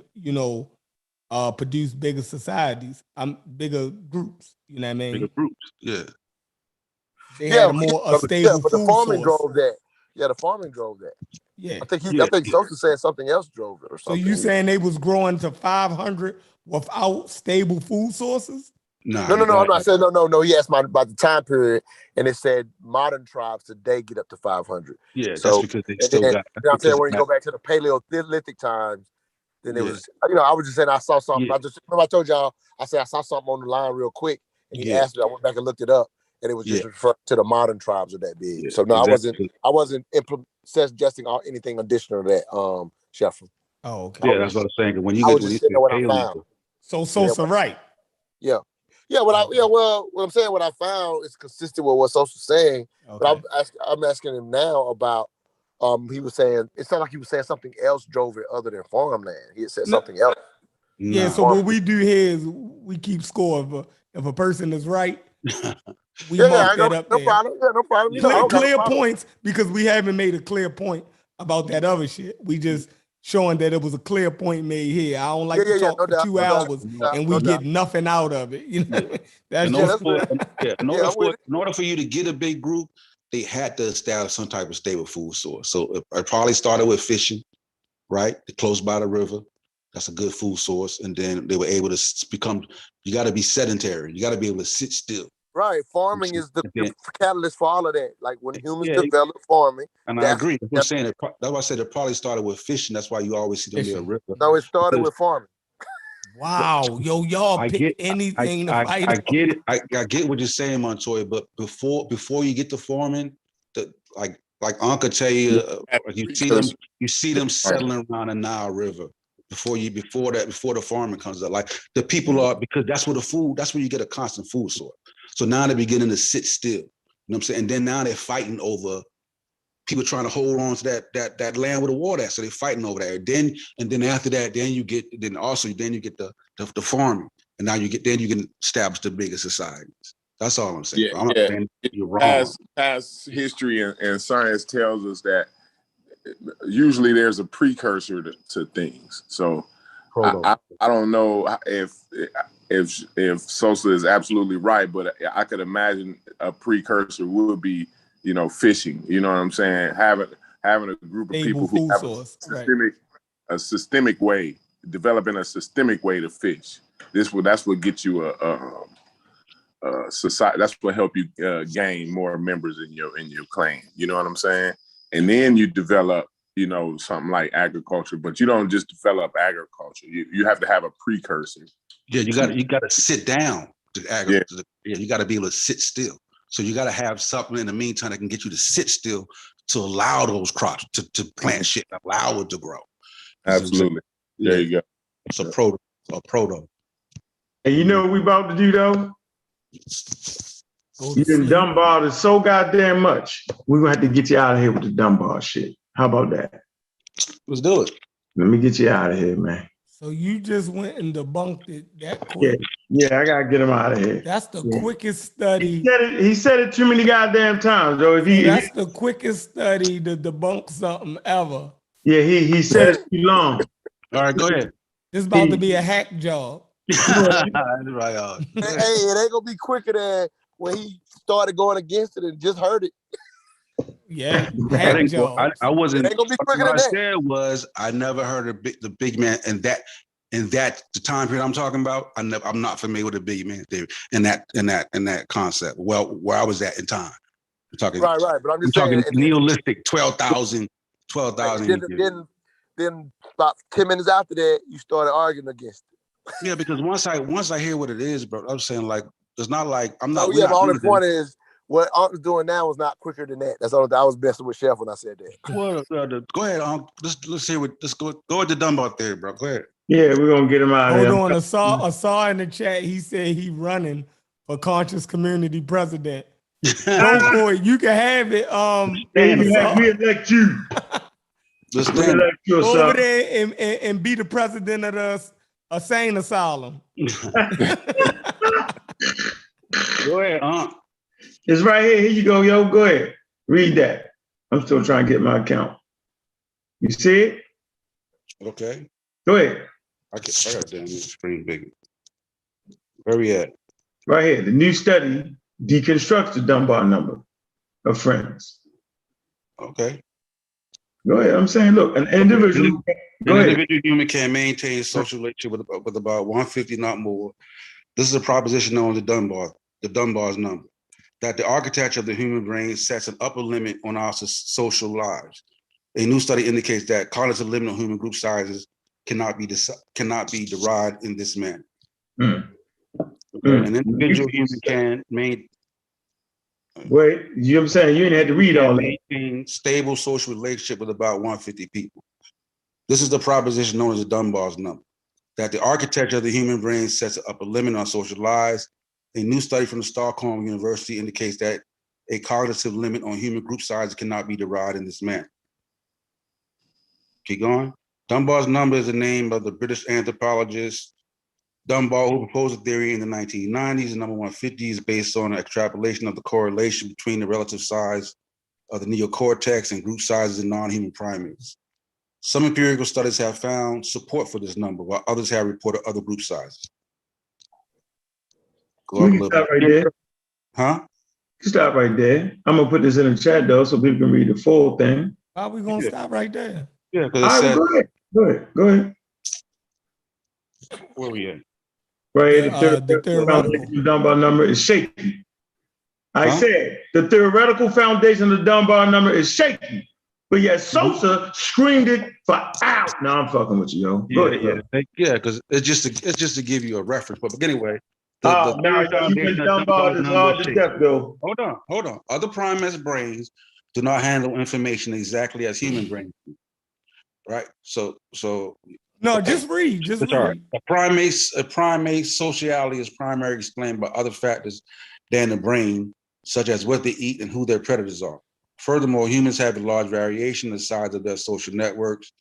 Speaker 4: produce bigger societies, bigger groups. You know what I mean?
Speaker 14: Bigger groups, yeah.
Speaker 4: They had a stable
Speaker 8: but the
Speaker 4: food
Speaker 8: farming
Speaker 4: source.
Speaker 8: drove that. Yeah, the farming drove that.
Speaker 4: Yeah,
Speaker 8: I think Sosa said something else drove it or
Speaker 4: So
Speaker 8: something.
Speaker 4: you saying they was growing to 500 without stable food sources?
Speaker 8: No. I'm not saying no. He asked about the time period, and it said modern tribes today get up to 500.
Speaker 14: Yeah,
Speaker 8: so,
Speaker 14: that's because they still got.
Speaker 8: I'm saying when you go back to the Paleolithic times, then it was. I was just saying I saw something. I just remember I told y'all. I said I saw something on the line real quick, and he asked me. I went back and looked it up, and it was just referring to the modern tribes of that big. So no,
Speaker 14: exactly.
Speaker 8: I wasn't suggesting anything additional to that, Sheffrin.
Speaker 4: Oh, okay.
Speaker 14: Yeah, that's what I'm saying. When you
Speaker 8: I
Speaker 14: get
Speaker 8: was just saying what I found.
Speaker 4: So Sosa right.
Speaker 8: Yeah. What I'm saying, what I found is consistent with what Sosa's saying. Okay. But I'm asking him now about. He was saying it sounded like he was saying something else drove it other than farmland. He said something else.
Speaker 4: Yeah. So what we do here is we keep score. If a person is right, we mark that up.
Speaker 8: No problem. Yeah, no problem.
Speaker 4: Clear points because we haven't made a clear point about that other shit. We just showing that it was a clear point made here. I don't like to talk for 2 hours and we get nothing out of it. You know,
Speaker 14: in order for you to get a big group, they had to establish some type of stable food source. So it probably started with fishing, right? Close by the river. That's a good food source. And then they were able to become, you got to be sedentary. You got to be able to sit still.
Speaker 8: Right. Farming is the catalyst for all of that. Like when humans develop farming.
Speaker 14: And I agree. That's what I'm saying. That's why I said it probably started with fishing. That's why you always see them near a river.
Speaker 8: No, it started with farming.
Speaker 4: Wow. Y'all pick anything to fight.
Speaker 14: I get it. I get what you're saying, Montoya, but before you get to farming, like Anka tell you, you see them settling around the Nile River before the farming comes up. Like the people are, because that's where you get a constant food source. So now they're beginning to sit still. You know what I'm saying? And then now they're fighting over people trying to hold on to that land with the water. So they're fighting over that. Then after that, then you get the farming. And now you can establish the bigger societies. That's all I'm saying. I'm not saying you're wrong.
Speaker 7: Past history and science tells us that usually there's a precursor to things. So
Speaker 2: I don't know if Sosa is absolutely right, but I could imagine a precursor would be, fishing. You know what I'm saying? Having a group of people who have a systemic way, developing a systemic way to fish. That's what gets you a society. That's what help you gain more members in your clan. You know what I'm saying? And then you develop, something like agriculture, but you don't just develop agriculture. You have to have a precursor.
Speaker 14: Yeah, you got to sit down to agriculture. Yeah, you got to be able to sit still. So you got to have something in the meantime that can get you to sit still to allow those crops to plant shit, allow it to grow.
Speaker 2: Absolutely. There you go.
Speaker 14: It's a proto.
Speaker 3: And you know what we about to do though? You done Dunbar is so goddamn much. We're gonna have to get you out of here with the Dunbar shit. How about that?
Speaker 14: Let's do it.
Speaker 3: Let me get you out of here, man.
Speaker 4: So you just went and debunked it that quick.
Speaker 3: Yeah, I gotta get him out of here.
Speaker 4: That's the quickest study.
Speaker 3: He said it too many goddamn times, though.
Speaker 4: That's the quickest study to debunk something ever.
Speaker 3: Yeah, he said it too long.
Speaker 14: All right, go ahead.
Speaker 4: This about to be a hack job.
Speaker 8: Hey, it ain't gonna be quicker than when he started going against it and just heard it.
Speaker 4: Yeah,
Speaker 14: I wasn't.
Speaker 8: It ain't gonna be quicker
Speaker 14: What
Speaker 8: than
Speaker 14: I said was I never heard of the big man, and that the time period I'm talking about. I'm not familiar with the big man theory and that concept. Well, where I was at in time, I'm talking
Speaker 8: right. But I'm just saying,
Speaker 14: talking Neolithic 12,000.
Speaker 8: Then about 10 minutes after that, you started arguing against it.
Speaker 14: Yeah, because once I hear what it is, bro, I'm saying like it's not like I'm not.
Speaker 8: Oh yeah, my only point is what Unc is doing now is not quicker than that. That's all. I was messing with Chef when I said that.
Speaker 14: Well, go ahead, Unc. Let's hear what. Let's go with the Dunbar theory, bro. Go ahead.
Speaker 3: Yeah, we're gonna get him out of here.
Speaker 4: Hold on, I saw in the chat. He said he running for Conscious Community president. Go for it. You can have it.
Speaker 3: We elect you.
Speaker 14: Let's
Speaker 4: go over there and be the president of the insane asylum.
Speaker 14: Go ahead,
Speaker 3: It's right here. Here you go, yo. Go ahead. Read that. I'm still trying to get my account. You see it?
Speaker 14: Okay.
Speaker 3: Go ahead.
Speaker 14: I got damn screen big. Where we at?
Speaker 3: Right here. The new study deconstructs the Dunbar number of friends.
Speaker 14: Okay.
Speaker 3: Go ahead. I'm saying, look, an individual.
Speaker 14: An individual human can maintain social relationship with about 150, not more. This is a proposition known as the Dunbar's number, that the architecture of the human brain sets an upper limit on our social lives. A new study indicates that cognitive limit on human group sizes cannot be derived in this manner. An individual human can maintain.
Speaker 3: Wait, you know what I'm saying? You didn't have to read all that.
Speaker 14: Maintain stable social relationship with about 150 people. This is the proposition known as the Dunbar's number, that the architecture of the human brain sets an upper limit on social lives. A new study from the Stockholm University indicates that a cognitive limit on human group sizes cannot be derived in this manner. Keep going. Dunbar's number is the name of the British anthropologist Dunbar, who proposed a theory in the 1990s. The number 150 is based on an extrapolation of the correlation between the relative size of the neocortex and group sizes in non-human primates. Some empirical studies have found support for this number, while others have reported other group sizes.
Speaker 3: You can stop right there.
Speaker 14: Huh?
Speaker 3: You stop right there. I'm gonna put this in the chat though, so people can read the full thing.
Speaker 4: Why are we gonna stop right there?
Speaker 14: Yeah, because
Speaker 3: Go ahead.
Speaker 14: Where we at?
Speaker 3: Right here, the theoretical Dunbar number is shaky. I said the theoretical foundation of the Dunbar number is shaky, but yet Sosa screamed it for out. Now I'm fucking with you, yo. Go ahead.
Speaker 14: Yeah, because it's just to give you a reference. But anyway,
Speaker 3: now you been Dunbar is hard to death, though.
Speaker 14: Hold on. Other primates' brains do not handle information exactly as human brains do. Right? So
Speaker 4: no, just read.
Speaker 14: A primate's sociality is primarily explained by other factors than the brain, such as what they eat and who their predators are. Furthermore, humans have a large variation in the size of their social networks,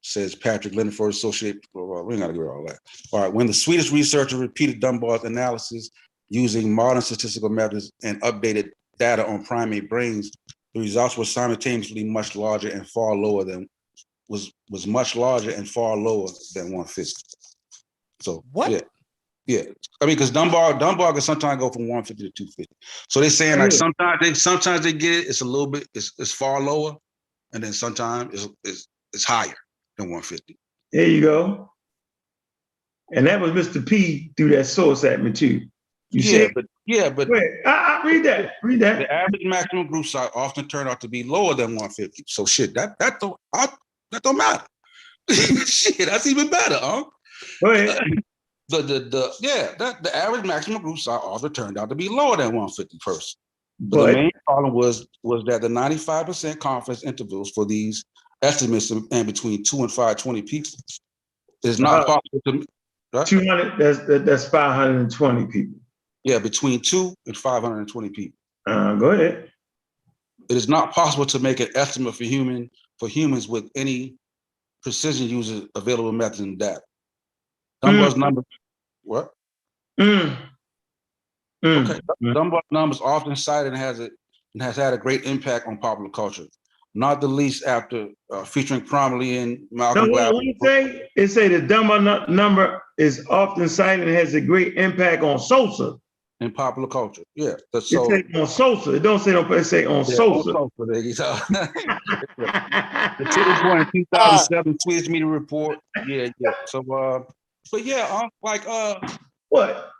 Speaker 14: says Patrick Lindenford, associate. Well, we ain't gotta go all that. All right. When the Swedish researcher repeated Dunbar's analysis using modern statistical methods and updated data on primate brains, the results were simultaneously much larger and far lower than was much larger and far lower than 150. So
Speaker 4: what?
Speaker 14: Yeah. I mean, because Dunbar can sometimes go from 150 to 250. So they're saying like sometimes they get it, it's a little bit, it's far lower, and then sometimes it's higher than 150.
Speaker 3: There you go. And that was Mr. P threw that source at me too. You see?
Speaker 14: But
Speaker 3: wait, I read that. Read that.
Speaker 14: The average maximum group size often turn out to be lower than 150. So shit, that don't matter. Shit, that's even better, huh?
Speaker 3: Go ahead.
Speaker 14: The average maximum group size often turned out to be lower than 150 first. But the main problem was that the 95% confidence intervals for these estimates and between 2 and 520 people is not possible to. Right?
Speaker 3: 200. That's 520 people.
Speaker 14: Yeah, between 2 and 520 people.
Speaker 3: Go ahead.
Speaker 14: It is not possible to make an estimate for humans with any precision using available methods and data. Dunbar's number. What? Okay. Dunbar's numbers often cited and has had a great impact on popular culture, not the least after featuring prominently in Malcolm Gladwell.
Speaker 3: What you say? It say the Dunbar number is often cited and has a great impact on Sosa.
Speaker 14: In popular culture, yeah.
Speaker 3: It say on Sosa. It don't say on. It say on Sosa.
Speaker 14: The Twitter point in 2007 Twitch media report. Yeah. So, but yeah,
Speaker 3: what?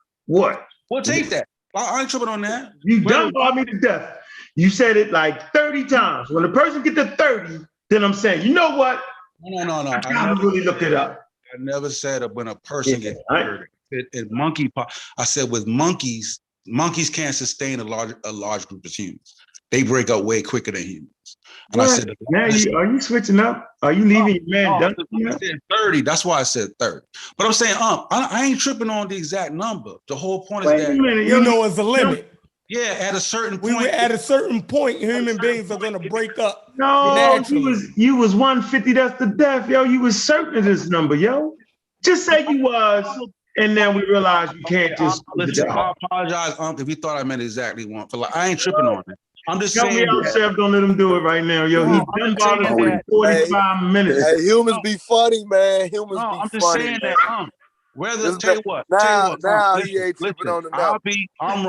Speaker 14: We'll take that. I ain't tripping on that.
Speaker 3: You Dunbar me to death. You said it like 30 times. When the person get to 30, then I'm saying, you know what?
Speaker 14: No.
Speaker 3: I gotta really look it up.
Speaker 14: I never said when a person gets 30. I said with monkeys can't sustain a large group of humans. They break up way quicker than humans. And
Speaker 3: what?
Speaker 14: I said,
Speaker 3: now are you switching up? Are you leaving your man done?
Speaker 14: I said 30. That's why I said 30. But I'm saying, I ain't tripping on the exact number. The whole point is that
Speaker 4: you know it's a limit.
Speaker 14: Yeah, at a certain point.
Speaker 4: At a certain point, human beings are gonna break up.
Speaker 3: No, you was 150. That's the death, yo. You was certain of this number, yo. Just say you was. And then we realized you can't just.
Speaker 14: I apologize, if you thought I meant exactly one. I ain't tripping on it. I'm just saying.
Speaker 3: Chef, don't let him do it right now, yo. He's done about it 45 minutes.
Speaker 8: Hey, humans be funny, man. Humans be funny.
Speaker 14: I'm just saying that. Tell you what.
Speaker 8: Now he ain't tripping on the number.
Speaker 14: I'm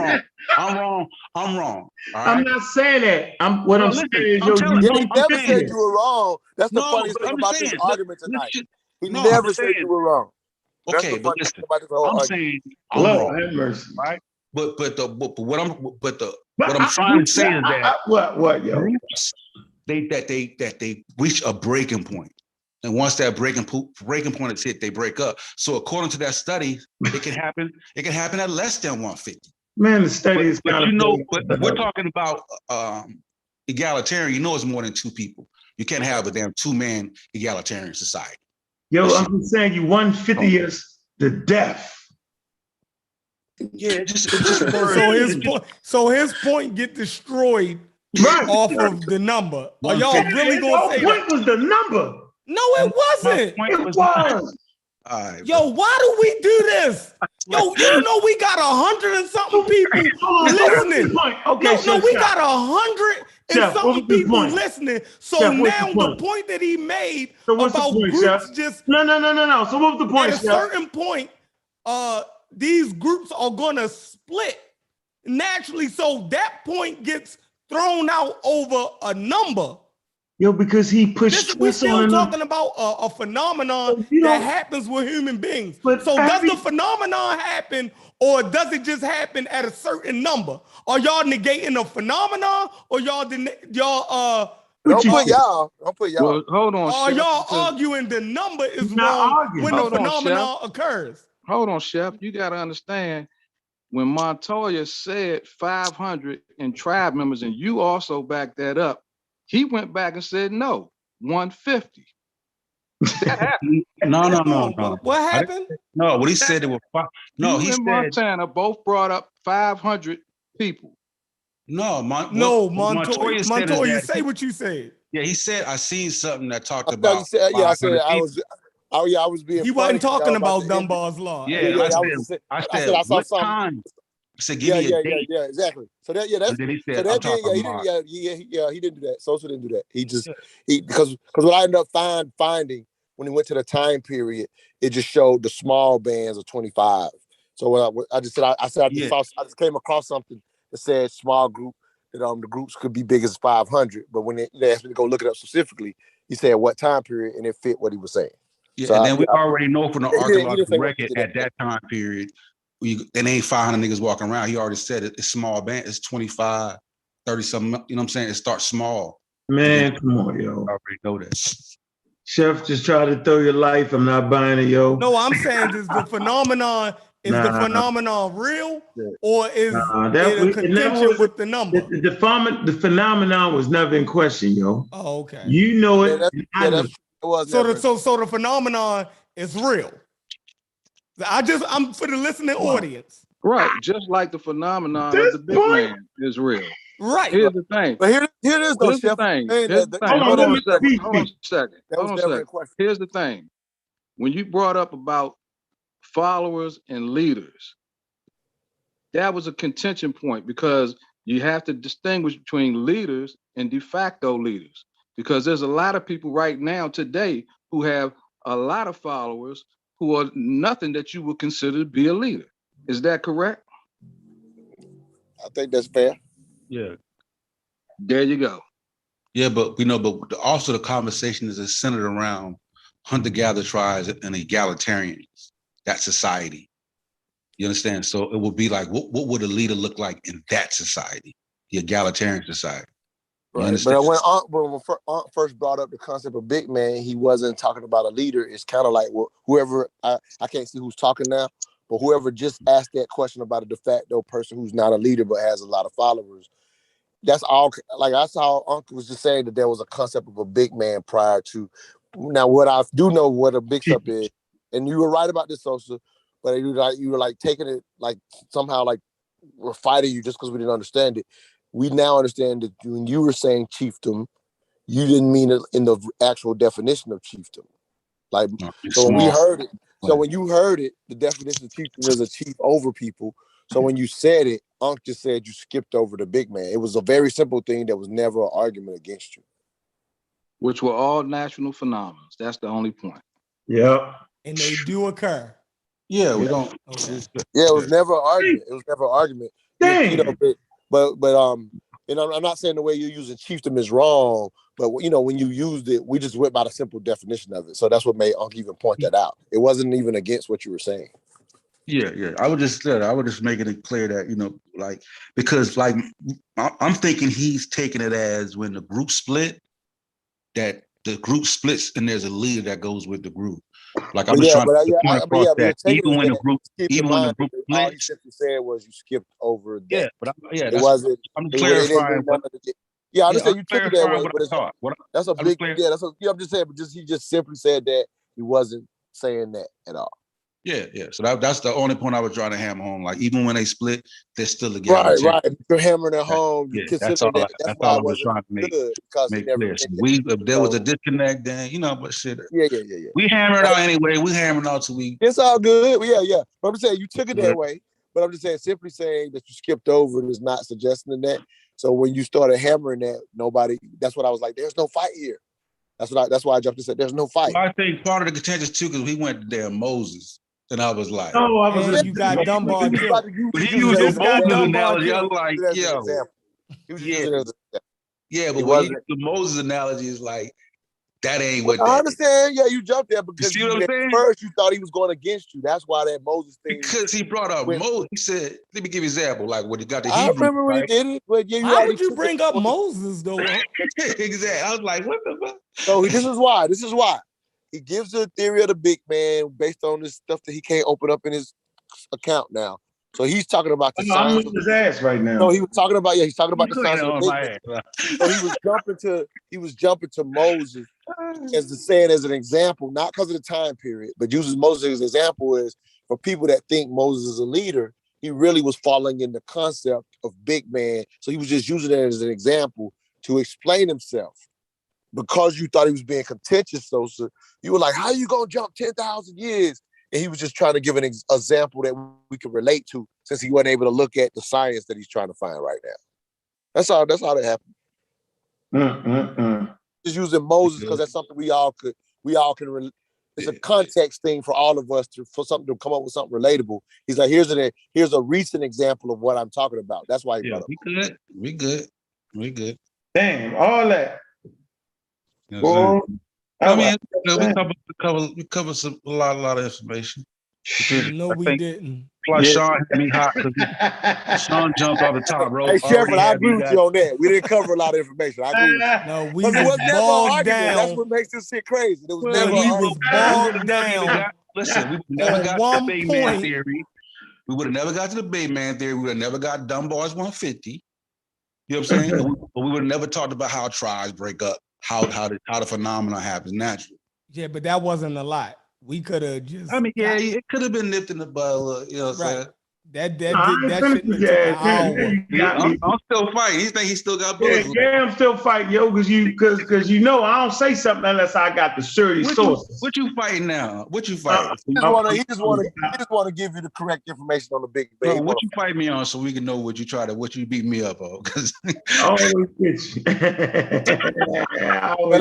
Speaker 14: wrong. I'm wrong.
Speaker 3: I'm not saying that. What I'm saying is, yo,
Speaker 8: he never said you were wrong. That's the funniest thing about this argument tonight. He never said you were wrong.
Speaker 14: Okay, but listen, I'm saying I'm wrong, right? But what I'm trying to say is that
Speaker 3: what yo?
Speaker 14: They reach a breaking point, and once that breaking point is hit, they break up. So according to that study, it can happen. It can happen at less than 150.
Speaker 3: Man, the study is
Speaker 14: but we're talking about egalitarian. You know, it's more than two people. You can't have a damn two-man egalitarian society.
Speaker 3: Yo, I'm just saying you 150 is the death.
Speaker 14: Yeah,
Speaker 4: so his point get destroyed off of the number. Are y'all really gonna say
Speaker 3: that? Was the number?
Speaker 4: No, it wasn't.
Speaker 3: It was.
Speaker 14: Right,
Speaker 4: yo, why do we do this? Yo, you know we got 100 and something people listening.
Speaker 3: Okay,
Speaker 4: no, we got 100 and something people listening. So now the point that he made about groups just
Speaker 3: no. So what was the point?
Speaker 4: At a certain point, these groups are gonna split naturally. So that point gets thrown out over a number.
Speaker 3: Yo, because he pushed.
Speaker 4: We're still talking about a phenomenon that happens with human beings. So does the phenomenon happen, or does it just happen at a certain number? Are y'all negating a phenomenon, or y'all?
Speaker 8: Don't put y'all.
Speaker 16: Well, hold on.
Speaker 4: Are y'all arguing the number is wrong when the phenomenon occurs?
Speaker 16: Hold on, Chef. You got to understand when Montoya said 500 and tribe members, and you also backed that up. He went back and said, no, 150. That happened.
Speaker 14: No.
Speaker 4: What happened?
Speaker 14: No, what he said, it was five. No, he said
Speaker 16: Montana both brought up 500 people.
Speaker 14: Montoya
Speaker 4: say what you said.
Speaker 14: Yeah, he said, I seen something that talked about.
Speaker 8: I said I was. Oh yeah, I was being.
Speaker 4: He wasn't talking about Dunbar's law.
Speaker 14: Yeah, I said I saw something. said, give me a date.
Speaker 8: Yeah, exactly. So that, that's,
Speaker 14: and then he
Speaker 8: so
Speaker 14: said,
Speaker 8: that
Speaker 14: I'm
Speaker 8: being,
Speaker 14: talking
Speaker 8: he
Speaker 14: about
Speaker 8: didn't, he didn't do that. Sosa didn't do that. He because what I ended up finding when he went to the time period, it just showed the small bands of 25. So what I just said, I just came across something that said small group, that the groups could be big as 500. But when they asked me to go look it up specifically, he said what time period, and it fit what he was saying.
Speaker 14: Yeah,
Speaker 8: so
Speaker 14: and then we already know from the
Speaker 8: he didn't
Speaker 14: archaeological
Speaker 8: say what
Speaker 14: record
Speaker 8: he did
Speaker 14: at that time period, it ain't 500 niggas walking around. He already said it's small band. It's 25, 30 something. You know what I'm saying? It starts small.
Speaker 3: Man, come on, yo.
Speaker 14: I already know that.
Speaker 3: Chef just tried to throw your life. I'm not buying it, yo.
Speaker 4: No, I'm saying is the phenomenon real, or is it a contention with the number?
Speaker 3: The phenomenon was never in question, yo.
Speaker 4: Oh, okay.
Speaker 3: You know it. I know.
Speaker 4: So the phenomenon is real. I'm for the listening audience.
Speaker 16: Right, just like the phenomenon of the big man is real.
Speaker 4: Right.
Speaker 16: Here's the thing.
Speaker 8: But here it is, though,
Speaker 16: Here's the
Speaker 8: Chef.
Speaker 16: thing.
Speaker 8: Hey,
Speaker 16: Here's the thing. Hold on a second. Hold on a second. Here's the thing. When you brought up about followers and leaders, that was a contention point, because you have to distinguish between leaders and de facto leaders, because there's a lot of people right now today who have a lot of followers who are nothing that you would consider to be a leader. Is that correct?
Speaker 8: I think that's fair.
Speaker 14: Yeah.
Speaker 16: There you go.
Speaker 14: Yeah, but also the conversation is centered around hunter-gatherer tribes and egalitarians, that society. You understand? So it would be like, what would a leader look like in that society, the egalitarian society?
Speaker 8: Right. But when Unc first brought up the concept of big man, he wasn't talking about a leader. It's kind of like, well, whoever, I can't see who's talking now, but whoever just asked that question about a de facto person who's not a leader but has a lot of followers, that's all. Like, I saw Unc was just saying that there was a concept of a big man prior to. Now, what I do know what a big up is, and you were right about this, Sosa, but you were like taking it like somehow like we're fighting you just because we didn't understand it. We now understand that when you were saying chiefdom, you didn't mean it in the actual definition of chiefdom. Like, so when we heard it, so when you heard it, the definition of chiefdom is a chief over people. So when you said it, Unc just said you skipped over the big man. It was a very simple thing that was never an argument against you.
Speaker 16: Which were all national phenomena. That's the only point.
Speaker 3: Yeah.
Speaker 4: And they do occur.
Speaker 14: Yeah, we don't.
Speaker 4: Okay.
Speaker 8: Yeah, it was never an argument. It was never an argument.
Speaker 3: Dang.
Speaker 8: You know, but and I'm not saying the way you're using chiefdom is wrong, but you know, when you used it, we just went by the simple definition of it. So that's what made Unc even point that out. It wasn't even against what you were saying.
Speaker 14: Yeah. I would just making it clear that, you know, like, because like I'm thinking he's taking it as when the group split, that the group splits and there's a leader that goes with the group. Like I'm just trying to point across that even when the group
Speaker 8: all he
Speaker 14: splits.
Speaker 8: simply said was you skipped over that.
Speaker 14: Yeah, but
Speaker 8: it wasn't.
Speaker 14: I'm clarifying.
Speaker 8: Yeah, I understand you took it that way, but that's a big. Yeah, that's a. I'm just saying, but he just simply said that he wasn't saying that at all.
Speaker 14: Yeah. So that's the only point I was trying to hammer home. Like even when they split, they're still together.
Speaker 8: Right. You're hammering it home.
Speaker 14: Yeah,
Speaker 8: You
Speaker 14: that's all.
Speaker 8: that's
Speaker 14: all
Speaker 8: why
Speaker 14: I was trying to make clear. So if there was a disconnect, then you know, but shit.
Speaker 8: Yeah.
Speaker 14: We hammer it out anyway. We hammer it out till we.
Speaker 8: It's all good. Yeah. But I'm saying you took it that way. But I'm just saying, simply saying that you skipped over is not suggesting that. So when you started hammering that, that's what I was like, there's no fight here. That's why I jumped and said, there's no fight.
Speaker 14: Well, I think part of the contention too, because we went to damn Moses. And I was like,
Speaker 4: oh, I was you got Dunbar killed.
Speaker 14: But he used the Moses analogy. I was like, yo. Yeah, but when you use the Moses analogy, is like, that ain't what
Speaker 8: I understand. Yeah, you jumped there because
Speaker 14: you see what I'm saying?
Speaker 8: First you thought he was going against you. That's why that Moses thing.
Speaker 14: Because he brought up Moses. He said, let me give you an example. Like when he got the
Speaker 8: Hebrew. I remember when he did it. But yeah,
Speaker 4: why would you bring up Moses though?
Speaker 14: Exactly. I was like, what the fuck?
Speaker 8: So this is why. He gives the theory of the big man based on this stuff that he can't open up in his account now. So he's talking about the
Speaker 3: I'm with his ass right now.
Speaker 8: No, he was talking about he's talking about the science of the big man. So he was jumping to Moses as an example, not because of the time period, but uses Moses as an example is for people that think Moses is a leader. He really was falling in the concept of big man. So he was just using it as an example to explain himself. Because you thought he was being contentious, Sosa, you were like, how you gonna jump 10,000 years? and he was just trying to give an example that we could relate to, since he wasn't able to look at the science that he's trying to find right now. That's all that happened. Just using Moses because that's something we all can. It's a context thing for all of us for something to come up with something relatable. He's like, here's a recent example of what I'm talking about. That's why he brought up.
Speaker 10: We good.
Speaker 3: Damn, all that.
Speaker 10: You know I mean, we covered a lot of information.
Speaker 4: No, we didn't.
Speaker 10: Plus, Sean had me hot because Sean jumped off the top rope.
Speaker 8: Hey, Shepard, I agree with you on that. We didn't cover a lot of information. I agree with you.
Speaker 4: No, we
Speaker 8: But it was never an
Speaker 4: bogged
Speaker 8: argument.
Speaker 4: down.
Speaker 8: That's what makes this shit crazy. It was never
Speaker 4: He
Speaker 8: an
Speaker 4: was
Speaker 8: argument.
Speaker 4: bogged down.
Speaker 10: Listen, we would never
Speaker 4: At
Speaker 10: got
Speaker 4: one
Speaker 10: to the Bay Man
Speaker 4: point-
Speaker 10: theory. We would have never got to the Bay Man theory. We would have never got Dunbar's 150. You know what I'm saying? But we would have never talked about how tribes break up, how the phenomena happens naturally.
Speaker 4: Yeah, but that wasn't a lot. We could have just.
Speaker 10: I mean, yeah, it could have been nipped in the bud. You know what I'm saying?
Speaker 4: That shouldn't have took an hour.
Speaker 10: I'm still fighting. He think he still got bullets.
Speaker 3: Yeah, I'm still fighting, yo, because you know I don't say something unless I got the serious sources.
Speaker 10: What you fighting now? What you fighting?
Speaker 8: He just want to give you the correct information on the big baby.
Speaker 10: Bro, what you fight me on so we can know what you beat me up on? Because
Speaker 3: always get you.
Speaker 8: But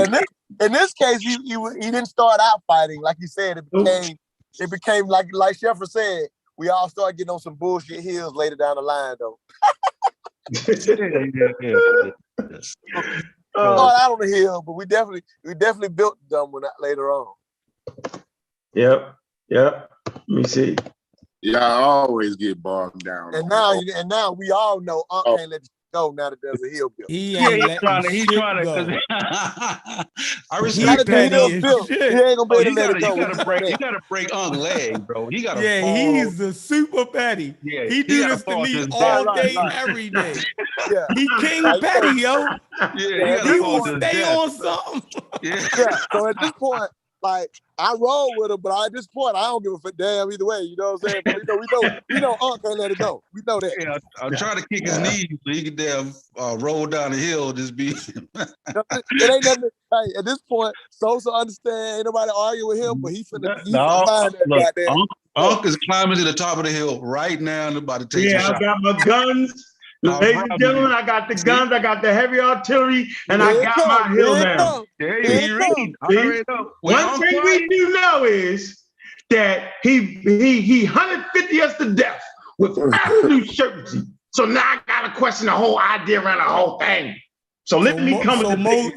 Speaker 8: in this case, he didn't start out fighting. Like you said, it became like Shepard said, we all started getting on some bullshit heels later down the line, though. Out on the hill, but we definitely built the dumb one later on.
Speaker 3: Yep. Let me see.
Speaker 1: Yeah, I always get bogged down.
Speaker 8: And now we all know can't let you go now that there's a hill built.
Speaker 10: He's trying to. I respect
Speaker 8: that.
Speaker 10: that.
Speaker 8: He ain't gonna be able to let it go.
Speaker 10: You gotta break leg, bro. He gotta.
Speaker 4: Yeah, he's the super petty.
Speaker 10: Yeah,
Speaker 4: he do this to me all day, every day. Yeah. He King Petty, yo.
Speaker 10: Yeah,
Speaker 4: he will stay on something.
Speaker 8: Yeah. So at this point, like I roll with him, but at this point, I don't give a damn either way. You know what I'm saying? But we know Unc can't let it go. We know that.
Speaker 10: Yeah, I'm trying to kick his knees so he can damn roll down the hill. Just be.
Speaker 8: It ain't nothing. Hey, at this point, Sosa understand. Ain't nobody argue with him, but he finna find that goddamn.
Speaker 10: Unc is climbing to the top of the hill right now and about to take some shots.
Speaker 3: I got my guns. Ladies and gentlemen, I got the guns, I got the heavy artillery, and I got my hill now. One thing we do know is that he 150 us to death with absolute certainty. So now I gotta question the whole idea around the whole thing. So let me come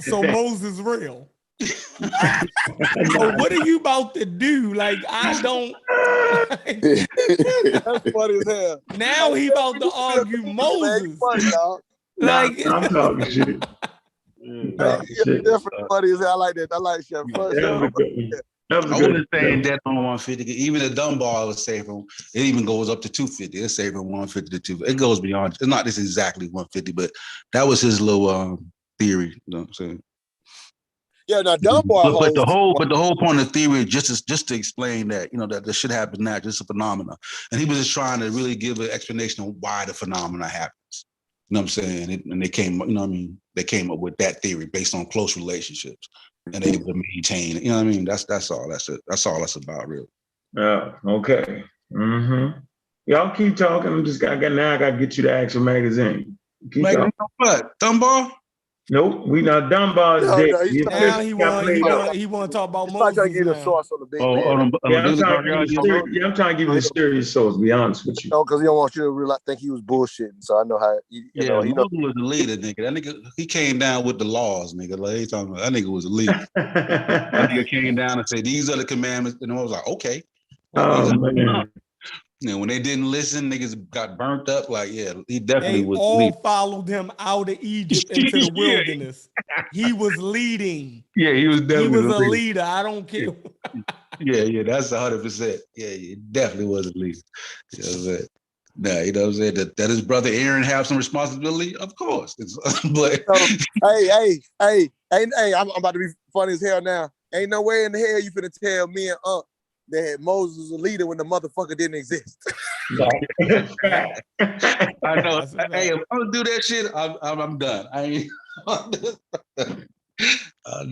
Speaker 4: So Moses real. So what are you about to do? Like I don't.
Speaker 8: That's funny as hell.
Speaker 4: Now he about to argue Moses.
Speaker 8: Funny, dog.
Speaker 3: Like I'm talking shit.
Speaker 8: Definitely funny as hell. I like that. I like Chef.
Speaker 10: I wasn't saying that on 150. Even the Dunbar was saving. It even goes up to 250. It's saving 150 to 250. It goes beyond. It's not this exactly 150, but that was his little theory. You know what I'm saying?
Speaker 8: Yeah, now Dunbar.
Speaker 10: But the whole point of the theory is just to explain that that this shit happens now, just a phenomena, and he was just trying to really give an explanation of why the phenomena happens. You know what I'm saying? And they came, they came up with that theory based on close relationships, and they were maintain. You know what I mean? That's all. That's it. That's all that's about, really.
Speaker 3: Yeah. Okay. Mm-hmm. Y'all keep talking. I gotta get you the actual magazine.
Speaker 10: Magazine what? Dunbar?
Speaker 3: Nope, we not Dunbar is dead.
Speaker 4: Now he want to talk about Moses.
Speaker 8: I'm trying to get a source on the big man.
Speaker 3: I'm trying to give you the serious source, to be honest with you.
Speaker 8: No, because he don't want you to really think he was bullshitting. So I know how he
Speaker 10: Moses was the leader, nigga. That nigga, he came down with the laws, nigga. Like he talking about that nigga was the leader. That nigga came down and said, these are the commandments. And I was like, okay. When they didn't listen, niggas got burnt up. Like, yeah, he definitely was.
Speaker 4: All followed him out of Egypt into the wilderness. He was leading.
Speaker 10: Yeah, he was definitely.
Speaker 4: He was a leader. I don't care.
Speaker 10: Yeah, that's 100%. Yeah, he definitely was a leader. You know what I'm saying? Nah, you know what I'm saying? That his brother Aaron have some responsibility? Of course. But
Speaker 8: hey, I'm about to be funny as hell now. Ain't no way in the hell you finna tell me and Unc that Moses was a leader when the motherfucker didn't exist.
Speaker 10: I know. Hey, if I don't do that shit, I'm done. I ain't.
Speaker 8: How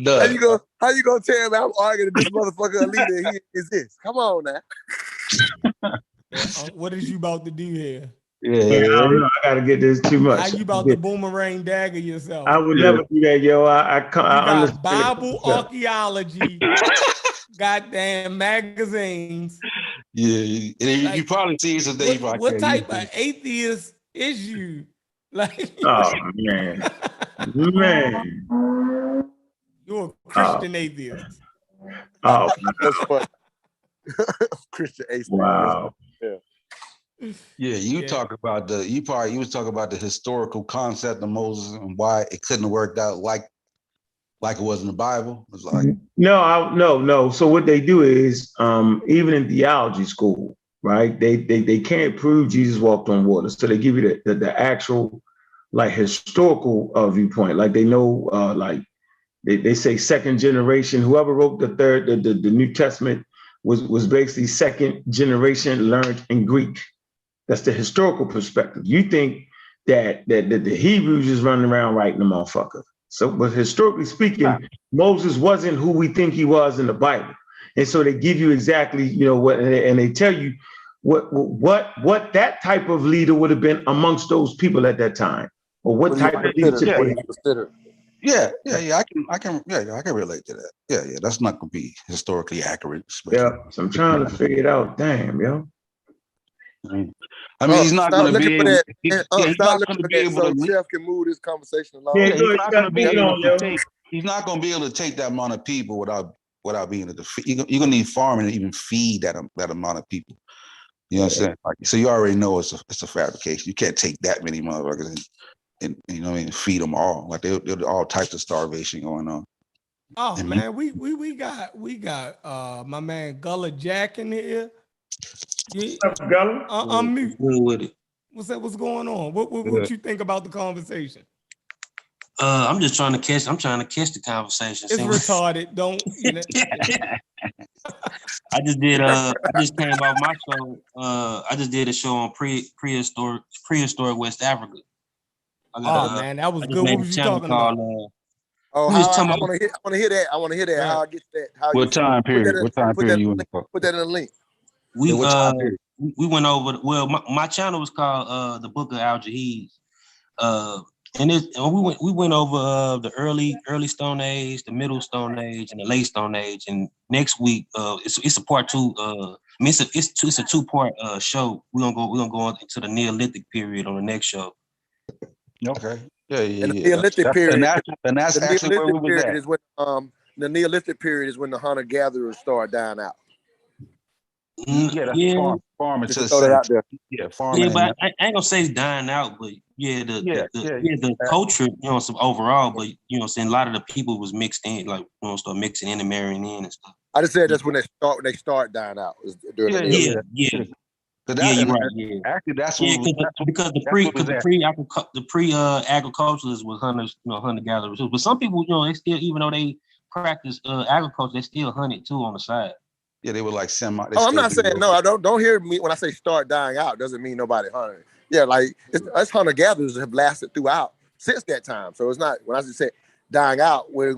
Speaker 8: you gonna tell me I'm arguing this motherfucker leader? He is this? Come on now.
Speaker 4: What is you about to do here?
Speaker 3: Yeah, I don't know. I gotta get this too much.
Speaker 4: How you about to boomerang dagger yourself?
Speaker 3: I would never do that, yo. I
Speaker 4: got
Speaker 3: understand.
Speaker 4: Bible archaeology, goddamn magazines.
Speaker 14: Yeah, and you probably see some things.
Speaker 4: What type of atheist is you? Like,
Speaker 3: oh man, man,
Speaker 4: you're a Christian atheist.
Speaker 3: Oh,
Speaker 8: that's funny. Christian atheist.
Speaker 3: Wow.
Speaker 8: Yeah.
Speaker 14: Yeah, you talk about you was talking about the historical concept of Moses and why it couldn't have worked out like it was in the Bible. It was like
Speaker 3: no. So what they do is, even in theology school, right? They can't prove Jesus walked on water, so they give you the actual like historical viewpoint. Like they know, like they say second generation. Whoever wrote the New Testament was basically second generation learned in Greek. That's the historical perspective. You think that the Hebrews is running around writing the motherfucker. So, but historically speaking, Moses wasn't who we think he was in the Bible. And so they give you exactly, what, and they tell you what that type of leader would have been amongst those people at that time, or what type of leadership they
Speaker 8: consider.
Speaker 14: Yeah, I can relate to that. Yeah, that's not gonna be historically accurate.
Speaker 3: Yeah, so I'm trying to figure it out. Damn, yo.
Speaker 14: I mean, he's not going to be able.
Speaker 8: He's not going to be able to. Chef can move this conversation along.
Speaker 14: Yeah, he's not going to be able to take. He's not going to be able to take that amount of people without being able to feed. You're going to need farming to even feed that amount of people. You know what I'm saying? Like, so you already know it's a fabrication. You can't take that many motherfuckers and feed them all. Like there's all types of starvation going on.
Speaker 4: Oh man, we got my man Gullah Jack in here. I'm mute.
Speaker 17: With it.
Speaker 4: What's going on? What you think about the conversation?
Speaker 17: I'm just trying to catch. I'm trying to catch the conversation.
Speaker 4: It's retarded. Don't.
Speaker 17: I just did. I just came out my show. I just did a show on prehistoric West Africa.
Speaker 4: Man, that was good. What was you talking about?
Speaker 8: I want to hear that. I want to hear that. Right. How I get that?
Speaker 14: What time period? What time period you want to
Speaker 8: put that in the link?
Speaker 17: We went over. Well, my channel was called the Book of Al-Jahid, and we went over the early Stone Age, the Middle Stone Age, and the Late Stone Age. And next week, it's a part two. It's a 2-part show. We're gonna go into the Neolithic period on the next show.
Speaker 14: Okay. Yeah.
Speaker 8: The Neolithic period,
Speaker 14: and that's actually where we was at.
Speaker 8: Is when the Neolithic period is when the hunter gatherers start dying out.
Speaker 14: Yeah, that's farming to
Speaker 8: throw that out there.
Speaker 14: Yeah, farming.
Speaker 17: Yeah, but I ain't gonna say it's dying out, but the culture, some overall, but I'm saying a lot of the people was mixed in, like start mixing in and marrying in and stuff.
Speaker 8: I just said that's when they start dying out.
Speaker 17: You're right. Yeah.
Speaker 14: Actually, that's
Speaker 17: because the pre-agriculturalists was hunters, hunter gatherers too. But some people, they still, even though they practice agriculture, they still hunted too on the side.
Speaker 14: Yeah, they were like semi.
Speaker 8: I'm not saying no. I don't hear me when I say start dying out. Doesn't mean nobody hunted. Yeah, like us hunter gatherers have lasted throughout since that time. So it's not when I just say dying out. Where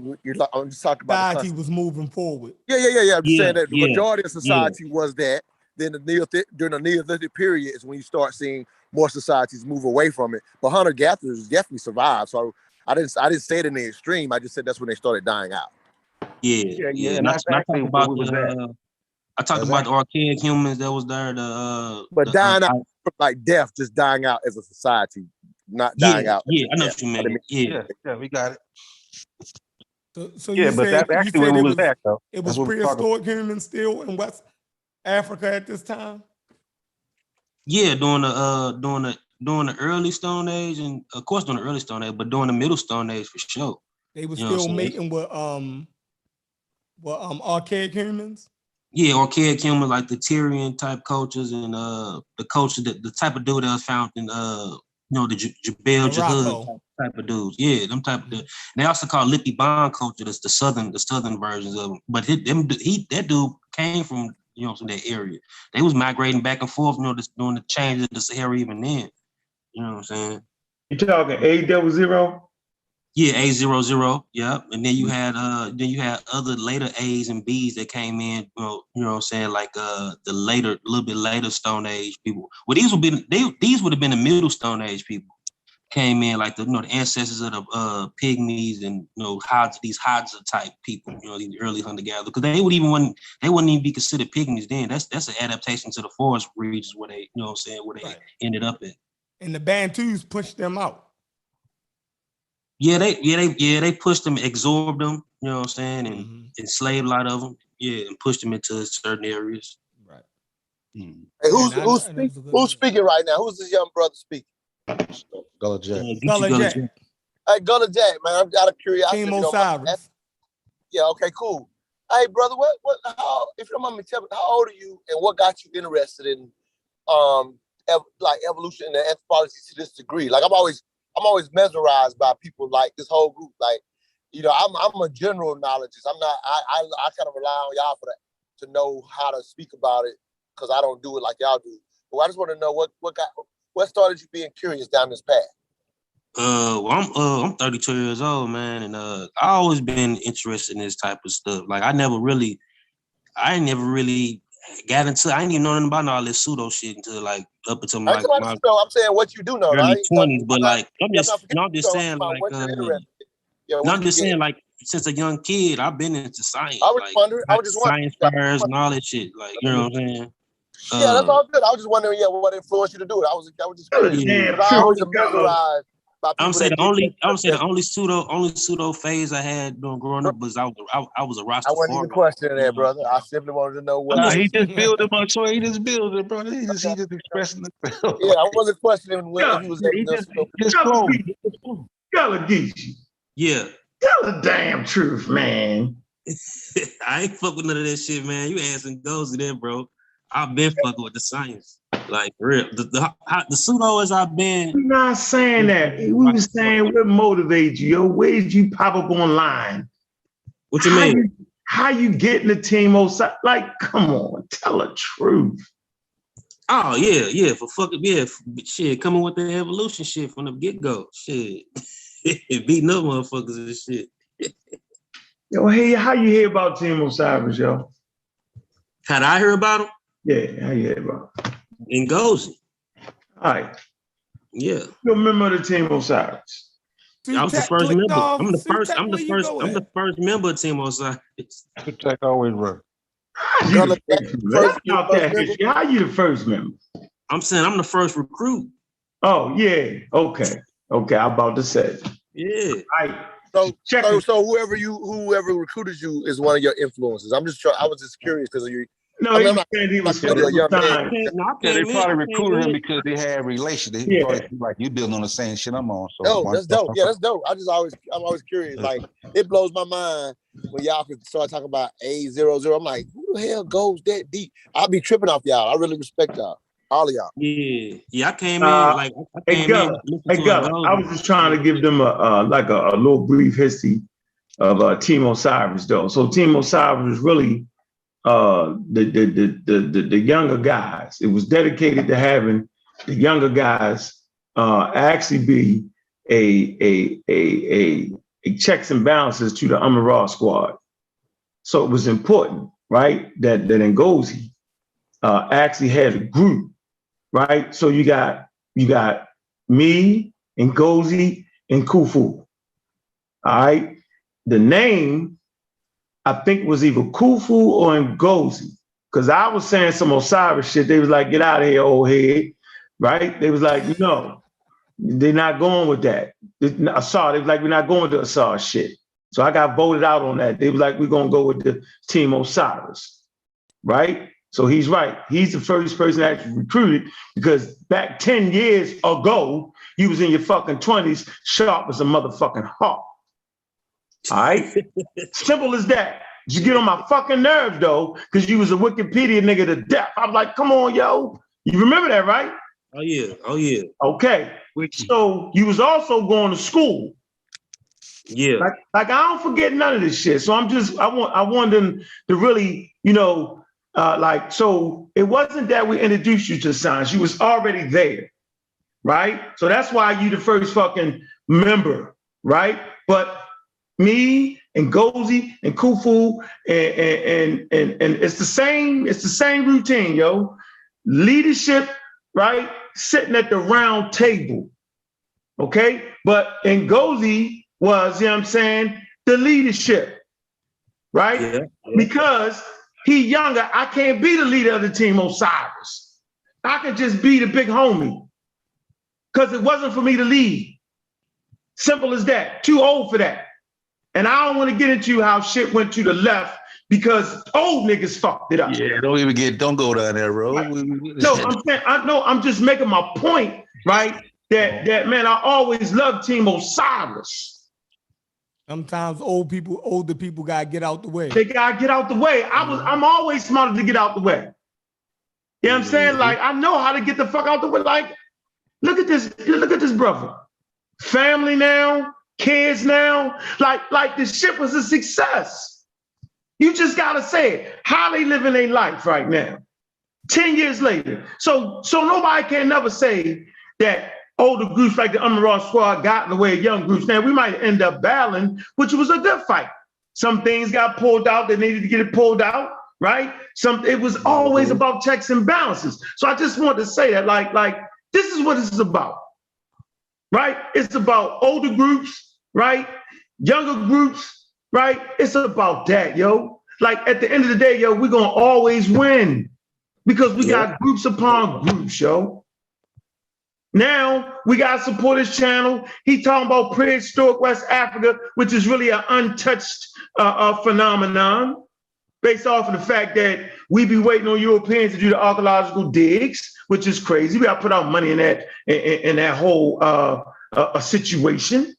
Speaker 8: I'm just talking about
Speaker 4: society was moving forward.
Speaker 8: Yeah. I'm just saying that the majority of society was that. Then during the Neolithic period is when you start seeing more societies move away from it. But hunter gatherers definitely survived. So I didn't say it in the extreme. I just said that's when they started dying out.
Speaker 17: Yeah. And I talked about the archaic humans that was there.
Speaker 8: But dying out like death, just dying out as a society, not dying out.
Speaker 17: Yeah, I know what you mean.
Speaker 14: Yeah, we got it.
Speaker 4: So but
Speaker 14: that's actually where we was at, though.
Speaker 4: It was prehistoric humans still in West Africa at this time.
Speaker 17: Yeah, during the early Stone Age, and of course during the early Stone Age, but during the Middle Stone Age for sure.
Speaker 4: They were still mating with archaic humans.
Speaker 17: Yeah, archaic humans like the Tyrian type cultures and the culture the type of dude that was found in the Jebel Jahud type of dudes. Yeah, them type of they also call Lippy Bond culture. That's the southern versions of them. But that dude came from from that area. They was migrating back and forth, during the change of the Sahara even then. You know what I'm saying?
Speaker 3: You talking A00?
Speaker 17: Yeah, A00. Yep. And then you had other later A's and B's that came in, you know what I'm saying, like the later, little bit later Stone Age people. Well, these would have been the middle Stone Age people. Came in like the ancestors of the pygmies and these Hadza type people, these early hunter gatherers, because they wouldn't even be considered pygmies then. That's an adaptation to the forest regions where they, where they ended up at.
Speaker 4: And the Bantus pushed them out.
Speaker 17: Yeah, they pushed them, absorbed them, you know what I'm saying, and enslaved a lot of them, and pushed them into certain areas.
Speaker 4: Right.
Speaker 8: Hey, who's speaking right now? Who's this young brother speaking?
Speaker 10: Gullah Jack.
Speaker 4: Gullah Jack.
Speaker 8: Hey, Gullah Jack, man. I'm out of curiosity.
Speaker 4: Team Osiris.
Speaker 8: Yeah. Okay. Cool. Hey, brother. How? If you don't mind me telling, how old are you, and what got you interested in, evolution and anthropology to this degree? Like, I'm always mesmerized by people like this whole group. Like, I'm a general knowledgeist. I'm not. I kind of rely on y'all for that to know how to speak about it, because I don't do it like y'all do. But I just want to know what started you being curious down this path?
Speaker 17: Well, I'm 32 years old, man, and I always been interested in this type of stuff. Like, I never really got into. I didn't even know nothing about all this pseudo shit until like up until my.
Speaker 8: I'm saying what you do know,
Speaker 17: early
Speaker 8: right?
Speaker 17: 20s, but like I'm just saying like since a young kid I've been into science.
Speaker 8: I was just wondering
Speaker 17: science fairs and all that shit. Like, you know what I'm saying?
Speaker 8: Yeah, that's all good. I was just wondering, what influenced you to do it. I was just curious. I always mesmerized by people.
Speaker 17: The only pseudo phase I had growing up was I was a Rastafari.
Speaker 8: I wasn't even questioning that, brother. I simply wanted to know what.
Speaker 10: He just building my choice. He just building, brother. He just expressing himself.
Speaker 8: Yeah, I wasn't questioning when he was.
Speaker 3: Gullah Geechee.
Speaker 17: Yeah.
Speaker 3: Tell the damn truth, man.
Speaker 17: I ain't fucking none of that shit, man. You asking goes to that, bro. I've been fucking with the science. Like, for real. The pseudo as I've been.
Speaker 3: We're not saying that. We were saying what motivates you, yo. Where did you pop up online?
Speaker 17: What you mean?
Speaker 3: How you getting the team Osiris? Like, come on, tell the truth.
Speaker 17: Oh, yeah. For fucking, shit, coming with the evolution shit from the get-go. Shit. Beating up motherfuckers and shit.
Speaker 3: Yo, hey, how you hear about Team Osiris, yo?
Speaker 17: How'd I hear about him?
Speaker 3: Yeah, how you hear about him?
Speaker 17: In Gozy.
Speaker 3: All right.
Speaker 17: Yeah.
Speaker 3: You're a member of the Team Osiris.
Speaker 17: I was the first member. I'm the first member of Team Osiris.
Speaker 10: Tech always right.
Speaker 3: How you the first member?
Speaker 17: I'm saying I'm the first recruit.
Speaker 3: Oh, yeah. Okay. I'm about to say.
Speaker 17: Yeah.
Speaker 3: Right.
Speaker 8: So whoever recruited you is one of your influences. I was just curious because of you.
Speaker 3: No, he was
Speaker 10: they probably recruited him because they had relations. They like you building on the same shit I'm on. So
Speaker 8: that's dope. Yeah, that's dope. I'm always curious. Like, it blows my mind when y'all could start talking about A00. I'm like, who the hell goes that deep? I'll be tripping off y'all. I really respect y'all. All of y'all.
Speaker 17: Yeah. I came in
Speaker 3: Hey, Gullah, I was just trying to give them a little brief history of Team Osiris, though. So Team Osiris is really the younger guys. It was dedicated to having the younger guys actually be a checks and balances to the Amara squad. So it was important, right, that Ngozi actually had a group. Right, so you got me, Ngozi, and Khufu. All right, the name I think was either Khufu or Ngozi, because I was saying some Osiris shit. They was like, "Get out of here, old head!" Right? They was like, "No, they're not going with that." Asar, they was like, "We're not going to Asar shit." So I got voted out on that. They was like, "We're gonna go with the Team Osiris," right? So he's right. He's the first person actually recruited, because back 10 years ago, you was in your fucking 20s, sharp as a motherfucking hawk. All right? Simple as that. You get on my fucking nerves, though, because you was a Wikipedia nigga to death. I'm like, come on, yo. You remember that, right?
Speaker 17: Oh, yeah.
Speaker 3: Okay. So you was also going to school.
Speaker 17: Yeah.
Speaker 3: Like I don't forget none of this shit. So I want them to really, so it wasn't that we introduced you to science. You was already there, right? So that's why you the first fucking member, right? But me and Gozy and Kufu and it's the same routine, yo. Leadership, right? Sitting at the round table. Okay? But Ngozi was, you know what I'm saying, the leadership, right? Yeah. Because he younger, I can't be the leader of the team, Osiris. I could just be the big homie. Because it wasn't for me to lead. Simple as that. Too old for that. And I don't want to get into how shit went to the left because old niggas fucked it up.
Speaker 10: Yeah, don't go down that road.
Speaker 3: No, I'm saying, I'm just making my point, right? That man, I always loved Team Osiris.
Speaker 4: Sometimes older people gotta get out the way.
Speaker 3: They gotta get out the way. I'm always smarter to get out the way. You know what I'm saying? Like, I know how to get the fuck out the way. Like, look at this brother. Family now, kids now. Like this shit was a success. You just gotta say it. How they living their life right now, 10 years later. So nobody can never say that older groups like the Umar Squad got in the way of young groups. Now we might end up battling, which was a good fight. Some things got pulled out that needed to get it pulled out, right? It was always about checks and balances. So I just want to say that, like this is what this is about, right? It's about older groups, right? Younger groups, right? It's about that, yo. Like at the end of the day, yo, we're gonna always win because we got groups upon groups, yo. Now we gotta support his channel. He talking about prehistoric West Africa, which is really an untouched phenomenon, based off of the fact that we be waiting on Europeans to do the archaeological digs, which is crazy. We gotta put our money in that whole situation.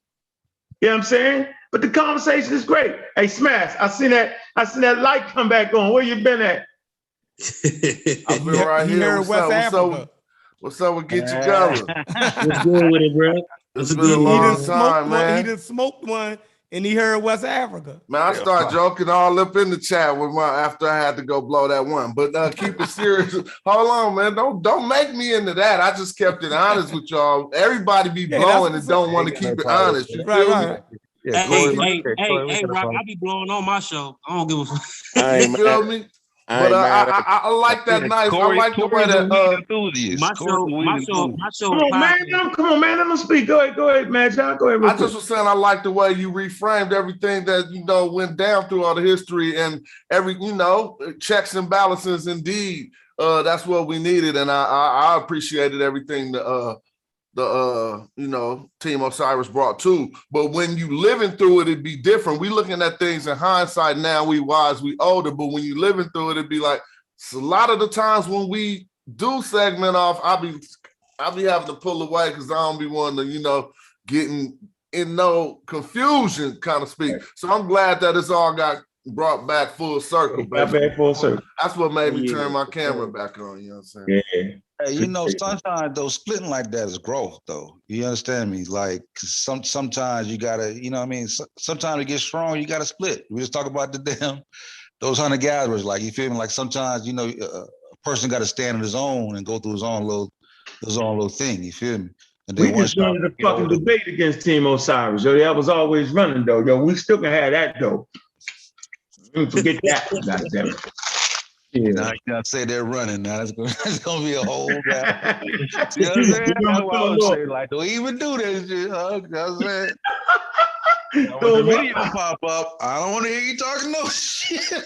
Speaker 3: You know what I'm saying? But the conversation is great. Hey, Smash, I seen that light come back on. Where you been at?
Speaker 7: I've been right here. What's up with Get Together?
Speaker 17: What's good with it, bro?
Speaker 7: It's been a long time, man.
Speaker 4: He just smoked one and he heard West Africa.
Speaker 7: Man, I start joking all up in the chat with after I had to go blow that one. But keep it serious. Hold on, man. Don't make me into that. I just kept it honest with y'all. Everybody be blowing and don't want to keep it honest. You feel me?
Speaker 17: Yeah, hey, Rock, I be blowing on my show. I don't give a fuck.
Speaker 7: You feel me? But I like that nice. I like the way that
Speaker 17: my show.
Speaker 3: Come on, man. Let me speak. Go ahead, man. John, go ahead.
Speaker 7: I just was saying I like the way you reframed everything that went down through all the history and every checks and balances. Indeed, that's what we needed, and I appreciated everything the Team Osiris brought too. But when you living through it, it'd be different. We looking at things in hindsight now, we wise, we older, but when you living through it, it'd be like a lot of the times when we do segment off, I'll be having to pull away because I don't be wanting to, getting in no confusion, kind of speak. So I'm glad that it's all got brought back full circle.
Speaker 3: Back full circle.
Speaker 7: That's what made me turn my camera back on, you know what I'm saying?
Speaker 3: Yeah.
Speaker 10: Hey, sometimes though splitting like that is growth though. You understand me? Like sometimes you gotta, sometimes it gets strong, you gotta split. We just talk about those hunter gatherers, like you feel me? Like sometimes, a person gotta stand on his own and go through his own little thing, you feel me? And
Speaker 3: we just running the fucking debate against Team Osiris, yo. That was always running though, yo. We still can have that though. Forget that. Goddamn it.
Speaker 10: Yeah. Now you gotta say they're running. Now that's gonna be a whole guy. You know what I'm saying? That's why I would say, like, don't even do that shit, huh? You know what I'm saying? When the video pop up, I don't want to hear you talking no shit.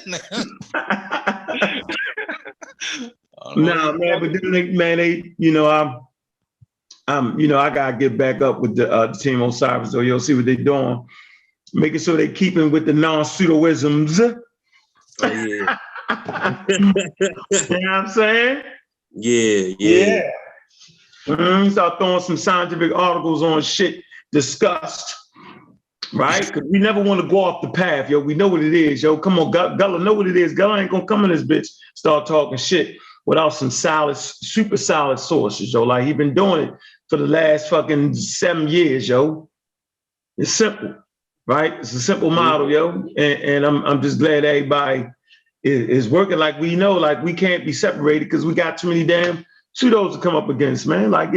Speaker 3: Nah, man, but man, I gotta get back up with the Team Osiris, so you'll see what they're doing, making sure they're keeping with the non-pseudoisms.
Speaker 9: Oh, yeah.
Speaker 3: You know what I'm saying?
Speaker 9: Yeah.
Speaker 3: Start throwing some scientific articles on shit discussed, right? Because we never want to go off the path, yo. We know what it is, yo. Come on, Gullah know what it is. Gullah ain't gonna come in this bitch, start talking shit without some super solid sources, yo. Like he been doing it for the last fucking 7 years, yo. It's simple, right? It's a simple model, yo. And I'm just glad everybody is working like we know, like we can't be separated because we got too many damn pseudos to come up against, man. Like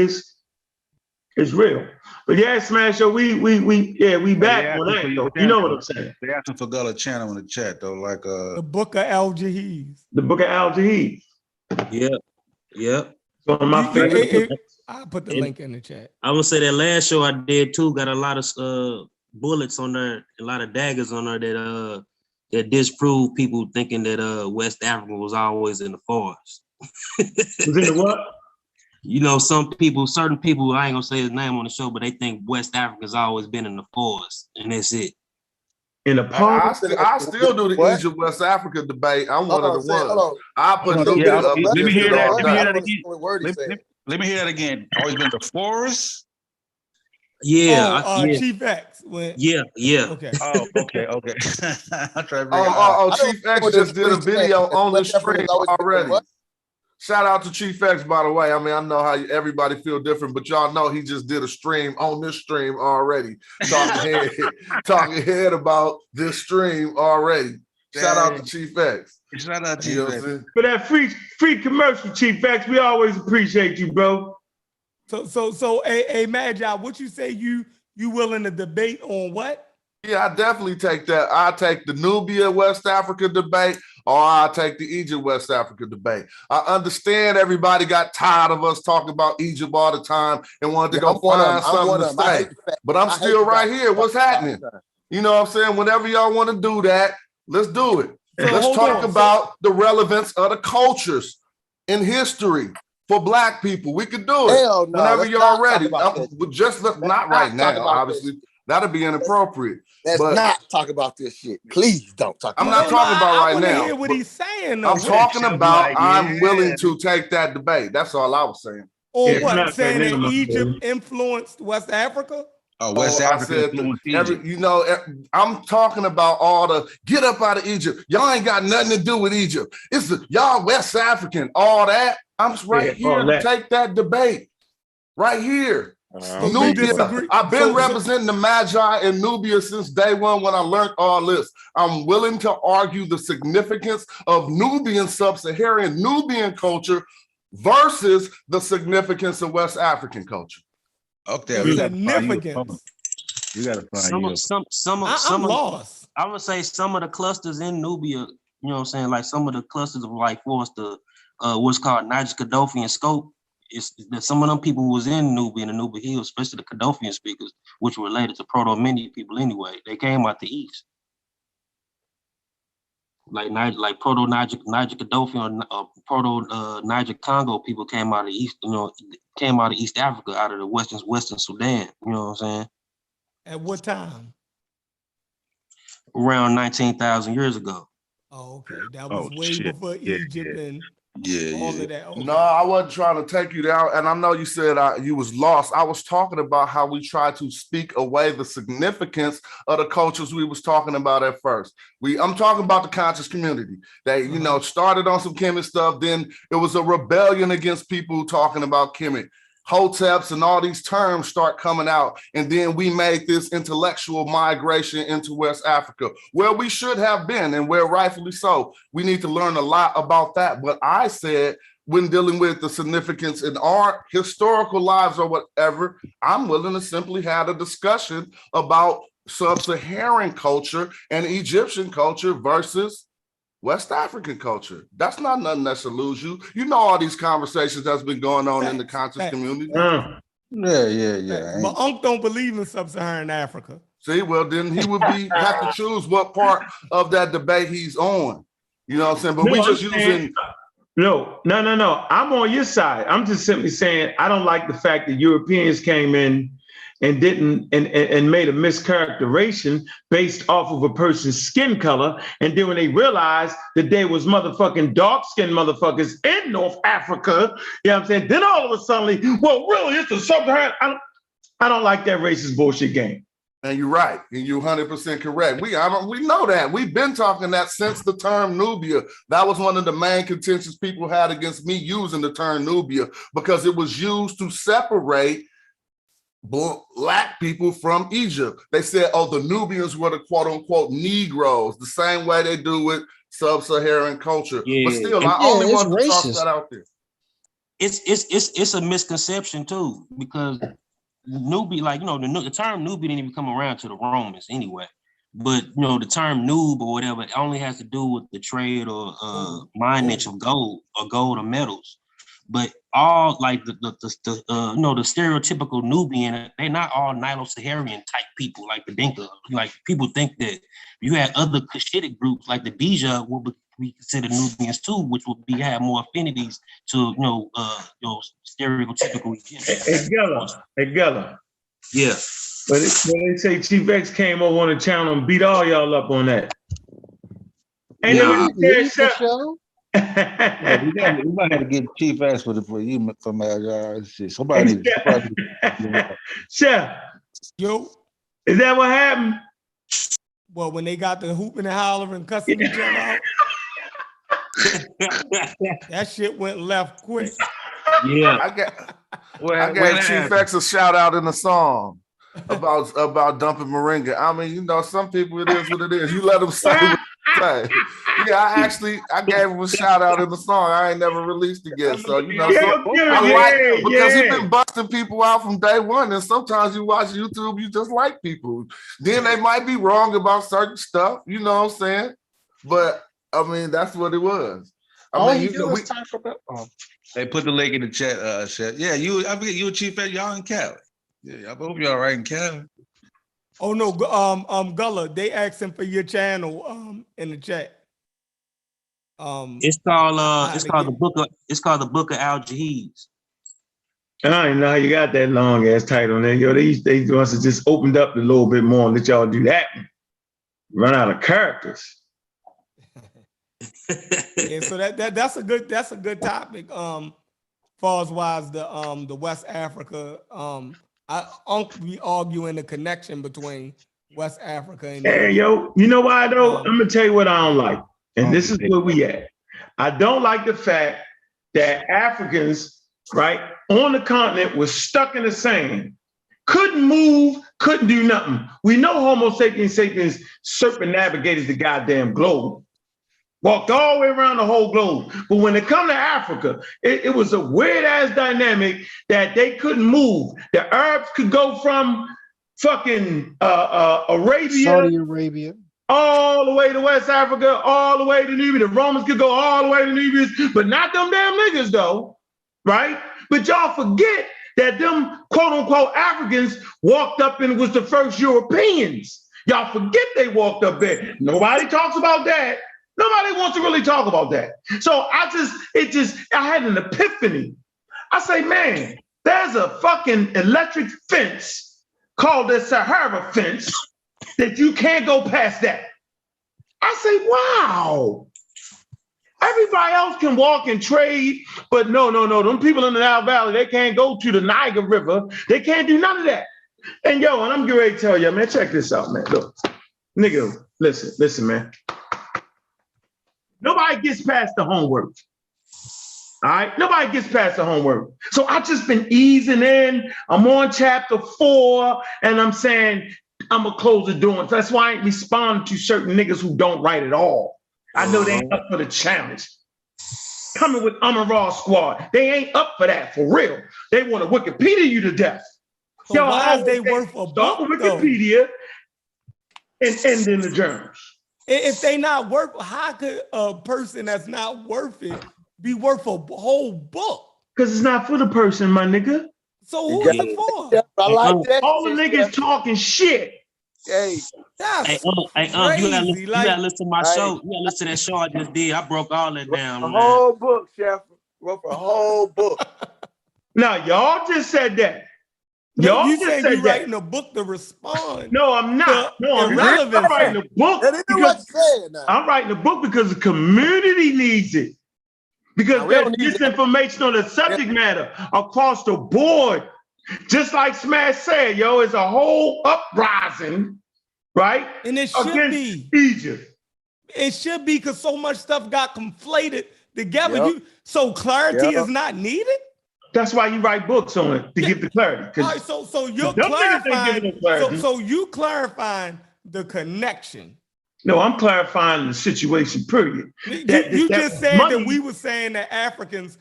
Speaker 3: It's real. But yeah, Smash Show, we back on that though. You know what I'm saying?
Speaker 10: They asking for Gullah channel in the chat though, like
Speaker 4: The Book of Al-Jahiz.
Speaker 3: The Book of Al-Jahiz.
Speaker 17: Yep.
Speaker 3: So my favorite.
Speaker 4: I'll put the link in the chat.
Speaker 17: I would say that last show I did too got a lot of bullets on there, a lot of daggers on there that disprove people thinking that West Africa was always in the forest.
Speaker 3: Was in the what?
Speaker 17: You know, certain people, I ain't gonna say his name on the show, but they think West Africa's always been in the forest, and that's it.
Speaker 3: In the
Speaker 7: I still do the Egypt West Africa debate. I'm one of the ones. I put Nubia up.
Speaker 10: Let me hear that. Let me hear that
Speaker 7: again.
Speaker 10: Let me hear that again. Always been the forest.
Speaker 17: Yeah,
Speaker 4: Chief X.
Speaker 17: Yeah.
Speaker 4: Okay.
Speaker 10: Okay.
Speaker 7: Chief X just did a video on the stream already. Shout out to Chief X, by the way. I mean, I know how everybody feel different, but y'all know he just did a stream on this stream already, talking head about this stream already. Shout out to Chief X.
Speaker 10: Shout out to Chief X.
Speaker 3: For that free commercial, Chief X, we always appreciate you, bro.
Speaker 4: So, hey, Magi, what you say you willing to debate on what?
Speaker 7: Yeah, I definitely take that. I take the Nubia West Africa debate, or I'll take the Egypt West Africa debate. I understand everybody got tired of us talking about Egypt all the time and wanted to go find something to say. But I'm still right here. What's happening? You know what I'm saying? Whenever y'all want to do that, let's do it. Let's talk about the relevance of the cultures in history for Black people. We could do it whenever y'all ready. Not right now, obviously. That'll be inappropriate.
Speaker 8: Let's not talk about this shit. Please don't talk about it.
Speaker 7: I'm not talking about right now.
Speaker 4: Hear what he's saying,
Speaker 7: I'm talking about I'm willing to take that debate. That's all I was saying.
Speaker 4: Or what? Saying that Egypt influenced West Africa?
Speaker 10: West Africa.
Speaker 7: I'm talking about all the get up out of Egypt. Y'all ain't got nothing to do with Egypt. It's y'all West African, all that. I'm right here to take that debate. Right here. Nubia. I've been representing the Magi in Nubia since day one when I learned all this. I'm willing to argue the significance of Nubian, sub-Saharan Nubian culture versus the significance of West African culture.
Speaker 10: Okay,
Speaker 4: significance.
Speaker 10: You gotta find
Speaker 4: I'm lost.
Speaker 17: I would say some of the clusters in Nubia, you know what I'm saying, like some of the clusters of like what's called Niger Kaddofian scope. It's that some of them people was in Nubia and the Nubia Hills, especially the Kaddofian speakers, which were related to Proto-Mini people anyway. They came out the east. Like Proto-Niger Kaddofian or Proto-Niger Congo people came out of the east, came out of East Africa, out of the Western Sudan, you know what I'm saying?
Speaker 4: At what time?
Speaker 17: Around 19,000 years ago.
Speaker 4: Oh, okay. That was way before Egypt and all of that. Okay.
Speaker 7: No, I wasn't trying to take you down. And I know you said you was lost. I was talking about how we try to speak away the significance of the cultures we was talking about at first. I'm talking about the conscious community. They, started on some Kemet stuff. Then it was a rebellion against people talking about Kemet. Hoteps and all these terms start coming out. And then we made this intellectual migration into West Africa, where we should have been and where rightfully so. We need to learn a lot about that. But I said, when dealing with the significance in our historical lives or whatever, I'm willing to simply have a discussion about sub-Saharan culture and Egyptian culture versus West African culture. That's not nothing that should lose you. You know all these conversations that's been going on in the conscious community.
Speaker 10: Yeah.
Speaker 4: But Unc don't believe in sub-Saharan Africa.
Speaker 7: See, well, then he would have to choose what part of that debate he's on. You know what I'm saying? But we just using...
Speaker 3: No. I'm on your side. I'm just simply saying I don't like the fact that Europeans came in and didn't and made a mischaracterization based off of a person's skin color. And then when they realized that there was motherfucking dark-skinned motherfuckers in North Africa, you know what I'm saying? Then all of a sudden, well, really, it's the sub-Saharan. I don't like that racist bullshit game.
Speaker 7: And you're right, and you're 100% correct. We know that. We've been talking that since the term Nubia. That was one of the main contentions people had against me using the term Nubia, because it was used to separate Black people from Egypt. They said, the Nubians were the quote unquote Negroes, the same way they do with sub-Saharan culture. Yeah. But still, I only want to toss that out there.
Speaker 17: It's a misconception too, because Nubian, like, the term Nubian didn't even come around to the Romans anyway. But the term noob or whatever, it only has to do with the trade or minage of gold or metals. But all like the stereotypical Nubian, they're not all Nilo-Saharan type people like the Dinka. Like people think that you had other Cushitic groups like the Bija would be considered Nubians too, which would have more affinities to stereotypical Egyptians.
Speaker 3: Hey Gella.
Speaker 17: Yeah.
Speaker 3: But when they say Chief X came over on the channel and beat all y'all up on that. Ain't
Speaker 16: show? We might have to get Chief X for you from shit. Somebody needs
Speaker 3: Chef.
Speaker 4: Yo.
Speaker 3: Is that what happened?
Speaker 4: Well, when they got the hooping and hollering, cussing each other out. That shit went left quick.
Speaker 17: Yeah.
Speaker 7: I gave Chief X a shout out in the song about dumping Moringa. I mean, some people, it is what it is. You let them say what they say. Yeah, I gave him a shout out in the song. I ain't never released it yet. So, I like it because he's been busting people out from day one. And sometimes you watch YouTube, you just like people. Then they might be wrong about certain stuff, you know what I'm saying? But I mean, that's what it was.
Speaker 10: They put the link in the chat, Chef. Yeah, I forget you and Chief X, y'all in Cali. Yeah, I hope y'all right in Cali.
Speaker 4: Oh no, Gullah, they asking for your channel in the chat.
Speaker 17: It's called the Book of Al Jahiz.
Speaker 3: I don't even know how you got that long ass title on there. Yo, they must have just opened up a little bit more and let y'all do that. Run out of characters.
Speaker 4: Yeah, so that's a good topic. Far as wise the West Africa. We arguing the connection between West Africa and
Speaker 3: yo, you know why though? I'm gonna tell you what I don't like, and this is where we at. I don't like the fact that Africans, right, on the continent was stuck in the sand, couldn't move, couldn't do nothing. We know Homo sapiens circumnavigated the goddamn globe. Walked all the way around the whole globe. But when it come to Africa, it was a weird ass dynamic that they couldn't move. The Arabs could go from fucking Arabia,
Speaker 15: Saudi Arabia,
Speaker 3: all the way to West Africa, all the way to Nubia. The Romans could go all the way to Nubia, but not them damn niggas though, right? But y'all forget that them quote unquote Africans walked up and was the first Europeans. Y'all forget they walked up there. Nobody talks about that. Nobody wants to really talk about that. So I had an epiphany. I say, man, there's a fucking electric fence called the Sahara fence that you can't go past that. I say, wow. Everybody else can walk and trade, but no. Them people in the Nile Valley, they can't go to the Niger River. They can't do none of that. And I'm getting ready to tell you, man, check this out, man. Look, nigga, listen, man. Nobody gets past the homework. All right? Nobody gets past the homework. So I just been easing in. I'm on chapter 4, and I'm saying I'm going to close the door. That's why I ain't responding to certain niggas who don't write at all. I know they ain't up for the challenge. Coming with Amara Squad. They ain't up for that, for real. They want to Wikipedia you to death.
Speaker 4: So why is they worth a book,
Speaker 3: Wikipedia and end in the journals.
Speaker 4: If they not worth, how could a person that's not worth it be worth a whole book?
Speaker 3: Because it's not for the person, my nigga.
Speaker 4: So who is it for?
Speaker 3: Yeah, I like that. All the niggas talking shit.
Speaker 17: Hey, you gotta listen to my show. You gotta listen to that show I just did. I broke all that down.
Speaker 18: A whole book, Chef. Wrote a whole book.
Speaker 3: Now, y'all just said that.
Speaker 4: Y'all you just said you writing a book to respond.
Speaker 3: No, I'm not. I'm writing a book. I'm writing a book because the community needs it. Because there's disinformation on the subject matter across the board. Just like Smash said, it's a whole uprising, right?
Speaker 4: And it should be
Speaker 3: Egypt.
Speaker 4: It should be because so much stuff got conflated together. Yep. So clarity is not needed.
Speaker 3: That's why you write books on it to give the clarity.
Speaker 4: All right, so you're clarifying. So you clarifying the connection.
Speaker 3: No, I'm clarifying the situation. Period.
Speaker 4: You just said that we were saying that Africans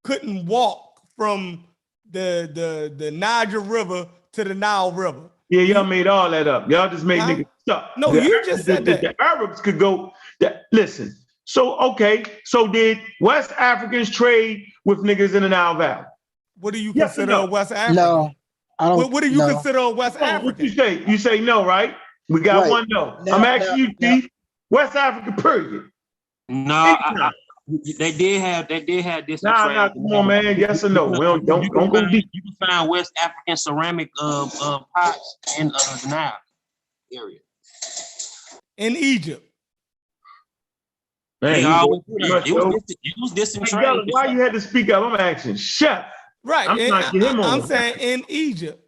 Speaker 4: couldn't walk from the Niger River to the Nile River.
Speaker 3: Yeah, y'all made all that up. Y'all just made niggas stuck.
Speaker 4: No, you just said that.
Speaker 3: The Arabs could go. Listen. So okay. So did West Africans trade with niggas in the Nile Valley?
Speaker 4: What do you consider a West African?
Speaker 15: No, I don't.
Speaker 4: What do you consider a West African?
Speaker 3: What you say? You say no, right? We got one no. I'm asking you, Chief. West Africa, period.
Speaker 17: No, they did have this.
Speaker 3: Nah, come on, man. Yes or no? We don't go deep.
Speaker 17: You can find West African ceramic pots in the Nile area.
Speaker 4: In Egypt.
Speaker 3: Man,
Speaker 17: it was disenfranchised.
Speaker 3: Why you had to speak up? I'm asking Chef.
Speaker 4: Right.
Speaker 3: I'm trying to get him on.
Speaker 4: I'm saying in Egypt.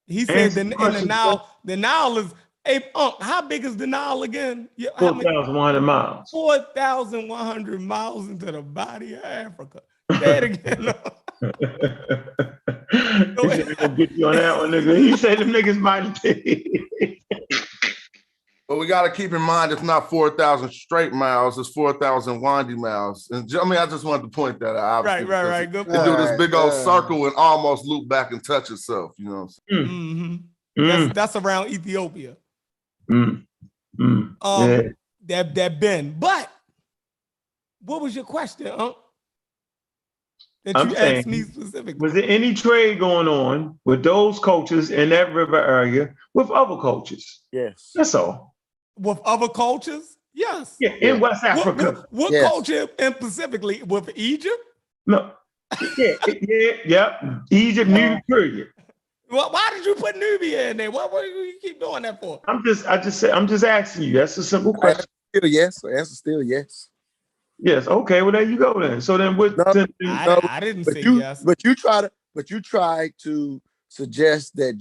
Speaker 4: He said in the Nile. The Nile is. Hey, how big is the Nile again?
Speaker 3: 4,100 miles.
Speaker 4: 4,100 miles into the body of Africa. Say it again.
Speaker 3: He's gonna get you on that one, nigga. He said them niggas mighty.
Speaker 7: But we got to keep in mind it's not 4,000 straight miles; it's 4,000 winding miles. And I mean, I just wanted to point that out.
Speaker 4: Right. Good.
Speaker 7: It do this big old circle and almost loop back and touch itself. You know what I'm saying?
Speaker 4: Mm-hmm. That's around Ethiopia. That bend. But what was your question, that you asked me specifically?
Speaker 3: Was there any trade going on with those cultures in that river area with other cultures?
Speaker 18: Yes.
Speaker 3: That's all.
Speaker 4: With other cultures? Yes.
Speaker 3: Yeah, in West Africa.
Speaker 4: What culture, and specifically with Egypt?
Speaker 3: No. Yeah. Egypt, Nubia, period.
Speaker 4: Well, why did you put Nubia in there? What do you keep doing that for?
Speaker 3: I'm just asking you. That's a simple question.
Speaker 18: Still yes. The answer still yes.
Speaker 3: Yes. Okay. Well, there you go then. So then, what?
Speaker 4: I didn't say yes.
Speaker 18: But you try to suggest that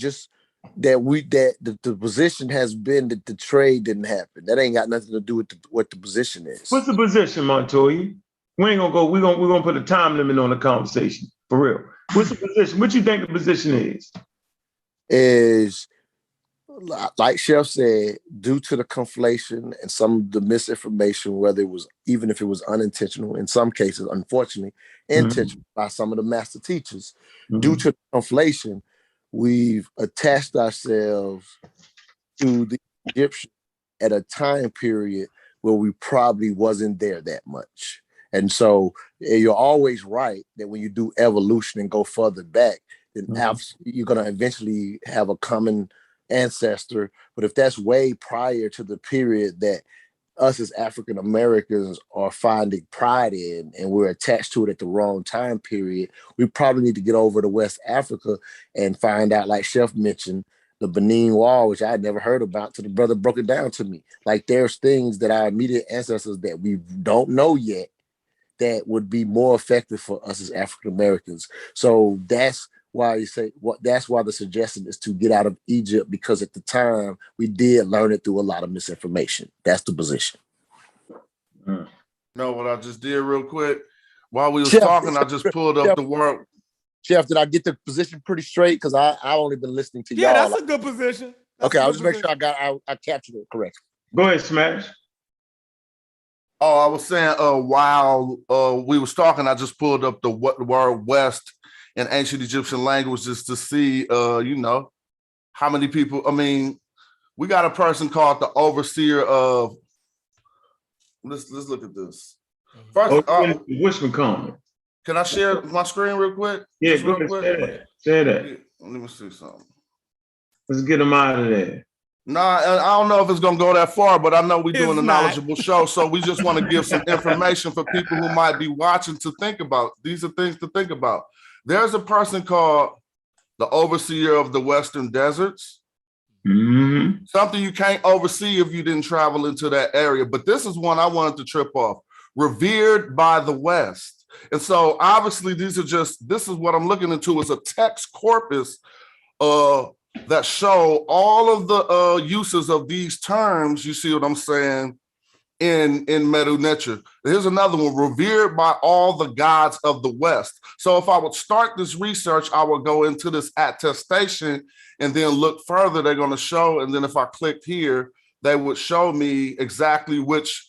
Speaker 18: the position has been that the trade didn't happen. That ain't got nothing to do with what the position is.
Speaker 3: What's the position, Montoya? We ain't gonna go. We're gonna put a time limit on the conversation for real. What's the position? What you think the position is?
Speaker 18: Is like Chef said, due to the conflation and some of the misinformation, whether it was, even if it was unintentional, in some cases, unfortunately, intentional by some of the master teachers, due to the conflation, we've attached ourselves to the Egyptian at a time period where we probably wasn't there that much. And so you're always right that when you do evolution and go further back, then you're going to eventually have a common ancestor. But if that's way prior to the period that us as African Americans are finding pride in, and we're attached to it at the wrong time period, we probably need to get over to West Africa and find out, like Chef mentioned, the Benin Wall, which I had never heard about till the brother broke it down to me. Like there's things that our immediate ancestors that we don't know yet that would be more effective for us as African Americans. So that's why that's why the suggestion is to get out of Egypt, because at the time we did learn it through a lot of misinformation. That's the position.
Speaker 7: No, what I just did real quick while we was talking, I just pulled up the word.
Speaker 18: Chef, did I get the position pretty straight? Because I only been listening to y'all.
Speaker 4: Yeah, that's a good position.
Speaker 18: Okay, I'll just make sure I captured it correctly.
Speaker 3: Go ahead, Smash.
Speaker 7: Oh, I was saying while we was talking, I just pulled up the word West in ancient Egyptian language just to see, how many people. I mean, we got a person called the overseer of. Let's look at this. First,
Speaker 3: Wishman comment.
Speaker 7: Can I share my screen real quick?
Speaker 3: Yeah, go ahead. Say that.
Speaker 7: Let me see something.
Speaker 3: Let's get them out of there.
Speaker 7: Nah, I don't know if it's gonna go that far, but I know we're doing a knowledgeable show, so we just want to give some information for people who might be watching to think about. These are things to think about. There's a person called the overseer of the Western Deserts.
Speaker 3: Mm-hmm.
Speaker 7: Something you can't oversee if you didn't travel into that area. But this is one I wanted to trip off. Revered by the West. And so obviously this is what I'm looking into is a text corpus that show all of the uses of these terms, you see what I'm saying, in Medu Neter. Here's another one, revered by all the gods of the West. So if I would start this research, I would go into this attestation and then look further, they're gonna show, and then if I clicked here, they would show me exactly which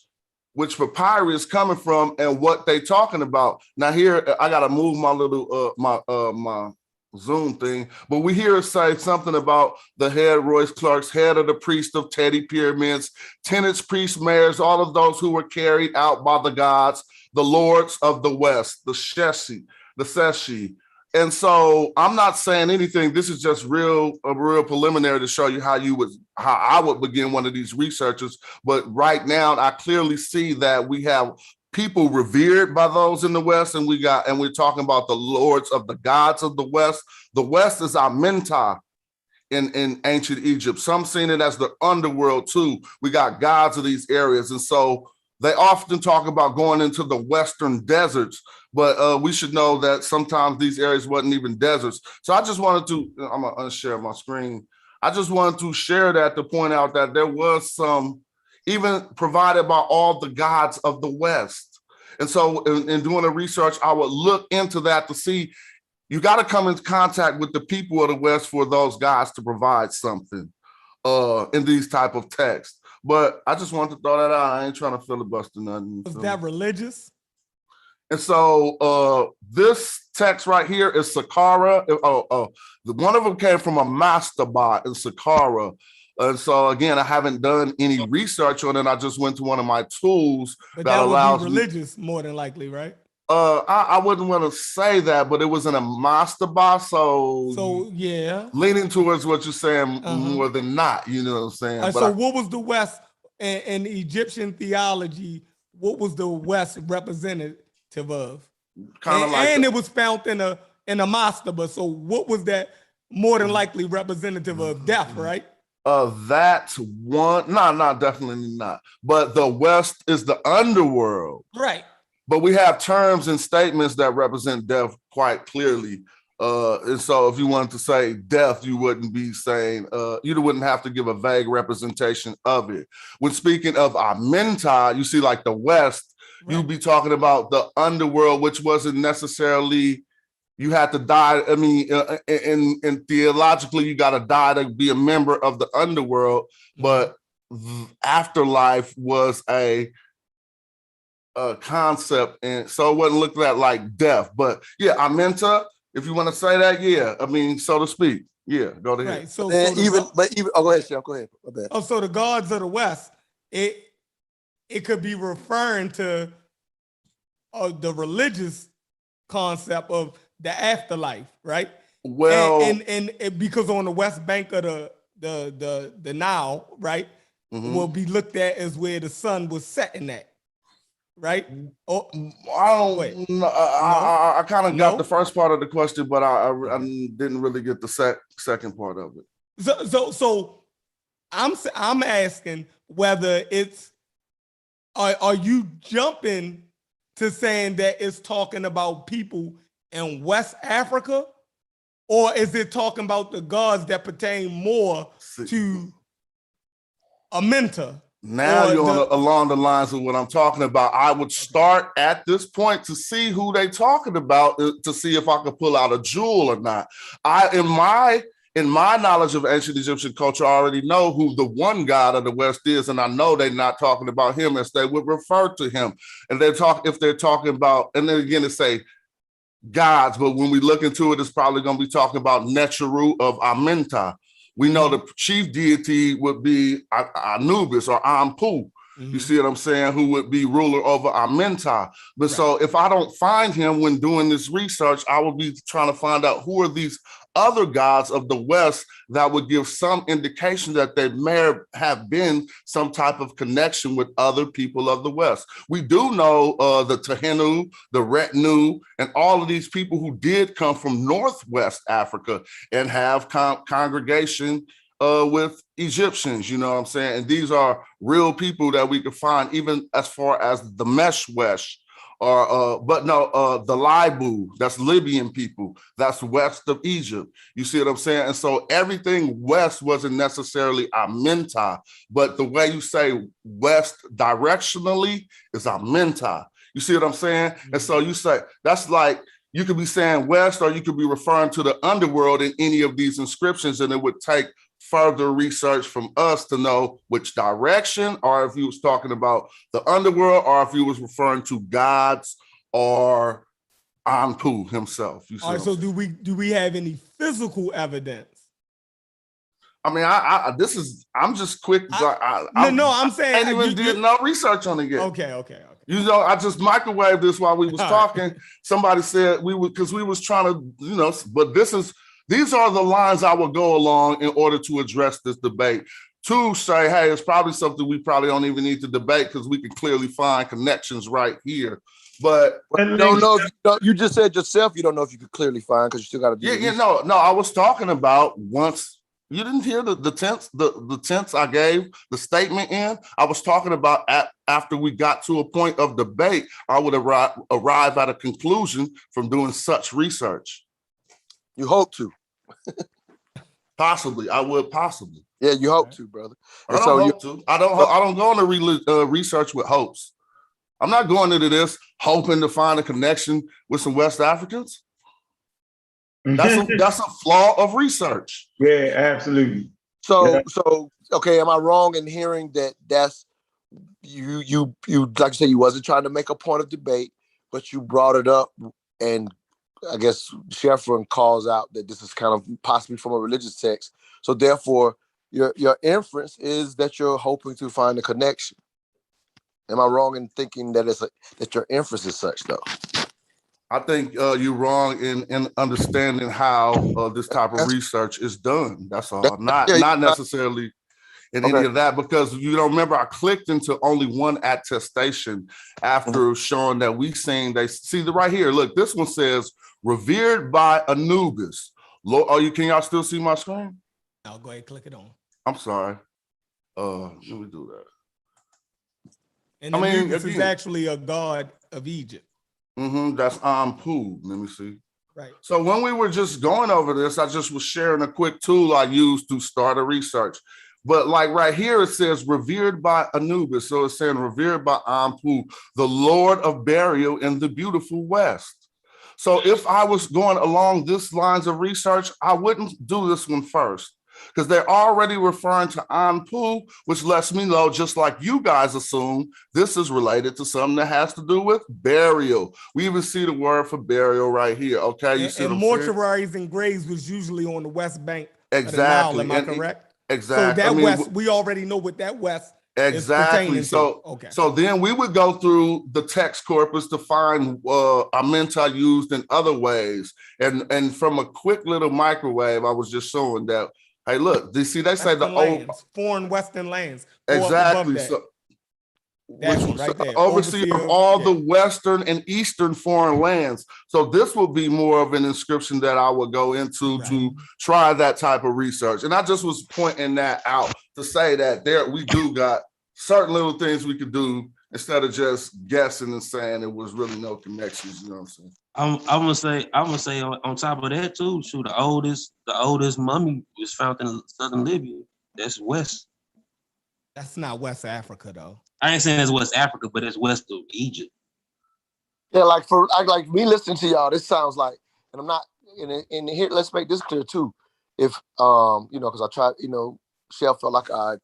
Speaker 7: papyrus coming from and what they talking about. Now here, I gotta move my little, my Zoom thing, but we hear it say something about the head Royce Clark's head of the priest of Teddy Pyramids, tenants, priests, mayors, all of those who were carried out by the gods, the lords of the West, the Seshi. And so I'm not saying anything. This is just a real preliminary to show you how I would begin one of these researches. But right now, I clearly see that we have people revered by those in the West, and we're talking about the lords of the gods of the West. The West is Amenta in ancient Egypt. Some seen it as the underworld too. We got gods of these areas, and so they often talk about going into the Western deserts, but we should know that sometimes these areas wasn't even deserts. So I just wanted to, I'm gonna unshare my screen. I just wanted to share that to point out that there was some even provided by all the gods of the West. And so in doing the research, I would look into that to see, you got to come into contact with the people of the West for those gods to provide something in these type of texts. But I just wanted to throw that out. I ain't trying to filibuster nothing.
Speaker 4: Was that religious?
Speaker 7: And so this text right here is Saqqara. One of them came from a mastaba in Saqqara. And so again, I haven't done any research on it. I just went to one of my tools
Speaker 4: that allows would be religious more than likely, right?
Speaker 7: I wouldn't want to say that, but it was in a mastaba, so
Speaker 4: yeah,
Speaker 7: leaning towards what you're saying more than not. You know what I'm saying?
Speaker 4: But what was the West in Egyptian theology? What was the West representative of?
Speaker 7: Kind of like,
Speaker 4: and it was found in a mastaba. So what was that more than likely representative of? Death, right?
Speaker 7: That's one. No, definitely not. But the West is the underworld.
Speaker 4: Right.
Speaker 7: But we have terms and statements that represent death quite clearly. And so if you wanted to say death, you wouldn't be saying, you wouldn't have to give a vague representation of it. When speaking of Amenta, you see like the West, you'd be talking about the underworld, which wasn't necessarily, you had to die. I mean, in theologically, you got to die to be a member of the underworld, but afterlife was a concept, and so it wasn't looked at like death. But yeah, Amenta, if you want to say that, yeah, I mean, so to speak. Yeah, go ahead.
Speaker 4: Right. So
Speaker 8: go ahead, Chef. Go ahead.
Speaker 4: So the gods of the West, it could be referring to the religious concept of the afterlife, right?
Speaker 7: Well,
Speaker 4: and because on the west bank of the Nile, right, will be looked at as where the sun was setting at, right? Oh,
Speaker 7: I kind of got the first part of the question, but I didn't really get the second part of it.
Speaker 4: So I'm asking whether it's are you jumping to saying that it's talking about people in West Africa, or is it talking about the gods that pertain more to Amenta?
Speaker 7: Now you're along the lines of what I'm talking about. I would start at this point to see who they talking about, to see if I could pull out a jewel or not. In my knowledge of ancient Egyptian culture, I already know who the one god of the West is, and I know they're not talking about him as they would refer to him. And if they're talking about, and then again to say gods, but when we look into it, it's probably going to be talking about Necheru of Amenta. We know the chief deity would be Anubis or Ampu. You see what I'm saying? Who would be ruler over Amenta. But so if I don't find him when doing this research, I will be trying to find out who are these other gods of the West that would give some indication that there may have been some type of connection with other people of the West. We do know the Tehenu, the Retnu, and all of these people who did come from Northwest Africa and have congregation with Egyptians, you know what I'm saying? And these are real people that we could find even as far as the Meshwesh, or the Libu, that's Libyan people, that's west of Egypt. You see what I'm saying? And so everything west wasn't necessarily Amenta, but the way you say west directionally is Amenta. You see what I'm saying? And so you say, that's like, you could be saying west, or you could be referring to the underworld in any of these inscriptions, and it would take further research from us to know which direction, or if he was talking about the underworld, or if he was referring to gods or Anpu himself. You see
Speaker 4: All right, so do we have any physical evidence?
Speaker 7: I mean, I'm just quick.
Speaker 4: I'm saying
Speaker 7: I ain't even did no research on it yet.
Speaker 4: Okay.
Speaker 7: You know, I just microwaved this while we was talking. Somebody said we was trying to, but these are the lines I would go along in order to address this debate. To say, hey, it's probably something we probably don't even need to debate because we can clearly find connections right here. But
Speaker 18: you don't know if you just said yourself you don't know if you could clearly find because you still got to do
Speaker 7: no. I was talking about once. You didn't hear the tense I gave the statement in. I was talking about after we got to a point of debate, I would arrive at a conclusion from doing such research.
Speaker 18: You hope to.
Speaker 7: Possibly, I would possibly.
Speaker 18: Yeah, you hope to, brother.
Speaker 7: I don't hope to. I don't go into research with hopes. I'm not going into this hoping to find a connection with some West Africans. That's a flaw of research.
Speaker 3: Yeah, absolutely.
Speaker 18: So okay, am I wrong in hearing that's you like you said, you wasn't trying to make a point of debate, but you brought it up, and I guess Sheffrin calls out that this is kind of possibly from a religious text. So therefore, your inference is that you're hoping to find a connection. Am I wrong in thinking that that your inference is such though?
Speaker 7: I think you're wrong in understanding how this type of research is done. That's all. Not necessarily in any of that, because you don't remember I clicked into only one attestation after showing that see right here. Look, this one says revered by Anubis. Can y'all still see my screen?
Speaker 4: I'll go ahead and click it on.
Speaker 7: I'm sorry. Let me do that.
Speaker 4: And Anubis is actually a god of Egypt.
Speaker 7: That's Anpu. Let me see.
Speaker 4: Right.
Speaker 7: So when we were just going over this, I just was sharing a quick tool I used to start a research. But like right here, it says revered by Anubis. So it's saying revered by Anpu, the Lord of burial in the beautiful West. So if I was going along this lines of research, I wouldn't do this one first, because they're already referring to Anpu, which lets me know, just like you guys assume, this is related to something that has to do with burial. We even see the word for burial right here. Okay, you see
Speaker 4: and mortuaries and graves was usually on the west bank.
Speaker 7: Exactly.
Speaker 4: Of the Nile, am I correct?
Speaker 7: Exactly.
Speaker 4: So that west, we already know what that west
Speaker 7: exactly.
Speaker 4: is
Speaker 7: so
Speaker 4: okay.
Speaker 7: So then we would go through the text corpus to find amenta used in other ways. And from a quick little microwave, I was just showing that. Hey, look, they say the old
Speaker 4: foreign Western lands.
Speaker 7: Exactly. So, right there. Overseer of all the Western and Eastern foreign lands. So this will be more of an inscription that I will go into to try that type of research. And I just was pointing that out to say that we do got certain little things we could do instead of just guessing and saying it was really no connections. You know what I'm saying?
Speaker 17: I'm gonna say on top of that too, shoot, the oldest mummy was found in southern Libya. That's west.
Speaker 4: That's not West Africa though.
Speaker 17: I ain't saying it's West Africa, but it's west of Egypt.
Speaker 18: Yeah, like me listening to y'all, this sounds like, and I'm not in here. Let's make this clear too. If because I tried, Chef felt like I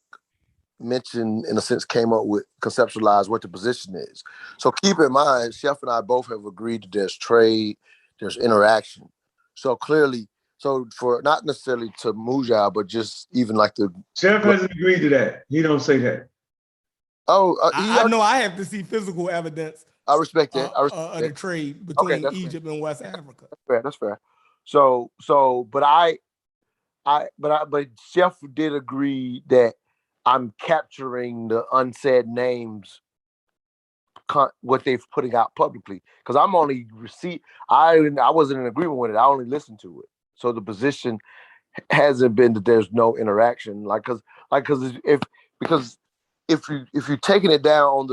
Speaker 18: mentioned, in a sense, came up with, conceptualized what the position is. So keep in mind, Chef and I both have agreed that there's trade, there's interaction. So clearly, for not necessarily to Mujah, but just even like the
Speaker 3: Chef hasn't agreed to that. He don't say that.
Speaker 18: Oh,
Speaker 4: I know I have to see physical evidence.
Speaker 18: I respect that.
Speaker 4: Of the trade between Egypt and West Africa.
Speaker 18: That's fair. But Chef did agree that I'm capturing the unsaid names, what they've putting out publicly, because I'm only I wasn't in agreement with it. I only listened to it. So the position hasn't been that there's no interaction, because if you're taking it down on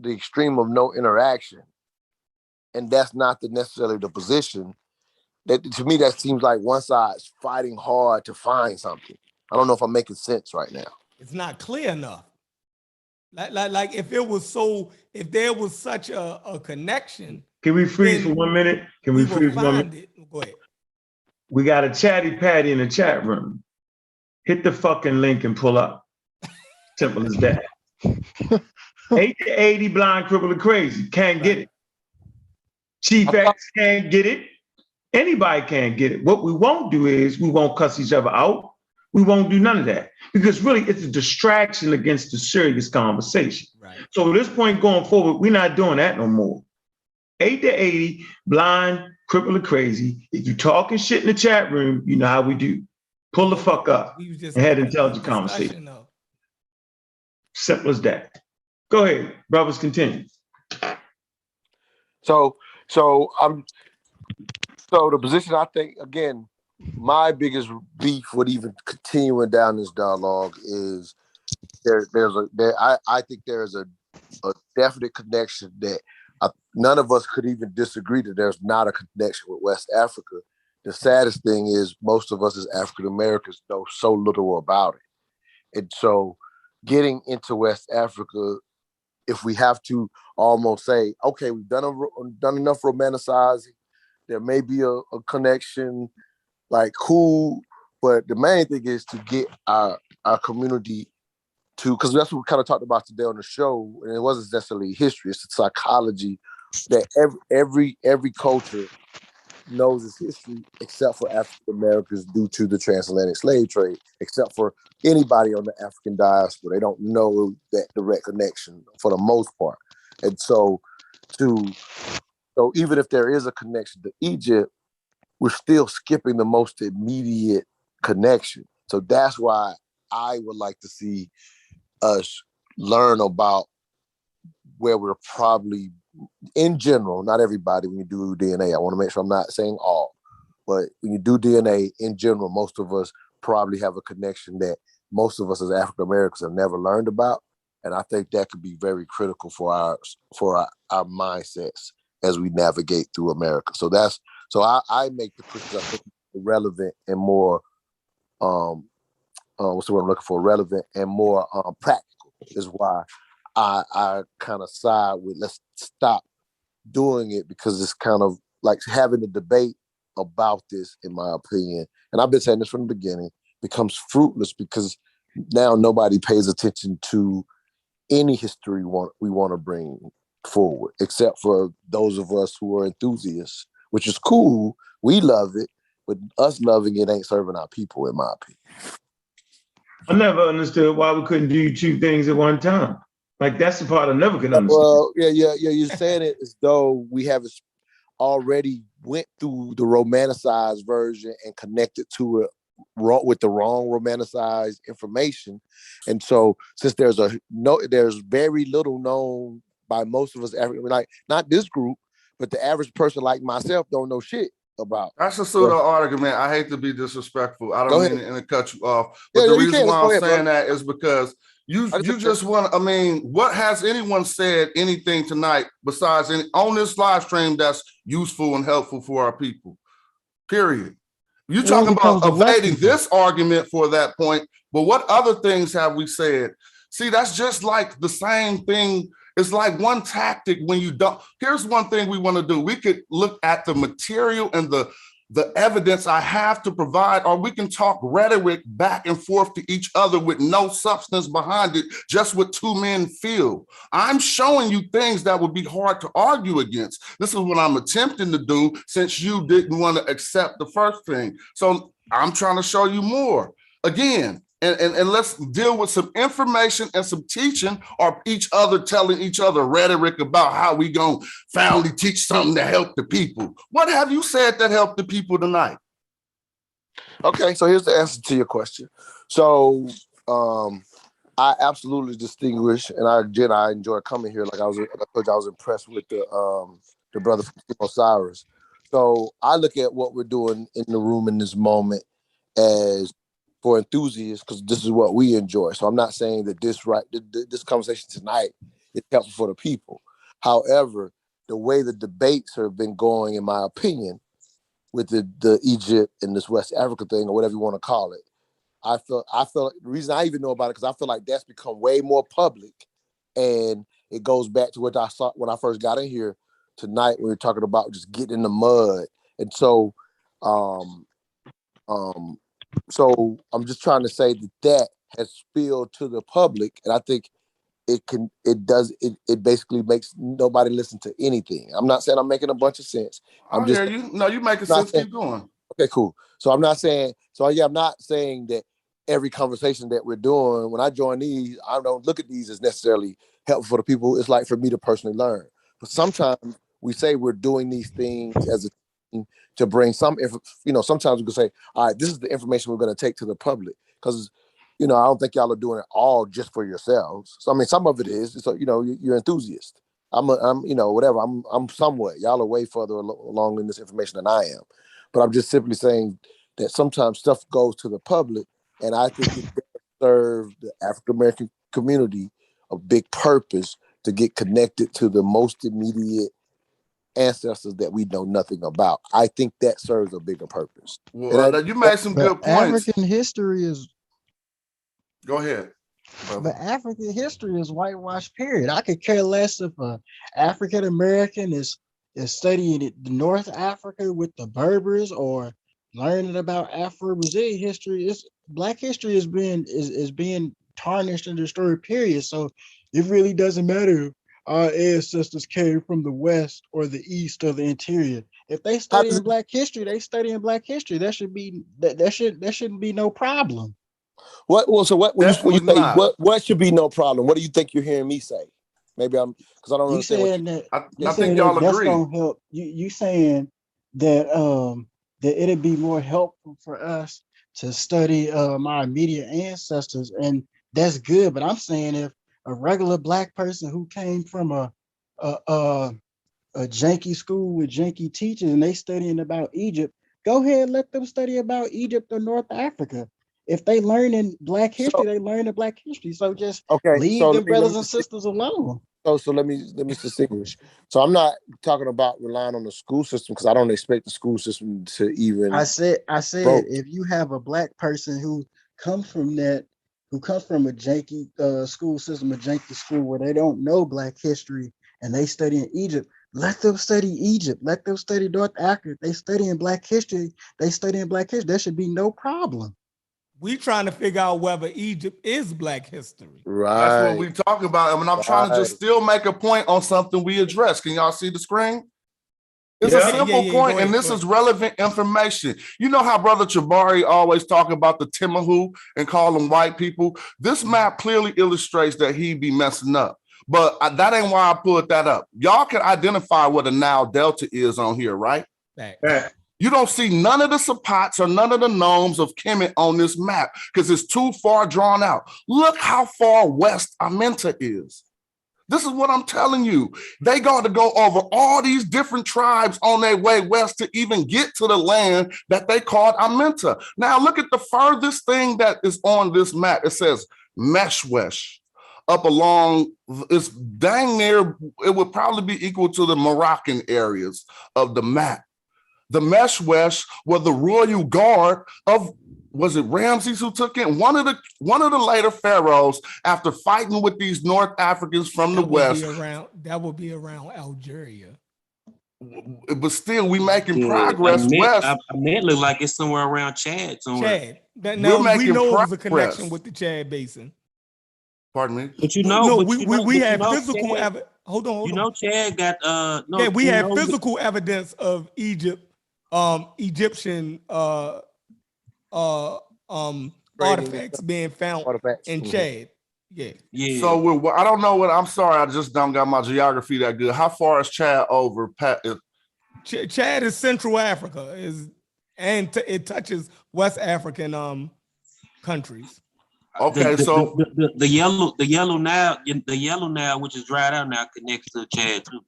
Speaker 18: the extreme of no interaction, and that's not necessarily the position, that to me that seems like one side's fighting hard to find something. I don't know if I'm making sense right now.
Speaker 4: It's not clear enough. Like if there was such a connection.
Speaker 3: Can we freeze for 1 minute? Can we freeze for 1 minute?
Speaker 4: Go ahead.
Speaker 3: We got a chatty patty in the chat room. Hit the fucking link and pull up. Simple as that. 8 to 80, blind, crippled, and crazy. Can't get it. Chief X can't get it. Anybody can't get it. What we won't do is we won't cuss each other out. We won't do none of that because really it's a distraction against the serious conversation.
Speaker 4: Right.
Speaker 3: So at this point going forward, we're not doing that no more. 8 to 80, blind, crippled, or crazy. If you talking shit in the chat room, you know how we do. Pull the fuck up and have intelligent conversation. Simple as that. Go ahead, brothers, continue.
Speaker 18: So the position, I think, again, my biggest beef with even continuing down this dialogue is I think there's a definite connection that none of us could even disagree that there's not a connection with West Africa. The saddest thing is most of us as African Americans know so little about it. And so getting into West Africa, if we have to almost say, okay, we've done enough romanticizing, there may be a connection, like cool, but the main thing is to get our community to, because that's what we kind of talked about today on the show, and it wasn't necessarily history, it's the psychology that every culture knows its history except for African Americans due to the transatlantic slave trade, except for anybody on the African diaspora. They don't know that direct connection for the most part. And so even if there is a connection to Egypt, we're still skipping the most immediate connection. So that's why I would like to see us learn about where we're probably, in general, not everybody, when you do DNA, I want to make sure I'm not saying all, but when you do DNA, in general, most of us probably have a connection that most of us as African Americans have never learned about. And I think that could be very critical for our mindsets as we navigate through America. So I make the push, I think, relevant and more what's the word I'm looking for? Relevant and more practical is why I kind of side with let's stop doing it, because it's kind of like having a debate about this, in my opinion, and I've been saying this from the beginning, becomes fruitless because now nobody pays attention to any history we want to bring forward, except for those of us who are enthusiasts, which is cool. We love it, but us loving it ain't serving our people, in my opinion.
Speaker 3: I never understood why we couldn't do two things at one time. Like, that's the part I never could understand.
Speaker 18: Well, yeah. You're saying it as though we haven't already went through the romanticized version and connected to it with the wrong romanticized information. And so since there's very little known by most of us, like not this group, but the average person like myself don't know shit about.
Speaker 7: That's a pseudo argument. I hate to be disrespectful. I don't mean to cut you off. But the reason why I'm saying that is because you just want, I mean, what has anyone said anything tonight besides on this live stream that's useful and helpful for our people? Period. You're talking about evading this argument for that point, but what other things have we said? See, that's just like the same thing. It's like one tactic when you don't. Here's one thing we want to do. We could look at the material and the evidence I have to provide, or we can talk rhetoric back and forth to each other with no substance behind it, just what two men feel. I'm showing you things that would be hard to argue against. This is what I'm attempting to do since you didn't want to accept the first thing. So I'm trying to show you more. Again, and let's deal with some information and some teaching, or each other telling each other rhetoric about how we gonna finally teach something to help the people. What have you said that helped the people tonight?
Speaker 18: Okay, so here's the answer to your question. So I absolutely distinguish, and I enjoy coming here. Like I was impressed with the brother from Osiris. So I look at what we're doing in the room in this moment as for enthusiasts, because this is what we enjoy. So I'm not saying that this conversation tonight is helpful for the people. However, the way the debates have been going, in my opinion, with the Egypt and this West Africa thing, or whatever you want to call it, I feel the reason I even know about it, because I feel like that's become way more public, and it goes back to what I saw when I first got in here tonight. We were talking about just getting in the mud, and so so I'm just trying to say that has spilled to the public, and I think it basically makes nobody listen to anything. I'm not saying I'm making a bunch of sense.
Speaker 7: I hear you. No, you making sense. Keep going.
Speaker 18: Okay, cool. So I'm not saying that every conversation that we're doing, when I join these, I don't look at these as necessarily helpful for the people. It's like for me to personally learn. But sometimes we say we're doing these things as a team to bring some, sometimes we can say, all right, this is the information we're going to take to the public. Because, I don't think y'all are doing it all just for yourselves. So, I mean, some of it is, so, you're enthusiasts. I'm whatever. I'm somewhat. Y'all are way further along in this information than I am. But I'm just simply saying that sometimes stuff goes to the public, and I think it serves the African American community a big purpose to get connected to the most immediate ancestors that we know nothing about. I think that serves a bigger purpose.
Speaker 7: Well, you made some good points.
Speaker 15: African history is.
Speaker 7: Go ahead.
Speaker 15: But African history is whitewashed. Period. I could care less if an African American is studying North Africa with the Berbers or learning about Afro-Brazilian history. Black history is being tarnished and destroyed. Period. So it really doesn't matter if our ancestors came from the West or the East or the interior. If they study Black history, they study in Black history. That shouldn't be no problem.
Speaker 18: What should be no problem? What do you think you're hearing me say? Maybe because I don't understand.
Speaker 7: I think y'all agree.
Speaker 15: That's gonna help. You saying that that it'd be more helpful for us to study my immediate ancestors, and that's good. But I'm saying if a regular Black person who came from a janky school with janky teachers and they studying about Egypt, go ahead, let them study about Egypt or North Africa. If they learn in Black history, they learn in Black history. So just leave the brothers and sisters alone.
Speaker 18: So let me distinguish. So I'm not talking about relying on the school system because I don't expect the school system to even.
Speaker 15: I said if you have a Black person who comes from a janky school system, a janky school where they don't know Black history and they study in Egypt, let them study Egypt. Let them study North Africa. They study in Black history. There should be no problem.
Speaker 4: We trying to figure out whether Egypt is Black history.
Speaker 18: Right.
Speaker 7: That's what we talk about. I mean, I'm trying to just still make a point on something we addressed. Can y'all see the screen? It's a simple point, and this is relevant information. You know how Brother Jabari always talk about the Timahu and call them white people? This map clearly illustrates that he be messing up. But that ain't why I pulled that up. Y'all can identify what a Nile Delta is on here, right? You don't see none of the Sapots or none of the Nomes of Kemet on this map because it's too far drawn out. Look how far west Aminta is. This is what I'm telling you. They got to go over all these different tribes on their way west to even get to the land that they called Aminta. Now look at the furthest thing that is on this map. It says Meshwesh. Up along, it's dang near, it would probably be equal to the Moroccan areas of the map. The Meshwesh were the royal guard of, was it Ramses who took it? One of the later pharaohs, after fighting with these North Africans from the West.
Speaker 4: That would be around Algeria.
Speaker 7: But still, we making progress west.
Speaker 17: I mean, it look like it's somewhere around Chad. Somewhere.
Speaker 4: Chad. Now, we know there's a connection with the Chad Basin.
Speaker 7: Pardon me?
Speaker 17: But we
Speaker 4: have physical evidence. Hold on.
Speaker 17: You know, Chad got
Speaker 4: we have physical evidence of Egypt. Egyptian artifacts being found in Chad. Yeah.
Speaker 7: So I don't know I'm sorry, I just don't got my geography that good. How far is Chad over?
Speaker 4: Chad is Central Africa, it touches West African countries.
Speaker 7: Okay,
Speaker 17: the yellow Nile, which is dried out now, connects to Chad too.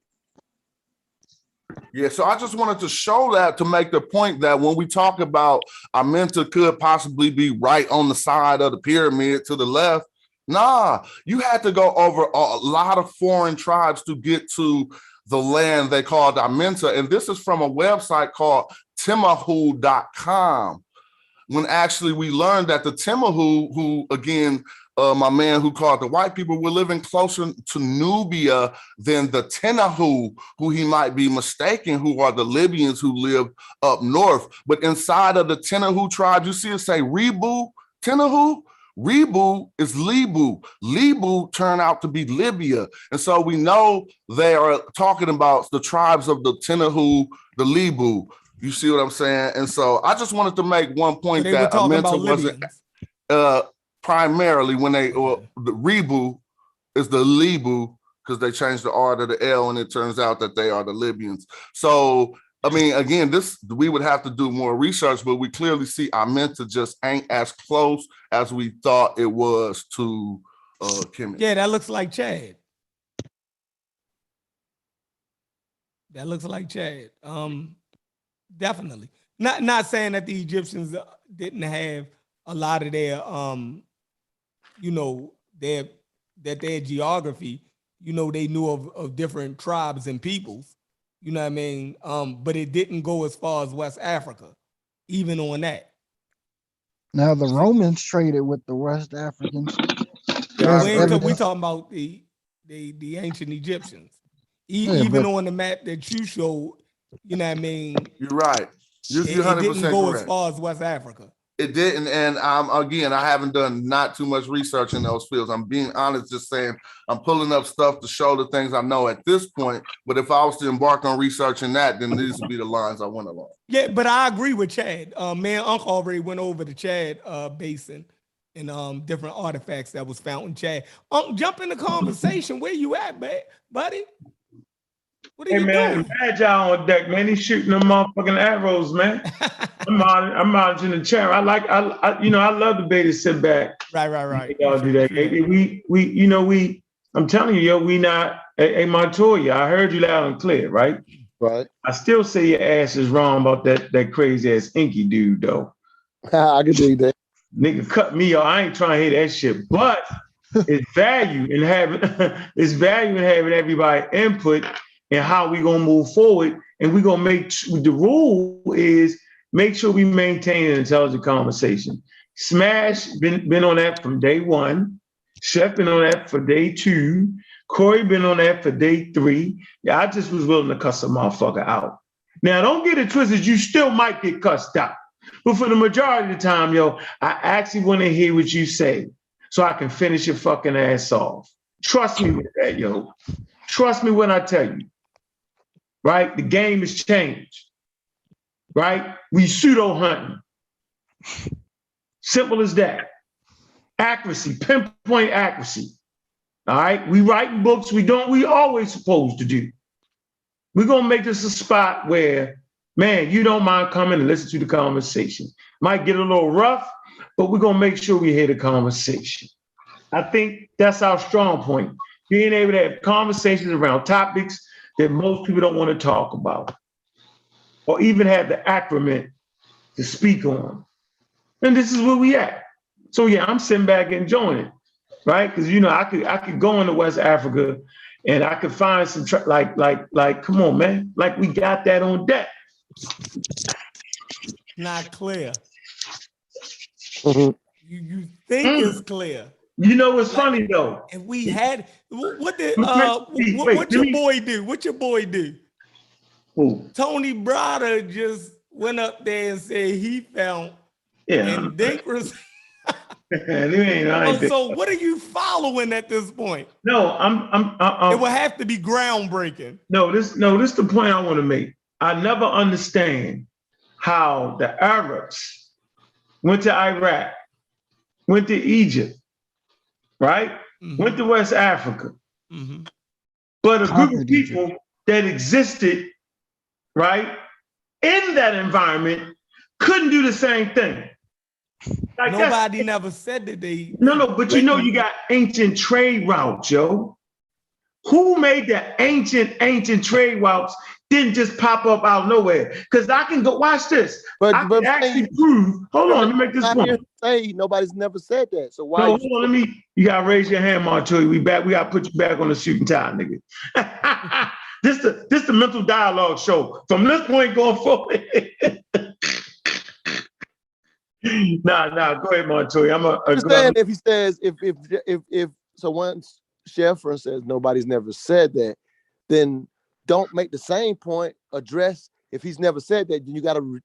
Speaker 7: Yeah, so I just wanted to show that to make the point that when we talk about Aminta could possibly be right on the side of the pyramid to the left, nah, you had to go over a lot of foreign tribes to get to the land they called Aminta. And this is from a website called Timahu.com. When actually we learned that the Timahu, who again, my man who called the white people, were living closer to Nubia than the Tenahu, who he might be mistaken, who are the Libyans who live up north. But inside of the Tenahu tribe, you see it say Rebu Tenahu, Rebu is Libu. Libu turned out to be Libya. And so we know they are talking about the tribes of the Tenahu, the Libu. You see what I'm saying? And so I just wanted to make one point
Speaker 4: So they were
Speaker 7: that
Speaker 4: talking
Speaker 7: Amenta
Speaker 4: about
Speaker 7: wasn't
Speaker 4: Libyans.
Speaker 7: primarily when they, or the Rebu is the Libu, because they changed the R to the L, and it turns out that they are the Libyans. So, I mean, again, we would have to do more research, but we clearly see Amenta just ain't as close as we thought it was to Kemet.
Speaker 4: Yeah, that looks like Chad. That looks like Chad. Definitely. Not saying that the Egyptians didn't have a lot of their their geography, they knew of different tribes and peoples, you know what I mean? But it didn't go as far as West Africa, even on that.
Speaker 15: Now the Romans traded with the West Africans.
Speaker 4: We talking about the ancient Egyptians. Even on the map that you showed, you know what I mean?
Speaker 7: You're right. You're 100%
Speaker 4: it didn't go
Speaker 7: correct.
Speaker 4: as far as West Africa.
Speaker 7: It didn't, and again, I haven't done not too much research in those fields. I'm being honest, just saying I'm pulling up stuff to show the things I know at this point. But if I was to embark on researching that, then these would be the lines I went along.
Speaker 4: Yeah, but I agree with Chad. Man, Uncle already went over the Chad Basin and different artifacts that was found in Chad. Jump in the conversation. Where you at, buddy? What are you doing?
Speaker 3: Magi on deck, man. He's shooting them motherfucking arrows, man. I'm monitoring the chair. I love the beta sit back.
Speaker 4: Right.
Speaker 3: Y'all do that. I'm telling you, we not. Hey, Montoya, I heard you loud and clear, right?
Speaker 18: Right.
Speaker 3: I still say your ass is wrong about that crazy ass Inky dude, though.
Speaker 18: I can do that.
Speaker 3: Nigga cut me off. I ain't trying to hear that shit, but it's value in having everybody input and how we gonna move forward. And we gonna the rule is make sure we maintain an intelligent conversation. Smash been on that from day one. Chef been on that for day 2. Corey been on that for day 3. Yeah, I just was willing to cuss a motherfucker out. Now don't get it twisted, you still might get cussed out. But for the majority of the time, I actually want to hear what you say so I can finish your fucking ass off. Trust me with that, yo. Trust me when I tell you. Right? The game has changed. Right? We pseudo hunting. Simple as that. Accuracy, pinpoint accuracy. All right? We writing books we always supposed to do. We're gonna make this a spot where, man, you don't mind coming and listen to the conversation. Might get a little rough, but we're gonna make sure we hear the conversation. I think that's our strong point. Being able to have conversations around topics that most people don't want to talk about, or even have the acronym to speak on. And this is where we at. So yeah, I'm sitting back enjoying it, right? Because I could go into West Africa and I could find some like come on, man, like we got that on deck.
Speaker 4: Not clear.
Speaker 18: Mm-hmm.
Speaker 4: You think it's clear.
Speaker 3: You know what's funny though?
Speaker 4: And we had what your boy do? What your boy do?
Speaker 3: Who?
Speaker 4: Tony Brada just went up there and said he found and Dinkers. So what are you following at this point?
Speaker 3: No,
Speaker 4: it will have to be groundbreaking.
Speaker 3: No, this the point I want to make. I never understand how the Arabs went to Iraq, went to Egypt, right? Mm-hmm. Went to West Africa. Mm-hmm. But a group of people that existed, right, in that environment couldn't do the same thing. Like
Speaker 4: nobody never said that they.
Speaker 3: No, but you got ancient trade routes, yo. Who made the ancient trade routes didn't just pop up out of nowhere? Because I can go, watch this. I can actually prove. Hold on, let me make this point.
Speaker 18: Say nobody's never said that. So why?
Speaker 3: No, hold on, you gotta raise your hand, Montoya. We gotta put you back on the shooting time, nigga. This the mental dialogue show. From this point going forward. Nah, go ahead, Montoya.
Speaker 18: If he says if so once Sheffrin says nobody's never said that, then don't make the same point address if he's never said that, then you gotta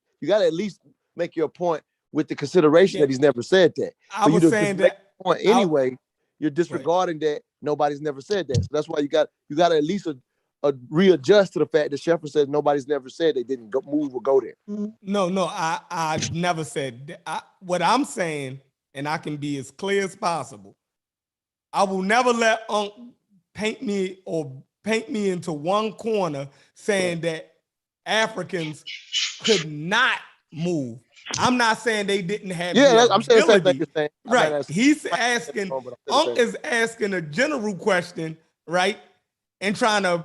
Speaker 18: at least make your point with the consideration that he's never said that.
Speaker 4: I was saying that
Speaker 18: point anyway, you're disregarding that nobody's never said that. So that's why you got to at least readjust to the fact that Sheffer said nobody's never said they didn't move or go there.
Speaker 4: No, I never said that. What I'm saying, and I can be as clear as possible, I will never let Unc paint me into one corner saying that Africans could not move. I'm not saying they didn't have the
Speaker 18: I'm saying the same thing
Speaker 4: ability.
Speaker 18: you're saying.
Speaker 4: Right. He's asking, Unc is asking a general question, right? And trying to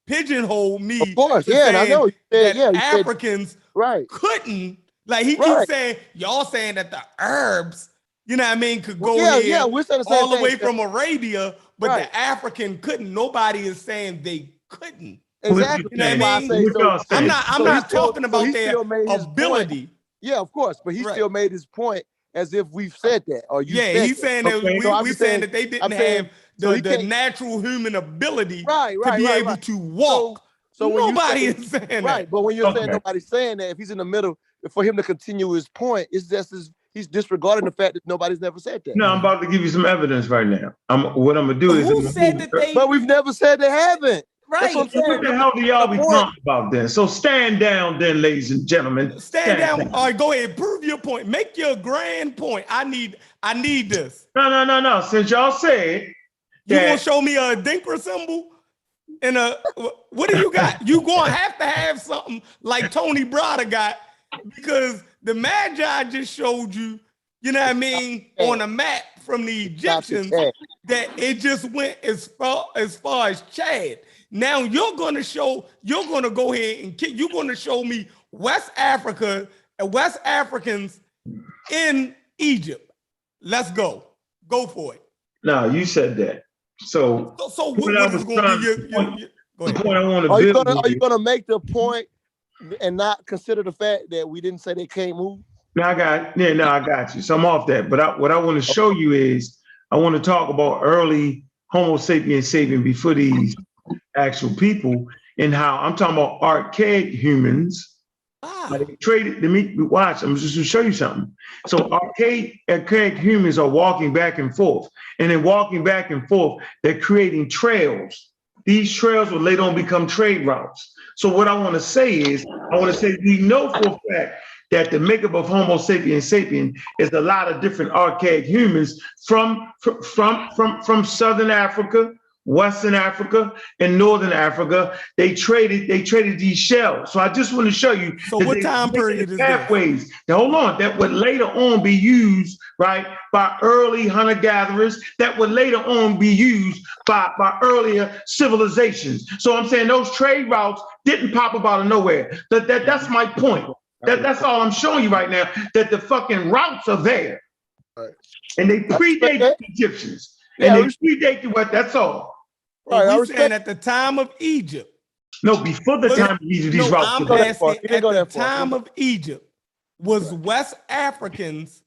Speaker 4: pigeonhole me.
Speaker 18: Of course, and I know
Speaker 4: that Africans couldn't, like he keeps saying, y'all saying that the Arabs, you know what I mean, could go here
Speaker 18: we're saying the same
Speaker 4: all the
Speaker 18: thing.
Speaker 4: way from Arabia, but the African couldn't. Nobody is saying they couldn't.
Speaker 18: Exactly.
Speaker 4: You know what I mean? I'm not talking about their ability.
Speaker 18: Yeah, of course, but he still made his point as if we've said that. Or you
Speaker 4: he's saying that we're saying that they didn't have the natural human ability to be able to walk.
Speaker 18: So when
Speaker 4: nobody is saying that.
Speaker 18: Right, but when you're saying nobody's saying that, if he's in the middle, for him to continue his point, it's just he's disregarding the fact that nobody's never said that.
Speaker 3: No, I'm about to give you some evidence right now. What I'm gonna do is.
Speaker 4: Who said that they?
Speaker 18: But we've never said they haven't.
Speaker 4: Right.
Speaker 3: What the hell do y'all be talking about then? So stand down then, ladies and gentlemen.
Speaker 4: Stand down. All right, go ahead. Prove your point. Make your grand point. I need this.
Speaker 3: No. Since y'all said
Speaker 4: you gonna show me a Dinkra symbol? And what do you got? You gonna have to have something like Tony Brada got, because the Magi just showed you, you know what I mean, on a map from the Egyptians that it just went as far as Chad. Now you're gonna go ahead and you're gonna show me West Africa and West Africans in Egypt. Let's go. Go for it.
Speaker 3: No, you said that. So
Speaker 4: what is going to be your
Speaker 3: point I want to
Speaker 18: build? Are you going to make the point and not consider the fact that we didn't say they can't move?
Speaker 3: No, I got you. So I'm off that. But what I want to show you is I want to talk about early Homo sapiens sapien before these actual people, and how I'm talking about archaic humans. They traded. Watch. I'm just going to show you something. So archaic humans are walking back and forth, and in walking back and forth, they're creating trails. These trails will later on become trade routes. So what I want to say is, we know for a fact that the makeup of Homo sapiens sapien is a lot of different archaic humans from Southern Africa, Western Africa, and Northern Africa. They traded these shells. So I just want to show you.
Speaker 4: So what time period is
Speaker 3: pathways? Now, hold on. That would later on be used, right, by early hunter-gatherers. That would later on be used by earlier civilizations. So I'm saying those trade routes didn't pop up out of nowhere. That's my point. That's all I'm showing you right now. That the fucking routes are there, and they predate the Egyptians. And they predate what? That's all.
Speaker 4: Right, we're saying at the time of Egypt.
Speaker 3: No, before the time of Egypt, these routes.
Speaker 4: I'm asking at the time of Egypt, was West Africans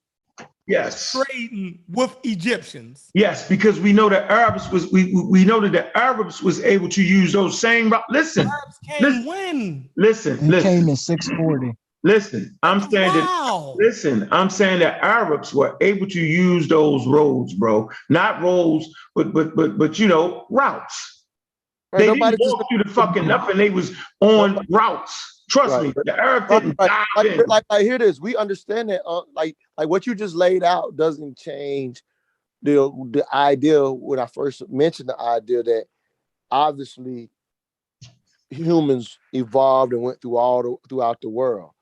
Speaker 4: trading with Egyptians?
Speaker 3: Yes, because we know that Arabs was we know that the Arabs was able to use those same routes. Listen,
Speaker 4: Arabs came when?
Speaker 3: Listen.
Speaker 15: Came in 640.
Speaker 3: Listen, I'm saying that Arabs were able to use those roads, bro. Not roads, but routes. They didn't walk through the fucking nothing. They was on routes. Trust me, the Arabs didn't dive in.
Speaker 18: Like I hear this. We understand that. Like what you just laid out doesn't change the idea when I first mentioned the idea that obviously humans evolved and went throughout the world.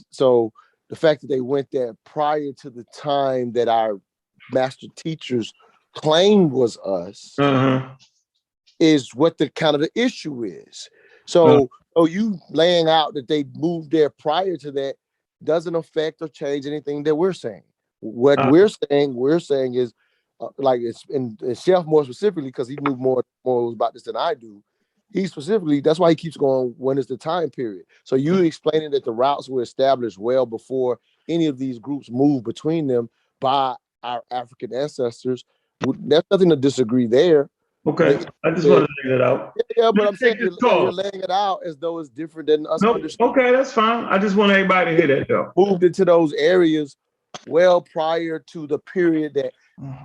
Speaker 18: So the fact that they went there prior to the time that our master teachers claimed was us is what the kind of the issue is. So you laying out that they moved there prior to that doesn't affect or change anything that we're saying. What we're saying is like it's in Chef more specifically, because he knew more about this than I do. He specifically, that's why he keeps going, when is the time period? So you explaining that the routes were established well before any of these groups moved between them by our African ancestors. There's nothing to disagree there.
Speaker 3: Okay, I just want to lay it out.
Speaker 18: Yeah, but I'm saying you're laying it out as though it's different than us.
Speaker 3: Okay, that's fine. I just want everybody to hear that though.
Speaker 18: Moved into those areas well prior to the period that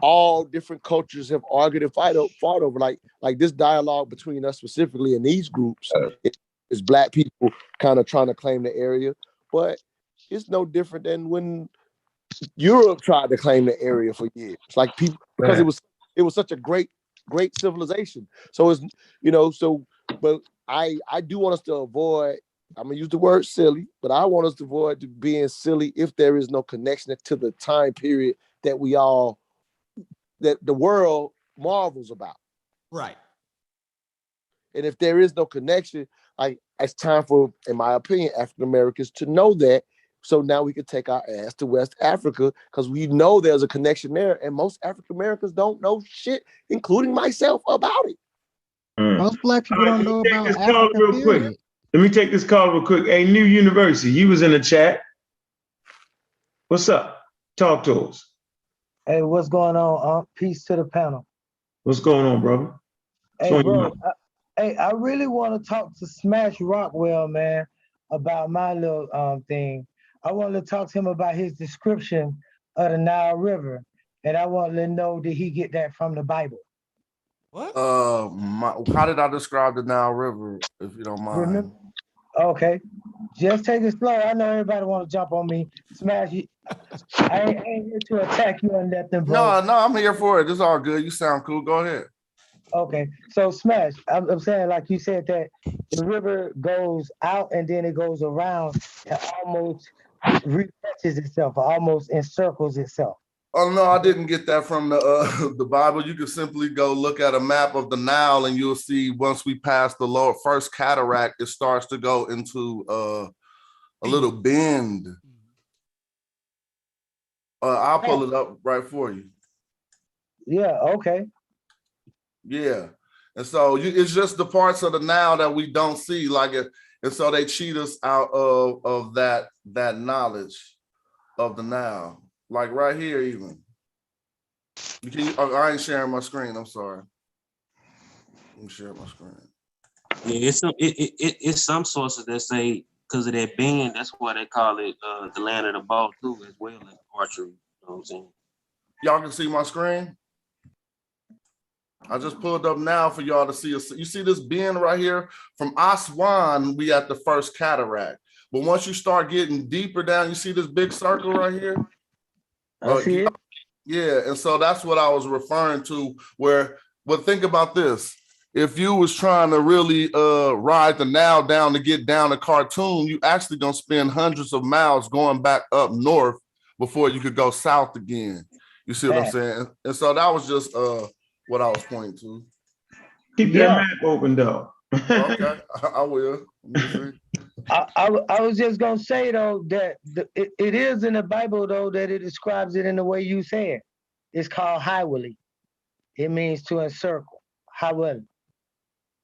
Speaker 18: all different cultures have argued and fought over. Like this dialogue between us specifically in these groups is black people kind of trying to claim the area, but it's no different than when Europe tried to claim the area for years. Like people, because it was such a great civilization. So it's, but I do want us to avoid, I'm gonna use the word silly, but I want us to avoid being silly if there is no connection to the time period that that the world marvels about.
Speaker 4: Right.
Speaker 18: And if there is no connection, it's time for, in my opinion, African Americans to know that. So now we can take our ass to West Africa because we know there's a connection there, and most African Americans don't know shit, including myself, about it.
Speaker 15: Most black people don't know about Africa.
Speaker 3: Real quick. Let me take this call real quick. Hey, New University, you was in the chat. What's up? Talk to us.
Speaker 19: Hey, what's going on? Peace to the panel.
Speaker 3: What's going on, brother?
Speaker 19: Hey, bro. I really want to talk to Smash Rockwell, man, about my little thing. I want to talk to him about his description of the Nile River, and I want to know, did he get that from the Bible?
Speaker 4: What?
Speaker 7: How did I describe the Nile River, if you don't mind?
Speaker 19: Okay, just take it slow. I know everybody want to jump on me. Smash you. I ain't here to attack you on nothing, bro.
Speaker 7: No, I'm here for it. It's all good. You sound cool. Go ahead.
Speaker 19: Okay, so Smash, I'm saying, like you said, that the river goes out and then it goes around and almost refetches itself, or almost encircles itself.
Speaker 7: Oh no, I didn't get that from the Bible. You can simply go look at a map of the Nile, and you'll see once we pass the first cataract, it starts to go into a little bend. I'll pull it up right for you.
Speaker 19: Yeah. Okay.
Speaker 7: Yeah, and so it's just the parts of the Nile that we don't see, and so they cheat us out of that knowledge of the Nile. Like right here, even. I ain't sharing my screen. I'm sorry. Let me share my screen.
Speaker 17: Yeah, it's some sources that say because of that bend, that's why they call it the land of the ball too, as well as archery. You know what I'm saying?
Speaker 7: Y'all can see my screen. I just pulled up now for y'all to see. You see this bend right here? From Aswan, we at the first cataract. But once you start getting deeper down, you see this big circle right here?
Speaker 19: I see it.
Speaker 7: Yeah, and so that's what I was referring to. But think about this: if you was trying to really ride the Nile down to get down to Khartoum, you actually gonna spend hundreds of miles going back up north before you could go south again. You see what I'm saying? And so that was just what I was pointing to.
Speaker 3: Keep that map open, though.
Speaker 7: Okay, I will.
Speaker 19: I was just gonna say though that it is in the Bible though that it describes it in the way you said. It's called highway. It means to encircle. Highway.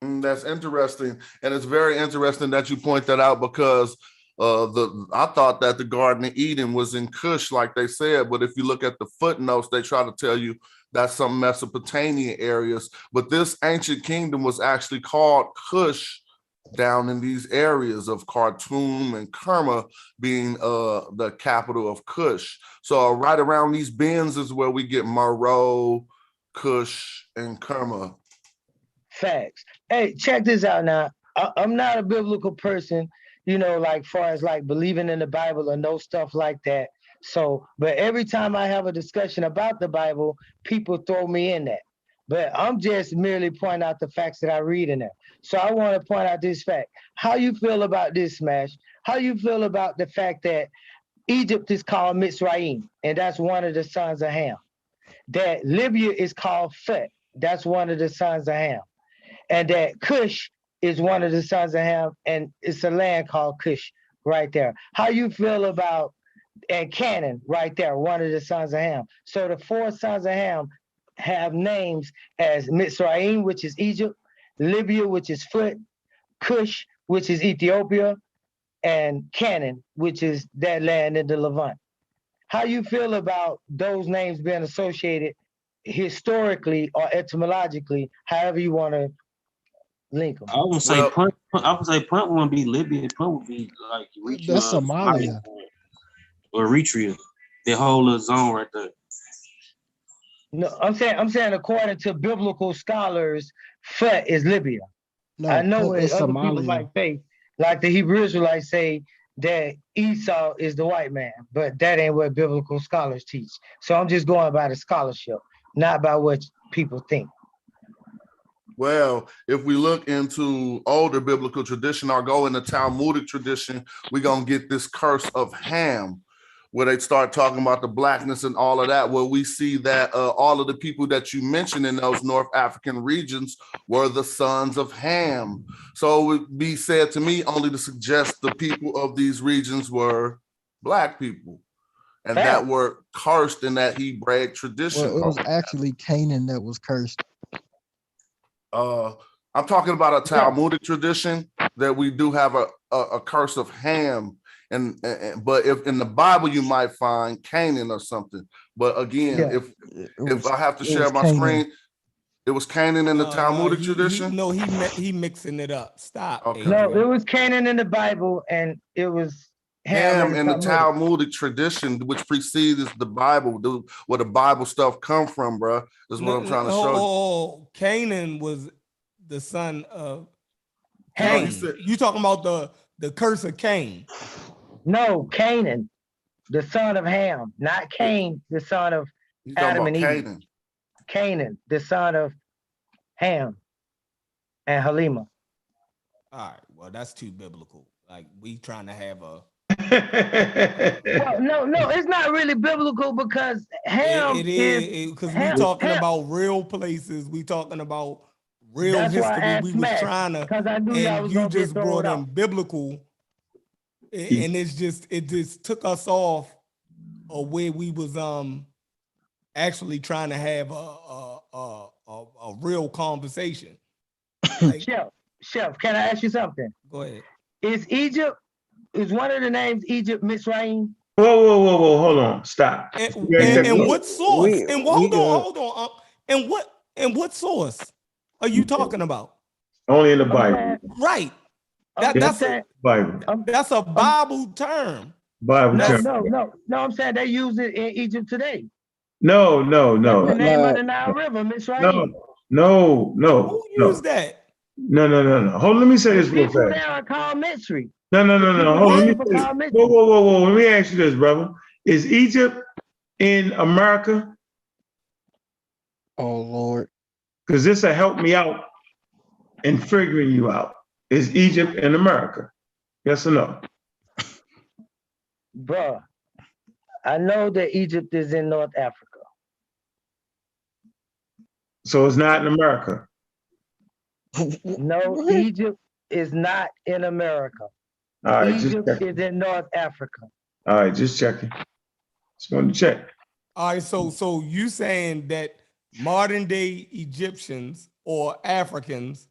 Speaker 7: That's interesting, and it's very interesting that you point that out because I thought that the Garden of Eden was in Cush, like they said, but if you look at the footnotes, they try to tell you that's some Mesopotamian areas, but this ancient kingdom was actually called Cush down in these areas of Khartoum and Kerma being the capital of Cush. So right around these bends is where we get Meroe, Cush, and Kerma.
Speaker 19: Facts. Hey, check this out now. I'm not a biblical person, like far as like believing in the Bible or no stuff like that. So, but every time I have a discussion about the Bible, people throw me in that. But I'm just merely pointing out the facts that I read in there. So I want to point out this fact. How you feel about this, Smash? How you feel about the fact that Egypt is called Mitzrayim, and that's one of the sons of Ham? That Libya is called Phut, that's one of the sons of Ham. And that Cush is one of the sons of Ham, and it's a land called Cush right there. How you feel about, and Canaan right there, one of the sons of Ham. So the four sons of Ham have names as Mitzrayim, which is Egypt, Libya, which is Phut, Cush, which is Ethiopia, and Canaan, which is that land in the Levant. How you feel about those names being associated historically or etymologically, however you want to link them?
Speaker 17: I would say Punt wouldn't be Libya. Punt would be like Eritrea.
Speaker 15: That's Somalia.
Speaker 17: Or Eritrea. the whole zone right there.
Speaker 19: No, I'm saying according to biblical scholars, Fat is Libya.
Speaker 15: No,
Speaker 19: I know what
Speaker 15: it's
Speaker 19: other people
Speaker 15: Somalia.
Speaker 19: might say, like the Hebrew Israelites say that Esau is the white man, but that ain't what biblical scholars teach. So I'm just going by the scholarship, not by what people think.
Speaker 7: Well, if we look into older biblical tradition or go in the Talmudic tradition, we're going to get this curse of Ham, where they start talking about the blackness and all of that, where we see that all of the people that you mentioned in those North African regions were the sons of Ham. So it would be said to me only to suggest the people of these regions were black people, and that were cursed in that Hebraic tradition.
Speaker 15: Well, it was actually Canaan that was cursed.
Speaker 7: I'm talking about a Talmudic tradition that we do have a curse of Ham. But if in the Bible you might find Canaan or something. But again, if I have to share my screen, it was Canaan in the Talmudic tradition.
Speaker 4: He mixing it up. Stop.
Speaker 7: Okay.
Speaker 19: No, it was Canaan in the Bible, and it was
Speaker 7: Ham in the Talmudic tradition, which precedes the Bible, where the Bible stuff come from, bro. Is what I'm trying to show you.
Speaker 4: Oh, Canaan was the son of Cain. You talking about the curse of Cain?
Speaker 19: No, Canaan, the son of Ham, not Cain, the son of Adam and Eve.
Speaker 7: Canaan.
Speaker 19: Canaan, the son of Ham and Halima.
Speaker 4: All right, well, that's too biblical. Like, we trying to have a
Speaker 19: Well, no, it's not really biblical because Ham
Speaker 4: it is because we talking about real places. We talking about real history. We was trying to, and you just brought in biblical, and it just took us off of where we was actually trying to have a real conversation. Like,
Speaker 19: Chef, can I ask you something?
Speaker 4: Go ahead.
Speaker 19: Is one of the names Egypt Mitzrayim?
Speaker 3: Whoa, hold on, stop.
Speaker 4: And what source? Hold on. And what source are you talking about?
Speaker 3: Only in the Bible.
Speaker 4: Right. That's a Bible term.
Speaker 3: Bible term.
Speaker 19: No, I'm saying they use it in Egypt today.
Speaker 3: No.
Speaker 19: The name of the Nile River, Mitzrayim.
Speaker 3: No.
Speaker 19: Who
Speaker 4: used that?
Speaker 3: No. Hold on, let me say this real
Speaker 19: People
Speaker 3: fast.
Speaker 19: there are called Mitzri.
Speaker 3: No. Hold on, whoa. Let me ask you this, brother. Is Egypt in America?
Speaker 15: Oh, Lord.
Speaker 3: Because this will help me out in figuring you out. Is Egypt in America? Yes or no?
Speaker 19: Bruh, I know that Egypt is in North Africa.
Speaker 3: So it's not in America?
Speaker 19: No, Egypt is not in America.
Speaker 3: All right,
Speaker 19: Egypt is in North Africa.
Speaker 3: All right, just checking. Just wanted to check.
Speaker 4: All right, so you saying that modern day Egyptians or Africans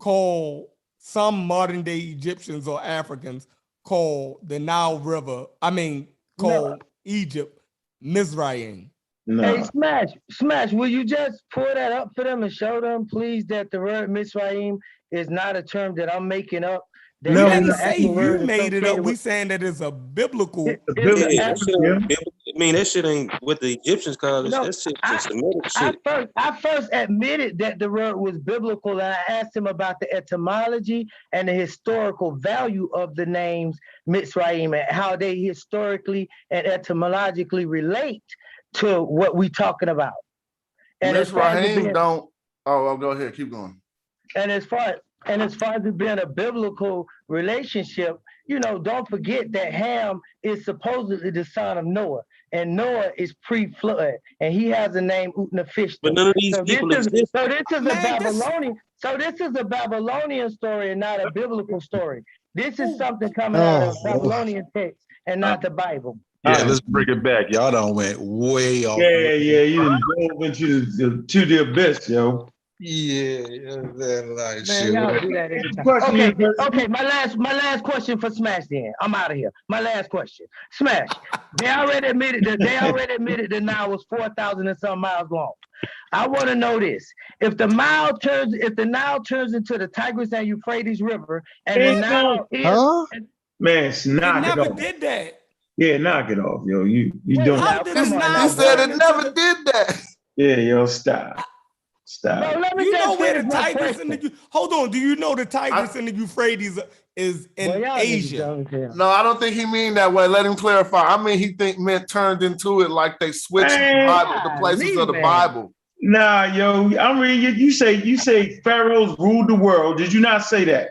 Speaker 4: call some modern day Egyptians or Africans call the Nile River, Egypt, Mizraim.
Speaker 3: No.
Speaker 19: Hey, Smash, will you just pull that up for them and show them, please, that the word Mizraim is not a term that I'm making up?
Speaker 4: We didn't say you made it up. We saying that it's a biblical.
Speaker 17: That shit ain't what the Egyptians call it. That shit is Semitic shit.
Speaker 19: I first admitted that the word was biblical, and I asked him about the etymology and the historical value of the names Mitzrayim and how they historically and etymologically relate to what we talking about. And
Speaker 7: Mitzrayim don't. Oh, well, go ahead. Keep going.
Speaker 19: And as far as it being a biblical relationship, don't forget that Ham is supposedly the son of Noah, and Noah is pre-flood, and he has a name Utnapishtim.
Speaker 17: But none of these people exist.
Speaker 19: So this is a Babylonian story and not a biblical story. This is something coming out of Babylonian text and not the Bible.
Speaker 10: Yeah, let's bring it back. Y'all done went way off.
Speaker 3: Yeah, you done dove into the abyss, yo.
Speaker 10: Yeah, like
Speaker 19: Man, y'all do that every time. Okay. My last question for Smash. Then I'm out of here. My last question, Smash. They already admitted that Nile was 4,000 and some miles long. I want to know this: if the Nile turns into the Tigris and Euphrates River, and the Nile
Speaker 3: man, it's not.
Speaker 4: It never did that.
Speaker 3: Yeah, knock it off, yo. You doing
Speaker 4: How did it now
Speaker 7: He said
Speaker 4: turn
Speaker 7: it
Speaker 4: into
Speaker 7: never
Speaker 4: the-
Speaker 7: did that.
Speaker 3: Yeah, yo, stop.
Speaker 19: No, let me
Speaker 4: You
Speaker 19: just
Speaker 4: know where
Speaker 19: finish
Speaker 4: the
Speaker 19: my
Speaker 4: Tigris and
Speaker 19: question.
Speaker 4: the hold on? Do you know the Tigris and the Euphrates is in
Speaker 19: Boy, y'all niggas
Speaker 4: Asia?
Speaker 19: dumb as hell.
Speaker 7: No, I don't think he mean that way. Let him clarify. I mean, he meant turned into it like they switched the Bible, the places of the Bible.
Speaker 3: Nah, yo, I'm reading. You say pharaohs ruled the world. Did you not say that?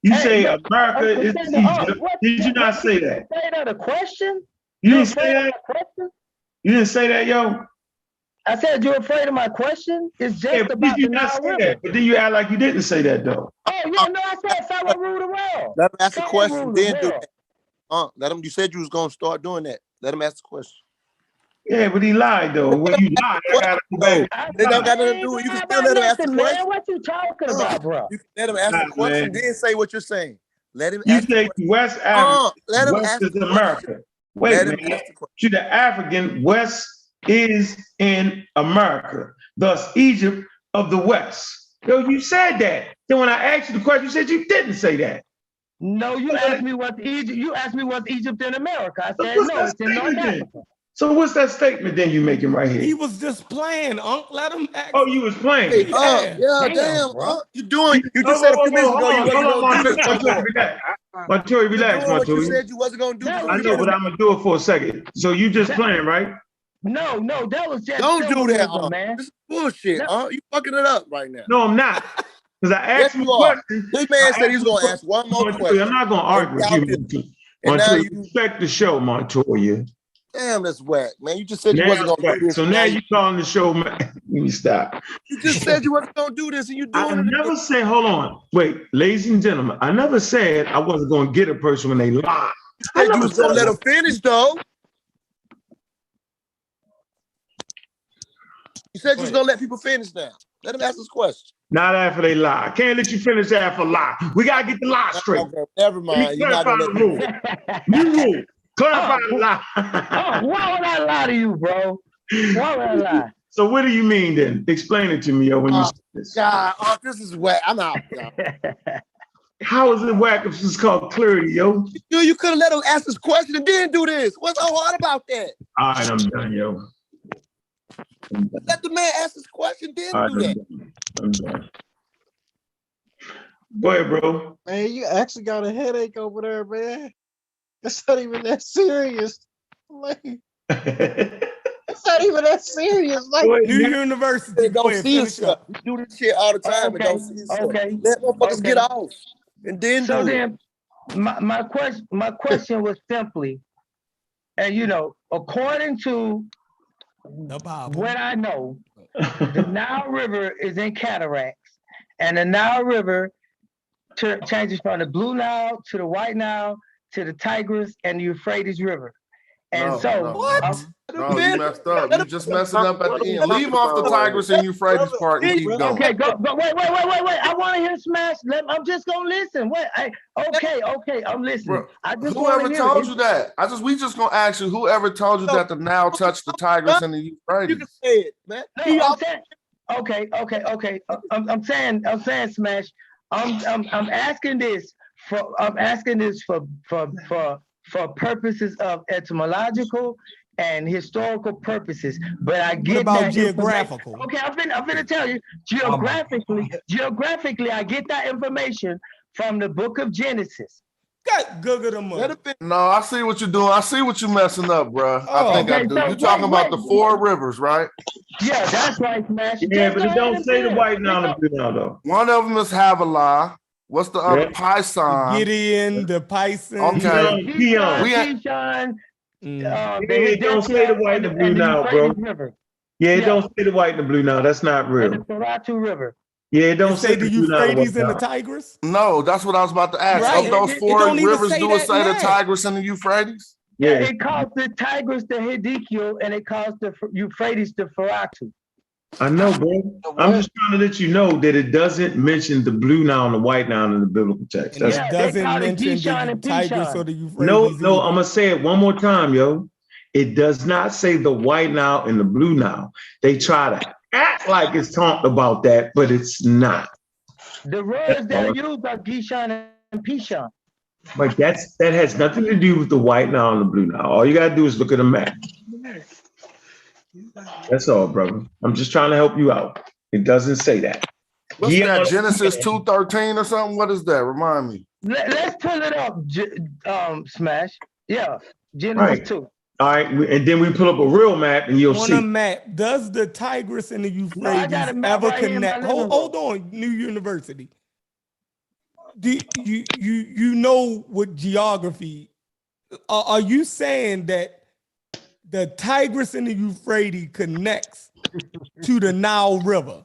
Speaker 3: You say America is Egypt. Did you not say that?
Speaker 19: Say that a question?
Speaker 3: You didn't say that? You didn't say that, yo?
Speaker 19: I said you're afraid of my question? It's just
Speaker 3: Yeah, but
Speaker 19: about
Speaker 3: did you
Speaker 19: the
Speaker 3: not
Speaker 19: Nile
Speaker 3: say
Speaker 19: River.
Speaker 3: that? But then you act like you didn't say that, though.
Speaker 19: Oh, yeah, no, I said Pharaoh ruled the world.
Speaker 20: Let him ask a
Speaker 19: Pharaoh
Speaker 20: question,
Speaker 19: ruled the
Speaker 20: then do
Speaker 19: world.
Speaker 20: that. Let him. You said you was gonna start doing that. Let him ask the question.
Speaker 3: Yeah, but he lied, though. When you lied, I gotta go back.
Speaker 20: They don't got nothing to do with it. You can still let him ask the
Speaker 19: Listen,
Speaker 20: question.
Speaker 19: man, what you talking about, bro?
Speaker 20: You can let him ask the
Speaker 3: Nah,
Speaker 20: question,
Speaker 3: man.
Speaker 20: then say what you're saying. Let him
Speaker 3: You
Speaker 20: ask the
Speaker 3: say
Speaker 20: question.
Speaker 3: West Africa.
Speaker 20: Let him
Speaker 3: West
Speaker 20: ask
Speaker 3: is
Speaker 20: the
Speaker 3: America.
Speaker 20: question.
Speaker 3: Wait,
Speaker 20: Let him
Speaker 3: man.
Speaker 20: ask the question.
Speaker 3: To the African, West is in America. Thus, Egypt of the West. Yo, you said that. Then when I asked you the question, you said you didn't say that.
Speaker 19: No, you asked me what's Egypt. You asked me what's Egypt in America. I
Speaker 3: So
Speaker 19: said
Speaker 3: what's
Speaker 19: no,
Speaker 3: that
Speaker 19: it's in North
Speaker 3: statement then?
Speaker 19: Africa.
Speaker 3: So what's that statement then you making right
Speaker 4: He
Speaker 3: here?
Speaker 4: was just playing, Unc. Let him ask.
Speaker 3: Oh, you was playing.
Speaker 20: Hey,
Speaker 4: Yeah.
Speaker 20: damn,
Speaker 19: bro.
Speaker 20: you just said a few minutes ago you wasn't gonna do this no more.
Speaker 3: Montoya, relax,
Speaker 20: You're doing what you
Speaker 3: Montoya.
Speaker 20: said you wasn't gonna do.
Speaker 3: I know, but I'm gonna do it for a second. So you just playing, right?
Speaker 19: No, that was just
Speaker 20: Don't do that,
Speaker 19: symbolism, man.
Speaker 20: This is bullshit, You fucking it up right now.
Speaker 3: No, I'm not. Because I
Speaker 20: Yes,
Speaker 3: asked you
Speaker 20: you
Speaker 3: a
Speaker 20: are.
Speaker 3: question.
Speaker 20: This man
Speaker 3: I
Speaker 20: said he was
Speaker 3: asked you
Speaker 20: gonna
Speaker 3: a
Speaker 20: ask one more
Speaker 3: Montoya,
Speaker 20: question.
Speaker 3: I'm not gonna argue with you, Montoya.
Speaker 20: And now
Speaker 3: Montoya,
Speaker 20: you
Speaker 3: respect the show, Montoya.
Speaker 20: damn, that's whack, man. You just said you
Speaker 3: Now
Speaker 20: wasn't
Speaker 3: it's
Speaker 20: gonna do
Speaker 3: whack.
Speaker 20: this.
Speaker 3: So
Speaker 20: and
Speaker 3: now you calling the show, man. Let me stop.
Speaker 20: You just said you wasn't gonna do this, and you
Speaker 3: I
Speaker 20: doing it.
Speaker 3: never said, hold on. Wait, ladies and gentlemen, I never said I wasn't gonna get a person when they lie.
Speaker 20: You said you was gonna let him finish, though. You said you was gonna let people finish now. Let him ask his question.
Speaker 3: Not after they lie. I can't let you finish after lie. We gotta get the lie straight.
Speaker 20: Okay, never mind. You're not
Speaker 3: Clarify
Speaker 20: gonna
Speaker 3: the rule. New rule. Clarify the lie.
Speaker 19: Oh, why would I lie to you, bro? Why would I lie?
Speaker 3: So what do you mean then? Explain it to me, yo, when you say this.
Speaker 20: God, this is whack. I'm out.
Speaker 3: How is it whack if it's called clarity, yo?
Speaker 20: You could have let him ask this question and then do this. What's so hard about that?
Speaker 3: All right, I'm done, yo.
Speaker 20: Let the man ask his question, then
Speaker 3: All right,
Speaker 20: do that.
Speaker 3: I'm done. Go ahead, bro.
Speaker 15: Man, you actually got a headache over there, man. It's not even that serious. Like, it's not even that serious. Like,
Speaker 4: New University.
Speaker 20: Don't see yourself. You do this shit all the time and don't see yourself. Let motherfuckers get off. And then
Speaker 19: So
Speaker 20: do it.
Speaker 19: then my question was simply, and according to what I know, the Nile River is in cataracts, and the Nile River changes from the Blue Nile to the White Nile to the Tigris and the Euphrates River. And
Speaker 7: No, you messed up. You just messing up at the end. Leave off the Tigris and Euphrates part and keep going.
Speaker 19: Okay, go. Wait. I want to hear Smash. I'm just gonna listen. Wait. Okay. I'm listening. I just
Speaker 7: Whoever told you that? We just gonna ask you. Whoever told you that the Nile touched the Tigris and the Euphrates?
Speaker 20: You can say it, man.
Speaker 19: No, I'm saying. Okay. I'm saying, Smash. I'm asking this for purposes of etymological and historical purposes, but I get
Speaker 4: what about
Speaker 19: that
Speaker 4: geographical?
Speaker 19: Okay, I'm finna tell you. Geographically, I get that information from the book of Genesis.
Speaker 4: Google them up.
Speaker 7: No, I see what you're doing. I see what you're messing up, bro. I think I do. You're talking about the 4 rivers, right?
Speaker 19: Yeah, that's right, Smash.
Speaker 3: Yeah, but it don't say the White Nile and Blue Nile, though.
Speaker 7: One of them is Havilah. What's the other? Pison.
Speaker 4: Gideon, the Pison.
Speaker 7: Okay.
Speaker 19: Pishon.
Speaker 3: It don't say the White and the Blue Nile, bro. Yeah, it don't say the White and the Blue Nile. That's not real.
Speaker 19: And the Saratu River.
Speaker 3: Yeah, it don't say
Speaker 4: the Euphrates and the Tigris.
Speaker 7: No, that's what I was about to ask.
Speaker 4: Right.
Speaker 7: Of those 4 rivers, do it say the Tigris and the Euphrates?
Speaker 19: Yeah, it calls the Tigris the Hiddekel, and it calls the Euphrates the Saratu.
Speaker 3: I know, bro. I'm just trying to let you know that it doesn't mention the Blue Nile and the White Nile in the biblical text.
Speaker 4: It doesn't mention the Tigris or the Euphrates.
Speaker 3: No, I'm gonna say it one more time, yo. It does not say the White Nile and the Blue Nile. They try to act like it's talking about that, but it's not.
Speaker 19: The words that are used are Gishon and Pishon.
Speaker 3: But that has nothing to do with the white now and the blue now. All you gotta do is look at the map. That's all, brother. I'm just trying to help you out. It doesn't say that.
Speaker 7: What's that? Genesis 2:13 or something? What is that? Remind me.
Speaker 19: Let's pull it up, Smash. Yeah, Genesis 2.
Speaker 3: All right, and then we pull up a real map and you'll
Speaker 4: On
Speaker 3: see.
Speaker 4: a map, does the Tigris and the Euphrates ever connect? Hold on, New University. Do you know what geography? Are you saying that the Tigris and the Euphrates connects to the Nile River?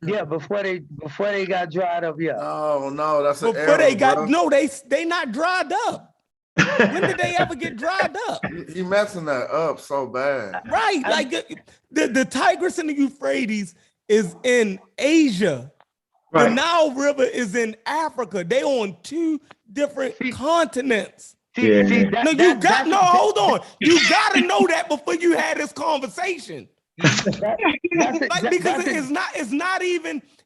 Speaker 19: Yeah, before they got dried up. Yeah.
Speaker 7: Oh no, that's an
Speaker 4: before
Speaker 7: error,
Speaker 4: they got
Speaker 7: bro.
Speaker 4: no, they not dried up. When did they ever get dried up?
Speaker 7: He messing that up so bad.
Speaker 4: Right, like the Tigris and the Euphrates is in Asia.
Speaker 3: Right.
Speaker 4: The Nile River is in Africa. They on two different continents.
Speaker 3: Yeah.
Speaker 4: Hold on. You gotta know that before you had this conversation. Because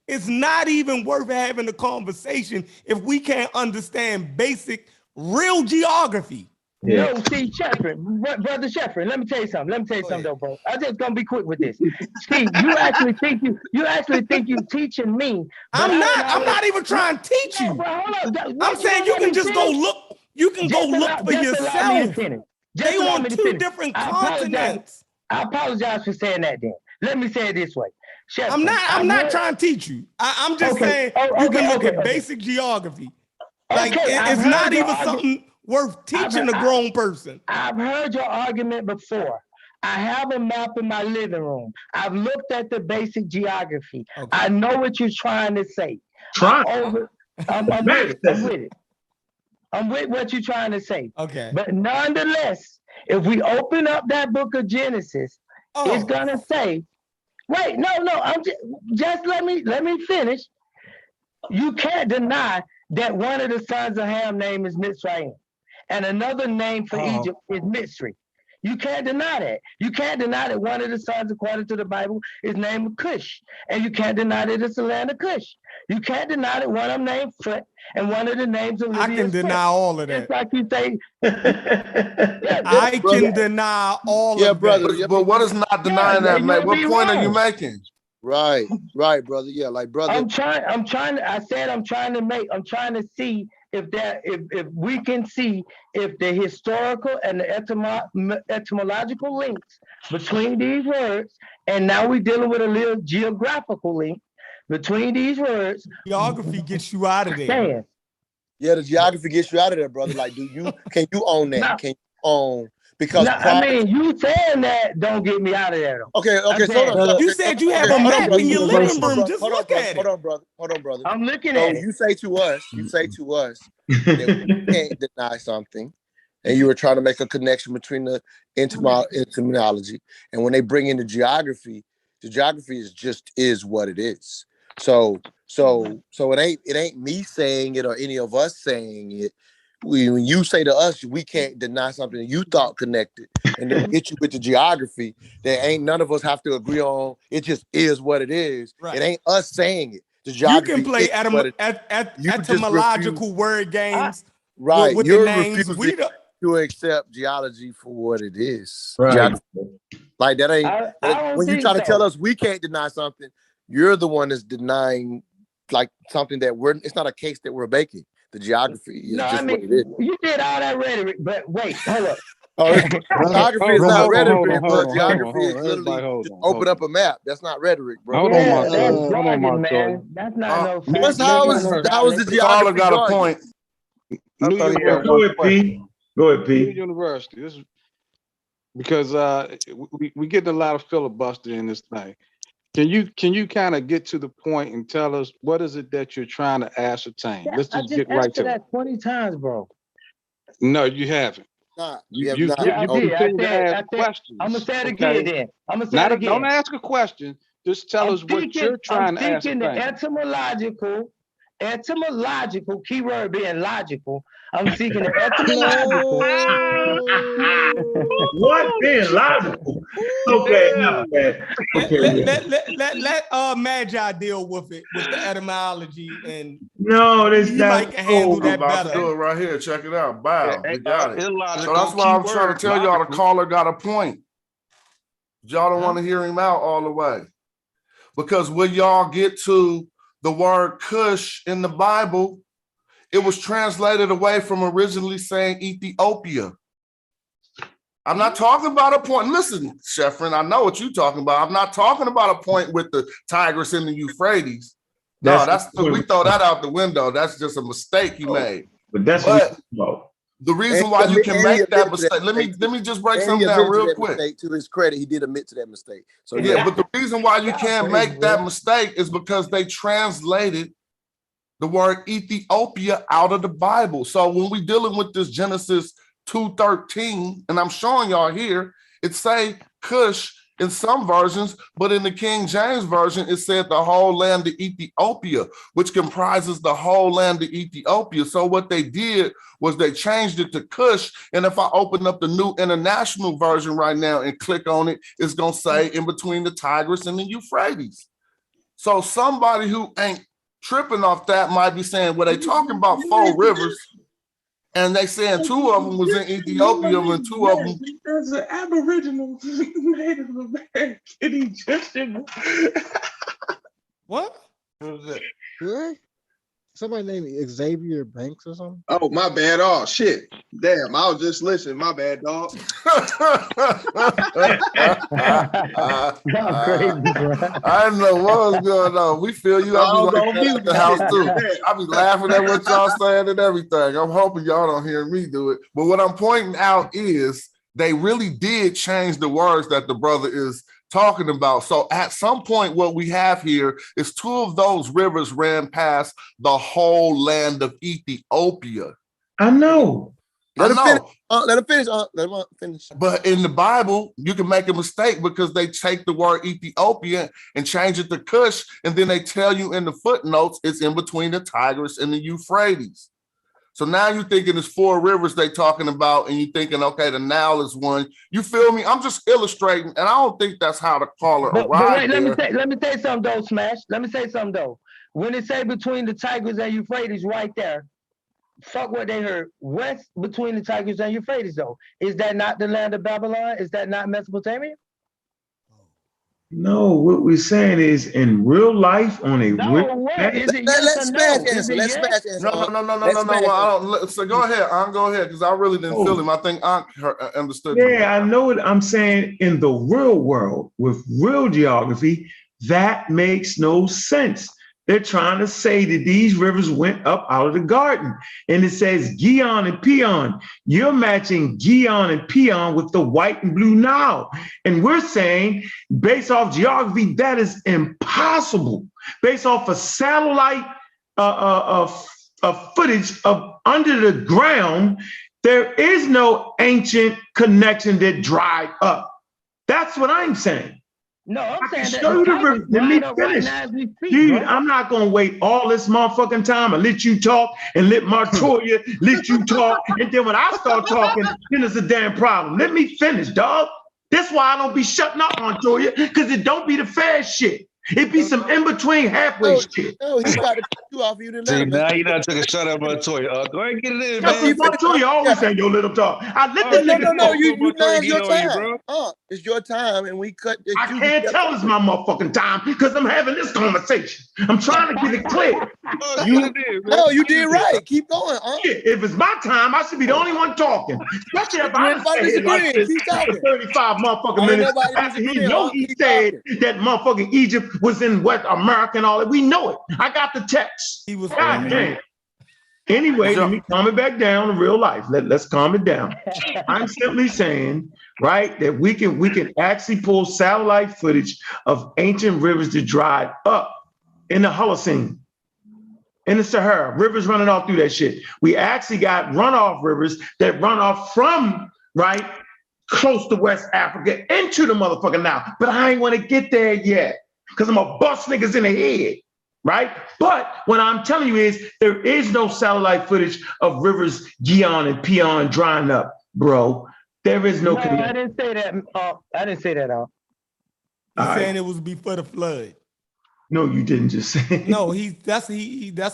Speaker 4: it's not even worth having a conversation if we can't understand basic real geography.
Speaker 19: Yeah. No, see, Sheffrin, brother Sheffrin, let me tell you something though, bro. I'm just gonna be quick with this. See, you actually think you teaching me.
Speaker 4: I'm not even trying to teach you. I'm saying you can just go look. You can go look for yourself. They on two different continents.
Speaker 19: I apologize for saying that. Then let me say it this way.
Speaker 4: Sheffrin, I'm not trying to teach you. I'm just saying you can look at basic geography. Like it's not even something worth teaching a grown person.
Speaker 19: I've heard your argument before. I have a map in my living room. I've looked at the basic geography. Okay. I know what you're trying to say. I'm with it. I'm with what you're trying to say.
Speaker 4: Okay.
Speaker 19: But nonetheless, if we open up that book of Genesis, it's gonna say, wait, no, I'm just let me finish. You can't deny that one of the sons of Ham name is Mitzrayim, and another name for Egypt is Mitzri. You can't deny that. You can't deny that one of the sons, according to the Bible, is named Cush, and you can't deny that it's the land of Cush. You can't deny that one of them named Foot, and one of the names of Lydia
Speaker 4: I can deny all of that.
Speaker 19: It's like you say.
Speaker 4: I can deny all of
Speaker 20: brother.
Speaker 4: that.
Speaker 7: But what is not denying that, mate? What point are you making?
Speaker 20: Right, brother. Yeah, like brother.
Speaker 19: I'm trying to see if we can see if the historical and the etymological links between these words, and now we're dealing with a little geographical link between these words.
Speaker 4: Geography gets you out of there.
Speaker 20: Yeah, the geography gets you out of there, brother. Like, can you own that?
Speaker 19: No.
Speaker 20: Can you own? Because
Speaker 19: you saying that don't get me out of there though.
Speaker 20: Okay, so
Speaker 4: you said you have a map in your living room. Just look at it.
Speaker 20: Hold on, brother.
Speaker 19: I'm looking at it.
Speaker 20: You say to us that we can't deny something, and you were trying to make a connection between the etymology, and when they bring in the geography is what it is. So it ain't me saying it or any of us saying it. When you say to us, we can't deny something you thought connected, and then hit you with the geography that ain't none of us have to agree on. It just is what it is. Right. It ain't us saying it. The geography
Speaker 4: you can play etymological word games.
Speaker 20: Right.
Speaker 4: With
Speaker 20: You're
Speaker 4: the names.
Speaker 20: refusing to accept geology for what it is. Right. Like that ain't when you try to tell us we can't deny something, you're the one that's denying like something that it's not a case that we're making. The geography is what it is.
Speaker 19: You did all that rhetoric, but wait, hold up.
Speaker 20: Geography is not rhetoric, bro. Geography is literally just open up a map. That's not rhetoric, bro.
Speaker 19: That's not no.
Speaker 20: That's how is the geography
Speaker 7: got a point.
Speaker 3: Go ahead, P.
Speaker 16: University. This is because we getting a lot of filibuster in this thing. Can you kind of get to the point and tell us what is it that you're trying to ascertain? Let's just get right to
Speaker 19: that 20 times, bro.
Speaker 16: No, you haven't. You continue to ask questions.
Speaker 19: I'm gonna say it again then. I'm gonna say it again.
Speaker 16: Don't ask a question. Just tell us what you're trying to ascertain.
Speaker 19: I'm seeking the etymological keyword being logical. I'm seeking the etymological.
Speaker 3: What being logical? Okay, no, man.
Speaker 4: Okay, let Magi deal with it with the etymology and
Speaker 3: No, this
Speaker 4: He might can handle
Speaker 7: I'm
Speaker 4: that
Speaker 7: about to
Speaker 4: better.
Speaker 7: do it right here. Check it out. Bow. We got it. So
Speaker 14: illogical
Speaker 7: that's why I'm trying to
Speaker 14: keyword,
Speaker 7: tell y'all the
Speaker 14: logical.
Speaker 7: caller got a point. Y'all don't want to hear him out all the way. Because when y'all get to the word Cush in the Bible, it was translated away from originally saying Ethiopia. I'm not talking about a point. Listen, Sheffrin, I know what you're talking about. I'm not talking about a point with the Tigris and the Euphrates. No, we throw that out the window. That's just a mistake he made.
Speaker 3: But that's
Speaker 7: but
Speaker 3: what
Speaker 7: the reason why you can make that mistake. Let me just break something down real quick.
Speaker 20: To his credit, he did admit to that mistake. So
Speaker 7: yeah, but the reason why you can't make that mistake is because they translated the word Ethiopia out of the Bible. So when we dealing with this Genesis 2:13, and I'm showing y'all here, it say Cush in some versions, but in the King James Version, it said the whole land of Ethiopia, which comprises the whole land of Ethiopia. So what they did was they changed it to Cush. And if I open up the New International Version right now and click on it, it's going to say in between the Tigris and the Euphrates. So somebody who ain't tripping off that might be saying, well, they talking about 4 rivers, and they saying 2 of them was in Ethiopia and 2 of them.
Speaker 3: There's an Aboriginal Native American Egyptian.
Speaker 4: What?
Speaker 15: What? Somebody named Xavier Banks or something?
Speaker 21: Oh, my bad. Oh, shit. Damn, I was just listening. My bad, dog.
Speaker 7: I didn't know what was going on. We feel you. I'll be like that at the house too. I'll be laughing at what y'all saying and everything. I'm hoping y'all don't hear me do it. But what I'm pointing out is they really did change the words that the brother is talking about. So at some point, what we have here is 2 of those rivers ran past the whole land of Ethiopia.
Speaker 3: I know.
Speaker 20: Let him finish. Let him finish.
Speaker 7: But in the Bible, you can make a mistake because they take the word Ethiopia and change it to Cush, and then they tell you in the footnotes it's in between the Tigris and the Euphrates. So now you're thinking it's 4 rivers they talking about, and you're thinking, okay, the Nile is one. You feel me? I'm just illustrating, and I don't think that's how the caller arrived there.
Speaker 19: Let me say something though, Smash. Let me say something though. When it say between the Tigris and Euphrates right there, fuck what they heard. West between the Tigris and Euphrates though. Is that not the land of Babylon? Is that not Mesopotamia?
Speaker 3: No, what we're saying is in real life on a
Speaker 19: No, is it yes or no? Is it
Speaker 20: Let's
Speaker 19: yes?
Speaker 20: smash
Speaker 7: No. Well, I don't. So go ahead. Go ahead because I really didn't feel him. I think I understood.
Speaker 3: Yeah, I know what I'm saying. In the real world with real geography, that makes no sense. They're trying to say that these rivers went up out of the garden. And it says Gihon and Pion. You're matching Gihon and Pion with the white and blue Nile. And we're saying, based off geography, that is impossible. Based off a satellite footage of under the ground, there is no ancient connection that dried up. That's what I'm saying.
Speaker 19: No, I'm saying that
Speaker 3: show you the river. Let me finish. Dude, I'm not gonna wait all this motherfucking time and let you talk and let Montoya let you talk. And then when I start talking, then it's a damn problem. Let me finish, dog. That's why I don't be shutting up, Montoya, because it don't be the fast shit. It be some in-between halfway shit.
Speaker 20: No, he got to cut you off. You didn't let
Speaker 14: See,
Speaker 20: him.
Speaker 14: now you done took a shot at Montoya. Go ahead and get it in,
Speaker 3: That's
Speaker 14: man.
Speaker 3: what Montoya always saying, yo, let him talk. I let the nigga
Speaker 20: No,
Speaker 3: talk.
Speaker 20: you now it's your
Speaker 14: on you,
Speaker 20: time.
Speaker 14: bro.
Speaker 20: It's your time, and we cut.
Speaker 3: I can't tell it's my motherfucking time because I'm having this conversation. I'm trying to get it clear.
Speaker 20: You did right. Keep going.
Speaker 3: If it's my time, I should be the only one talking. Especially if I say it like this for 35 motherfucking minutes. After he said that motherfucking Egypt was in West America and all that. We know it. I got the text.
Speaker 4: He was
Speaker 3: goddamn. Anyway, let me calm it back down in real life. Let's calm it down. I'm simply saying, right, that we can actually pull satellite footage of ancient rivers that dried up in the Holocene, in the Sahara, rivers running off through that shit. We actually got runoff rivers that run off from, right, close to West Africa into the motherfucking Nile. But I ain't want to get there yet because I'm gonna bust niggas in the head. Right? But what I'm telling you is there is no satellite footage of rivers Gihon and Pion drying up, bro. There is no connection.
Speaker 19: I didn't say that. I didn't say that.
Speaker 4: He's saying it was before the flood.
Speaker 3: No, you didn't just say.
Speaker 4: No, that's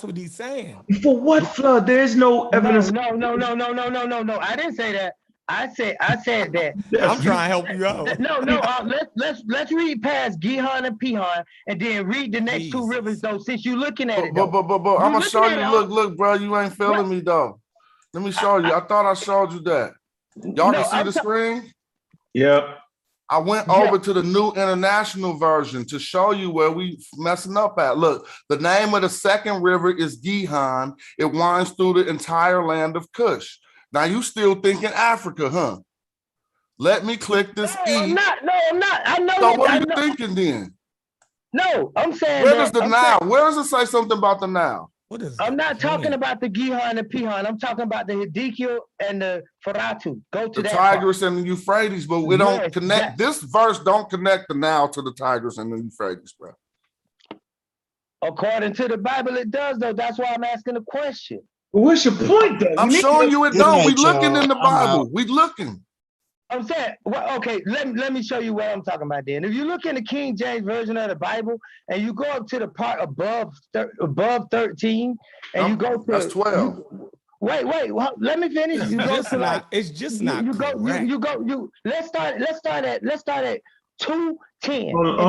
Speaker 4: what he's saying.
Speaker 3: For what flood? There is no evidence.
Speaker 19: No. I didn't say that. I said that.
Speaker 4: I'm trying to help you out.
Speaker 19: No. Let's read past Gihon and Pihon and then read the next two rivers though. Since you're looking at it,
Speaker 7: But I'm gonna show you. Look, bro, you ain't feeling me though. Let me show you. I thought I showed you that. Y'all can see the screen?
Speaker 3: Yeah.
Speaker 7: I went over to the New International Version to show you where we messing up at. Look, the name of the second river is Gihon. It winds through the entire land of Kush. Now you still thinking Africa, huh? Let me click this E.
Speaker 19: I'm not. I know.
Speaker 7: So what are you thinking then?
Speaker 19: No, I'm saying.
Speaker 7: Where does the Nile? Where does it say something about the Nile?
Speaker 19: I'm not talking about the Gihon and Pihon. I'm talking about the Hiddekel and the Feratu. Go to
Speaker 7: the
Speaker 19: that
Speaker 7: Tigris
Speaker 19: part.
Speaker 7: and the Euphrates, but we don't connect. This verse don't connect the Nile to the Tigris and the Euphrates, bro.
Speaker 19: According to the Bible, it does, though. That's why I'm asking the question.
Speaker 3: Well, what's your point, though?
Speaker 7: I'm showing you it don't. We looking in the Bible. We looking.
Speaker 19: I'm saying, well, okay, let me show you what I'm talking about then. If you look in the King James Version of the Bible and you go up to the part above 13 and you go to—
Speaker 7: That's 12.
Speaker 19: Wait, well, let me finish. You go to like—
Speaker 4: It's just not
Speaker 19: let's start at 2:10.
Speaker 3: Hold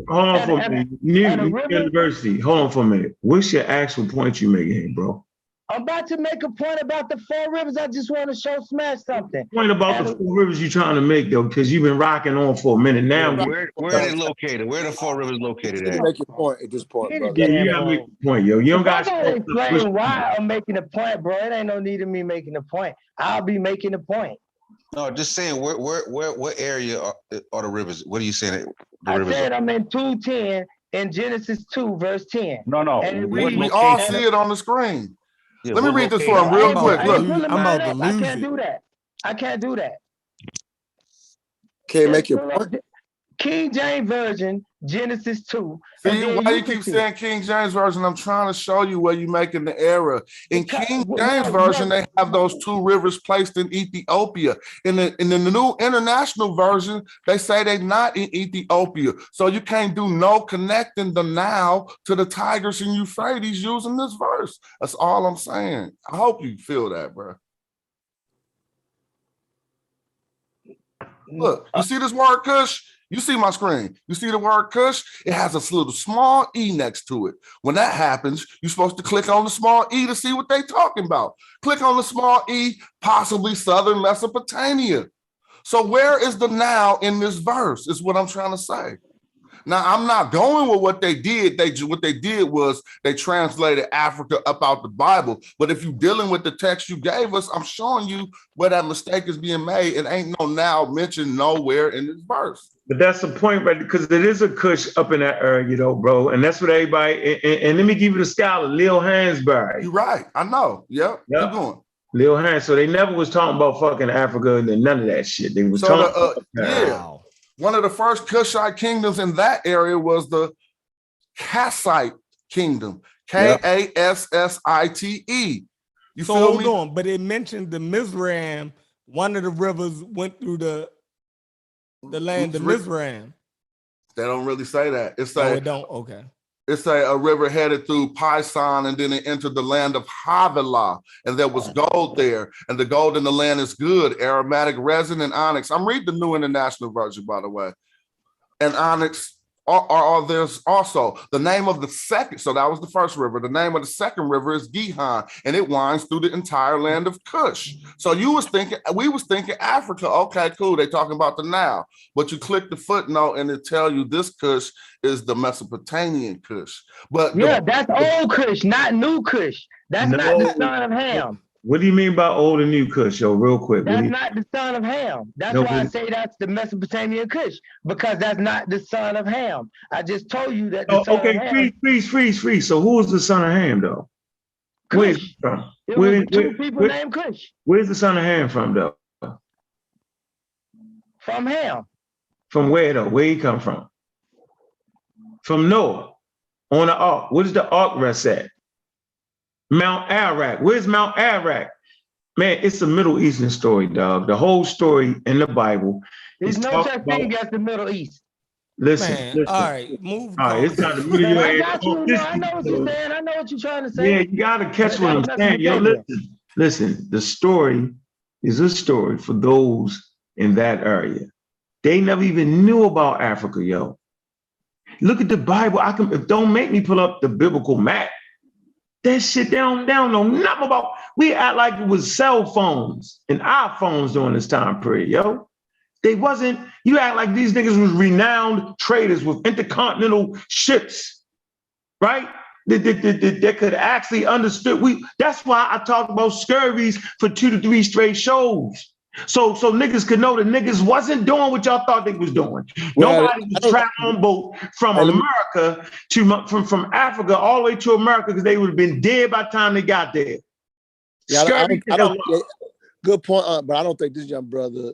Speaker 3: on for a minute. University. Hold on for a minute. What's your actual point you making here, bro?
Speaker 19: I'm about to make a point about the four rivers. I just want to show Smash something.
Speaker 3: Point about the four rivers you're trying to make, though, because you've been rocking on for a minute now.
Speaker 14: Where are they located? Where are the four rivers located at?
Speaker 20: Make your point at this point, brother.
Speaker 3: Yeah, you gotta make a point, yo. You don't got
Speaker 19: to explain why I'm making a point, bro. It ain't no need of me making a point. I'll be making a point.
Speaker 14: No, just saying, what area are the rivers? What are you saying?
Speaker 19: I said I'm in 2:10 in Genesis 2, verse 10.
Speaker 7: No.
Speaker 19: And
Speaker 7: We all see it on the screen. Yeah, let me read this for him real quick. Look,
Speaker 4: I'm about to lose
Speaker 19: I can't do that.
Speaker 20: Can't make your point.
Speaker 19: King James Version, Genesis 2.
Speaker 7: See, why you keep saying King James Version? I'm trying to show you where you're making the error. In King James Version, they have those two rivers placed in Ethiopia. In the New International Version, they say they're not in Ethiopia. So you can't do no connecting the Nile to the Tigris and Euphrates using this verse. That's all I'm saying. I hope you feel that, bro. Look, you see this word Kush? You see my screen. You see the word Kush? It has a little small E next to it. When that happens, you're supposed to click on the small E to see what they're talking about. Click on the small E, possibly southern Mesopotamia. So where is the Nile in this verse is what I'm trying to say. Now, I'm not going with what they did. What they did was they translated Africa up out the Bible. But if you're dealing with the text you gave us, I'm showing you where that mistake is being made. It ain't no Nile mentioned nowhere in this verse.
Speaker 3: But that's the point, right? Because it is a Kush up in that area, bro. And that's what everybody, and let me give you the scholar, Lil Hansberry.
Speaker 7: You're right. I know. Yep. Keep going.
Speaker 3: Lil Hans. So they never was talking about fucking Africa and none of that shit. They was talking
Speaker 7: about one of the first Kushite kingdoms in that area was the Kassite kingdom. Kassite. You
Speaker 4: so
Speaker 7: feel
Speaker 4: hold
Speaker 7: me?
Speaker 4: on, but it mentioned the Mizraim. One of the rivers went through the land of Mizraim.
Speaker 7: They don't really say that. It's
Speaker 4: No,
Speaker 7: like
Speaker 4: it don't. Okay.
Speaker 7: it's a river headed through Pison, and then it entered the land of Havilah, and there was gold there, and the gold in the land is good, aromatic resin and onyx. I'm reading the New International Version, by the way. And onyx are there's also the name of the second. So that was the first river. The name of the second river is Gihon, and it winds through the entire land of Kush. So we was thinking Africa. Okay, cool. They talking about the Nile, but you click the footnote and it tell you this Kush is the Mesopotamian Kush. But
Speaker 19: that's old Kush, not new Kush. That's not the son of Ham.
Speaker 3: What do you mean by old and new Kush, yo? Real quick.
Speaker 19: That's not the son of Ham. That's why I say that's the Mesopotamian Kush, because that's not the son of Ham. I just told you that the son of Ham.
Speaker 3: Freeze. So who is the son of Ham, though?
Speaker 19: Kush. It was two people named Kush.
Speaker 3: Where's the son of Ham from, though?
Speaker 19: From Ham.
Speaker 3: From where, though? Where he come from? From Noah, on the ark. What does the ark rest at? Mount Ararat. Where's Mount Ararat? Man, it's a Middle Eastern story, dog. The whole story in the Bible.
Speaker 19: There's no such thing as the Middle East.
Speaker 3: Listen,
Speaker 4: Man,
Speaker 3: listen.
Speaker 4: all right, move.
Speaker 3: All right, it's time to move
Speaker 19: Man,
Speaker 3: your
Speaker 19: I
Speaker 3: ass
Speaker 19: got you.
Speaker 3: off
Speaker 19: No,
Speaker 3: this
Speaker 19: I know what you're
Speaker 3: episode.
Speaker 19: saying. I know what you're trying to say.
Speaker 3: Yeah, you gotta catch what I'm
Speaker 19: That's
Speaker 3: saying. Yo,
Speaker 19: Gabriel.
Speaker 3: listen, the story is a story for those in that area. They never even knew about Africa, yo. Look at the Bible. Don't make me pull up the biblical map. That shit they don't know nothing about. We act like it was cell phones and iPhones during this time period, yo. They wasn't, you act like these niggas was renowned traders with intercontinental ships, right? That could actually understood. That's why I talked about scurries for 2 to 3 straight shows. So niggas could know that niggas wasn't doing what y'all thought they was doing.
Speaker 20: Well,
Speaker 3: Nobody was traveling on boat from America from Africa all the way to America because they would have been dead by the time they got there.
Speaker 20: Yeah, I don't good point, but I don't think this young brother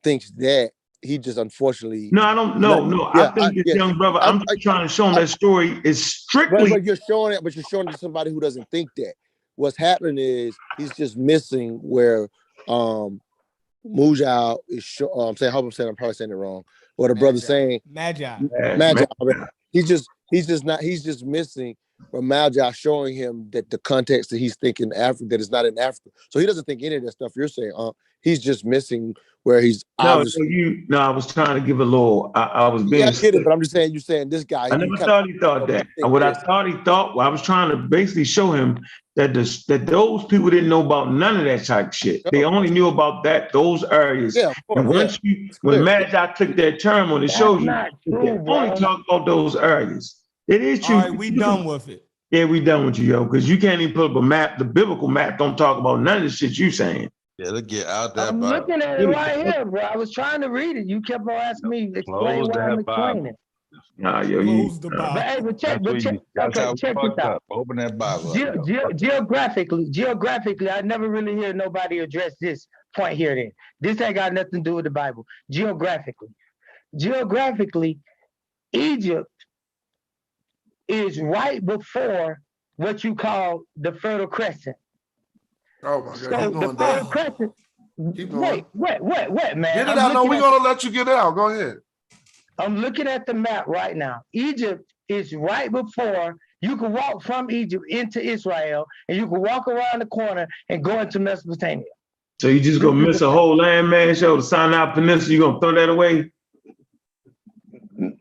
Speaker 20: thinks that. He just unfortunately.
Speaker 3: No, I don't. No.
Speaker 20: Yeah,
Speaker 3: I think this young brother. I'm just trying to show him that story is strictly.
Speaker 20: But you're showing it. But you're showing it to somebody who doesn't think that. What's happening is he's just missing where Mujal is. I'm probably saying it wrong. What the brother's saying.
Speaker 4: Magi.
Speaker 20: He's just missing. But Magi showing him that the context that he's thinking Africa, that is not in Africa. So he doesn't think any of that stuff you're saying. He's just missing where he's obviously.
Speaker 3: I was trying to give a little. I was being.
Speaker 20: Yeah, I get it, but I'm just saying. You're saying this guy.
Speaker 3: I never thought he thought that. What I thought he thought. Well, I was trying to basically show him that those people didn't know about none of that type of shit. They only knew about those areas.
Speaker 20: Yeah,
Speaker 3: and when Magi took that term on, it shows you they only talk about those areas. It is true.
Speaker 4: All right, we done with it.
Speaker 3: Yeah, we done with you, yo, because you can't even put up a map. The biblical map don't talk about none of the shit you saying.
Speaker 10: Yeah, let's get out that
Speaker 19: I'm looking at it right here, bro. I was trying to read it. You kept on asking me to explain why I'm explaining.
Speaker 3: Nah, yo,
Speaker 19: But check this out.
Speaker 10: Open that Bible.
Speaker 19: Geographically, I never really hear nobody address this point here. Then this ain't got nothing to do with the Bible. Geographically, Egypt is right before what you call the Fertile Crescent.
Speaker 7: Oh my God!
Speaker 19: So
Speaker 7: Keep
Speaker 19: the
Speaker 7: going,
Speaker 19: Fertile
Speaker 7: Dad.
Speaker 19: Crescent.
Speaker 7: Keep going.
Speaker 19: Wait, man.
Speaker 7: Get it out. No, we're gonna let you get out. Go ahead.
Speaker 19: I'm looking at the map right now. Egypt is right before you can walk from Egypt into Israel, and you can walk around the corner and go into Mesopotamia.
Speaker 3: So you just gonna miss a whole landmass show, the Sinai Peninsula? You gonna throw that away?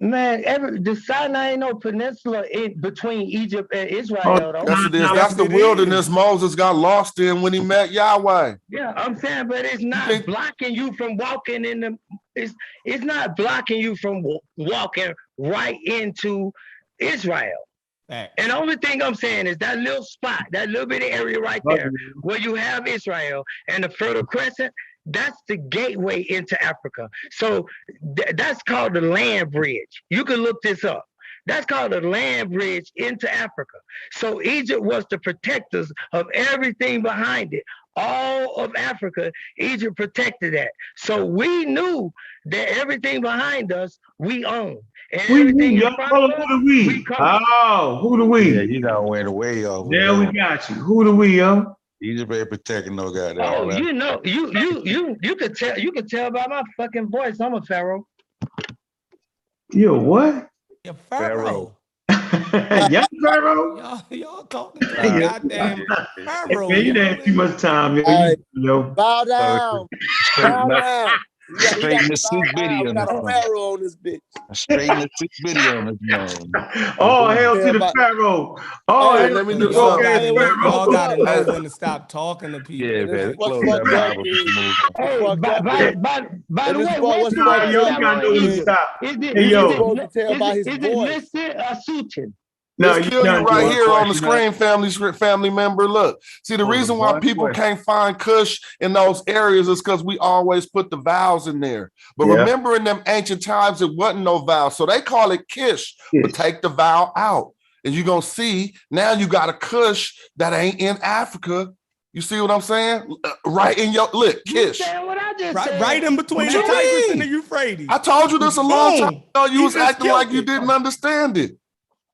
Speaker 19: Man, the Sinai ain't no peninsula in between Egypt and Israel. Though.
Speaker 7: Yes, it is. That's the wilderness Moses got lost in when he met Yahweh.
Speaker 19: Yeah, I'm saying, but it's not blocking you from walking in the. It's not blocking you from walking right into Israel. And the only thing I'm saying is that little spot, that little bitty area right there, where you have Israel and the Fertile Crescent. That's the gateway into Africa. So that's called the land bridge. You can look this up. That's called the land bridge into Africa. So Egypt was the protectors of everything behind it. All of Africa, Egypt protected that. So we knew that everything behind us, we own. And everything in front of us, we come.
Speaker 3: Oh, who do we?
Speaker 10: Yeah, you got way the way, yo.
Speaker 3: There we got you. Who do we, yo?
Speaker 10: Egypt ain't protecting no goddamn.
Speaker 19: Oh, you know, you could tell by my fucking voice. I'm a pharaoh.
Speaker 3: You a what?
Speaker 4: You're Pharaoh.
Speaker 3: Young Pharaoh?
Speaker 4: Y'all talking to a goddamn Pharaoh.
Speaker 3: Man, you didn't have too much time, yo.
Speaker 20: Right.
Speaker 3: Yo.
Speaker 20: Bow down. Bow down.
Speaker 10: Straighten the six video.
Speaker 20: We got a Pharaoh on this bitch.
Speaker 10: Straighten the 6 video on this man.
Speaker 3: Oh, hell to the Pharaoh. Oh,
Speaker 20: Hey,
Speaker 3: hell
Speaker 20: let me
Speaker 3: to
Speaker 20: do
Speaker 3: the
Speaker 20: something.
Speaker 3: okay,
Speaker 4: Y'all gotta know
Speaker 3: Pharaoh.
Speaker 4: when to stop talking to people.
Speaker 10: Yeah, man.
Speaker 20: What's
Speaker 10: Close that
Speaker 20: fucked up
Speaker 10: Bible.
Speaker 20: is-
Speaker 19: Hey,
Speaker 20: fucked up is-
Speaker 19: by the
Speaker 20: this
Speaker 19: way,
Speaker 20: boy,
Speaker 19: what's
Speaker 20: what's
Speaker 19: the
Speaker 20: fucked
Speaker 3: Yo,
Speaker 20: up
Speaker 3: you gotta do is
Speaker 20: is-
Speaker 3: stop.
Speaker 19: Is
Speaker 3: Hey, yo.
Speaker 20: You're supposed to tell by his
Speaker 19: it
Speaker 20: voice.
Speaker 19: listed or Sutin?
Speaker 3: No,
Speaker 7: Let's kill you
Speaker 3: done,
Speaker 7: right
Speaker 3: yo.
Speaker 7: here on the
Speaker 3: Question,
Speaker 7: screen, family member. Look, see, the reason why
Speaker 10: one
Speaker 7: people
Speaker 10: question.
Speaker 7: can't find Kush in those areas is because we always put the vowels in there. But
Speaker 3: Yeah.
Speaker 7: remember, in them ancient times, it wasn't no vowel, so they call it Kish, but take the vowel out, and you're gonna see now you got a Kush that ain't in Africa. You see what I'm saying? Right in your look, Kish.
Speaker 19: Saying what I just said.
Speaker 4: Right in between
Speaker 7: What
Speaker 4: the
Speaker 7: you
Speaker 4: Tigris and
Speaker 7: mean?
Speaker 4: the Euphrates.
Speaker 7: I told you this a long time
Speaker 4: Boom.
Speaker 7: ago. You
Speaker 4: He
Speaker 7: was
Speaker 4: just
Speaker 7: acting
Speaker 4: killed
Speaker 7: like you
Speaker 4: it.
Speaker 7: didn't understand it.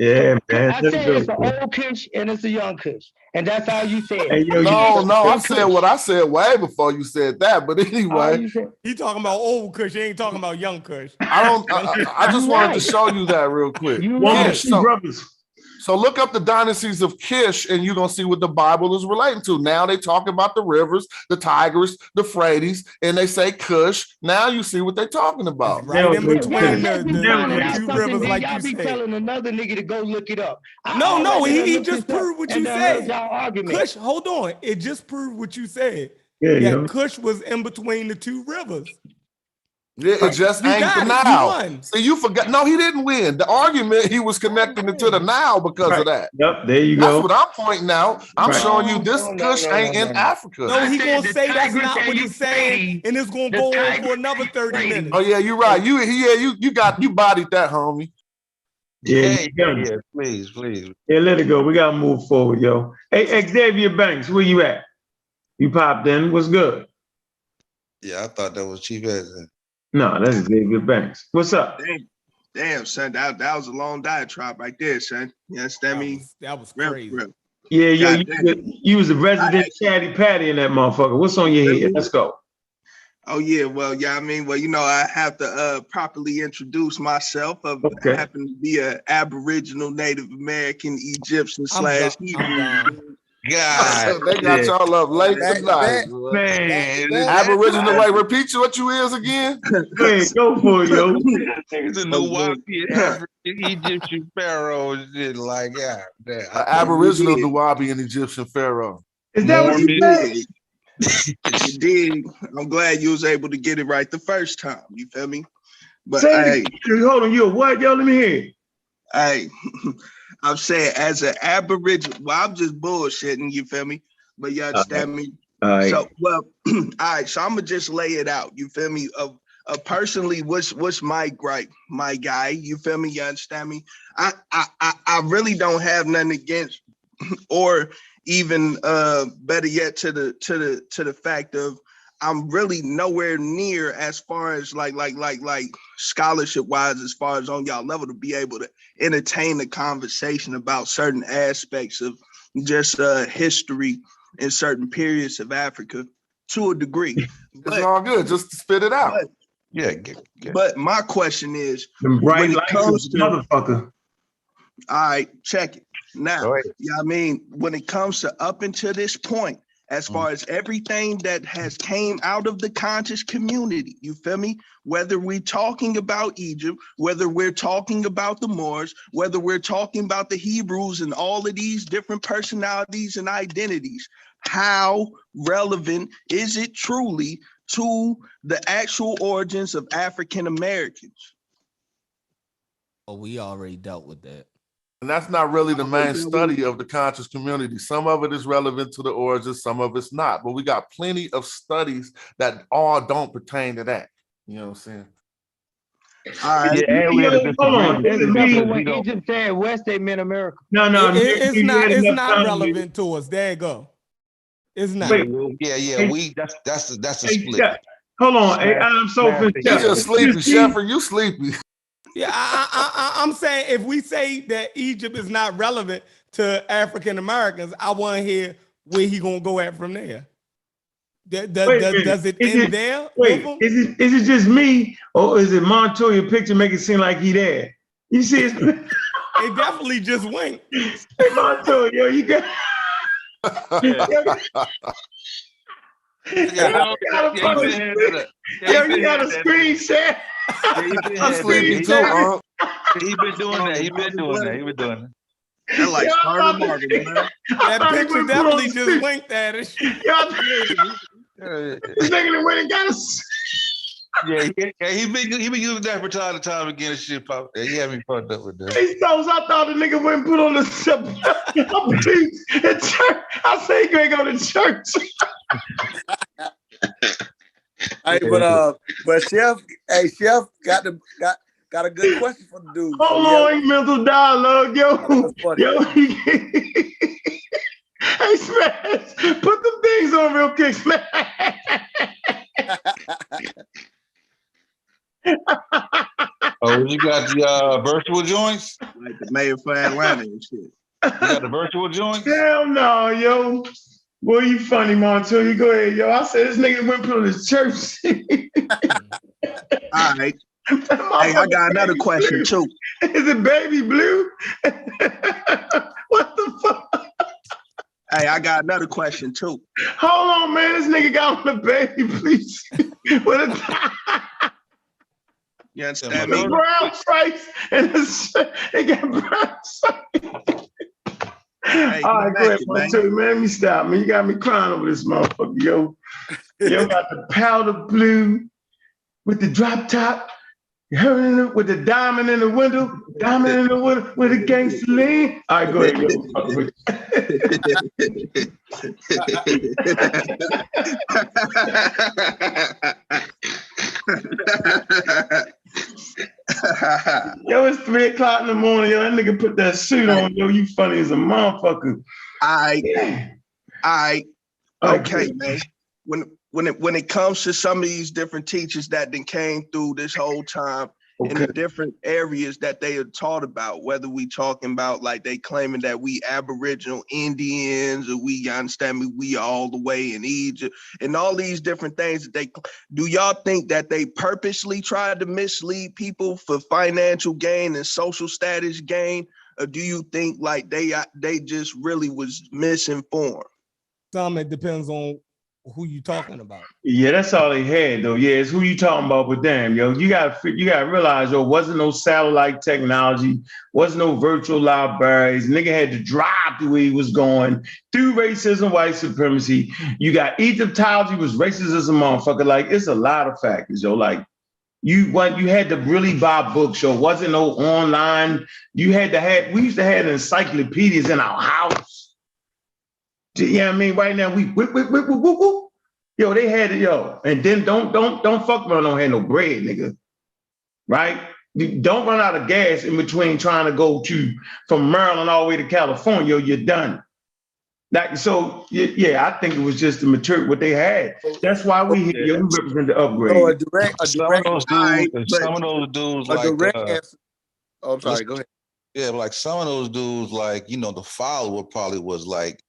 Speaker 3: Yeah, man.
Speaker 19: I said it's an old Kush and it's a young Kush, and that's how you say it.
Speaker 3: Hey, yo,
Speaker 7: No, I said what I said way before you said that. But anyway,
Speaker 4: He talking about old Kush. He ain't talking about young Kush.
Speaker 7: I just wanted to show you that real quick. Kish, so look up the dynasties of Kish, and you're gonna see what the Bible is relating to. Now they talk about the rivers, the Tigris, the Euphrates, and they say Kush. Now you see what they're talking about.
Speaker 4: Right in between the two rivers, like
Speaker 19: y'all
Speaker 4: you
Speaker 19: be
Speaker 4: said.
Speaker 19: telling another nigga to go look it up.
Speaker 4: No, he just proved what you said.
Speaker 19: Argument.
Speaker 4: Kush, hold on. It just proved what you said.
Speaker 3: Yeah,
Speaker 4: Kush was in between the two rivers.
Speaker 7: Yeah, it just
Speaker 4: You
Speaker 7: ain't
Speaker 4: got
Speaker 7: the
Speaker 4: it. You
Speaker 7: Nile.
Speaker 4: won.
Speaker 7: See, you forgot. No, he didn't win. The argument, he was connecting it to the Nile because of that.
Speaker 3: Yep, there you
Speaker 7: That's
Speaker 3: go.
Speaker 7: what I'm pointing out. I'm
Speaker 3: Right.
Speaker 7: showing you this Kush ain't in Africa.
Speaker 4: No, he gonna
Speaker 19: the
Speaker 4: say that's
Speaker 19: Tigris
Speaker 4: not
Speaker 19: and
Speaker 4: what he's saying, and it's gonna
Speaker 19: the
Speaker 4: go on
Speaker 19: Tigris
Speaker 4: for another 30 minutes.
Speaker 7: Oh yeah, you're right. You bodied that, homie.
Speaker 3: Yeah,
Speaker 10: please.
Speaker 3: Yeah, let it go. We gotta move forward, yo. Hey, Xavier Banks, where you at? You popped in. What's good?
Speaker 10: Yeah, I thought that was Chief Ezra.
Speaker 3: No, that's Xavier Banks. What's up?
Speaker 21: Damn, son, that was a long diatribe right there, son. You understand me?
Speaker 4: That was
Speaker 21: crazy.
Speaker 3: Yeah, yo,
Speaker 21: God
Speaker 3: you was a resident chatty patty in that motherfucker. What's on your head? Let's go.
Speaker 21: Oh yeah, well, yeah, I mean, well, you know, I have to properly introduce myself. I happen to be an Aboriginal, Native American, Egyptian / Hebrew.
Speaker 10: God,
Speaker 7: they got y'all up late tonight,
Speaker 10: man.
Speaker 7: Aboriginal. Wait, repeat what you is again.
Speaker 3: Hey, go for it, yo.
Speaker 10: Niggas in Nuwapi, African, Egyptian pharaoh and shit like yeah.
Speaker 7: Aboriginal Nuwabi Egyptian pharaoh.
Speaker 3: Is that what you said?
Speaker 21: You did. I'm glad you was able to get it right the first time. You feel me? But
Speaker 3: Say hold on, you a what? Yo, let me hear.
Speaker 21: Hey, I'm saying as an Aboriginal, well, I'm just bullshitting, you feel me? But you understand me? So, well, all right, so I'm gonna just lay it out, you feel me? Personally, what's my gripe, my guy, you feel me? You understand me? I really don't have nothing against, or even better yet, to the fact of I'm really nowhere near as far as like scholarship wise, as far as on y'all level to be able to entertain the conversation about certain aspects of just history in certain periods of Africa to a degree.
Speaker 7: It's all good. Just spit it out.
Speaker 21: But my question is,
Speaker 3: when it comes to motherfucker.
Speaker 21: All right, check it. Now, I mean, when it comes to up until this point, as far as everything that has came out of the conscious community, you feel me? Whether we're talking about Egypt, whether we're talking about the Moors, whether we're talking about the Hebrews and all of these different personalities and identities, how relevant is it truly to the actual origins of African Americans?
Speaker 4: Oh, we already dealt with that.
Speaker 7: And that's not really the main study of the conscious community. Some of it is relevant to the origins, some of it's not. But we got plenty of studies that all don't pertain to that. You know what I'm saying?
Speaker 21: All right.
Speaker 3: Hold on.
Speaker 19: When Egypt said West, they meant America.
Speaker 3: No,
Speaker 4: It's not relevant to us. There you go. It's not.
Speaker 10: Yeah. That's a split.
Speaker 3: Hold on. Hey, I'm so
Speaker 7: You just sleepy, Shepard. You sleepy.
Speaker 4: Yeah, I'm saying if we say that Egypt is not relevant to African Americans, I want to hear where he gonna go at from there. Does it end there?
Speaker 3: Wait, is it just me, or is it Montoya picture make it seem like he there? You see,
Speaker 4: it definitely just went.
Speaker 3: Hey, Montoya, yo, you got. You got a screen share.
Speaker 10: I'm sleepy too. He been doing that.
Speaker 21: That like started marketing, man.
Speaker 4: That picture definitely just winked at us.
Speaker 3: This nigga went and got us.
Speaker 10: He been using that from time to time again and shit pop. Yeah, he had me fucked up with that.
Speaker 3: Hey, Stones, I thought the nigga went and put on the church. I say he ain't go to church.
Speaker 20: Hey, but Chef got a good question for the dude.
Speaker 3: Hold on, mental dialogue, yo. Hey, Smash, put them things on real quick, Smash.
Speaker 10: Oh, you got the virtual joints?
Speaker 21: Like the mayor for Atlanta and shit.
Speaker 10: You got the virtual joint?
Speaker 3: Hell no, yo. Boy, you funny, Montoya. You go ahead, yo. I said this nigga went to the church.
Speaker 21: All right. Hey, I got another question too.
Speaker 3: Is it baby blue? What the fuck?
Speaker 21: Hey, I got another question too.
Speaker 3: Hold on, man. This nigga got on the baby, please. What a
Speaker 21: You understand me?
Speaker 3: brown stripes and it got brown stripes.
Speaker 21: Hey,
Speaker 3: All right, go ahead,
Speaker 21: man.
Speaker 3: Montoya, man. Let me stop, man. You got me crying over this motherfucker, yo. Yo got the powder blue with the drop top. You heard it with the diamond in the window, with a gangster lean. All right, go ahead, Yo, it's 3 o'clock in the morning. Yo, that nigga put that suit on. Yo, you funny as a motherfucker.
Speaker 21: All right. Okay, man. When it comes to some of these different teachers that then came through this whole time in the different areas that they had taught about, whether we talking about like they claiming that we Aboriginal Indians or we, you understand me, we all the way in Egypt and all these different things that do y'all think that they purposely tried to mislead people for financial gain and social status gain? Or do you think like they just really was misinformed?
Speaker 4: Some, it depends on who you talking about.
Speaker 3: Yeah, that's all they had though. Yeah, it's who you talking about. But damn, yo, you gotta realize, yo, wasn't no satellite technology, wasn't no virtual libraries. Nigga had to drive the way he was going through racism, white supremacy. You got Egyptology was racist as a motherfucker. Like it's a lot of factors, yo. Like you had to really buy books, yo. Wasn't no online. We used to have encyclopedias in our house. You know what I mean? Right now, we whip. Yo, they had it, yo. And then don't fuck around, don't have no bread, nigga. Right? Don't run out of gas in between trying to go from Maryland all the way to California, you're done. So yeah, I think it was just the material what they had. That's why we here. We represent the upgrade.
Speaker 10: Some of those dudes like
Speaker 20: I'm sorry, go ahead.
Speaker 10: Yeah, like some of those dudes, like, you know, the follower probably was like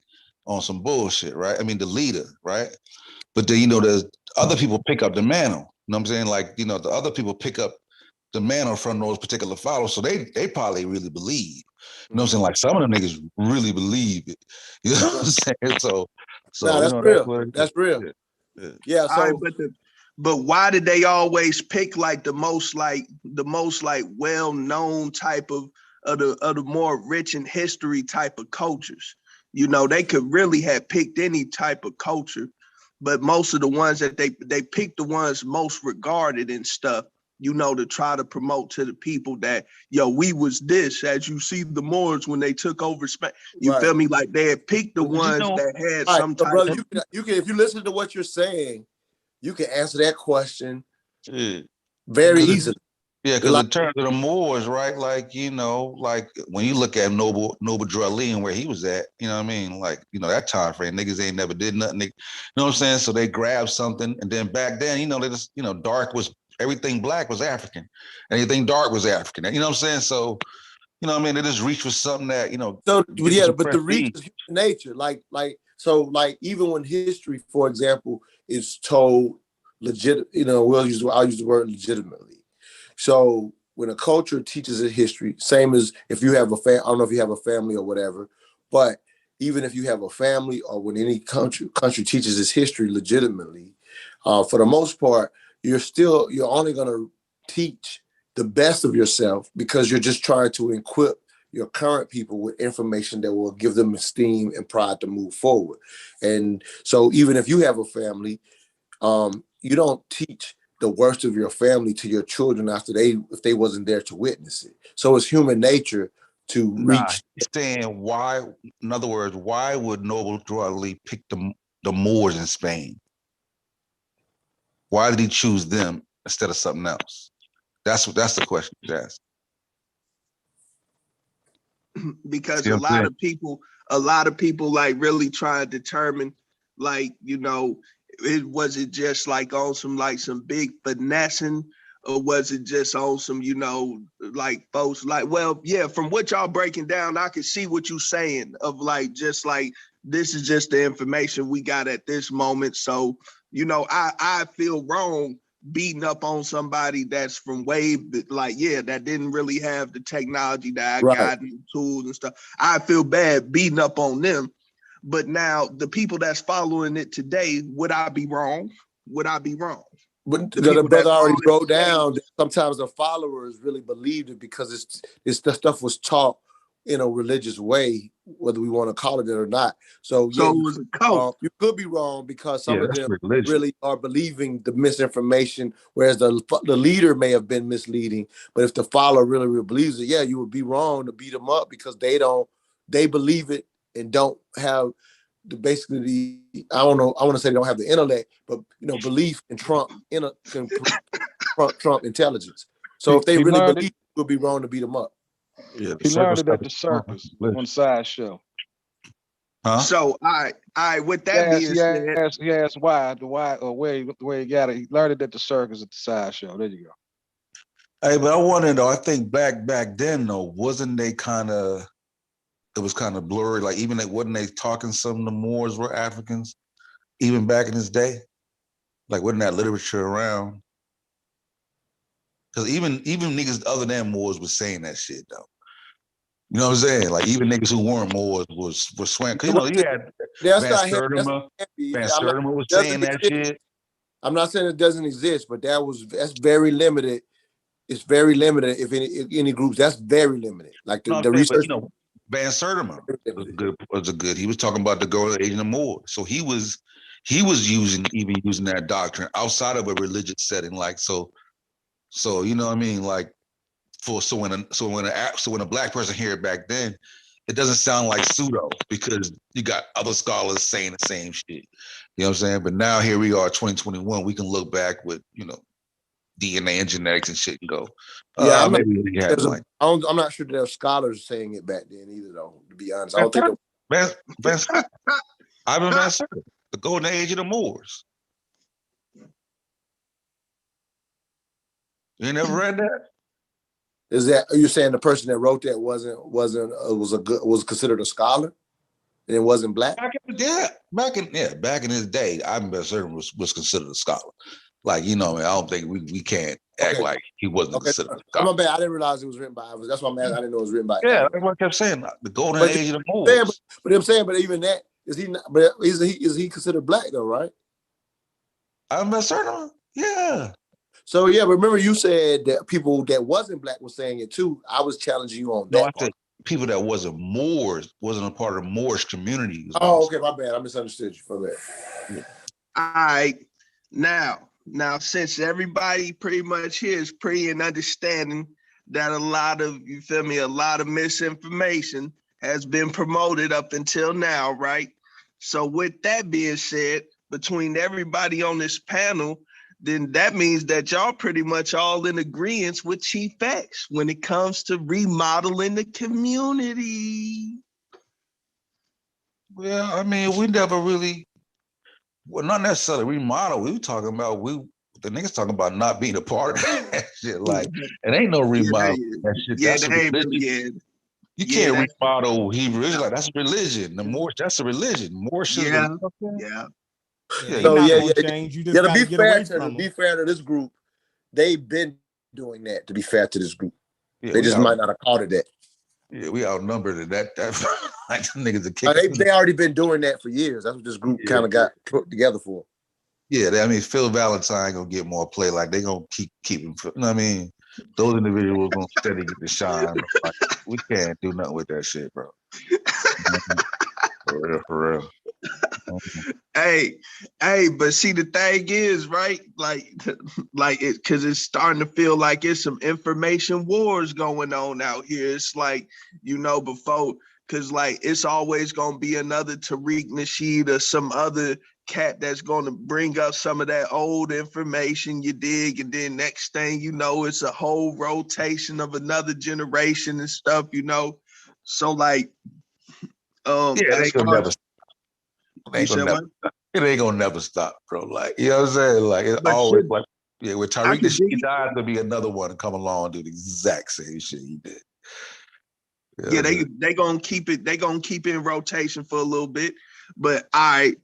Speaker 10: on some bullshit, right? I mean, the leader, right? But then, you know, there's other people pick up the mantle. You know what I'm saying? Like, you know, the other people pick up the mantle from those particular followers. So they probably really believe. You know what I'm saying? Like some of them niggas really believe it. You know what I'm saying? So
Speaker 20: no, that's real. That's real. Yeah. So
Speaker 21: but why did they always pick like the most well-known type of the more rich in history type of cultures? You know, they could really have picked any type of culture, but most of the ones that they picked the ones most regarded and stuff, you know, to try to promote to the people that, yo, we was this, as you see the Moors when they took over Spain. You feel me? Like they had picked the ones that had some type
Speaker 20: brother, you can, if you listen to what you're saying, you can answer that question very easily.
Speaker 10: Yeah, because in terms of the Moors, right? Like, you know, like when you look at Noble Drew Ali and where he was at, you know what I mean? Like, you know, that time frame, niggas ain't never did nothing. You know what I'm saying? So they grabbed something, and then back then, you know, they just, you know, everything black was African. Anything dark was African. You know what I'm saying? So, you know what I mean? They just reach for something that, you know.
Speaker 20: So yeah, but the reach is human nature. Like even when history, for example, is told legit, you know, I'll use the word legitimately. So when a culture teaches a history, same as if you have I don't know if you have a family or whatever, but even if you have a family or when any country teaches its history legitimately, for the most part, you're only going to teach the best of yourself because you're just trying to equip your current people with information that will give them esteem and pride to move forward. And so even if you have a family, you don't teach the worst of your family to your children if they wasn't there to witness it. So it's human nature to reach.
Speaker 10: Saying why, in other words, why would Noble Drew Ali pick the Moors in Spain? Why did he choose them instead of something else? That's the question you asked.
Speaker 21: Because a lot of people like really try to determine, like, you know, was it just like on some big finessing, or was it just on some, you know, like folks like, well, yeah, from what y'all breaking down, I can see what you're saying of like, just like, this is just the information we got at this moment. So, you know, I feel wrong beating up on somebody that's from way, like, yeah, that didn't really have the technology that I got and tools and stuff. I feel bad beating up on them. But now the people that's following it today, would I be wrong? Would I be wrong?
Speaker 20: But the brother already wrote down that sometimes the followers really believed it because it's the stuff was taught in a religious way, whether we want to call it or not. So yeah,
Speaker 21: it was a cult.
Speaker 20: You could be wrong because some of them
Speaker 10: religion.
Speaker 20: really are believing the misinformation, whereas the leader may have been misleading. But if the follower really believes it, yeah, you would be wrong to beat them up because they believe it and don't have basically I don't know. I want to say they don't have the intellect, but you know, belief in Trump Trump intelligence. So if they really believe, it would be wrong to beat them up.
Speaker 10: Yeah,
Speaker 16: he learned it at the circus on Sideshow.
Speaker 21: Huh? So I with that being said,
Speaker 16: he asked why where he got it. He learned it at the circus at the Sideshow. There you go.
Speaker 10: Hey, but I wonder though. I think back then though, wasn't they kind of? It was kind of blurry. Like even wasn't they talking some of the Moors were Africans, even back in his day? Like wasn't that literature around? Because even niggas other than Moors was saying that shit though. You know what I'm saying? Like even niggas who weren't Moors were swearing. Cause you know you had Van Sertima was saying that shit.
Speaker 20: I'm not saying it doesn't exist, but that's very limited. It's very limited. If any groups, that's very limited. Like the research.
Speaker 10: But, you know, Van Sertima was a good. He was talking about the golden age of the Moors. So he was using that doctrine outside of a religious setting. Like so you know what I mean? Like when a black person hear it back then, it doesn't sound like pseudo because you got other scholars saying the same shit. You know what I'm saying? But now here we are, 2021. We can look back with DNA and genetics and shit and go.
Speaker 20: Yeah,
Speaker 10: I'm
Speaker 20: not sure there are scholars saying it back then either, though. To be honest, I don't think.
Speaker 10: Ivan Van Sertima, the golden age of the Moors. You never read that?
Speaker 20: Are you saying the person that wrote that was considered a scholar and it wasn't black?
Speaker 10: Back in his day, Ivan Van Sertima was considered a scholar. Like, you know, I don't think we can't act like he wasn't considered a scholar.
Speaker 20: My bad. I didn't realize it was written by Ivan. That's why I'm asking. I didn't know it was written by.
Speaker 10: Yeah, that's what I kept saying. The golden age of the Moors.
Speaker 20: But I'm saying, but even that is he? Not, but is he considered black though? Right?
Speaker 10: Ivan Van Sertima. Yeah.
Speaker 20: So yeah, but remember you said that people that wasn't black were saying it too. I was challenging you on that.
Speaker 10: No, I said people that wasn't Moors, wasn't a part of the Moorish community.
Speaker 20: Oh, okay, my bad. I misunderstood you. My bad.
Speaker 21: All right, now since everybody pretty much here is pretty in understanding that a lot of misinformation has been promoted up until now, right? So with that being said, between everybody on this panel, then that means that y'all pretty much all in agreement with Chief X when it comes to remodeling the community.
Speaker 10: Well, I mean, we never really, not necessarily remodel. We were talking about, the niggas talking about not being a part of that shit. Like, it ain't no remodel. That shit.
Speaker 21: Yeah,
Speaker 10: That's a religion. You can't remodel Hebrew Israelite. That's a religion. The Moors, that's a religion. Moorish.
Speaker 21: Yeah.
Speaker 20: To be fair to this group, they've been doing that. To be fair to this group, they just might not have called it that.
Speaker 10: Yeah, we outnumbered it. That like the niggas are kicking.
Speaker 20: They already been doing that for years. That's what this group kind of got put together for.
Speaker 10: Yeah, I mean, Phil Valentine gonna get more play. Like they gonna keep him. You know what I mean? Those individuals gonna steady get the shine. Like, we can't do nothing with that shit, bro. For real.
Speaker 21: Hey, but see, the thing is, right? Like it, because it's starting to feel like it's some information wars going on out here. It's like, before, because like it's always gonna be another Tariq Nasheed or some other cat that's gonna bring up some of that old information, you dig, and then next thing you know, it's a whole rotation of another generation and stuff, So like,
Speaker 10: it ain't gonna never stop, bro. Like, you know what I'm saying? Like, it's always like Yeah, with
Speaker 21: I
Speaker 10: Tariq
Speaker 21: can
Speaker 10: Nasheed
Speaker 21: dig it.
Speaker 10: died, there'll be another one to come along and do the exact same shit he did.
Speaker 21: Yeah, they gonna keep it. They gonna keep it in rotation for a little bit. But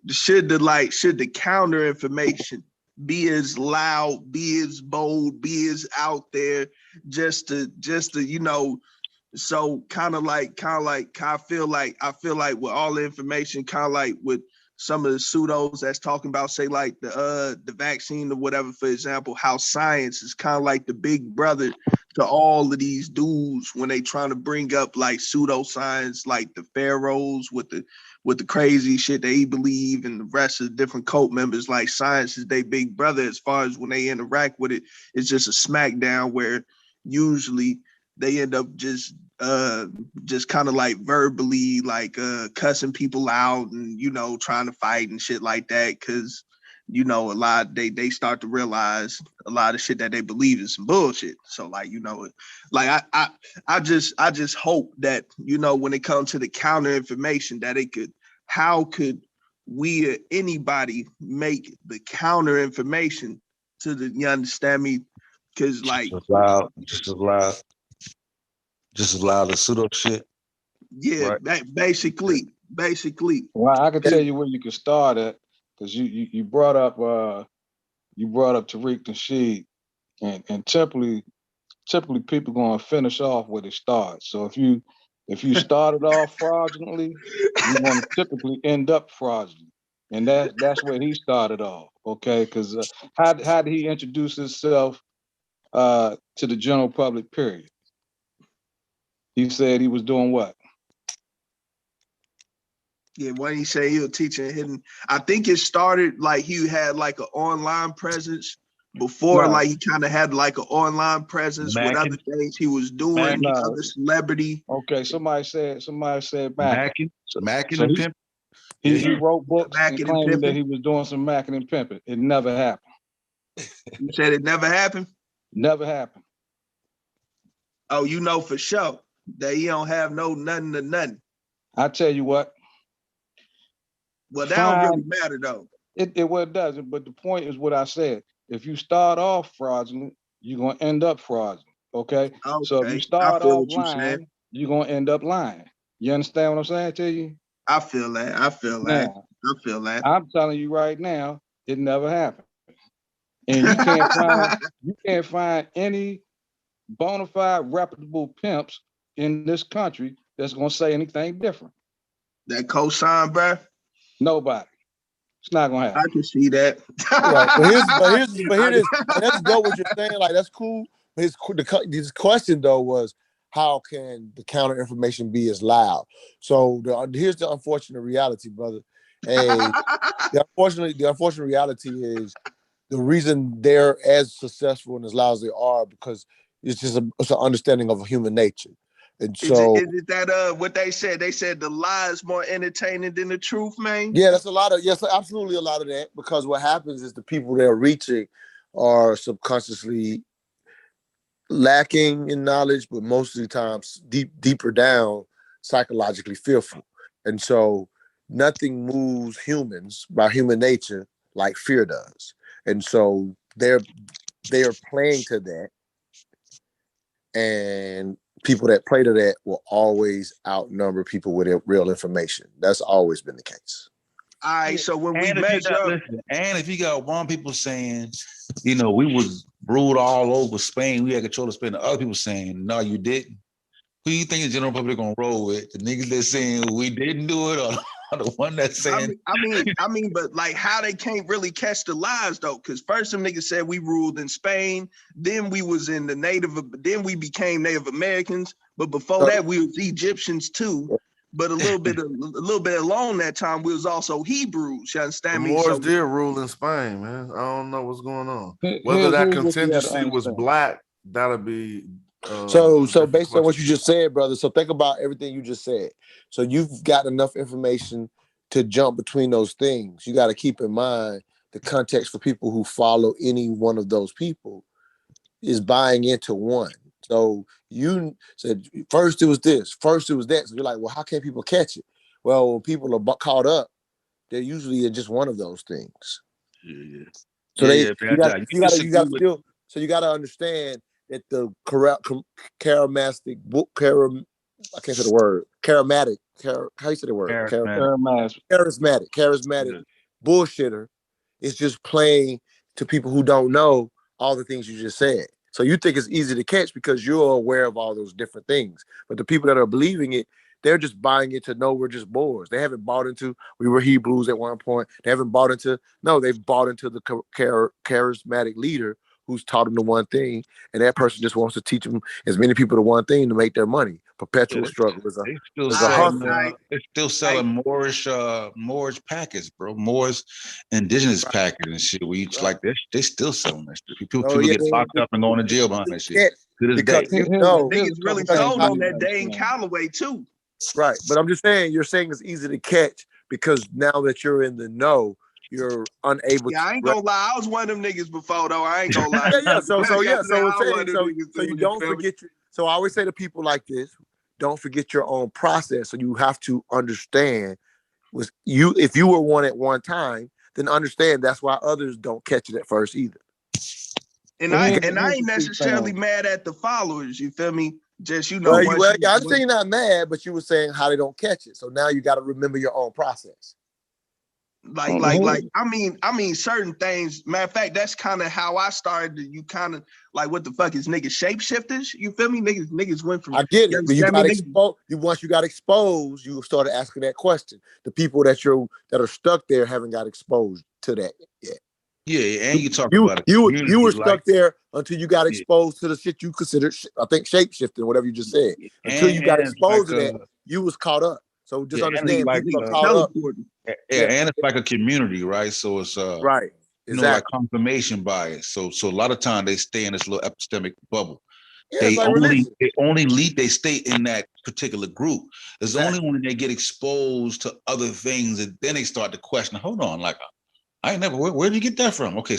Speaker 21: should the counter information be as loud, be as bold, be as out there, just to so kind of like I feel like with all the information, kind of like with some of the pseudos that's talking about, say like the vaccine or whatever, for example, how science is kind of like the big brother to all of these dudes when they trying to bring up like pseudoscience, like the pharaohs with the crazy shit they believe, and the rest of the different cult members, like science is their big brother. As far as when they interact with it, it's just a smackdown where usually they end up just kind of like verbally like cussing people out and trying to fight and shit like that, because a lot they start to realize a lot of shit that they believe is some bullshit. So like like I just hope that when it comes to the counter information that how could we or anybody make the counter information to the, you understand me? Because like
Speaker 10: just as loud as pseudo shit.
Speaker 21: Yeah,
Speaker 10: right?
Speaker 21: basically.
Speaker 16: Well, I can tell you where you can start at, because you brought up Tariq Nasheed, and typically people going to finish off where they start. So if you started off fraudulently, you're going to typically end up fraudulent, and that's where he started off. Okay, because how did he introduce himself to the general public? Period. He said he was doing what?
Speaker 21: Yeah, when he said he was teaching hidden, I think it started like he had like an online presence before, like he kind of had like an online presence with other things he was doing, other celebrity.
Speaker 16: Okay, somebody said
Speaker 10: Macking
Speaker 16: so
Speaker 10: and pimping.
Speaker 16: He wrote books and
Speaker 21: Macking and
Speaker 16: claiming that
Speaker 21: pimping.
Speaker 16: he was doing some macking and pimping. It never happened.
Speaker 21: You said it never happened?
Speaker 16: Never happened.
Speaker 21: Oh, you know for sure that he don't have no nothing to nothing.
Speaker 16: I tell you what.
Speaker 21: Well, that don't really matter though.
Speaker 16: It doesn't, but the point is what I said. If you start off fraudulent, you're gonna end up fraudulent. Okay? So if you start off lying, you're gonna end up lying. You understand what I'm saying to you?
Speaker 21: I feel that.
Speaker 16: I'm telling you right now, it never happened. And you can't find any bona fide reputable pimps in this country that's gonna say anything different.
Speaker 21: That cosign, bro?
Speaker 16: Nobody. It's not gonna happen.
Speaker 21: I can see that.
Speaker 20: Right. But here it is. And that's dope what you're saying. Like that's cool. But his question though was, how can the counter information be as loud? So here's the unfortunate reality, brother. The unfortunate reality is the reason they're as successful and as loud as they are because it's an understanding of human nature. And so
Speaker 21: is it that what they said? They said the lie is more entertaining than the truth, man.
Speaker 20: Yeah, that's absolutely a lot of that, because what happens is the people they're reaching are subconsciously lacking in knowledge, but most of the times deeper down, psychologically fearful. And so nothing moves humans by human nature like fear does. And so they are playing to that. And people that play to that will always outnumber people with real information. That's always been the case.
Speaker 21: All right, so when we measure up,
Speaker 10: and if you got one people saying, we was ruled all over Spain, we had control of Spain, the other people saying, no, you didn't. Who do you think the general public gonna roll with? The niggas that saying we didn't do it, or the one that's saying?
Speaker 21: I mean, but like how they can't really catch the lies though, because first some niggas said we ruled in Spain, then we was in then we became Native Americans, but before that we was Egyptians too. But a little bit along that time, we was also Hebrews. You understand me?
Speaker 7: Moors did rule in Spain, man. I don't know what's going on. Whether that contingency was black, that'll be.
Speaker 20: So based on what you just said, brother. So think about everything you just said. So you've got enough information to jump between those things. You got to keep in mind the context for people who follow any one of those people is buying into one. So you said first it was this, first it was that. So you're like, well, how can people catch it? Well, when people are caught up, they're usually in just one of those things.
Speaker 10: Yeah.
Speaker 20: So
Speaker 10: Yeah,
Speaker 20: they
Speaker 10: yeah,
Speaker 20: you got
Speaker 10: you
Speaker 20: you got to
Speaker 10: disagree with
Speaker 20: still so you got to understand that the I can't say the word charismatic. How you say the word?
Speaker 16: Charismatic.
Speaker 20: Charismatic bullshitter is just playing to people who don't know all the things you just said. So you think it's easy to catch because you're aware of all those different things. But the people that are believing it, they're just buying it to know we're just boys. They haven't bought into we were Hebrews at one point. They haven't bought into they've bought into the charismatic leader who's taught them the one thing, and that person just wants to teach them as many people the one thing to make their money. Perpetual struggle is
Speaker 10: they still
Speaker 20: a
Speaker 10: selling
Speaker 20: hustle.
Speaker 10: they're still selling Moorish packets, bro. Moorish indigenous packets and shit. We like they still selling that shit. People
Speaker 20: Yeah,
Speaker 10: get locked up and going to jail behind that shit to this day.
Speaker 21: Niggas really sold on that Dane Calloway too.
Speaker 20: Right, but I'm just saying you're saying it's easy to catch because now that you're in the know, you're unable.
Speaker 21: Yeah, I ain't gonna lie. I was one of them niggas before though. I ain't gonna lie.
Speaker 20: So you don't
Speaker 21: feel me?
Speaker 20: forget. So I always say to people like this, don't forget your own process. So you have to understand if you were one at one time, then understand that's why others don't catch it at first either.
Speaker 21: And I ain't necessarily mad at the followers. You feel me? Just
Speaker 20: I understand you're not mad, but you were saying how they don't catch it. So now you got to remember your own process.
Speaker 21: I mean, certain things. Matter of fact, that's kind of how I started. You kind of like, what the fuck is niggas shapeshifters? You feel me? Niggas went from.
Speaker 20: I get it, but you got exposed. Once you got exposed, you started asking that question. The people that are stuck there haven't got exposed to that yet.
Speaker 10: Yeah, and you talk about it.
Speaker 20: You were stuck there until you got exposed to the shit you considered, I think, shape-shifting, whatever you just said. Until you got exposed to that, you was caught up. So just understand, people are caught up.
Speaker 10: Yeah, and it's like a community, right? So it's
Speaker 20: right,
Speaker 10: you know, like confirmation bias. So a lot of time they stay in this little epistemic bubble.
Speaker 20: Yeah,
Speaker 10: they stay in that particular group. It's only when they get exposed to other things and then they start to question. Hold on, like I ain't never. Where did you get that from? Okay,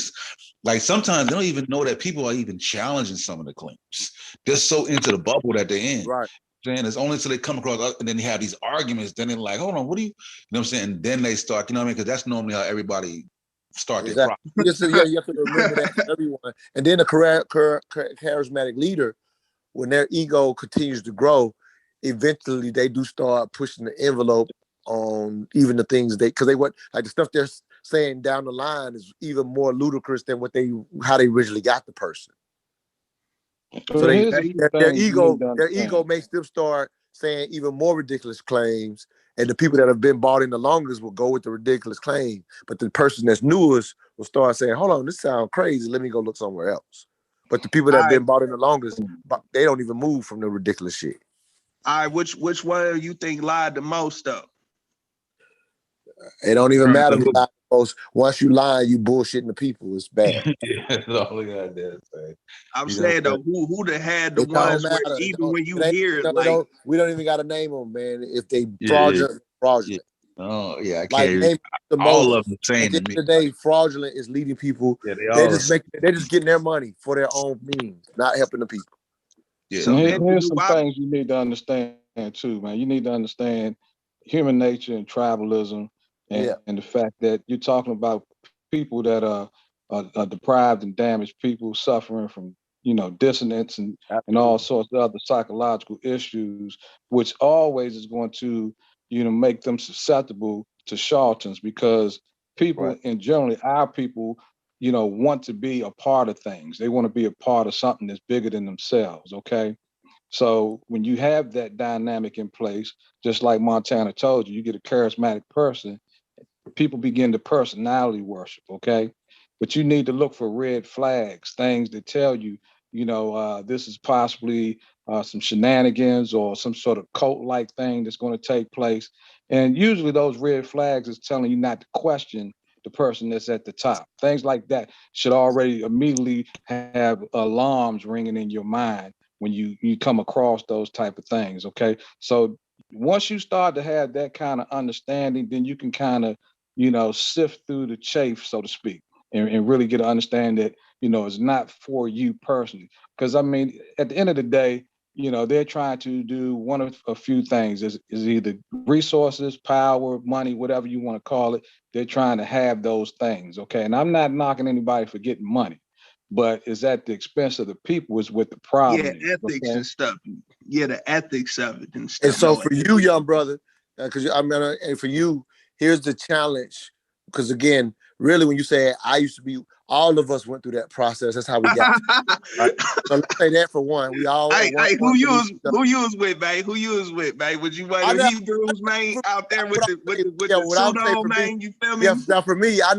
Speaker 10: like sometimes they don't even know that people are even challenging some of the claims. They're so into the bubble that they're in.
Speaker 20: Right.
Speaker 10: And it's only until they come across and then they have these arguments. Then they're like, hold on, what do you? You know what I'm saying? And then they start. You know what I mean? Because that's normally how everybody start their process.
Speaker 20: You have to remember that for everyone. And then a charismatic leader, when their ego continues to grow, eventually they do start pushing the envelope on even the things because they want like the stuff they're saying down the line is even more ludicrous than how they originally got the person. So their ego makes them start saying even more ridiculous claims, and the people that have been bought in the longest will go with the ridiculous claim. But the person that's newest will start saying, "Hold on, this sounds crazy. Let me go look somewhere else." But the people that have been bought in the longest, they don't even move from the ridiculous shit.
Speaker 21: All right, which one you think lied the most though?
Speaker 20: It don't even matter who lied the most. Once you lie, you bullshitting the people. It's bad.
Speaker 10: That's all I got there.
Speaker 21: I'm saying though, who had the ones where even when you hear it, like
Speaker 20: we don't even got to name them, man. If they fraudulent.
Speaker 10: Oh yeah, I
Speaker 20: like
Speaker 10: can't. All of them saying
Speaker 20: at the end of the day, fraudulent is leading people.
Speaker 10: Yeah,
Speaker 20: they're just getting their money for their own means, not helping the people.
Speaker 10: Yeah.
Speaker 16: So here's some things you need to understand too, man. You need to understand human nature and tribalism, and the fact that you're talking about people that are deprived and damaged people suffering from dissonance and all sorts of other psychological issues, which always is going to make them susceptible to charlatans, because people in generally our people want to be a part of things. They want to be a part of something that's bigger than themselves. Okay. So when you have that dynamic in place, just like Montana told you, you get a charismatic person, people begin to personality worship, okay? But you need to look for red flags, things that tell you, this is possibly some shenanigans or some sort of cult-like thing that's going to take place. And usually those red flags is telling you not to question the person that's at the top. Things like that should already immediately have alarms ringing in your mind when you come across those type of things, okay? So once you start to have that kind of understanding, then you can kind of, sift through the chaff, so to speak, and really get to understand that, it's not for you personally. Because I mean, at the end of the day, they're trying to do one of a few things is either resources, power, money, whatever you want to call it. they're trying to have those things. Okay. And I'm not knocking anybody for getting money, but it's at the expense of the people is what the problem is.
Speaker 21: Ethics and stuff. Yeah, the ethics of it and stuff.
Speaker 20: And so for you, young brother, because I mean, and for you, here's the challenge. Because again, really, when you say I used to be, all of us went through that process. That's how we got. Right? So let's say that for one. We all.
Speaker 21: Hey, who you was with, man? Who you was with, man? Was you one of the Hebrews, man, out there with the pseudo, man? You feel me?
Speaker 20: Yeah. Now for me, I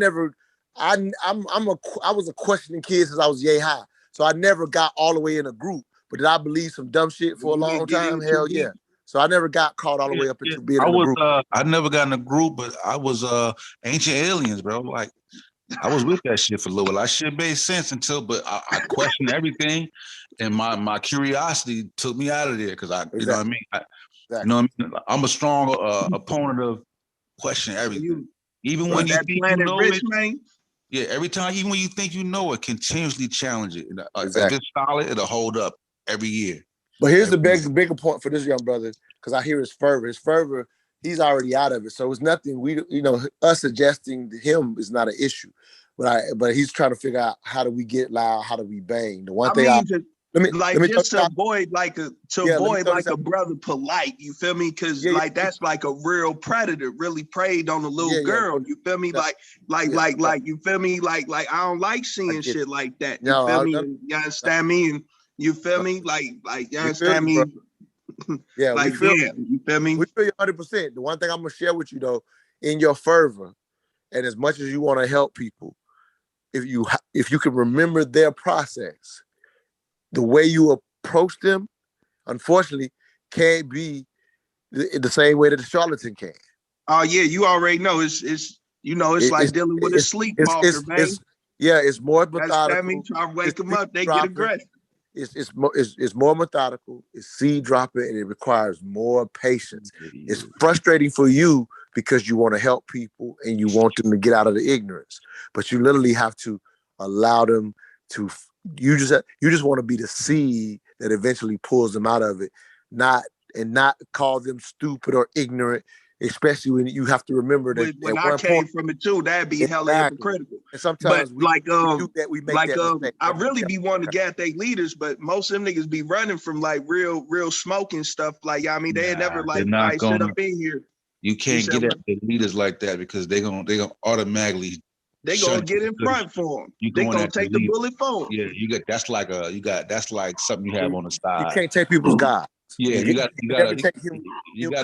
Speaker 20: was a questioning kid since I was yay high. So I never got all the way in a group. But did I believe some dumb shit for a long time? Hell yeah. So I never got caught all the way up into being in a group.
Speaker 10: I never got in a group, but I was Ancient Aliens, bro. Like I was with that shit for a little while. I shit made sense but I questioned everything, and my curiosity took me out of there because you know what I mean. You know what I mean. I'm a strong opponent of questioning everything, even when you think you know it.
Speaker 21: Man?
Speaker 10: Yeah, every time, even when you think you know it, continuously challenge it. If it's solid, it'll hold up every year.
Speaker 20: But here's the bigger point for this young brother, because I hear his fervor. His fervor, he's already out of it. So it's nothing, us suggesting to him is not an issue. But he's trying to figure out, how do we get loud? How do we bang? The one thing
Speaker 21: to avoid a brother polite, you feel me? Because that's like a real predator really preyed on a little girl. You feel me? Like you feel me? Like I don't like seeing shit like that. You feel me? You understand me? And you feel me? Like you understand me?
Speaker 20: Yeah,
Speaker 21: like you feel me?
Speaker 20: We feel you 100%. The one thing I'm gonna share with you though, in your fervor, and as much as you want to help people, if you can remember their process, the way you approach them, unfortunately, can't be the same way that the charlatan can.
Speaker 21: Oh yeah, you already know it's like dealing with a sleepwalker, man.
Speaker 20: It's more methodical.
Speaker 21: That means try to wake them up, they get aggressive.
Speaker 20: It's more methodical, it's seed dropping, and it requires more patience. It's frustrating for you because you want to help people and you want them to get out of the ignorance, but you literally have to allow them to. You just want to be the seed that eventually pulls them out of it, not call them stupid or ignorant. Especially when you have to remember that
Speaker 21: when I came from it too, that'd be hella hypocritical.
Speaker 20: And sometimes we do that. We make that mistake.
Speaker 21: I really be wanting to get they leaders, but most of them niggas be running from like real smoking stuff. Like I mean, they never like sit up in here.
Speaker 10: You can't get at the leaders like that because they gonna automatically.
Speaker 21: They gonna get in front for them. They gonna take the bullet for them.
Speaker 10: Yeah, that's like something you have on the side.
Speaker 20: You can't take people's God.
Speaker 10: Yeah, you gotta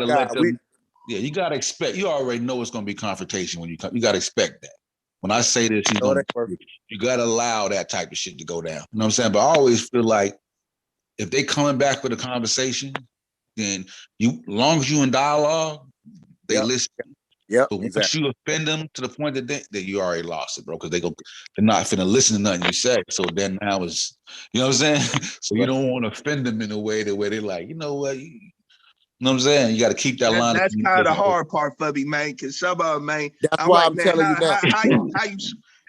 Speaker 10: let them. Yeah, you gotta expect. You already know it's gonna be confrontation when you come. You gotta expect that. When I say this, you gotta allow that type of shit to go down. You know what I'm saying? But I always feel like if they coming back with a conversation, then as long as you in dialogue, they listen.
Speaker 20: Yeah.
Speaker 10: But once you offend them to the point that you already lost it, bro, because they're not finna listen to nothing you say. So then now it's, you know what I'm saying? So you don't want to offend them in a way that where they're like, you know what? You know what I'm saying? You got to keep that line.
Speaker 21: That's kind of the hard part for me, man. Because some of them, man.
Speaker 20: That's why I'm telling you that.
Speaker 21: How you?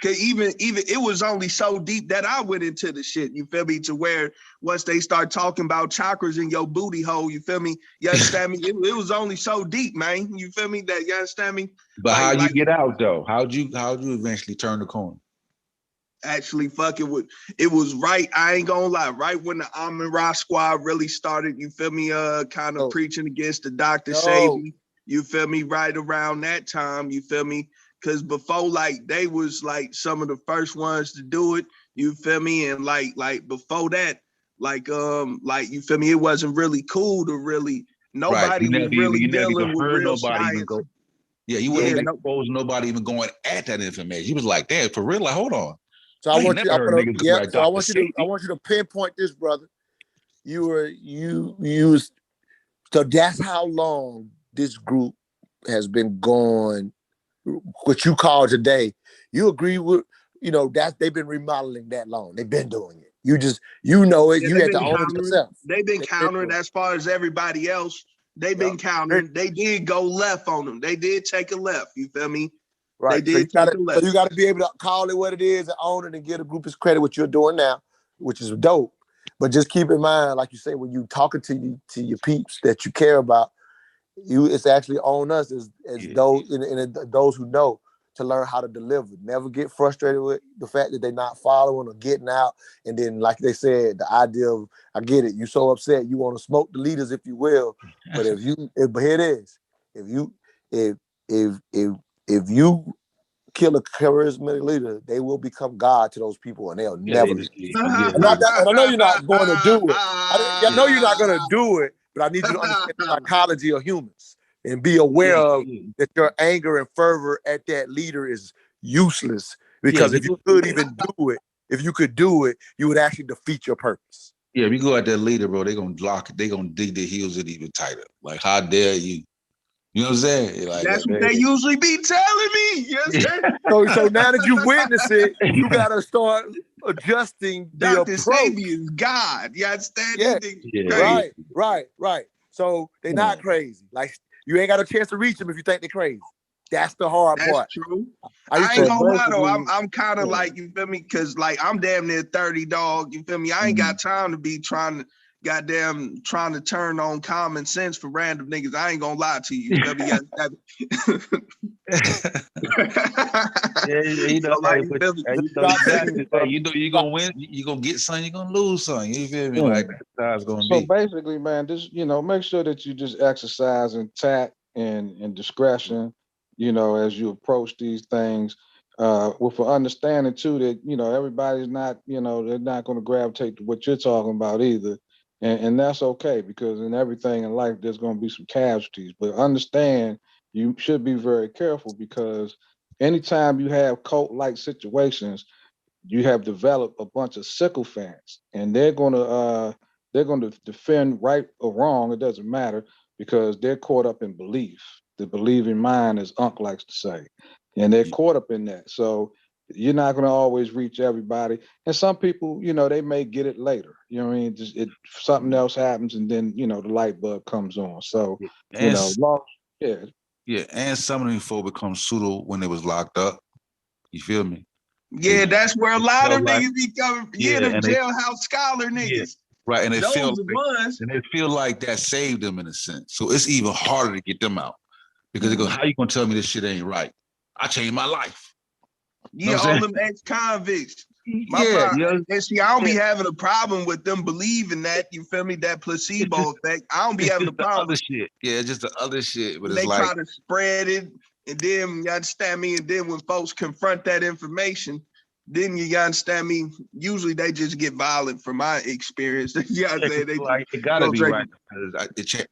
Speaker 21: Cause even it was only so deep that I went into the shit. You feel me? To where once they start talking about chakras in your booty hole, you feel me? You understand me? It was only so deep, man. You feel me? That you understand me?
Speaker 10: But how you get out though? How'd you eventually turn the corner?
Speaker 21: Actually, it was right. I ain't gonna lie. Right when the Amun Ra squad really started, you feel me? Kind of preaching against the Dr. Sebi. You feel me? Right around that time, you feel me? Because before, like, they was like some of the first ones to do it. You feel me? And like before that, like you feel me? It wasn't really cool to really nobody was really dealing with real science.
Speaker 10: You wouldn't expose nobody even going at that information. He was like, "Damn, for real? Like, hold on."
Speaker 20: So I want you to pinpoint this, brother. So that's how long this group has been going. What you call today, you agree with? That they've been remodeling that long. They've been doing it. You know it. You had to own it yourself.
Speaker 21: They've been countering as far as everybody else. They've been countering. They did go left on them. They did take a left. You feel me?
Speaker 20: Right.
Speaker 21: They did take a left.
Speaker 20: So you got to be able to call it what it is and own it and give the group its credit what you're doing now, which is dope. But just keep in mind, like you say, when you talking to your peeps that you care about, it's actually on us as those and those who know to learn how to deliver. Never get frustrated with the fact that they're not following or getting out. And then, like they said, the idea of, I get it, you so upset, you want to smoke the leaders, if you will. But but here it is. If you kill a charismatic leader, they will become God to those people, and they'll never leave. And I know you're not going to do it. I know you're not going to do it, but I need you to understand the psychology of humans and be aware of that your anger and fervor at that leader is useless. Because if you could even do it, if you could do it, you would actually defeat your purpose.
Speaker 10: Yeah, if you go at that leader, bro, they're gonna lock it, they're gonna dig their heels in even tighter. Like, how dare you? You know what I'm saying? Like,
Speaker 21: that's what they usually be telling me. Yes,
Speaker 20: so now that you witness it, you gotta start adjusting the
Speaker 21: Dr.
Speaker 20: approach.
Speaker 21: Sabian's God. You understand?
Speaker 20: Right. So they're not crazy. Like, you ain't got a chance to reach them if you think they're crazy. That's the hard part.
Speaker 21: That's true. I ain't gonna lie though. I'm kind of like, you feel me? Cause like I'm damn near 30, dog. You feel me? I ain't got time to be trying to turn on common sense for random niggas. I ain't gonna lie to you. You know,
Speaker 10: you know you're gonna win, you're gonna get something, you're gonna lose something. You feel me? Like that's how it's gonna be.
Speaker 16: So basically, man, just make sure that you just exercise in tact and discretion, as you approach these things. With an understanding too that everybody's not, they're not going to gravitate to what you're talking about either. And that's okay, because in everything in life, there's going to be some casualties. But understand, you should be very careful, because anytime you have cult-like situations, you have developed a bunch of sycophants, and they're going to defend right or wrong. It doesn't matter, because they're caught up in belief. The believing mind, as Unc likes to say, and they're caught up in that. So you're not going to always reach everybody. And some people, they may get it later. You know what I mean? Just something else happens, and then the light bulb comes on. So
Speaker 10: and some of them folk become pseudo when they was locked up. You feel me?
Speaker 21: Yeah, that's where a lot of niggas be coming.
Speaker 10: Yeah,
Speaker 21: the jailhouse scholar niggas.
Speaker 10: Right, and
Speaker 21: those
Speaker 10: they feel like that saved them in a sense. So it's even harder to get them out, because they go, "How you gonna tell me this shit ain't right? I changed my life."
Speaker 21: Yeah, all them ex-convicts. And see, I don't be having a problem with them believing that, you feel me, that placebo effect. I don't be having a problem.
Speaker 10: Other shit. Yeah, just the other shit. But
Speaker 21: they
Speaker 10: it's like,
Speaker 21: try to spread it, and then, you understand me, and then when folks confront that information, then you understand me, usually they just get violent from my experience. You know what I'm saying?
Speaker 10: It gotta be right, because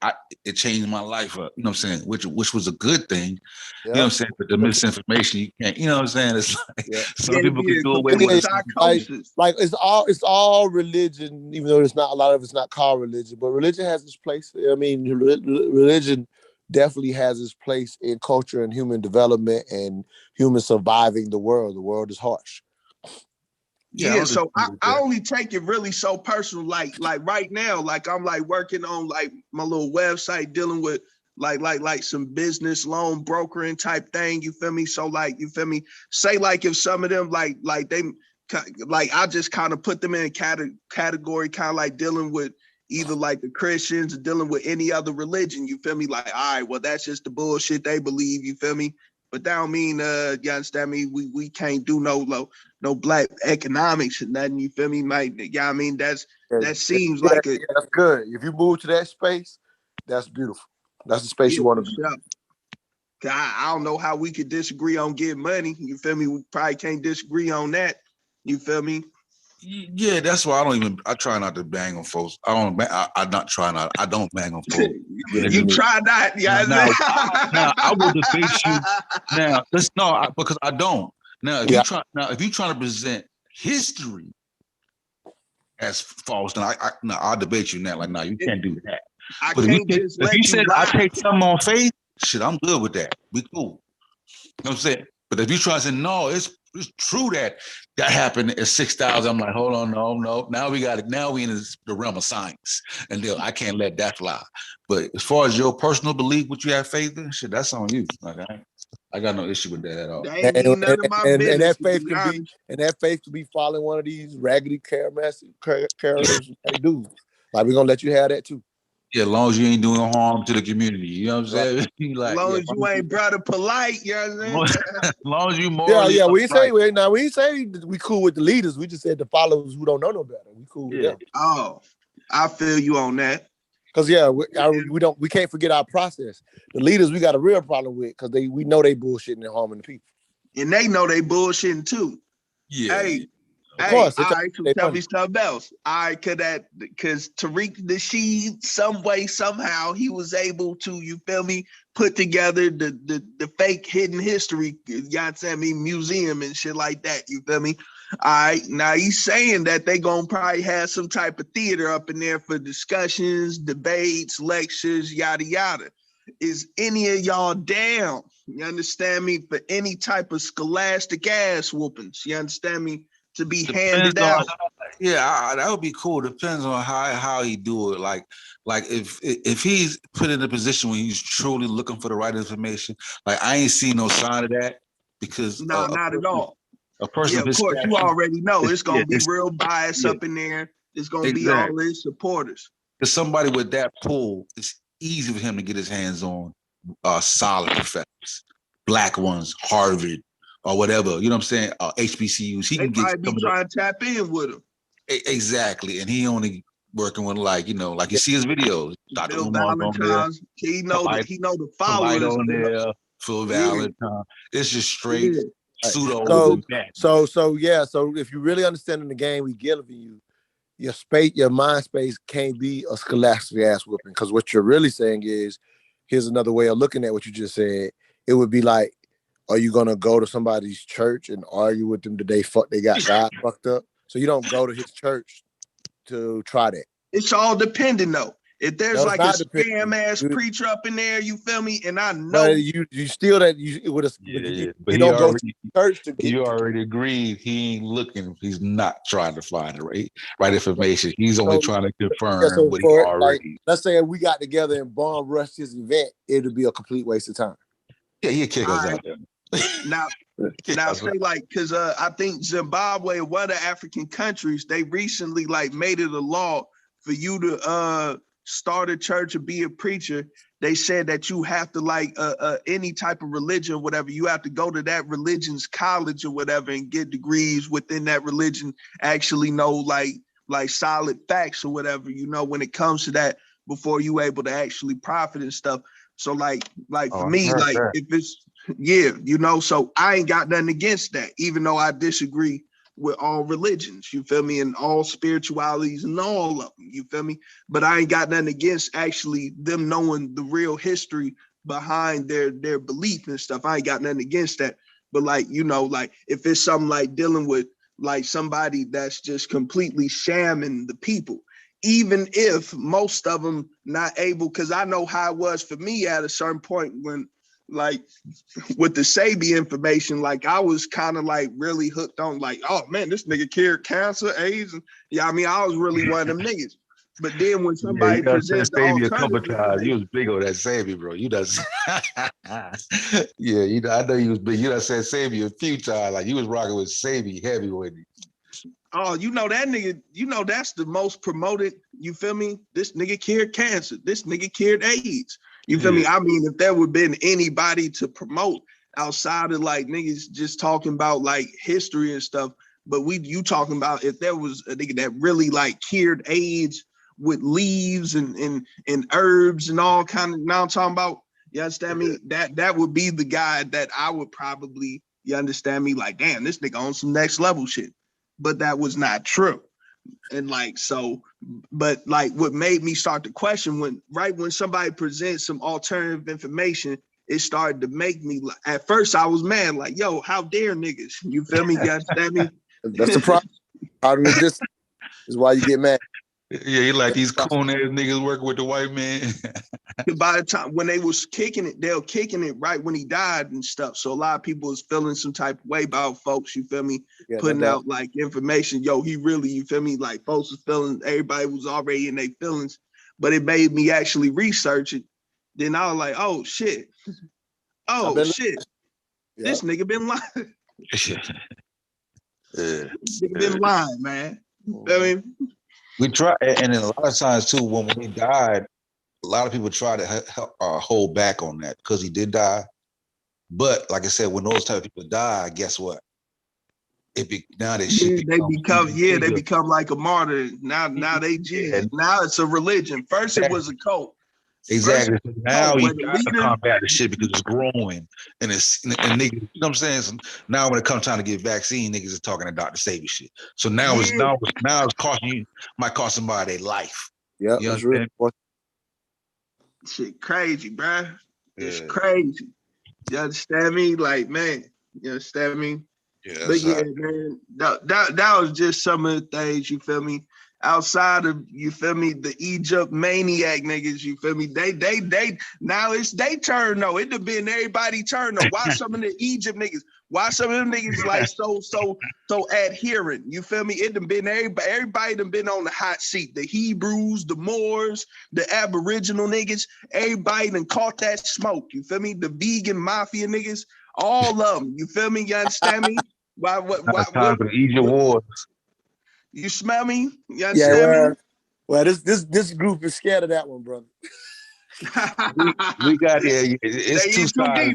Speaker 10: it changed my life up, you know what I'm saying, which was a good thing. You know what I'm saying? But the misinformation, you can't, you know what I'm saying? It's like some people can do away with
Speaker 21: psychosis.
Speaker 20: Like it's all religion, even though a lot of it's not called religion, but religion has its place. I mean, religion definitely has its place in culture and human development and human surviving the world. The world is harsh.
Speaker 21: Yeah, so I only take it really so personal. Like right now, like I'm like working on like my little website, dealing with like some business loan brokering type thing. You feel me? So like, you feel me? Say like if some of them like they like I just kind of put them in a category, kind of like dealing with either like the Christians or dealing with any other religion. You feel me? Like, all right, well that's just the bullshit they believe. You feel me? But that don't mean, you understand me? We can't do no black economics and nothing. You feel me, mate? Yeah, I mean that seems like
Speaker 20: that's good. If you move to that space, that's beautiful. That's the space you want to be.
Speaker 21: I don't know how we could disagree on getting money. You feel me? We probably can't disagree on that. You feel me?
Speaker 10: Yeah, that's why I try not to bang on folks. I don't bang on folks.
Speaker 21: You try not, yeah.
Speaker 10: Now I will debate you. Now, because I don't. Now, if you try to present history as false, then I'll debate you now. Like, no, you can't do that. But if you said I take something on faith, shit, I'm good with that. We cool. You know what I'm saying? But if you try to say, no, it's true that happened at 6,000, I'm like, hold on, no. Now we got it. Now we in the realm of science, and I can't let that fly. But as far as your personal belief, what you have faith in, shit, that's on you. Like, I got no issue with that at all.
Speaker 20: And that faith could be following one of these raggedy charismatic dudes. Like, we're gonna let you have that too.
Speaker 10: Yeah, as long as you ain't doing harm to the community, you know what I'm saying? You
Speaker 21: As
Speaker 10: like,
Speaker 21: long
Speaker 10: yeah,
Speaker 21: as you ain't brother polite, you know what I'm saying?
Speaker 10: as long as you
Speaker 20: Yeah,
Speaker 10: morally
Speaker 20: yeah. We ain't say
Speaker 10: upright.
Speaker 20: we ain't say we cool with the leaders. We just said the followers who don't know no better. We cool with
Speaker 10: Yeah.
Speaker 20: them.
Speaker 21: Oh, I feel you on that.
Speaker 20: Cause yeah, we can't forget our process. The leaders we got a real problem with because we know they bullshitting and harming the people.
Speaker 21: And they know they bullshitting too.
Speaker 10: Yeah.
Speaker 21: Hey,
Speaker 20: Of course,
Speaker 21: all
Speaker 20: they
Speaker 21: right, so
Speaker 20: they
Speaker 21: tell
Speaker 20: money.
Speaker 21: me something else. I could because Tariq Nasheed, some way, somehow, he was able to, you feel me, put together the fake hidden history, you know what I'm saying, museum and shit like that, you feel me? All right, now he's saying that they gonna probably have some type of theater up in there for discussions, debates, lectures, yada yada. Is any of y'all down, you understand me, for any type of scholastic ass whoopings, you understand me, to be handed
Speaker 10: Depends on,
Speaker 21: out?
Speaker 10: yeah, that would be cool. Depends on how he do it. Like if he's put in a position where he's truly looking for the right information, like I ain't seen no sign of that because
Speaker 21: No, not at all.
Speaker 10: a person
Speaker 21: Yeah,
Speaker 10: of
Speaker 21: of
Speaker 10: his
Speaker 21: course, you
Speaker 10: stature,
Speaker 21: already know it's gonna be
Speaker 10: it's
Speaker 21: real bias
Speaker 10: yeah,
Speaker 21: up in there. It's gonna be all
Speaker 10: exactly.
Speaker 21: his supporters.
Speaker 10: For somebody with that pull, it's easy for him to get his hands on solid professors, black ones, Harvard or whatever. You know what I'm saying? HBCUs. He
Speaker 21: They
Speaker 10: can get
Speaker 21: probably be
Speaker 10: some of the
Speaker 21: trying to tap in with him.
Speaker 10: exactly, and he only working with like like you see his videos. Dr.
Speaker 21: Bill
Speaker 10: Umar's on there,
Speaker 21: Valentine's, he know the
Speaker 10: Polite
Speaker 21: followers.
Speaker 10: on there, Phil
Speaker 21: Yeah,
Speaker 10: Valentine. It's just straight
Speaker 21: yeah.
Speaker 20: Right.
Speaker 10: pseudo.
Speaker 20: So if you really understanding the game we giving you, your mind space can't be a scholastic ass whooping. Because what you're really saying is, here's another way of looking at what you just said. It would be like, are you gonna go to somebody's church and argue with them that they got God fucked up? So you don't go to his church to try that.
Speaker 21: It's all dependent though. If there's
Speaker 20: No, it's
Speaker 21: like a
Speaker 20: not
Speaker 21: spam
Speaker 20: dependent.
Speaker 21: ass preacher up in there, you feel me? And I know
Speaker 20: But you still that you would have.
Speaker 10: Yeah, but
Speaker 20: You
Speaker 10: he
Speaker 20: don't go to
Speaker 10: already
Speaker 20: church to get.
Speaker 10: you already agreed he ain't looking. He's not trying to find the right information. He's only trying to confirm
Speaker 20: So
Speaker 10: what he
Speaker 20: for like,
Speaker 10: already.
Speaker 20: let's say if we got together and Bomb rushed his event, it would be a complete waste of time.
Speaker 10: Yeah, he'll kick us out there.
Speaker 21: now say like, because I think Zimbabwe, one of the African countries, they recently like made it a law for you to start a church or be a preacher. They said that you have to like any type of religion or whatever, you have to go to that religion's college or whatever and get degrees within that religion, actually know like solid facts or whatever, you know, when it comes to that, before you able to actually profit and stuff. So like for me, like if it's, yeah, you know, so I ain't got nothing against that, even though I disagree with all religions, you feel me, and all spiritualities and all of them, you feel me, but I ain't got nothing against actually them knowing the real history behind their belief and stuff. I ain't got nothing against that. But like, you know, like if it's something like dealing with like somebody that's just completely shamming the people, even if most of them not able, because I know how it was for me at a certain point when like with the Sabi information, like I was kind of like really hooked on like, oh man, this nigga cured cancer, AIDS, and yeah, I mean, I was really one of them niggas. But then when
Speaker 10: Yeah,
Speaker 21: somebody
Speaker 10: you done said
Speaker 21: presents the
Speaker 10: Sabi a couple
Speaker 21: alternative
Speaker 10: times. You
Speaker 21: information,
Speaker 10: was big on that Sabi, bro. You done. Yeah, I know you was big. You done said Sabi a few times. Like you was rocking with Sabi heavy with you.
Speaker 21: oh, you know that nigga, you know that's the most promoted, you feel me? This nigga cured cancer, this nigga cured AIDS. You feel me? I mean, if there would have been anybody to promote outside of like niggas just talking about like history and stuff, but you talking about if there was a nigga that really like cured AIDS with leaves and herbs and all kind of, now I'm talking about, you understand me? That would be the guy that I would probably, you understand me? Like, damn, this nigga on some next level shit. But that was not true. And like, so, but like what made me start to question when somebody presents some alternative information, it started to make me, at first I was mad, like, yo, how dare niggas? You feel me? You understand me?
Speaker 20: That's the problem. Cognitive dissonance is why you get mad.
Speaker 10: Yeah, you like these coon ass niggas working with the white man.
Speaker 21: By the time when they was kicking it, they were kicking it right when he died and stuff. So a lot of people was feeling some type of way about folks, you feel me, putting out like information. Yo, he really, you feel me? Like folks was feeling, everybody was already in their feelings, but it made me actually research it. Then I was like, oh shit. Oh shit. This nigga been lying. This nigga been lying, man. You feel me?
Speaker 10: We try, and then a lot of times too, when he died, lot of people try to hold back on that because he did die. But like I said, when those type of people die, guess what? Now they should
Speaker 21: they become like a martyr. Now they just now it's a religion. First it was a cult.
Speaker 10: Exactly. So now you got to combat the shit because it's growing and it's and niggas, you know what I'm saying? So now when it comes time to get vaccine, niggas is talking to Dr. Sabi shit. So now it's costing you, might cost somebody their life.
Speaker 20: Yeah,
Speaker 10: you know
Speaker 20: that's real.
Speaker 21: Shit crazy, bruh. It's crazy. You understand me? Like, man, you understand me?
Speaker 10: Yeah,
Speaker 21: but yeah, man, that was just some of the things, you feel me? Outside of, you feel me, the Egypt maniac niggas, you feel me? They now it's they turn though. It done been everybody turn though. Why some of the Egypt niggas? Why some of them niggas like so adherent? You feel me? It done been everybody done been on the hot seat. The Hebrews, the Moors, the Aboriginal niggas, everybody done caught that smoke. You feel me? The vegan mafia niggas, all of them. You feel me? You understand me? Why
Speaker 10: time for the Egypt wars.
Speaker 21: You smell me? You understand me?
Speaker 20: Well, this group is scared of that one, brother.
Speaker 10: we got here. It's two sides.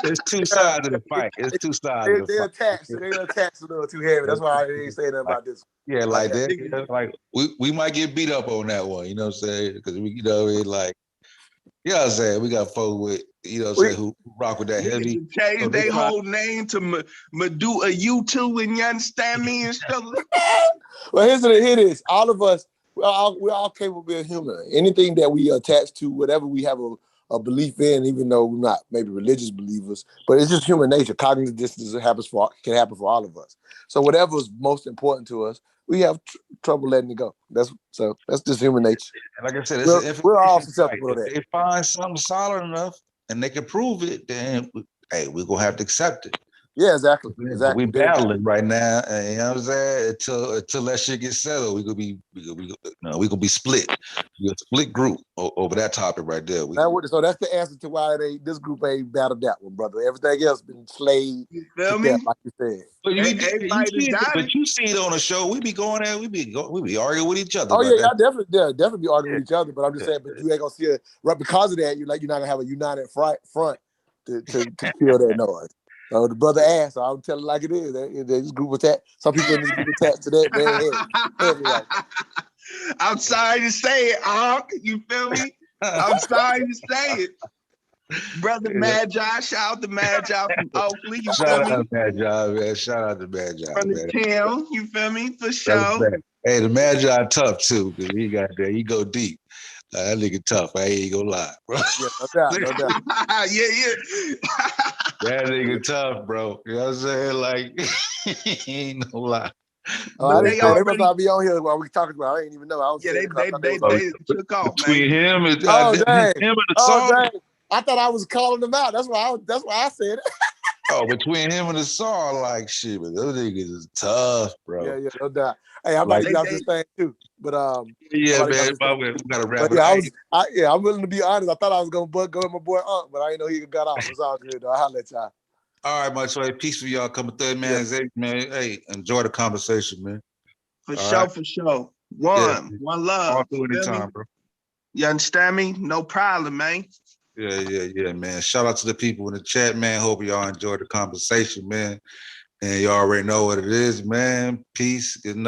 Speaker 10: It's two sides of the fight. It's two sides.
Speaker 20: They're attached. They're attached a little too heavy. That's why I ain't saying nothing about this.
Speaker 10: Yeah, like that. Like we might get beat up on that one. You know what I'm saying? Because we, you know, like, you know what I'm saying? We got folk with, you know what I'm saying, who rock with that heavy.
Speaker 21: Change their whole name to Madua U2, and you understand me and stuff.
Speaker 20: Well, here it is. All of us, we're all capable of being human. Anything that we attach to, whatever we have a belief in, even though we're not maybe religious believers, but it's just human nature. Cognitive dissonance can happen for all of us. So whatever is most important to us, we have trouble letting it go. That's just human nature.
Speaker 10: And like I said,
Speaker 20: we're all susceptible to that.
Speaker 10: If they find something solid enough and they can prove it, then hey, we're gonna have to accept it.
Speaker 20: Yeah, exactly.
Speaker 10: We battling right now, and you know what I'm saying? Until that shit gets settled, we gonna be split. We're a split group over that topic right there.
Speaker 20: So that's the answer to why this group ain't battled that one, brother. Everything else been slayed. You
Speaker 21: feel me?
Speaker 20: Like you said.
Speaker 10: But you see it on the show. We be going there. We be arguing with each other.
Speaker 20: Oh yeah, y'all definitely be arguing with each other. But I'm just saying, but you ain't gonna see it right because of that. You're not gonna have a united front to feel that noise. So the brother asked, so I'll tell it like it is. This group attack. Some people in this group attached to that very heavy right.
Speaker 21: I'm sorry to say it, Ark. You feel me? I'm sorry to say it. Brother Magi, shout out to Magi from Oakley. You feel me?
Speaker 10: Shout out to Magi, man. Shout out to Magi.
Speaker 21: From the town, you feel me? For sure.
Speaker 10: Hey, the Magi tough too, because he got there. He go deep. That nigga tough. I ain't gonna lie, bro.
Speaker 20: Yeah, no doubt.
Speaker 21: Yeah.
Speaker 10: That nigga tough, bro. You know what I'm saying? Like, ain't no lie.
Speaker 20: They must all be on here while we talking about. I ain't even know.
Speaker 21: They took off,
Speaker 10: between him and
Speaker 20: the song. I thought I was calling them out. That's why I said it.
Speaker 10: Oh, between him and the song, like shit, but those niggas is tough, bro.
Speaker 20: Yeah, no doubt. Hey, I'm about to get off this thing too, but
Speaker 10: yeah, man, we gotta wrap it
Speaker 20: up. I'm willing to be honest. I thought I was gonna go with my boy Unc, but I didn't know he got off. It's all good though. I'll let y'all.
Speaker 10: All right, my choice. Peace for y'all coming through, man. Yeah. Man, hey, enjoy the conversation, man.
Speaker 21: For sure. One love.
Speaker 10: All through anytime, bro.
Speaker 21: You understand me? No problem, man.
Speaker 10: Yeah, man. Shout out to the people in the chat, man. Hope y'all enjoyed the conversation, man. And you already know what it is, man. Peace. Good night.